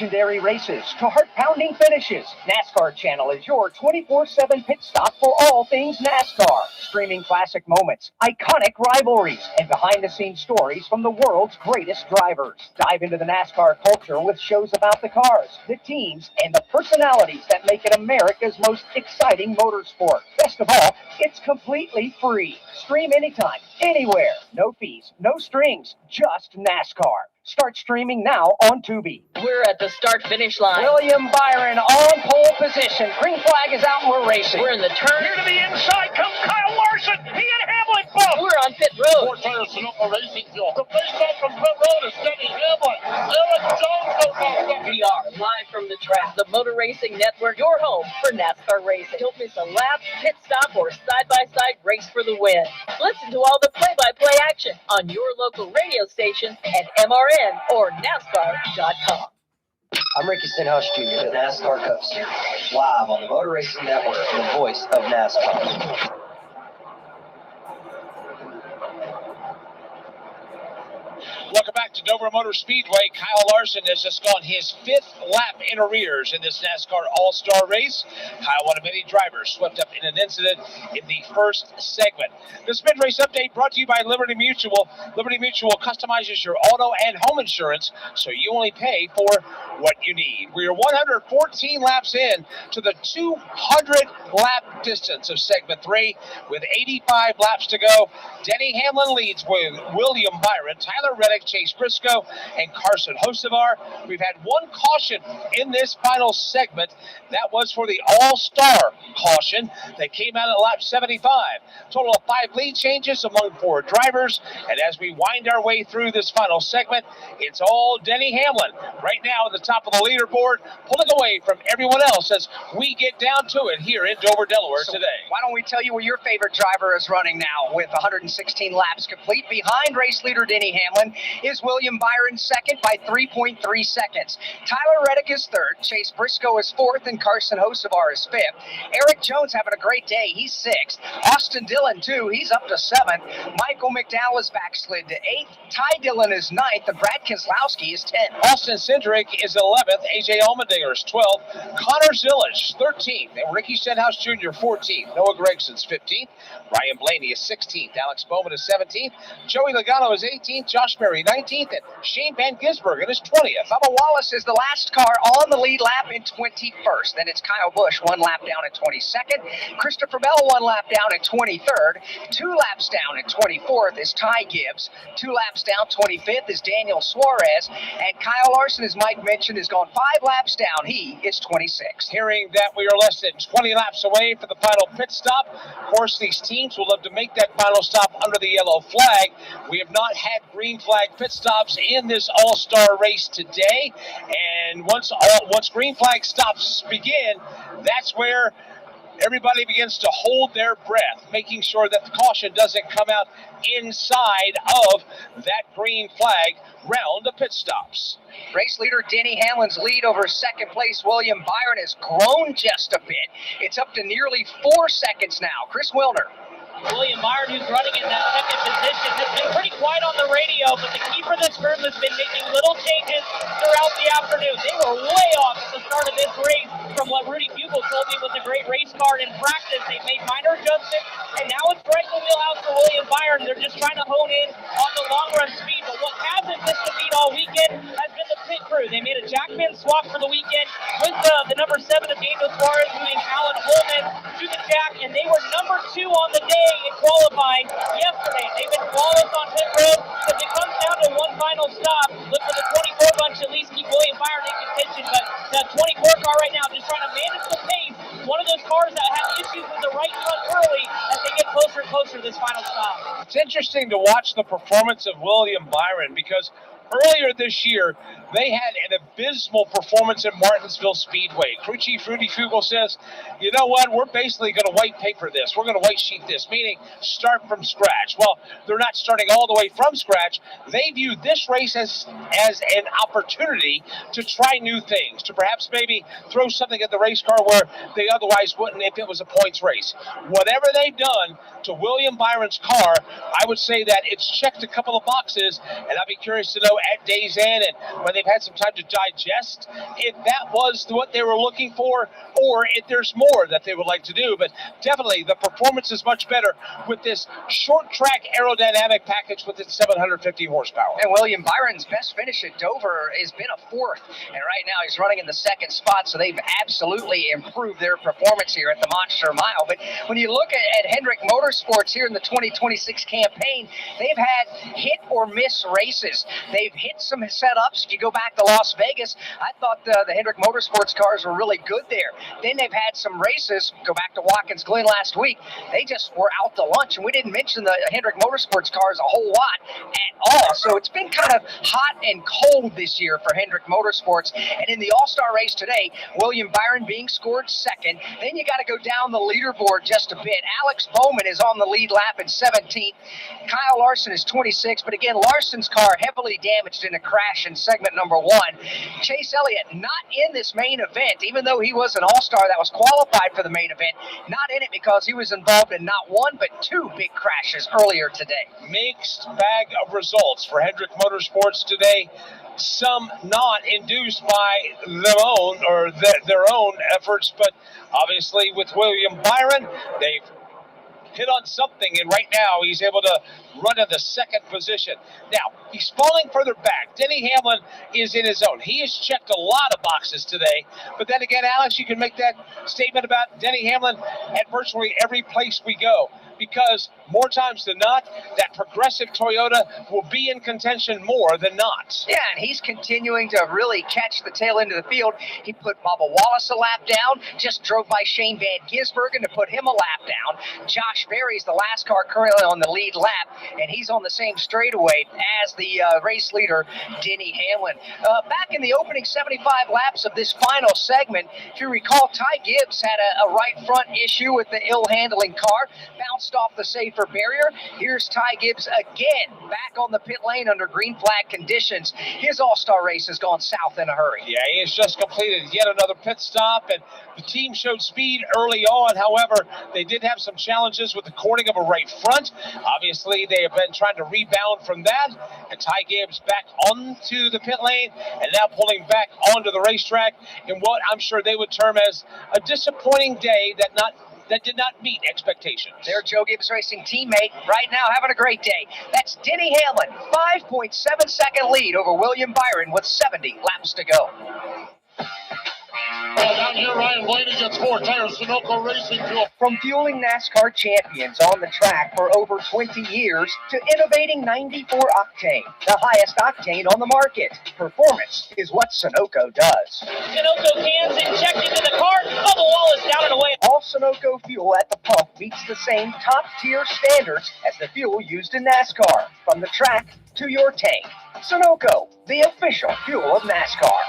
Legendary races to heart-pounding finishes, NASCAR Channel is your 24/7 pit stop for all things NASCAR. Streaming classic moments, iconic rivalries, and behind-the-scenes stories from the world's greatest drivers. Dive into the NASCAR culture with shows about the cars, the teams, and the personalities that make it America's most exciting motorsport. Best of all, it's completely free. Stream anytime, anywhere. No fees, no strings, just NASCAR. Start streaming now on Tubi. We're at the start-finish line. William Byron on pole position. Green flag is out and we're racing. We're in the turn. Here to the inside comes Kyle Larson. He and Hamlin both. We're on pit road. Four tires to up the racing field. The face-off from pit road is Denny Hamlin. Aaron Jones goes off. We are live from the track. The Motor Racing Network, your home for NASCAR racing. Don't miss a lap, pit stop, or side-by-side race for the win. Listen to all the play-by-play action on your local radio station at M.R. or NASCAR.com. I'm Ricky Stenhouse Jr. The NASCAR Cup Series, live on the Motor Racing Network, the voice of NASCAR. Welcome back to Dover Motor Speedway. Kyle Larson has just gone his 5th lap in arrears in this NASCAR All-Star race. Kyle, one of many drivers, swept up in an incident in the first segment. This mid-race update brought to you by Liberty Mutual. Liberty Mutual customizes your auto and home insurance so you only pay for what you need. We are 114 laps in to the 200-lap distance of segment 3 with 85 laps to go. Denny Hamlin leads with William Byron, Tyler Reddick, Chase Briscoe, and Carson Hocevar. We've had one caution in this final segment. That was for the All-Star caution that came out at lap 75. Total of 5 lead changes among 4 drivers. And as we wind our way through this final segment, it's all Denny Hamlin right now at the top of the leaderboard, pulling away from everyone else as we get down to it here in Dover, Delaware today. Why don't we tell you where your favorite driver is running now with 116 laps complete? Behind race leader Denny Hamlin is William Byron, second by 3.3 seconds. Tyler Reddick is third. Chase Briscoe is fourth, and Carson Hocevar is fifth. Eric Jones having a great day. He's sixth. Austin Dillon, too. He's up to seventh. Michael McDowell is backslid to eighth. Ty Dillon is ninth, and Brad Keselowski is 10th. Austin Cindric is 11th. A.J. Allmendinger is 12th. Connor Zillage, 13th. And Ricky Stenhouse Jr., 14th. Noah Gregson's 15th. Ryan Blaney is 16th. Alex Bowman is 17th. Joey Logano is 18th. Josh Berry, 19th. And Shane Van Gisbergen is 20th. Bubba Wallace is the last car on the lead lap in 21st. Then it's Kyle Busch, 1 lap down at 22nd. Christopher Bell, 1 lap down at 23rd. 2 laps down at 24th is Ty Gibbs. 2 laps down, 25th is Daniel Suarez. And Kyle Larson, as Mike mentioned, has gone 5 laps down. He is 26th. Hearing that we are less than 20 laps away for the final pit stop. Of course, these teams will love to make that final stop under the yellow flag. We have not had green flag pit stops in this all-star race today. And once green flag stops begin, that's where everybody begins to hold their breath, making sure that the caution doesn't come out inside of that green flag round of pit stops. Race leader Denny Hamlin's lead over second place William Byron has grown just a bit. It's up to nearly 4 seconds now. Chris Wilner. William Byron, who's running in that second position, has been pretty quiet on the radio, but the keeper of this group has been making little changes throughout the afternoon. They were way off at the start of this race from what Rudy Bugle told me was a great race car in practice. They've made minor adjustments, and now it's right in the wheelhouse for William Byron. They're just trying to hone in on the long-run speed, but what hasn't missed a beat all weekend has been the pit crew. They made a jackman swap for the weekend with the number 7 of Daniel Suarez, moving Alan Holman to the jack, and they were number 2 on the day in qualifying yesterday. They've been flawless on pit road. If it comes down to one final stop, look for the 24 bunch at least keep William Byron in contention, but the 24 car right now just trying to manage the pace. One of those cars that have issues with the right front early as they get closer and closer to this final stop. It's interesting to watch the performance of William Byron because earlier this year, they had an abysmal performance at Martinsville Speedway. Crew Chief Rudy Fugle says, you know what, we're basically going to white paper this. We're going to white sheet this, meaning start from scratch. Well, they're not starting all the way from scratch. They view this race as an opportunity to try new things, to perhaps maybe throw something at the race car where they otherwise wouldn't if it was a points race. Whatever they've done to William Byron's car, I would say that it's checked a couple of boxes, and I'd be curious to know at day's end and when they've had some time to digest if that was what they were looking for or if there's more that they would like to do. But definitely the performance is much better with this short track aerodynamic package with its 750 horsepower. And William Byron's best finish at Dover has been a 4th, and right now he's running in the 2nd spot, so they've absolutely improved their performance here at the Monster Mile. But when you look at Hendrick Motorsports here in the 2026 campaign, they've had hit or miss races. They've hit some setups. If you go back to Las Vegas, I thought the Hendrick Motorsports cars were really good there. Then they've had some races. Go back to Watkins Glen last week. They just were out to lunch, and we didn't mention the Hendrick Motorsports cars a whole lot at all. So it's been kind of hot and cold this year for Hendrick Motorsports. And in the All-Star race today, William Byron being scored 2nd. Then you got to go down the leaderboard just a bit. Alex Bowman is on the lead lap in 17th. Kyle Larson is 26th, but again, Larson's car heavily damaged in a crash in segment number 1. Chase Elliott not in this main event, even though he was an All-Star All-Star that was qualified for the main event, not in it because he was involved in not one but two big crashes earlier today. Mixed bag of results for Hendrick Motorsports today. Some not induced by their own efforts, but obviously with William Byron, they've hit on something, and right now he's able to run in the second position. Now, he's falling further back. Denny Hamlin is in his zone. He has checked a lot of boxes today, but then again, Alex, you can make that statement about Denny Hamlin at virtually every place we go, because more times than not, that progressive Toyota will be in contention more than not. Yeah, and he's continuing to really catch the tail end of the field. He put Bubba Wallace a lap down, just drove by Shane Van Gisbergen to put him a lap down. Josh Berry's the last car currently on the lead lap, and he's on the same straightaway as the race leader, Denny Hamlin. Back in the opening 75 laps of this final segment, if you recall, Ty Gibbs had a right front issue with the ill-handling car, bounced off the safer barrier. Here's Ty Gibbs again, back on the pit lane under green flag conditions. His all-star race has gone south in a hurry. Yeah, he has just completed yet another pit stop, and the team showed speed early on. However, they did have some challenges with the cording of a right front. Obviously, they have been trying to rebound from that, and Ty Gibbs back onto the pit lane and now pulling back onto the racetrack in what I'm sure they would term as a disappointing day that did not meet expectations. Their Joe Gibbs Racing teammate right now having a great day. That's Denny Hamlin, 5.7-second lead over William Byron with 70 laps to go. Down here, Ryan Blaney gets 4 tires, Sunoco Racing Fuel. From fueling NASCAR champions on the track for over 20 years to innovating 94 octane, the highest octane on the market. Performance is what Sunoco does. Sunoco cans injected into the car, Bubba Wallace down and away. All Sunoco fuel at the pump meets the same top-tier standards as the fuel used in NASCAR, from the track to your tank. Sunoco, the official fuel of NASCAR.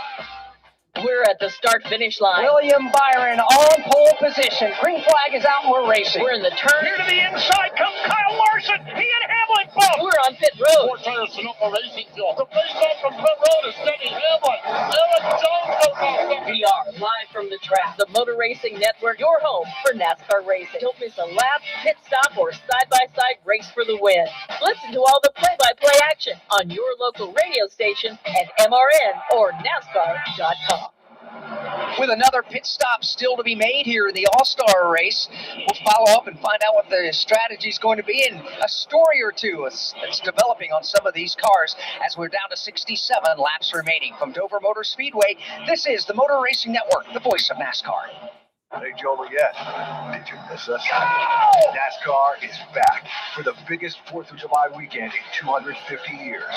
We're at the start-finish line. William Byron on pole position. Green flag is out and we're racing. We're in the turn. Here to the inside comes Kyle Larson. He and Hamlin both. We're on pit road. 4 tires, Sunoco Racing Fuel. The face off from pit road is Denny Hamlin. Aaron Jones goes off. We are live from the track. The Motor Racing Network, your home for NASCAR racing. Don't miss a lap, pit stop, or side-by-side race for the win. Listen to all the play-by-play action on your local radio station at MRN or NASCAR.com. With another pit stop still to be made here in the All-Star race, we'll follow up and find out what the strategy is going to be, and a story or two that's developing on some of these cars as we're down to 67 laps remaining. From Dover Motor Speedway, this is the Motor Racing Network, the voice of NASCAR. Hey, Joliet, did you miss us? NASCAR is back for the biggest 4th of July weekend in 250 years.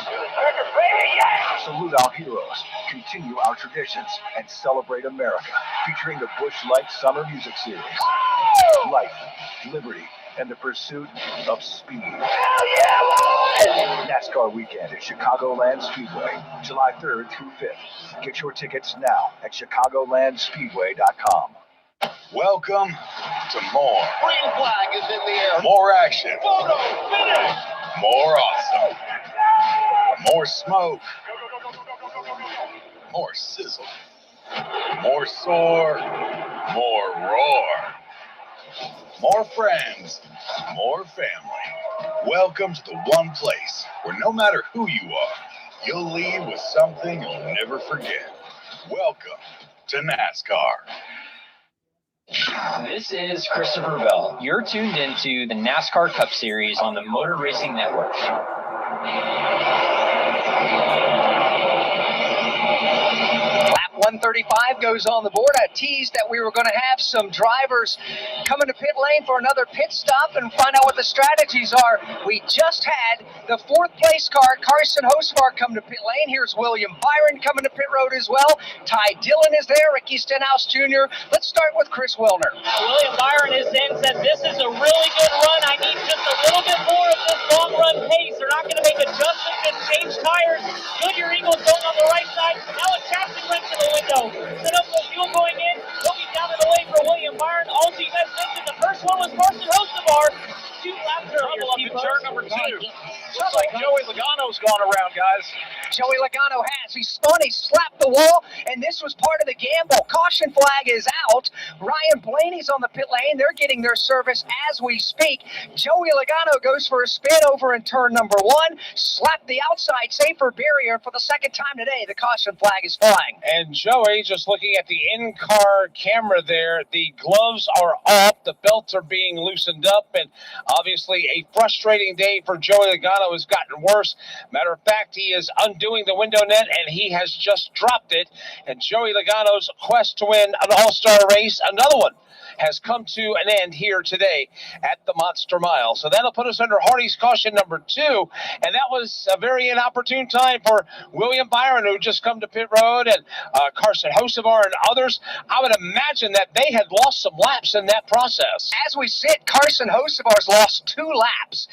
Salute our heroes, continue our traditions, and celebrate America, featuring the Busch Light Summer Music Series. Life, liberty, and the pursuit of speed. NASCAR weekend at Chicagoland Speedway, July 3rd through 5th. Get your tickets now at chicagolandspeedway.com. Welcome to more. Green flag is in the air. More action. Photo finish. More awesome. More smoke. More sizzle. More soar. More roar. More friends. More family. Welcome to the one place where no matter who you are, you'll leave with something you'll never forget. Welcome to NASCAR. This is Christopher Bell. You're tuned into the NASCAR Cup Series on the Motor Racing Network. Lap 135 goes on the board. I teased that we were going to have some drivers coming to pit lane for another pit stop and find out what the strategies are. We just had the 4th place car, Carson Hosvar, come to pit lane. Here's William Byron coming to pit road as well. Ty Dillon is there, Ricky Stenhouse Jr. Let's start with Chris Wilner. William Byron is in, said this is a really good run. I need just a little bit more of this long run pace. They're not going to make adjustments and change tires. Goodyear Eagles going on the right side. Now a captain went to the window. Sunoco fuel going in. He'll be down in the way for William Byron. Also, you guys mentioned the first one was Carson Hosvar. 2 laps earlier. Turn number 2. Looks like Joey Logano's gone around, guys. Joey Logano has. He spun, he slapped the wall, and this was part of the gamble. Caution flag is out. Ryan Blaney's on the pit lane. They're getting their service as we speak. Joey Logano goes for a spin over in turn number 1, slapped the outside safer barrier for the second time today. The caution flag is flying. And Joey, just looking at the in-car camera there, the gloves are off, the belts are being loosened up, and obviously a frustrating day for Joey Logano has gotten worse. Matter of fact, he is undoing the window net, and he has just dropped it. And Joey Logano's quest to win an all-star race, another one, has come to an end here today at the Monster Mile. So that'll put us under Hardy's caution number 2, and that was a very inopportune time for William Byron, who just come to pit road, and Carson Hocevar and others. I would imagine that they had lost some laps in that process. As we sit, Carson Hocevar's lost 2 laps.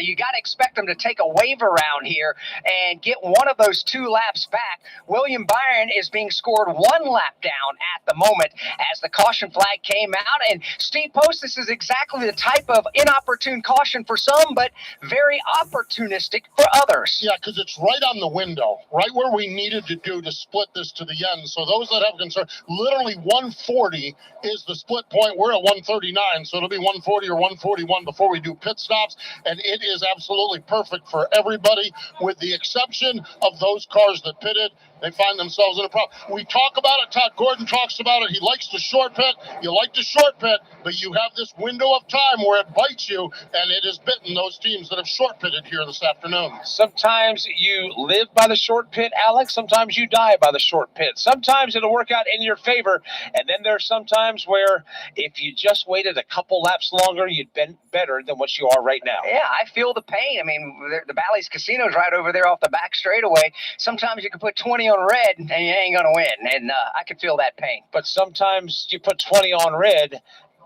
You got to expect him to take a wave around here and get one of those 2 laps back. William Byron is being scored 1 lap down at the moment as the caution flag came out. And Steve Post, this is exactly the type of inopportune caution for some, but very opportunistic for others. Yeah, because it's right on the window, right where we needed to do to split this to the end. So those that have concern, literally 140 is the split point. We're at 139, so it'll be 140 or 141 before we do pit stops, and it is absolutely perfect for everybody, with the exception of those cars that pitted. They find themselves in a problem. We talk about it. Todd Gordon talks about it. He likes to short pit. You like to short pit, but you have this window of time where it bites you, and it has bitten those teams that have short pitted here this afternoon. Sometimes you live by the short pit, Alex. Sometimes you die by the short pit. Sometimes it'll work out in your favor, and then there's sometimes where if you just waited a couple laps longer, you'd been better than what you are right now. Yeah, I feel the pain. I mean, the Bally's Casino's right over there off the back straightaway. Sometimes you can put 20 on red and you ain't going to win, and I can feel that pain. But sometimes you put 20 on red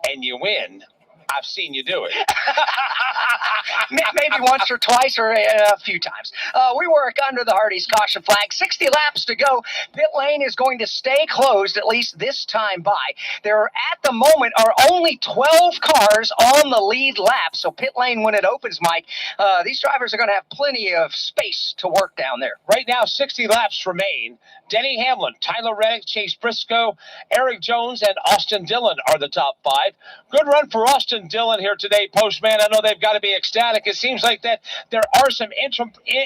and you win. I've seen you do it. Maybe once or twice or a few times. We work under the Hardy's caution flag. 60 laps to go. Pit lane is going to stay closed, at least this time by. There at the moment are only 12 cars on the lead lap. So pit lane, when it opens, Mike, these drivers are going to have plenty of space to work down there. Right now, 60 laps remain. Denny Hamlin, Tyler Reddick, Chase Briscoe, Eric Jones, and Austin Dillon are the top 5. Good run for Austin Dillon here today, Postman. I know they've got to be ecstatic. It seems like that there are some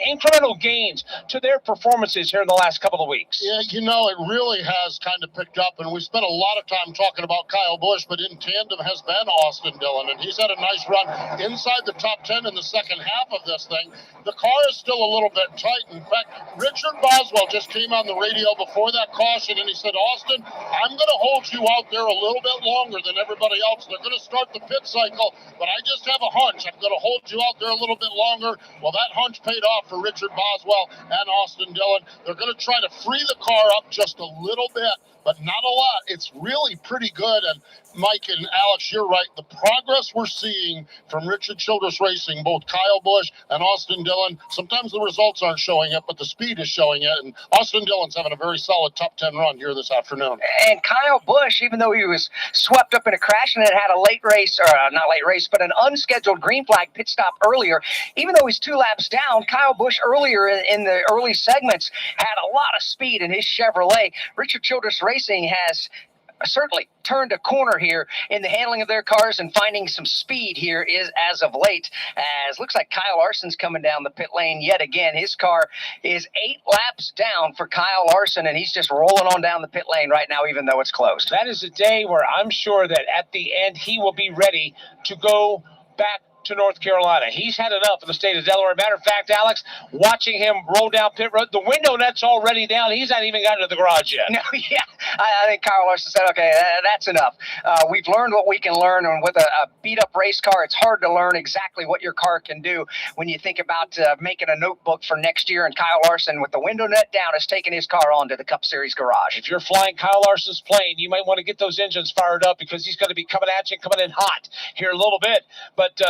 incremental gains to their performances here in the last couple of weeks. Yeah, you know, it really has kind of picked up, and we spent a lot of time talking about Kyle Busch, but in tandem has been Austin Dillon, and he's had a nice run inside the top 10 in the second half of this thing. The car is still a little bit tight. In fact, Richard Boswell just came on the radio before that caution, and he said, Austin, I'm going to hold you out there a little bit longer than everybody else. They're going to start the pit cycle, but I just have a hunch. I'm going to hold you out there a little bit longer. Well, that hunch paid off for Richard Boswell and Austin Dillon. They're going to try to free the car up just a little bit, but not a lot. It's really pretty good. And Mike and Alex, you're right. The progress we're seeing from Richard Childress Racing, both Kyle Busch and Austin Dillon, sometimes the results aren't showing it, but the speed is showing it. And Austin Dillon's having a very solid top 10 run here this afternoon. And Kyle Busch, even though he was swept up in a crash and had a late race, or not late race, but an unscheduled green flag pit stop earlier, even though he's 2 laps down, Kyle Busch earlier in the early segments had a lot of speed in his Chevrolet. Richard Childress Racing has certainly turned a corner here in the handling of their cars and finding some speed here is as of late, as looks like Kyle Larson's coming down the pit lane yet again. His car is 8 laps down for Kyle Larson, and he's just rolling on down the pit lane right now, even though it's closed. That is a day where I'm sure that at the end he will be ready to go back to North Carolina. He's had enough of the state of Delaware. Matter of fact, Alex, watching him roll down pit road, the window net's already down. He's not even gotten to the garage yet. No, yeah. I think Kyle Larson said, okay, that's enough. We've learned what we can learn, and with a beat-up race car, it's hard to learn exactly what your car can do when you think about making a notebook for next year, and Kyle Larson, with the window net down, has taken his car on to the Cup Series garage. If you're flying Kyle Larson's plane, you might want to get those engines fired up because he's going to be coming at you, coming in hot here a little bit. But,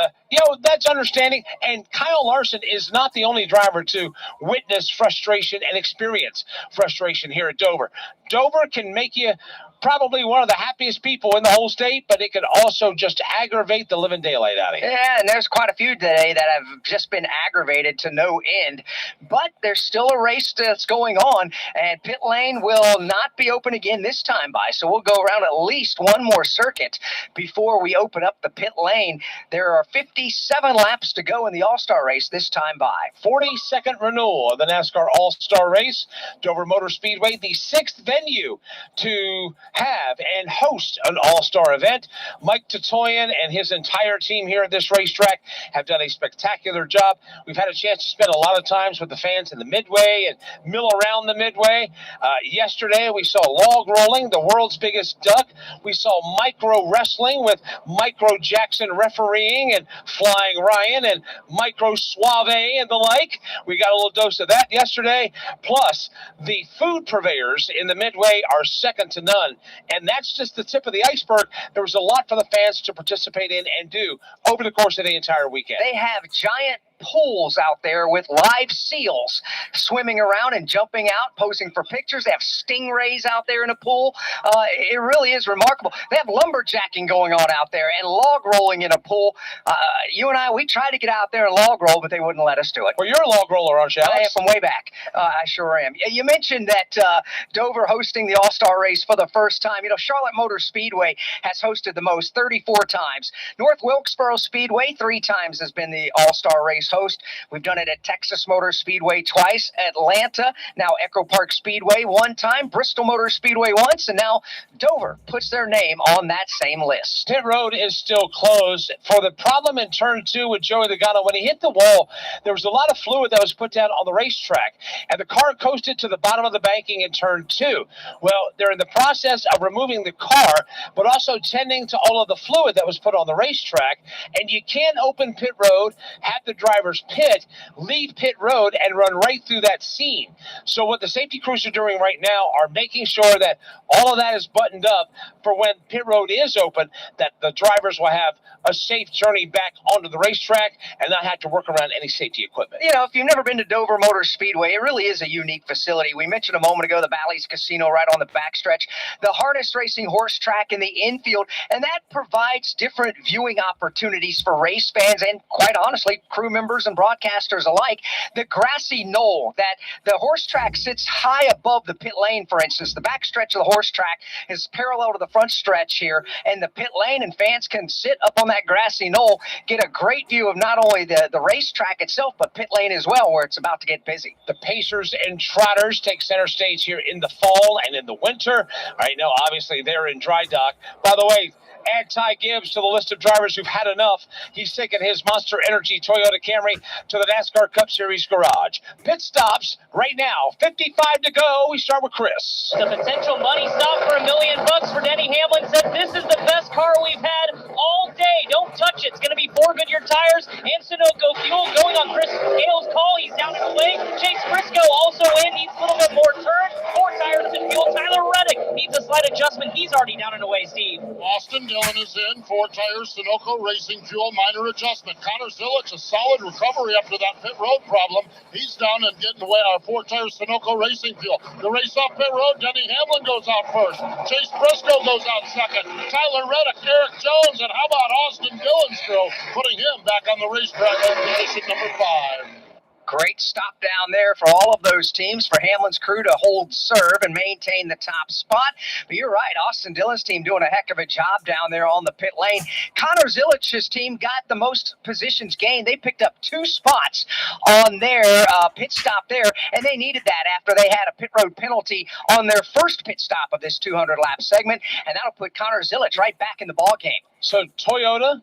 that's understanding. And Kyle Larson is not the only driver to witness frustration and experience frustration here at Dover. Dover can make you probably one of the happiest people in the whole state, but it could also just aggravate the living daylight out of you. Yeah, and there's quite a few today that have just been aggravated to no end. But there's still a race that's going on, and pit lane will not be open again this time by. So we'll go around at least one more circuit before we open up the pit lane. There are 57 laps to go in the All-Star race this time by. 42nd renewal of the NASCAR All-Star Race. Dover Motor Speedway, the 6th venue to have and host an all-star event. Mike Tatoyan and his entire team here at this racetrack have done a spectacular job. We've had a chance to spend a lot of times with the fans in the Midway and mill around the Midway. Yesterday we saw log rolling, the world's biggest duck. We saw micro wrestling with Micro Jackson refereeing and Flying Ryan and Micro Suave and the like. We got a little dose of that yesterday. Plus, the food purveyors in the Midway are second to none. And that's just the tip of the iceberg. There was a lot for the fans to participate in and do over the course of the entire weekend. They have giant pools out there with live seals swimming around and jumping out, posing for pictures. They have stingrays out there in a pool. It really is remarkable. They have lumberjacking going on out there and log rolling in a pool. You and I, we tried to get out there and log roll, but they wouldn't let us do it. Well, you're a log roller, aren't you, Alex? I am from way back. I sure am. You mentioned that Dover hosting the All-Star race for the first time. You know, Charlotte Motor Speedway has hosted the most, 34 times. North Wilkesboro Speedway 3 times has been the All-Star race host. We've done it at Texas Motor Speedway twice, Atlanta, now Echo Park Speedway 1 time, Bristol Motor Speedway once, and now Dover puts their name on that same list. Pit road is still closed for the problem in turn 2 with Joey Logano. When he hit the wall, there was a lot of fluid that was put down on the racetrack, and the car coasted to the bottom of the banking in turn 2. Well, they're in the process of removing the car, but also tending to all of the fluid that was put on the racetrack, and you can't open pit road, have the drivers pit, leave pit road, and run right through that scene. So what the safety crews are doing right now are making sure that all of that is buttoned up for when pit road is open, that the drivers will have a safe journey back onto the racetrack and not have to work around any safety equipment. You know, if you've never been to Dover Motor Speedway, it really is a unique facility. We mentioned a moment ago the Bally's Casino right on the backstretch, the harness racing horse track in the infield, and that provides different viewing opportunities for race fans and, quite honestly, crew members and broadcasters alike. The grassy knoll, that the horse track sits high above the pit lane, for instance. The backstretch of the horse track is parallel to the front stretch here, and the pit lane, and fans can sit up on that grassy knoll, get a great view of not only the racetrack itself, but pit lane as well, where it's about to get busy. The Pacers and Trotters take center stage here in the fall and in the winter. Right now, obviously, they're in dry dock. By the way, add Ty Gibbs to the list of drivers who've had enough. He's taken his Monster Energy Toyota Camry to the NASCAR Cup Series garage. Pit stops right now. 55 to go. We start with Chris. The potential money stop for $1 million for Denny Hamlin said this is the best car we've had all day. Don't touch it. It's going to be 4 Goodyear tires and Sunoco fuel. Going on Chris Gale's call. He's down and away. Chase Briscoe also in. Needs a little bit more turn. 4 tires and fuel. Tyler Reddick needs a slight adjustment. He's already down and away, Steve. Austin Dillon is in, 4 tires, Sunoco Racing Fuel, minor adjustment. Connor Zilic, a solid recovery after that pit road problem. He's down and getting away our 4 tires, Sunoco Racing Fuel. The race off pit road, Denny Hamlin goes out first. Chase Briscoe goes out second. Tyler Reddick, Eric Jones, and how about Austin Dillon's crew, putting him back on the racetrack in position number 5. Great stop down there for all of those teams, for Hamlin's crew to hold serve and maintain the top spot. But you're right, Austin Dillon's team doing a heck of a job down there on the pit lane. Connor Zilic's team got the most positions gained. They picked up 2 spots on their pit stop there, and they needed that after they had a pit road penalty on their first pit stop of this 200-lap segment, and that'll put Connor Zilic right back in the ballgame. So Toyota,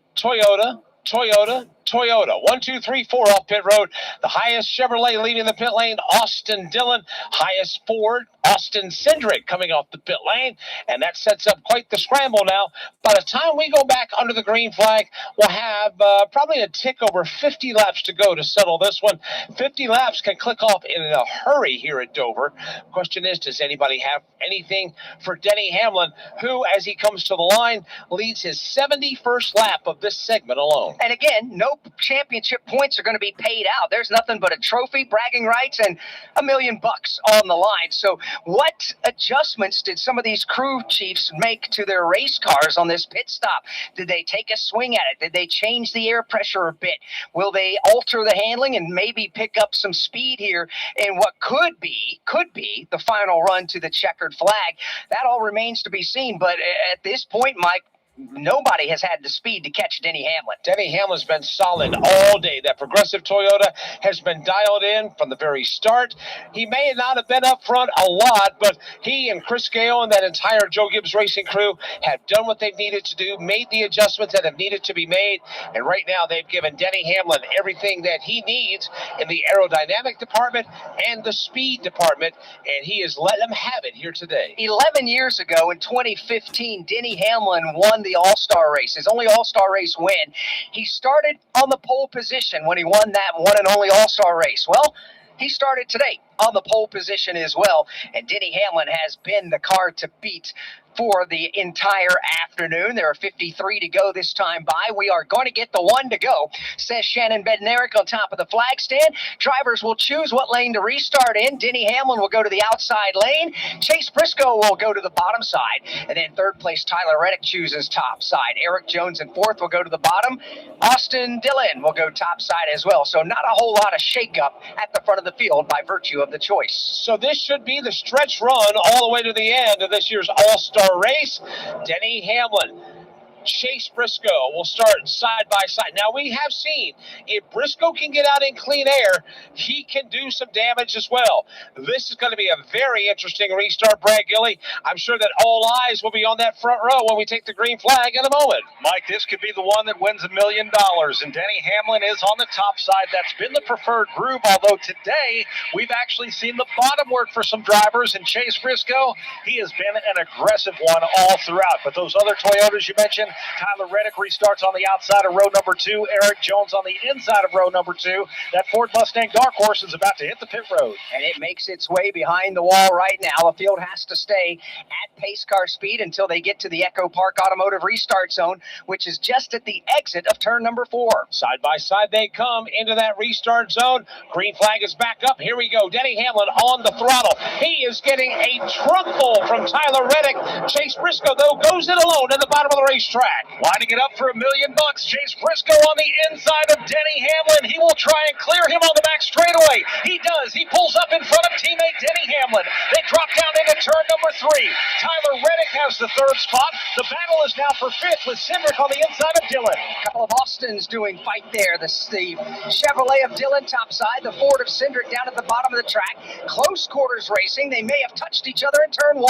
1, 2, 3, 4 off pit road. The highest Chevrolet leading the pit lane, Austin Dillon. Highest Ford, Austin Cindric coming off the pit lane. And that sets up quite the scramble now. By the time we go back under the green flag, we'll have probably a tick over 50 laps to go to settle this one. 50 laps can click off in a hurry here at Dover. Question is, does anybody have anything for Denny Hamlin, who, as he comes to the line, leads his 71st lap of this segment alone? And again, no no championship points are going to be paid out. There's nothing but a trophy, bragging rights, and $1 million on the line. So what adjustments did some of these crew chiefs make to their race cars on this pit stop? Did they take a swing at it? Did they change the air pressure a bit? Will they alter the handling and maybe pick up some speed here in what could be the final run to the checkered flag? That all remains to be seen. But at this point, Mike, nobody has had the speed to catch Denny Hamlin. Denny Hamlin's been solid all day. That Progressive Toyota has been dialed in from the very start. He may not have been up front a lot, but he and Chris Gale and that entire Joe Gibbs Racing crew have done what they've needed to do, made the adjustments that have needed to be made, and right now they've given Denny Hamlin everything that he needs in the aerodynamic department and the speed department, and he has let them have it here today. 11 years ago in 2015, Denny Hamlin won the All-Star race, his only All-Star race win. He started on the pole position when he won that one and only All-Star race. Well, he started today on the pole position as well, and Denny Hamlin has been the car to beat for the entire afternoon. There are 53 to go this time by. We are going to get the one to go, says Shannon Bednarik on top of the flag stand. Drivers will choose what lane to restart in. Denny Hamlin will go to the outside lane. Chase Briscoe will go to the bottom side. And then third place, Tyler Reddick chooses top side. Eric Jones in fourth will go to the bottom. Austin Dillon will go top side as well. So not a whole lot of shakeup at the front of the field by virtue of the choice. So this should be the stretch run all the way to the end of this year's All-Star race. Denny Hamlin, Chase Briscoe will start side by side. Now, we have seen if Briscoe can get out in clean air, he can do some damage as well. This is going to be a very interesting restart, Brad Gilly. I'm sure that all eyes will be on that front row when we take the green flag in a moment. Mike, this could be the one that wins $1 million, and Denny Hamlin is on the top side. That's been the preferred groove, although today we've actually seen the bottom work for some drivers, and Chase Briscoe, he has been an aggressive one all throughout. But those other Toyotas you mentioned, Tyler Reddick restarts on the outside of row number 2. Eric Jones on the inside of row number 2. That Ford Mustang Dark Horse is about to hit the pit road. And it makes its way behind the wall right now. The field has to stay at pace car speed until they get to the Echo Park Automotive Restart Zone, which is just at the exit of turn number 4. Side by side they come into that restart zone. Green flag is back up. Here we go. Denny Hamlin on the throttle. He is getting a trunk full from Tyler Reddick. Chase Briscoe, though, goes it alone at the bottom of the racetrack. Lining it up for $1 million. Chase Briscoe on the inside of Denny Hamlin. He will try and clear him on the back straightaway. He does. He pulls up in front of teammate Denny Hamlin. They drop down into turn number 3. Tyler Reddick has the third spot. The battle is now for 5th with Cindric on the inside of Dillon. A couple of Austins doing fight there. The Chevrolet of Dillon topside, the Ford of Cindric down at the bottom of the track. Close quarters racing. They may have touched each other in turn 1.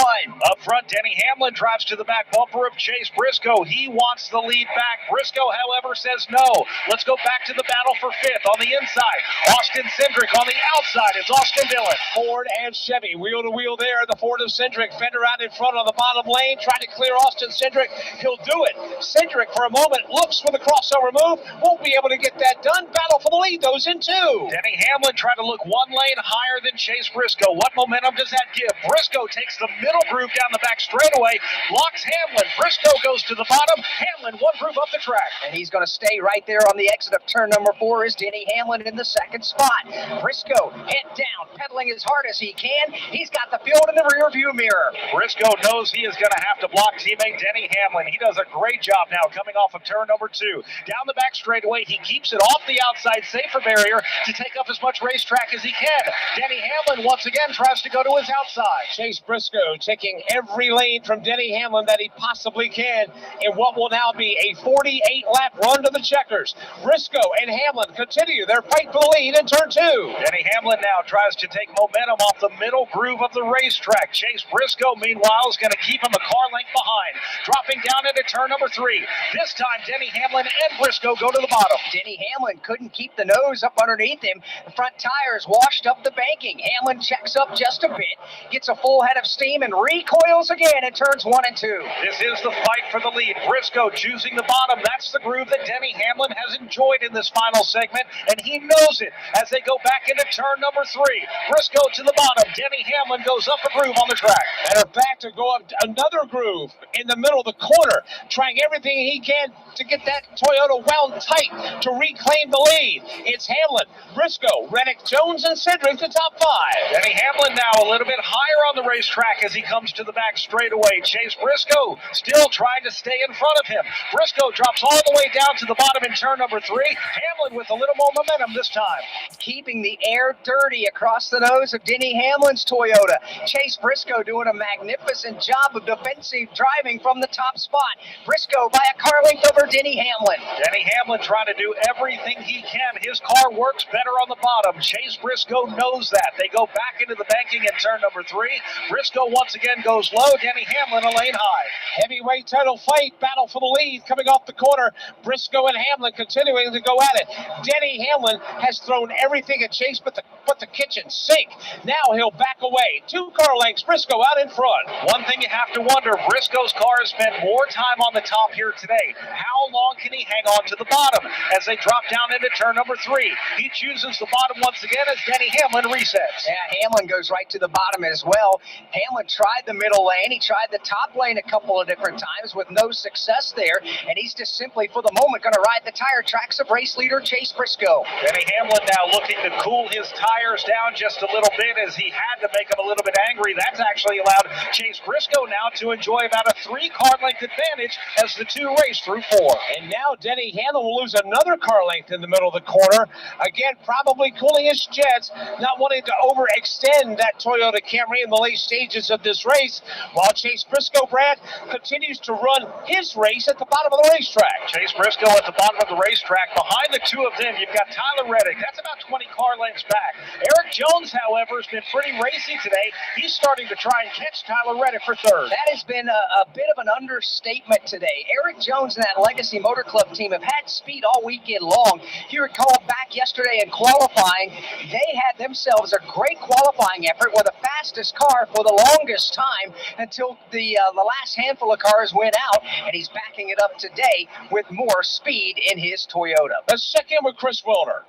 Up front, Denny Hamlin drives to the back bumper of Chase Briscoe. He wants the lead back. Briscoe, however, says no. Let's go back to the battle for 5th. On the inside, Austin Cindric. On the outside, it's Austin Dillon. Ford and Chevy, wheel to wheel there. The Ford of Cindric. Fender out in front on the bottom lane, trying to clear Austin Cindric. He'll do it. Cindric, for a moment, looks for the crossover move. Won't be able to get that done. Battle for the lead goes in 2. Denny Hamlin tried to look one lane higher than Chase Briscoe. What momentum does that give? Briscoe takes the middle groove down the back straightaway, blocks Hamlin. Briscoe goes to the bottom. Hamlin one groove up the track. And he's going to stay right there on the exit of turn number 4 is Denny Hamlin in the second spot. Briscoe head down, pedaling as hard as he can. He's got the field in the rear view mirror. Briscoe knows he is going to have to block teammate Denny Hamlin. He does a great job now coming off of turn number 2. Down the back straightaway, he keeps it off the outside safer barrier to take up as much racetrack as he can. Denny Hamlin once again tries to go to his outside. Chase Briscoe taking every lane from Denny Hamlin that he possibly can in what will now be a 48-lap run to the checkers. Briscoe and Hamlin continue their fight for the lead in turn 2. Denny Hamlin now tries to take momentum off the middle groove of the racetrack. Chase Briscoe, meanwhile, is going to keep him a car length behind. Dropping down into turn number 3. This time, Denny Hamlin and Briscoe go to the bottom. Denny Hamlin couldn't keep the nose up underneath him. The front tires washed up the banking. Hamlin checks up just a bit, gets a full head of steam, and recoils again in turns 1 and 2. This is the fight for the lead. Briscoe choosing the bottom. That's the groove that Denny Hamlin has enjoyed in this final segment, and he knows it as they go back into turn number 3. Briscoe to the bottom. Denny Hamlin goes goes up a groove on the track. And are back to go up another groove in the middle of the corner, trying everything he can to get that Toyota wound tight to reclaim the lead. It's Hamlin, Briscoe, Reddick, Jones, and Cedric, the top five. Denny Hamlin now a little bit higher on the racetrack as he comes to the back straightaway. Chase Briscoe still trying to stay in front of him. Briscoe drops all the way down to the bottom in turn number 3. Hamlin with a little more momentum this time. Keeping the air dirty across the nose of Denny Hamlin's Toyota. Chase Briscoe doing a magnificent job of defensive driving from the top spot. Briscoe by a car length over Denny Hamlin. Denny Hamlin trying to do everything he can. His car works better on the bottom. Chase Briscoe knows that. They go back into the banking in turn number 3. Briscoe once again goes low. Denny Hamlin a lane high. Heavyweight title fight, battle for the lead coming off the corner. Briscoe and Hamlin continuing to go at it. Denny Hamlin has thrown everything at Chase but the kitchen sink. Now he'll back away. 2 car lengths, Briscoe out in front. One thing you have to wonder, Briscoe's car has spent more time on the top here today. How long can he hang on to the bottom as they drop down into turn number 3? He chooses the bottom once again as Denny Hamlin resets. Yeah, Hamlin goes right to the bottom as well. Hamlin tried the middle lane. He tried the top lane a couple of different times with no success there, and he's just simply, for the moment, going to ride the tire tracks of race leader Chase Briscoe. Denny Hamlin now looking to cool his tires down just a little bit as he had to make him a little bit angry. That's actually allowed Chase Briscoe now to enjoy about a 3-car length advantage as the 2 race through 4. And now Denny Hamlin will lose another car length in the middle of the corner. Again, probably cooling his jets, not wanting to overextend that Toyota Camry in the late stages of this race, while Chase Briscoe, Brad, continues to run his race at the bottom of the racetrack. Chase Briscoe at the bottom of the racetrack. Behind the 2 of them, you've got Tyler Reddick. That's about 20 car lengths back. Eric Jones, however, has been pretty racy today. He's starting to try and catch Tyler Reddick for 3rd. That has been a bit of an understatement today. Eric Jones and that Legacy Motor Club team have had speed all weekend long. If you recall back yesterday in qualifying, they had themselves a great qualifying effort with the fastest car for the longest time until the last handful of cars went out, and he's backing it up today with more speed in his Toyota. Let's check in with Chris Wilner.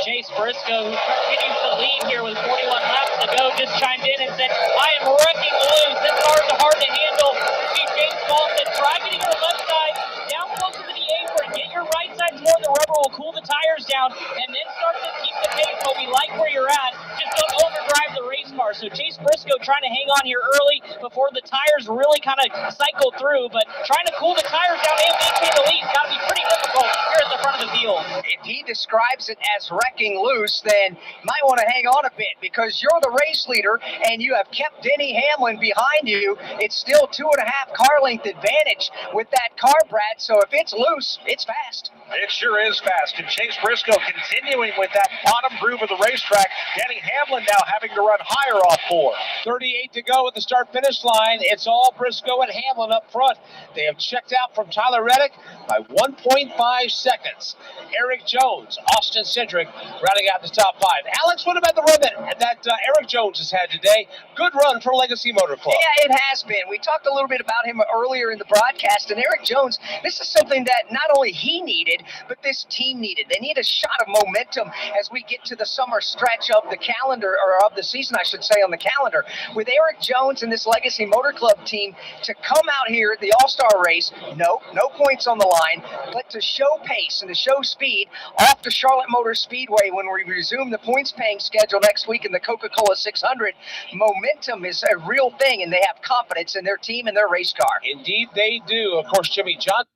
Chase Briscoe, who continues to lead here with 41 laps to go, just chimed in and said, I am wrecking loose. This cars are hard to handle. See James Baldwin, try getting your left side down closer to the apron. Get your right side more. The rubber will cool the tires down and then start to keep the pace. But we like where you're at. Just don't overdrive the race car. So Chase Briscoe trying to hang on here early before the tires really kind of cycle through. But trying to cool the tires down and maintain the lead has got to be pretty difficult here at the front of the field. If he describes it as wrecking loose, then you might want to hang on a bit because you're the race leader and you have kept Denny Hamlin behind you. It's still 2.5 car length advantage with that car, Brad. So if it's loose, it's fast. It sure is fast. And Chase Briscoe continuing with that bottom groove of the racetrack. Denny Hamlin now having to run higher off 4. 38 to go at the start-finish line. It's all Briscoe and Hamlin up front. They have checked out from Tyler Reddick by 1.5 seconds. Eric Jones, Austin Cedric rounding out the top 5. Alex, what about the run that Eric Jones has had today? Good run for Legacy Motor Club. Yeah, it has been. We talked a little bit about him earlier in the broadcast, and Eric Jones, this is something that not only he needed, but this team needed. They need a shot of momentum as we get to the summer stretch of the calendar, or of the season, I should say, on the calendar. With Eric Jones and this Legacy Motor Club team to come out here at the All-Star race, no points on the line, but to show pace and to show speed off to Charlotte Motor Speedway when we resume the points-paying schedule next week in the Coca-Cola 600. Momentum is a real thing, and they have confidence in their team and their race car. Indeed, they do. Of course, Jimmy Johnson.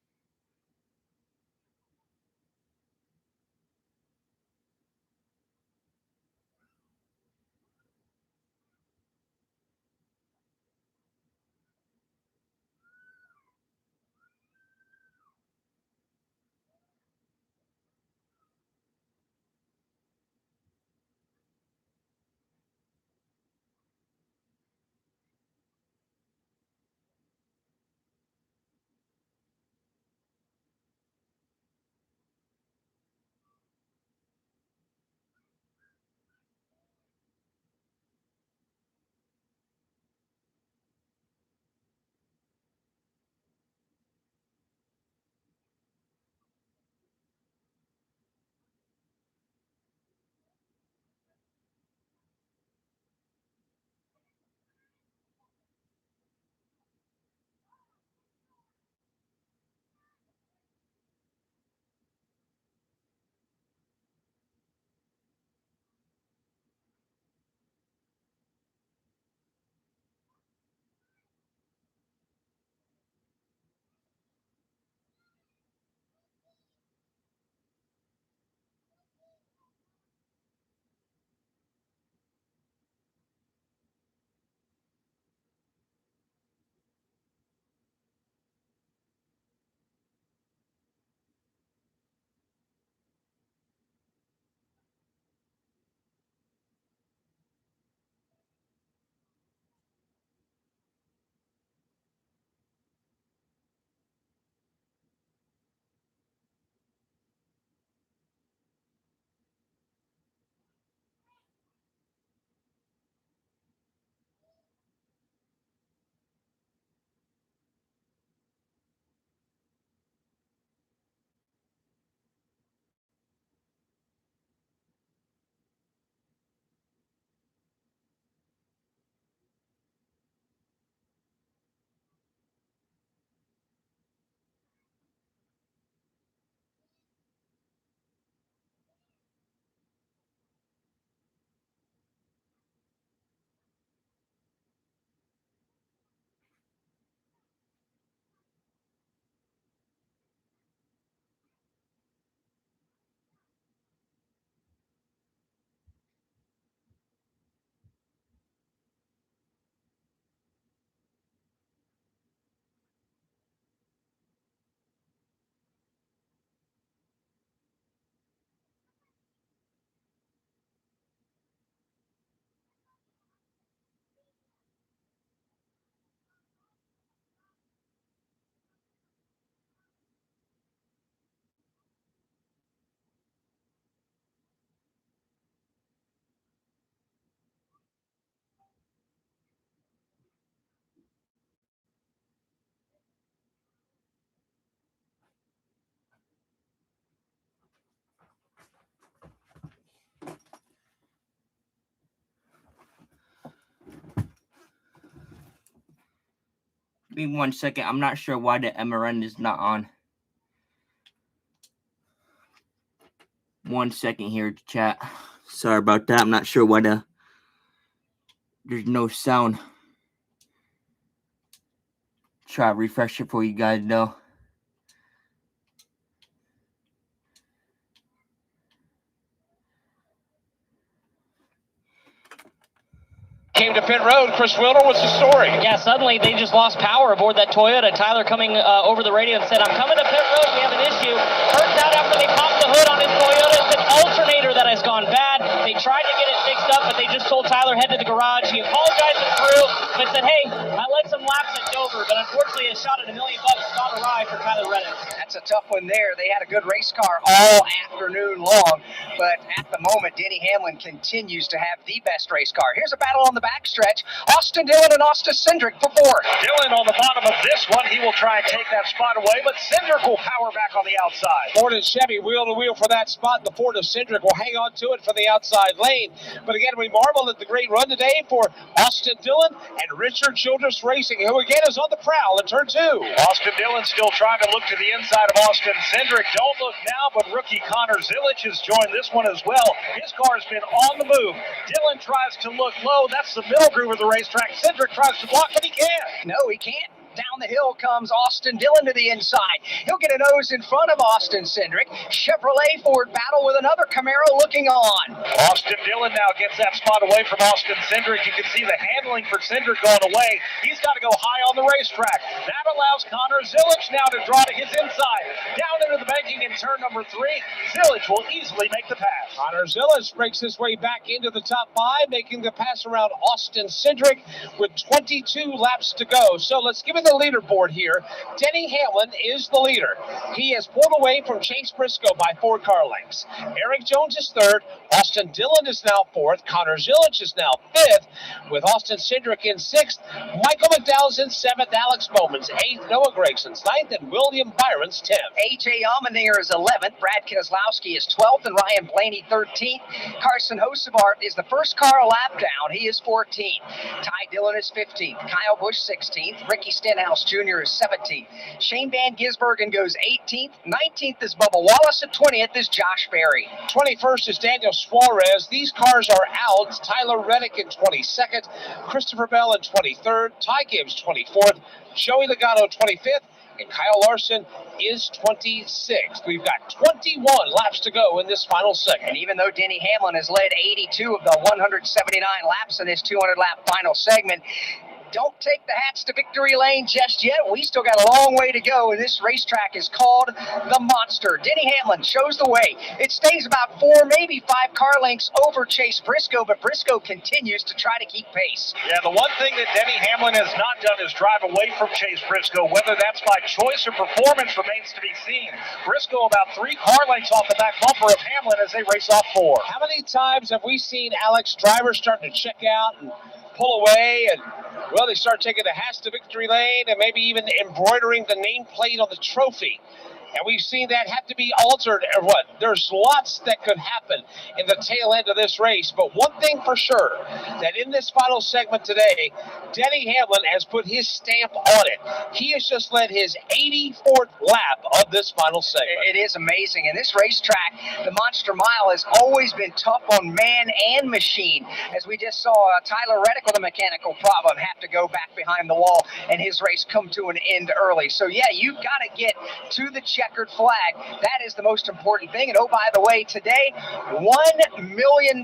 Give me 1 second. I'm not sure why the M.E.Racing is not on. 1 second here, chat. Sorry about that. I'm not sure why there's no sound. Try to refresh it for you guys, though. Came to pit road. Chris Wilder, what's the story? Yeah, suddenly they just lost power aboard that Toyota. Tyler coming over the radio and said, I'm coming to pit road. We have an issue. Turns out after they popped the hood on his Toyota, it's an alternator that has gone bad. They tried to get it fixed up, but they just told Tyler, head to the garage. He apologized to the crew, but said, hey, I led some laps at Dover, but unfortunately a shot at $1 million gone awry for Tyler Reddick. That's a tough one there. They had a good race car all afternoon long, but at the moment, Denny Hamlin continues to have the best race car. Here's a battle on the backstretch. Austin Dillon and Austin Cindric for fourth. Dillon on the bottom of this one. He will try and take that spot away, but Cindric will power back on the outside. Ford and Chevy wheel to wheel for that spot. The Ford of Cindric will hang on to it for the outside lane. But again, we marvel at the great run today for Austin Dillon and Richard Childress Racing, who again is on the prowl in turn 2. Austin Dillon still trying to look to the inside of Austin Cindric. Don't look now, but rookie Connor Zilich has joined this one as well. His car has been on the move. Dillon tries to look low. That's the middle groove of the racetrack. Cindric tries to block, but he can't. No, he can't. Down the hill comes Austin Dillon to the inside. He'll get a nose in front of Austin Cindric. Chevrolet Ford battle with another Camaro looking on. Austin Dillon now gets that spot away from Austin Cindric. You can see the handling for Cindric going away. He's got to go high on the racetrack. That allows Connor Zilich now to draw to his inside. Down into the banking in turn number 3. Zilich will easily make the pass. Connor Zilich breaks his way back into the top 5, making the pass around Austin Cindric with 22 laps to go. So let's give it the leaderboard here. Denny Hamlin is the leader. He has pulled away from Chase Briscoe by 4 car lengths. Eric Jones is 3rd. Austin Dillon is now 4th. Connor Zilich is now 5th, with Austin Cindric in 6th. Michael McDowell's in 7th. Alex Bowman's 8th. Noah Gregson's 9th, and William Byron's 10th. A.J. Allmendinger is 11th. Brad Keselowski is 12th, and Ryan Blaney 13th. Carson Hocevar is the first car a lap down. He is 14th. Ty Dillon is 15th. Kyle Busch 16th. Ricky Stenhouse Jr. is 17th. Shane Van Gisbergen goes 18th. 19th is Bubba Wallace. And 20th is Josh Berry. 21st is Daniel Suarez. These cars are out. Tyler Reddick in 22nd. Christopher Bell in 23rd. Ty Gibbs 24th. Joey Logano 25th. And Kyle Larson is 26th. We've got 21 laps to go in this final segment. And even though Denny Hamlin has led 82 of the 179 laps in this 200-lap final segment, don't take the hats to victory lane just yet. We still got a long way to go, and this racetrack is called the Monster. Denny Hamlin shows the way. It stays about 4, maybe 5 car lengths over Chase Briscoe, but Briscoe continues to try to keep pace. Yeah, the one thing that Denny Hamlin has not done is drive away from Chase Briscoe. Whether that's by choice or performance remains to be seen. Briscoe about 3 car lengths off the back bumper of Hamlin as they race off 4. How many times have we seen Alex drivers starting to check out and pull away, and well, they start taking the hats to victory lane and maybe even embroidering the nameplate on the trophy? And we've seen that have to be altered or what? There's lots that could happen in the tail end of this race. But one thing for sure, that in this final segment today, Denny Hamlin has put his stamp on it. He has just led his 84th lap of this final segment. It is amazing. And this racetrack, the Monster Mile, has always been tough on man and machine. As we just saw Tyler Reddick with a mechanical problem have to go back behind the wall and his race come to an end early. So yeah, you've got to get to the checkered flag. That is the most important thing. And oh, by the way, today, $1 million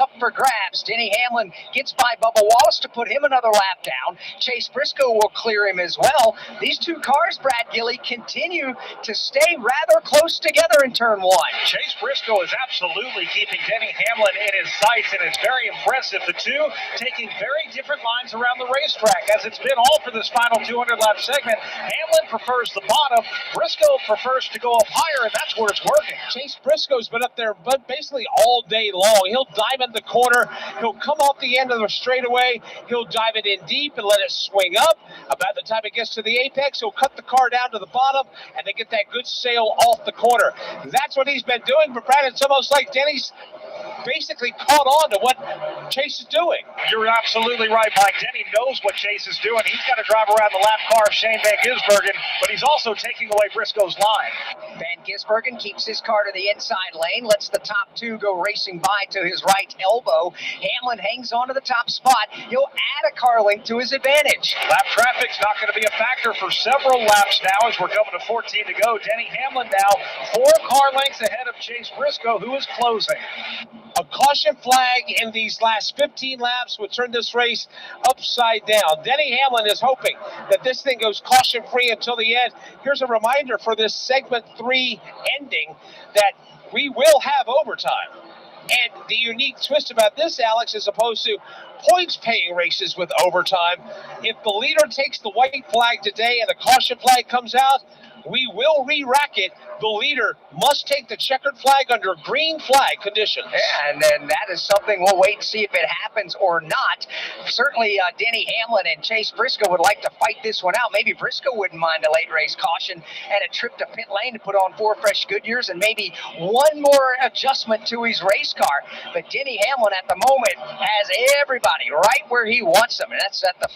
up for grabs. Denny Hamlin gets by Bubba Wallace to put him another lap down. Chase Briscoe will clear him as well. These 2 cars, Brad Gilly, continue to stay rather close together in turn 1. Chase Briscoe is absolutely keeping Denny Hamlin in his sights, and it's very impressive. The 2 taking very different lines around the racetrack, as it's been all for this final 200-lap segment. Hamlin prefers the bottom. Briscoe prefers to go up higher, and that's where it's working. Chase Briscoe's been up there but basically all day long. He'll dive in the corner. He'll come off the end of the straightaway. He'll dive it in deep and let it swing up. About the time it gets to the apex, he'll cut the car down to the bottom, and they get that good sail off the corner. That's what he's been doing. But Brad, it's almost like Denny's basically caught on to what Chase is doing. You're absolutely right, Mike. Denny knows what Chase is doing. He's got to drive around the lap car of Shane Van Gisbergen, but he's also taking away Briscoe's line. Van Gisbergen keeps his car to the inside lane, lets the top two go racing by to his right elbow. Hamlin hangs on to the top spot. He'll add a car length to his advantage. Lap traffic's not going to be a factor for several laps now as we're coming to 14 to go. Denny Hamlin now 4 car lengths ahead of Chase Briscoe, who is closing. A caution flag in these last 15 laps would turn this race upside down. Denny Hamlin is hoping that this thing goes caution-free until the end. Here's a reminder for this segment 3 ending that we will have overtime. And the unique twist about this, Alex, as opposed to points-paying races with overtime, if the leader takes the white flag today and the caution flag comes out, we will re-rack it. The leader must take the checkered flag under green flag conditions. Yeah, and then that is something we'll wait and see if it happens or not. Certainly, Denny Hamlin and Chase Briscoe would like to fight this one out. Maybe Briscoe wouldn't mind a late race caution and a trip to pit lane to put on 4 fresh Goodyears and maybe one more adjustment to his race car. But Denny Hamlin at the moment has everybody right where he wants them, and that's at the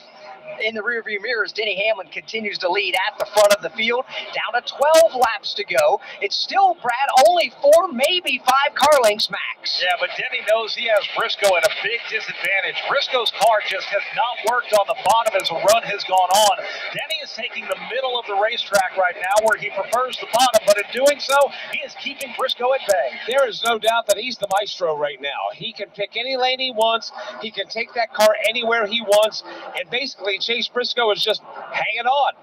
in the rearview mirrors. Denny Hamlin continues to lead at the front of the field. Down to 12 laps to go. It's still, Brad, only 4, maybe 5 car lengths max. Yeah, but Denny knows he has Briscoe at a big disadvantage. Briscoe's car just has not worked on the bottom as the run has gone on. Denny is taking the middle of the racetrack right now where he prefers the bottom, but in doing so, he is keeping Briscoe at bay. There is no doubt that he's the maestro right now. He can pick any lane he wants. He can take that car anywhere he wants, and basically Chase Briscoe is just hanging on.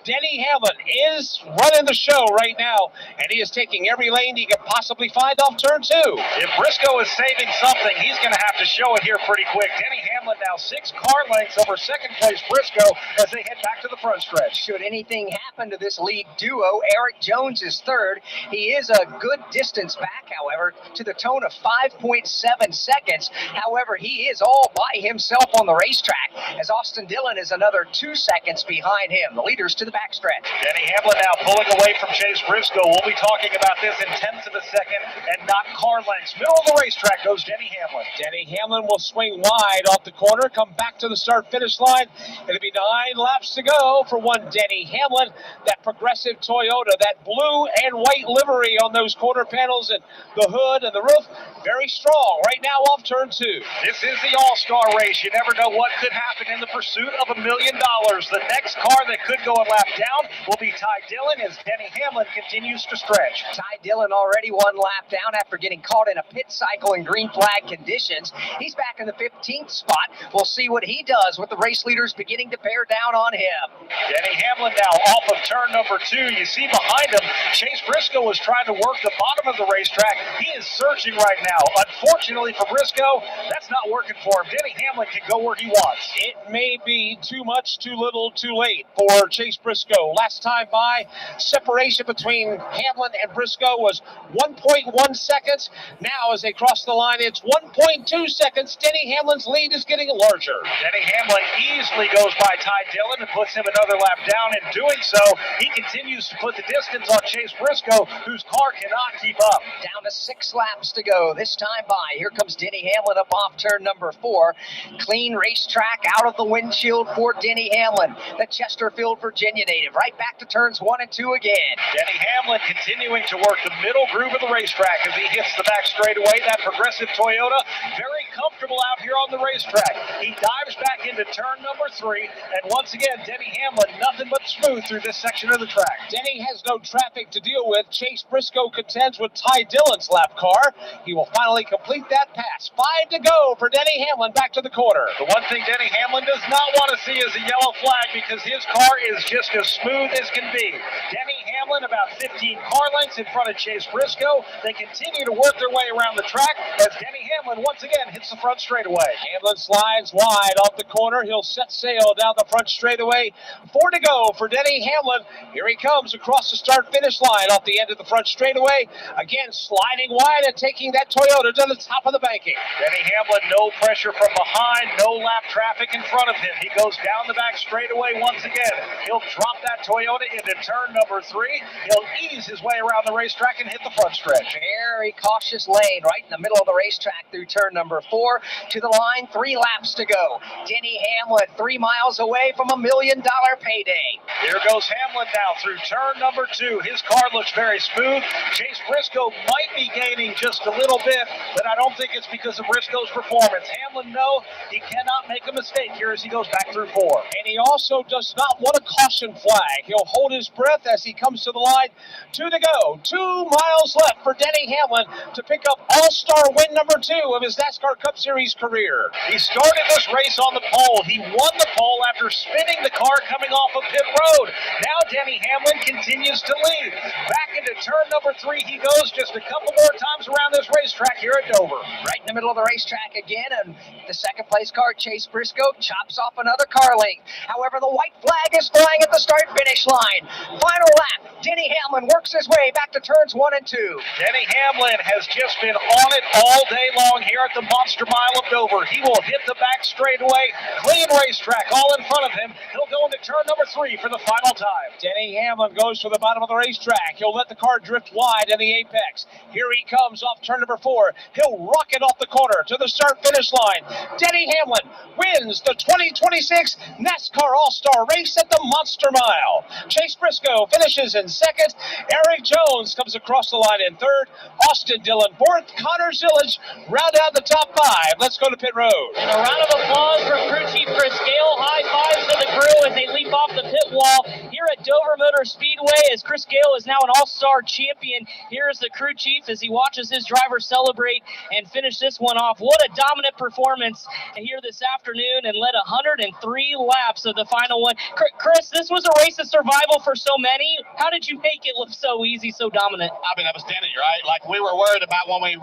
Denny Hamlin is running the show right now, and he is taking every lane he can possibly find off turn 2. If Briscoe is saving something, he's going to have to show it here pretty quick. Denny Hamlin now 6 car lengths over second place Briscoe as they head back to the front stretch. Should anything happen to this lead duo, Eric Jones is third. He is a good distance back, however, to the tone of 5.7 seconds. However, he is all by himself on the racetrack, as Austin Dillon is another 2 seconds behind him. The leaders to the backstretch. Denny Hamlin now pulling away from Chase Briscoe. We'll be talking about this in tenths of a second and not car lengths. Middle of the racetrack goes Denny Hamlin. Denny Hamlin will swing wide off the corner, come back to the start-finish line. It'll be 9 laps to go for one Denny Hamlin. That progressive Toyota, that blue and white livery on those quarter panels and the hood and the roof, very strong right now off turn 2. This is the all-star race. You never know what could happen in the pursuit of $1 million. The next car that could go a lap down will be Ty Dillon as Denny Hamlin continues to stretch. Ty Dillon already 1 lap down after getting caught in a pit cycle in green flag conditions. He's back in the 15th spot. We'll see what he does with the race leaders beginning to bear down on him. Denny Hamlin now off of turn number 2. You see behind him, Chase Briscoe is trying to work the bottom of the racetrack. He is searching right now. Unfortunately for Briscoe, that's not working for him. Denny Hamlin can go where he wants. It may be too much, too little, too late for Chase Briscoe. Last time by, separation between Hamlin and Briscoe was 1.1 seconds. Now, as they cross the line, it's 1.2 seconds. Denny Hamlin's lead is getting larger. Denny Hamlin easily goes by Ty Dillon and puts him another lap down. In doing so, he continues to put the distance on Chase Briscoe, whose car cannot keep up. Down to 6 laps to go. This time by, here comes Denny Hamlin up off turn number 4. Clean racetrack out of the windshield for Denny Hamlin, the Chesterfield, Virginia native. Right back to turns 1 and 2 again. Denny Hamlin continuing to work the middle groove of the racetrack as he hits the back straightaway. That progressive Toyota, very comfortable out here on the racetrack. He dives back into turn number 3, and once again, Denny Hamlin, nothing but smooth through this section of the track. Denny has no traffic to deal with. Chase Briscoe contends with Ty Dillon's lap car. He will finally complete that pass. 5 to go for Denny Hamlin back to the corner. The one thing Denny Hamlin does not want to see is a yellow flag because his car is just as smooth as can be. Denny Hamlin about 15 car lengths in front of Chase Briscoe. They continue to work their way around the track as Denny Hamlin once again hits the front straightaway. Hamlin slides wide off the corner. He'll set sail down the front straightaway. 4 to go for Denny Hamlin. Here he comes across the start-finish line off the end of the front straightaway. Again, sliding wide and taking that Toyota to the top of the banking. Denny Hamlin, no pressure from behind, no lap traffic in front of him. He goes down the back straightaway once again. He'll drop that Toyota into turn number 3. He'll ease his way around the racetrack and hit the front stretch. Very cautious lane right in the middle of the racetrack through turn number 4 to the line. 3 laps to go. Denny Hamlin 3 miles away from $1 million payday. Here goes Hamlin now through turn number 2. His car looks very smooth. Chase Briscoe might be gaining just a little bit, but I don't think it's because of Briscoe's performance. Hamlin, no, he cannot make a mistake here as he goes back through 4. And he also does not want a caution flag. He'll hold his breath as he comes to the line. 2 to go. 2 miles left for Denny Hamlin to pick up All-Star win number 2 of his NASCAR Cup Series career. He started this race on the pole. He won the pole after spinning the car coming off of pit road. Now Denny Hamlin continues to lead. Back into turn number 3 he goes, just a couple more times around this racetrack here at Dover. Right in the middle of the racetrack again, and the second place car, Chase Briscoe, chops off another car length. However, the white flag is flying at the start-finish line. Final lap, Denny Hamlin works his way back to turns 1 and 2. Denny Hamlin has just been on it all day long here at the Monster Mile of Dover. He will hit the back straightaway, clean racetrack all in front of him. He'll go into turn number 3 for the final time. Denny Hamlin goes to the bottom of the racetrack. He'll let the car drift wide in the apex. Here he comes off turn number 4. He'll rocket off the corner to the start-finish line. Denny Hamlin wins the 2026 NASCAR All-Star Race at the Monster Mile. Chase Briscoe finishes in second. Eric Jones comes across the line in third. Austin Dillon fourth. Connor Zillage round out the top 5. Let's go to pit road. And a round of applause for crew chief Chris Gale. High fives to the crew as they leap off the pit wall here at Dover Motor Speedway, as Chris Gale is now an all-star champion. Here is the crew chief as he watches his driver celebrate and finish this one off. What a dominant performance here this afternoon, and led 103 laps of the final one. Chris, this was a race of survival for so many. How did you make it look so easy, so dominant? I mean, that was Denny, right? Like, we were worried about when we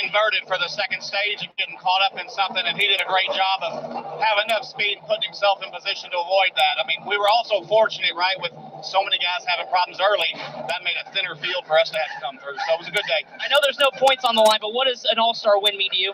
inverted for the second stage and getting caught up in something, and he did a great job of having enough speed and putting himself in position to avoid that. I mean, we were also fortunate, right, with so many guys having problems early. That made a thinner field for us to have to come through. So it was a good day. I know there's no points on the line, but what does an all-star win mean to you?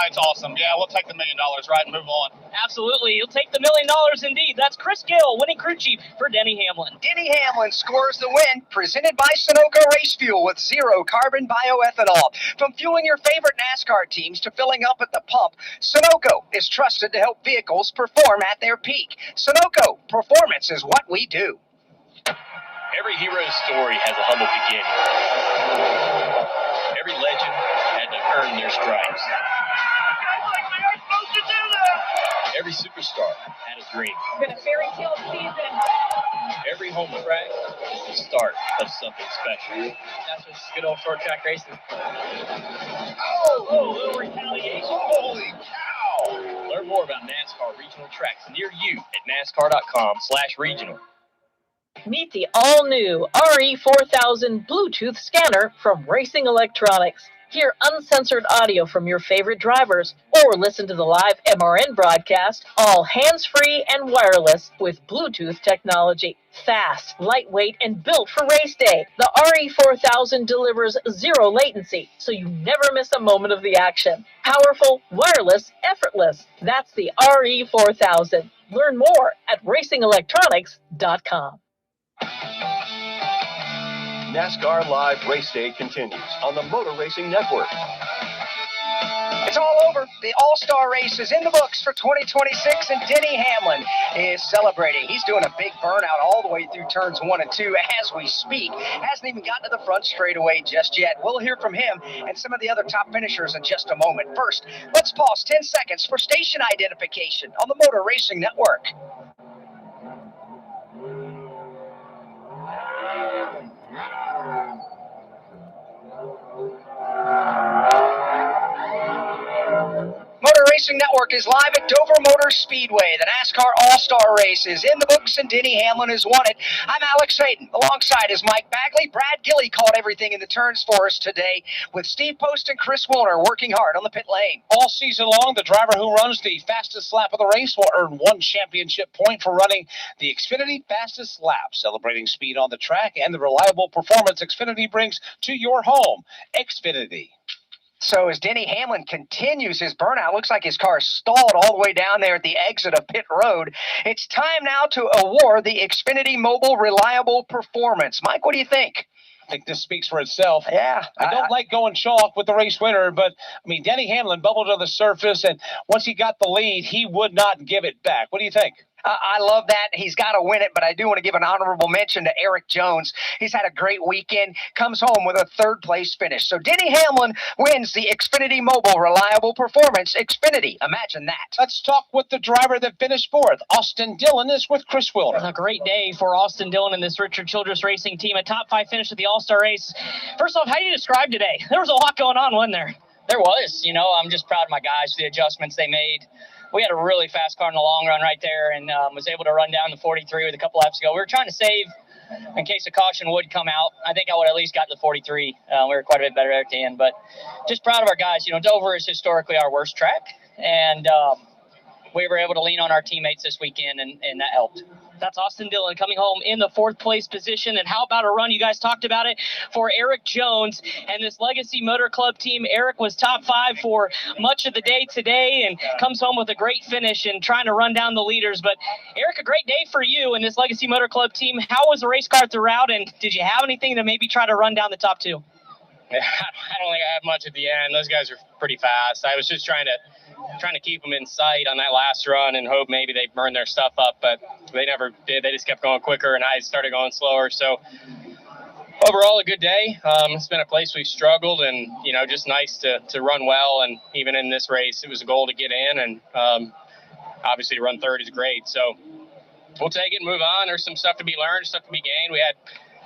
It's awesome. Yeah, we'll take the $1 million, right, and move on. Absolutely. You'll take the $1 million indeed. That's Chris Gale, winning crew chief for Denny Hamlin. Denny Hamlin scores the win, presented by Sunoco Race Fuel with zero carbon bioethanol. From fueling your favorite NASCAR teams to filling up at the pump, Sunoco is trusted to help vehicles perform at their peak. Sunoco, performance is what we do. Every hero's story has a humble beginning. Every legend had to earn their stripes. Every superstar had a dream. It's been a fairy tale season. Every home track is the start of something special. That's just good old short track racing. Oh, little retaliation. Holy cow! Learn more about NASCAR regional tracks near you at NASCAR.com/regional. Meet the all-new RE4000 Bluetooth scanner from Racing Electronics. Hear uncensored audio from your favorite drivers, or listen to the live MRN broadcast, all hands-free and wireless with Bluetooth technology. Fast, lightweight, and built for race day, the RE4000 delivers zero latency, so you never miss a moment of the action. Powerful, wireless, effortless. That's the RE4000. Learn more at racingelectronics.com. NASCAR Live Race Day continues on the Motor Racing Network. It's all over. The All-Star Race is in the books for 2026, and Denny Hamlin is celebrating. He's doing a big burnout all the way through turns 1 and 2 as we speak. Hasn't even gotten to the front straightaway just yet. We'll hear from him and some of the other top finishers in just a moment. First, let's pause 10 seconds for station identification on the Motor Racing Network. Motor Racing Network is live at Dover Motor Speedway. The NASCAR All-Star Race is in the books, and Denny Hamlin has won it. I'm Alex Hayden. Alongside is Mike Bagley. Brad Gilly called everything in the turns for us today, with Steve Post and Chris Wilner working hard on the pit lane. All season long, the driver who runs the fastest lap of the race will earn 1 championship point for running the Xfinity Fastest Lap, celebrating speed on the track and the reliable performance Xfinity brings to your home. Xfinity. So as Denny Hamlin continues his burnout, looks like his car stalled all the way down there at the exit of pit road. It's time now to award the Xfinity Mobile Reliable Performance. Mike, what do you think? I think this speaks for itself. Yeah. I don't like going chalk with the race winner, but, I mean, Denny Hamlin bubbled to the surface, and once he got the lead, he would not give it back. What do you think? I love that. He's got to win it, but I do want to give an honorable mention to Eric Jones. He's had a great weekend, comes home with a third-place finish. So Denny Hamlin wins the Xfinity Mobile Reliable Performance. Xfinity, imagine that. Let's talk with the driver that finished fourth. Austin Dillon is with Chris Wilner. A great day for Austin Dillon and this Richard Childress Racing team. A top 5 finish at the All-Star race. First off, how do you describe today? There was a lot going on, wasn't there? There was. You know, I'm just proud of my guys for the adjustments they made. We had a really fast car in the long run right there, and was able to run down the 43 with a couple laps to go. We were trying to save in case a caution would come out. I think I would at least got the 43. We were quite a bit better at the end, but just proud of our guys. You know, Dover is historically our worst track, and we were able to lean on our teammates this weekend, and that helped. That's Austin Dillon coming home in the 4th place position. And how about a run? You guys talked about it for Eric Jones and this Legacy Motor Club team. Eric was top 5 for much of the day today and comes home with a great finish and trying to run down the leaders. But Eric, a great day for you and this Legacy Motor Club team. How was the race car throughout? And did you have anything to maybe try to run down the top 2? Yeah, I don't think I had much at the end. Those guys are pretty fast. I was just trying to keep them in sight on that last run and hope maybe they burned their stuff up, but they never did. They just kept going quicker, and I started going slower. So overall, a good day. It's been a place we've struggled, and you know, just nice to run well. And even in this race, it was a goal to get in, and obviously to run third is great. So we'll take it and move on. There's some stuff to be learned, stuff to be gained. We had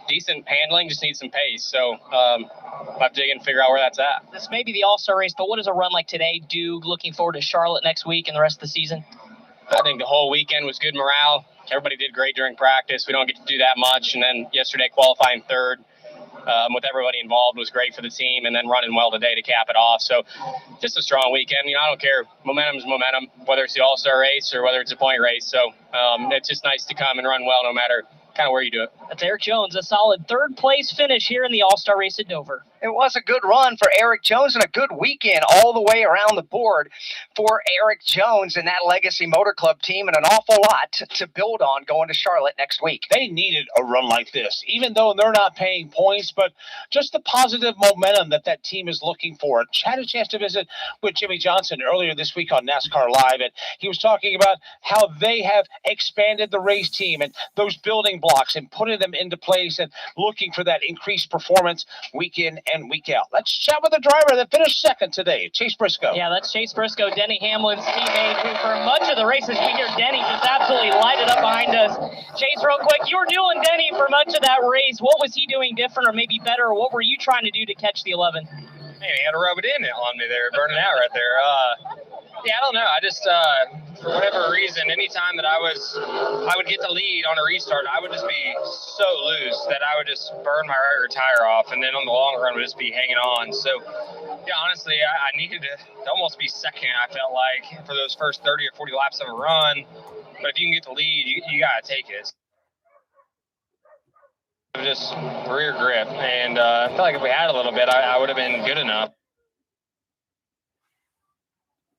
decent handling, just need some pace. So I'll have to dig in and figure out where that's at. This may be the All-Star race, but what does a run like today do looking forward to Charlotte next week and the rest of the season? I think the whole weekend was good morale. Everybody did great during practice. We don't get to do that much. And then yesterday qualifying third with everybody involved was great for the team, and then running well today to cap it off. So just a strong weekend. You know, I don't care. Momentum's momentum, whether it's the All-Star race or whether it's a point race. So it's just nice to come and run well no matter kind of where you do it. That's Eric Jones, a solid 3rd place finish here in the All-Star race at Dover. It was a good run for Eric Jones and a good weekend all the way around the board for Eric Jones and that Legacy Motor Club team, and an awful lot to build on going to Charlotte next week. They needed a run like this, even though they're not paying points, but just the positive momentum that team is looking for. I had a chance to visit with Jimmy Johnson earlier this week on NASCAR Live, and he was talking about how they have expanded the race team and those building blocks and putting them into place and looking for that increased performance week in and week out. Let's chat with the driver that finished second today, Chase Briscoe. Yeah, that's Chase Briscoe, Denny Hamlin's teammate, who for much of the races we hear Denny just absolutely light it up behind us. Chase, real quick, you were doing Denny for much of that race. What was he doing different or maybe better, or what were you trying to do to catch the 11? Man, he had to rub it in on me there, burning out right there. Yeah, I don't know. I just, for whatever reason, anytime that I would get the lead on a restart, I would just be so loose that I would just burn my right rear tire off, and then on the long run would just be hanging on. So, yeah, honestly, I needed to almost be second, I felt like, for those first 30 or 40 laps of a run. But if you can get the lead, you got to take it. Just rear grip, and I feel like if we had a little bit, I would have been good enough.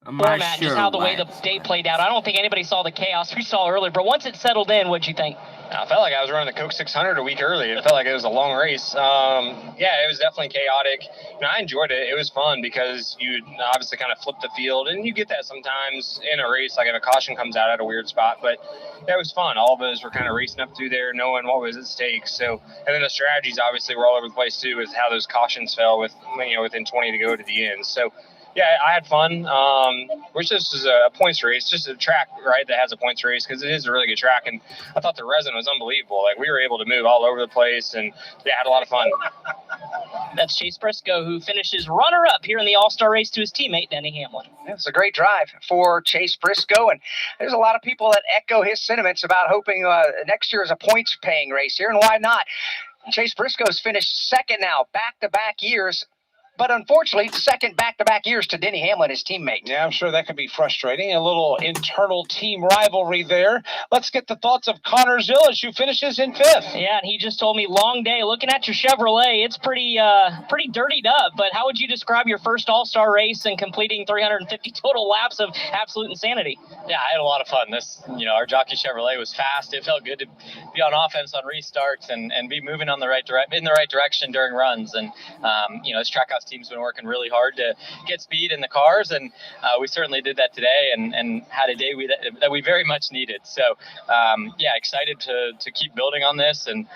Format, just how the way the day played out. I don't think anybody saw the chaos we saw earlier, but once it settled in, what'd you think? I felt like I was running the Coke 600 a week early. It felt like it was a long race. Yeah, it was definitely chaotic. And I enjoyed it. It was fun because you obviously kind of flip the field, and you get that sometimes in a race, like if a caution comes out at a weird spot. But yeah, it was fun. All of us were kind of racing up through there, knowing what was at stake. So, and then the strategies obviously were all over the place too, is how those cautions fell with, you know, within 20 to go to the end. So Yeah, I had fun. Which this is a points race, just a track, right, that has a points race because it is a really good track. And I thought the resin was unbelievable. Like, we were able to move all over the place, and yeah, had a lot of fun. That's Chase Briscoe, who finishes runner-up here in the All-Star race to his teammate, Denny Hamlin. It's a great drive for Chase Briscoe, and there's a lot of people that echo his sentiments about hoping next year is a points-paying race here, and why not? Chase Briscoe's finished second now, back-to-back years. But unfortunately, second back-to-back years to Denny Hamlin, his teammate. Yeah, I'm sure that could be frustrating. A little internal team rivalry there. Let's get the thoughts of Connor Zilisch, who finishes in 5th. Yeah, and he just told me, long day. Looking at your Chevrolet, it's pretty dirtied up. But how would you describe your first All-Star race and completing 350 total laps of absolute insanity? Yeah, I had a lot of fun. Our jockey Chevrolet was fast. It felt good to be on offense on restarts and be moving in the right direction during runs. And this Trackhouse team's been working really hard to get speed in the cars, and we certainly did that today and had a day that we very much needed. So, excited to keep building on this and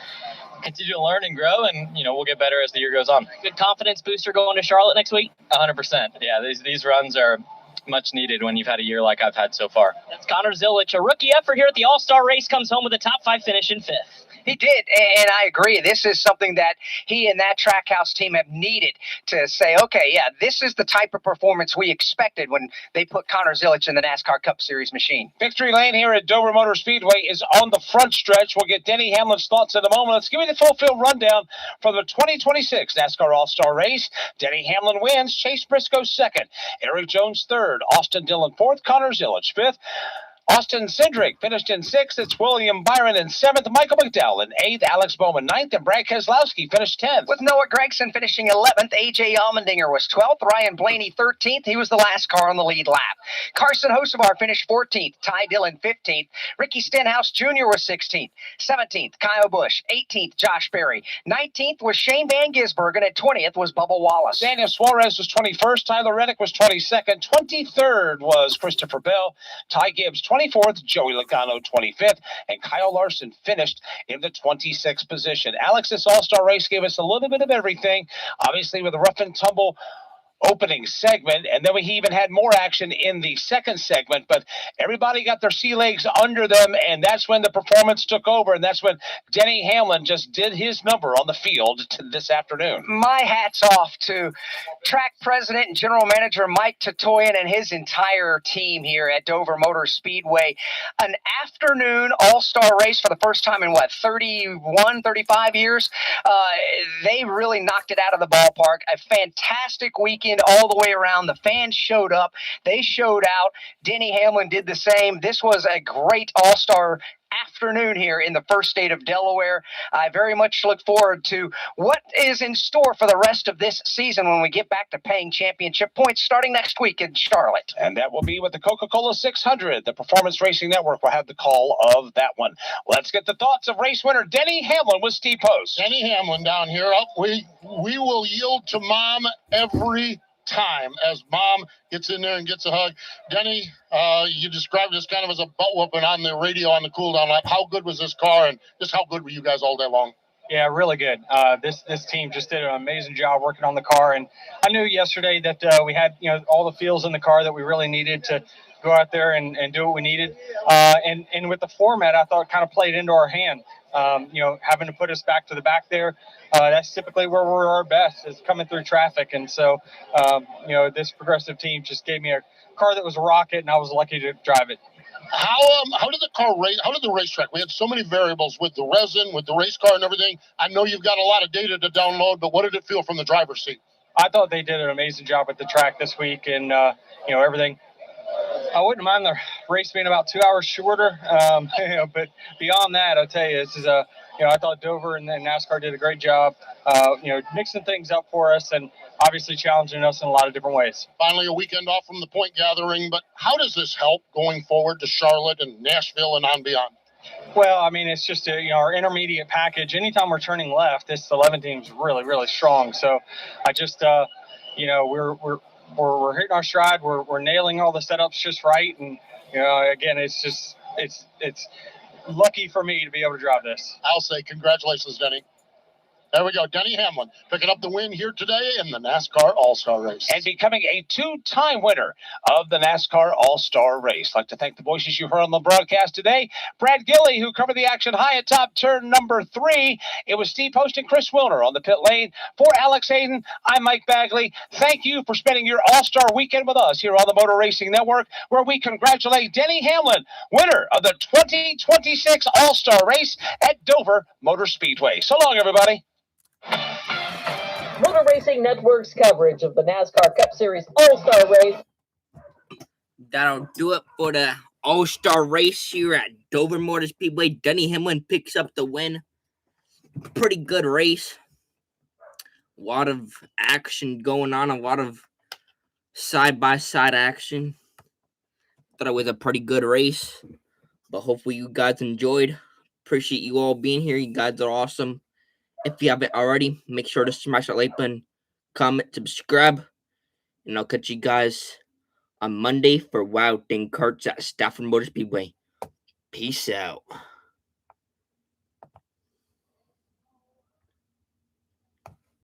continue to learn and grow, and we'll get better as the year goes on. Good confidence booster going to Charlotte next week? 100%. Yeah, these runs are much needed when you've had a year like I've had so far. That's Connor Zilisch. A rookie effort here at the All-Star race, comes home with a top 5 finish in 5th. He did, and I agree. This is something that he and that Trackhouse team have needed to say, okay, yeah, this is the type of performance we expected when they put Connor Zilisch in the NASCAR Cup Series machine. Victory lane here at Dover Motor Speedway is on the front stretch. We'll get Denny Hamlin's thoughts in a moment. Let's give you the full field rundown for the 2026 NASCAR All-Star race. Denny Hamlin wins, Chase Briscoe 2nd, Eric Jones 3rd, Austin Dillon 4th, Connor Zilisch 5th. Austin Cindric finished in 6th. It's William Byron in 7th. Michael McDowell in 8th. Alex Bowman 9th. And Brad Keselowski finished 10th. With Noah Gragson finishing 11th. A.J. Allmendinger was 12th. Ryan Blaney 13th. He was the last car on the lead lap. Carson Hocevar finished 14th. Ty Dillon 15th. Ricky Stenhouse Jr. was 16th. 17th, Kyle Busch. 18th, Josh Berry. 19th was Shane Van Gisbergen. At 20th was Bubba Wallace. Daniel Suarez was 21st. Tyler Reddick was 22nd. 23rd was Christopher Bell. Ty Gibbs 24th, Joey Logano 25th, and Kyle Larson finished in the 26th position. Alex, this All-Star race gave us a little bit of everything, obviously with a rough and tumble opening segment, and then we even had more action in the second segment, but everybody got their sea legs under them, and that's when the performance took over, and that's when Denny Hamlin just did his number on the field this afternoon. My hat's off to track president and general manager Mike Tatoyan and his entire team here at Dover Motor Speedway. An afternoon all-star race for the first time in 35 years. They really knocked it out of the ballpark. A fantastic weekend all the way around. The fans showed up. They showed out. Denny Hamlin did the same. This was a great all-star afternoon here in the first state of Delaware. I very much look forward to what is in store for the rest of this season when we get back to paying championship points starting next week in Charlotte. And that will be with the Coca-Cola 600. The Performance Racing Network will have the call of that one. Let's get the thoughts of race winner Denny Hamlin with Steve Post. Denny Hamlin down here. We will yield to Mom every time as Mom gets in there and gets a hug. Denny, you described this kind of as a butt whooping on the radio on the cool down lap. How good was this car, and just how good were you guys all day long? Yeah, really good. This team just did an amazing job working on the car, and I knew yesterday that we had all the feels in the car that we really needed to go out there and do what we needed. And with the format, I thought it kind of played into our hand. Having to put us back to the back there, that's typically where we're our best, is coming through traffic. And so, this progressive team just gave me a car that was a rocket, and I was lucky to drive it. How did the car race? How did the racetrack? We had so many variables with the resin, with the race car and everything. I know you've got a lot of data to download, but what did it feel from the driver's seat? I thought they did an amazing job with the track this week, and everything. I wouldn't mind the race being about 2 hours shorter, but beyond that, I'll tell you, this is I thought Dover and NASCAR did a great job, mixing things up for us and obviously challenging us in a lot of different ways. Finally, a weekend off from the point gathering, but how does this help going forward to Charlotte and Nashville and on beyond? Well, I mean, it's just our intermediate package. Anytime we're turning left, this 11 team's really, really strong. So I just, we're hitting our stride. We're nailing all the setups just right, and again, it's lucky for me to be able to drive this. I'll say congratulations, Denny. There we go. Denny Hamlin picking up the win here today in the NASCAR All-Star Race. And becoming a two-time winner of the NASCAR All-Star Race. I'd like to thank the voices you heard on the broadcast today. Brad Gilley, who covered the action high at top turn number 3. It was Steve Post and Chris Wilner on the pit lane. For Alex Hayden, I'm Mike Bagley. Thank you for spending your All-Star weekend with us here on the Motor Racing Network, where we congratulate Denny Hamlin, winner of the 2026 All-Star Race at Dover Motor Speedway. So long, everybody. Motor Racing Network's coverage of the NASCAR Cup Series All-Star Race. That'll do it for the All-Star Race here at Dover Motor Speedway. Denny Hamlin picks up the win. Pretty good race. A lot of action going on. A lot of side-by-side action. Thought it was a pretty good race. But hopefully you guys enjoyed. Appreciate you all being here. You guys are awesome. If you haven't already, make sure to smash that like button, comment, subscribe, and I'll catch you guys on Monday for Wild Thing Karts at Stafford Motor Speedway. Peace out.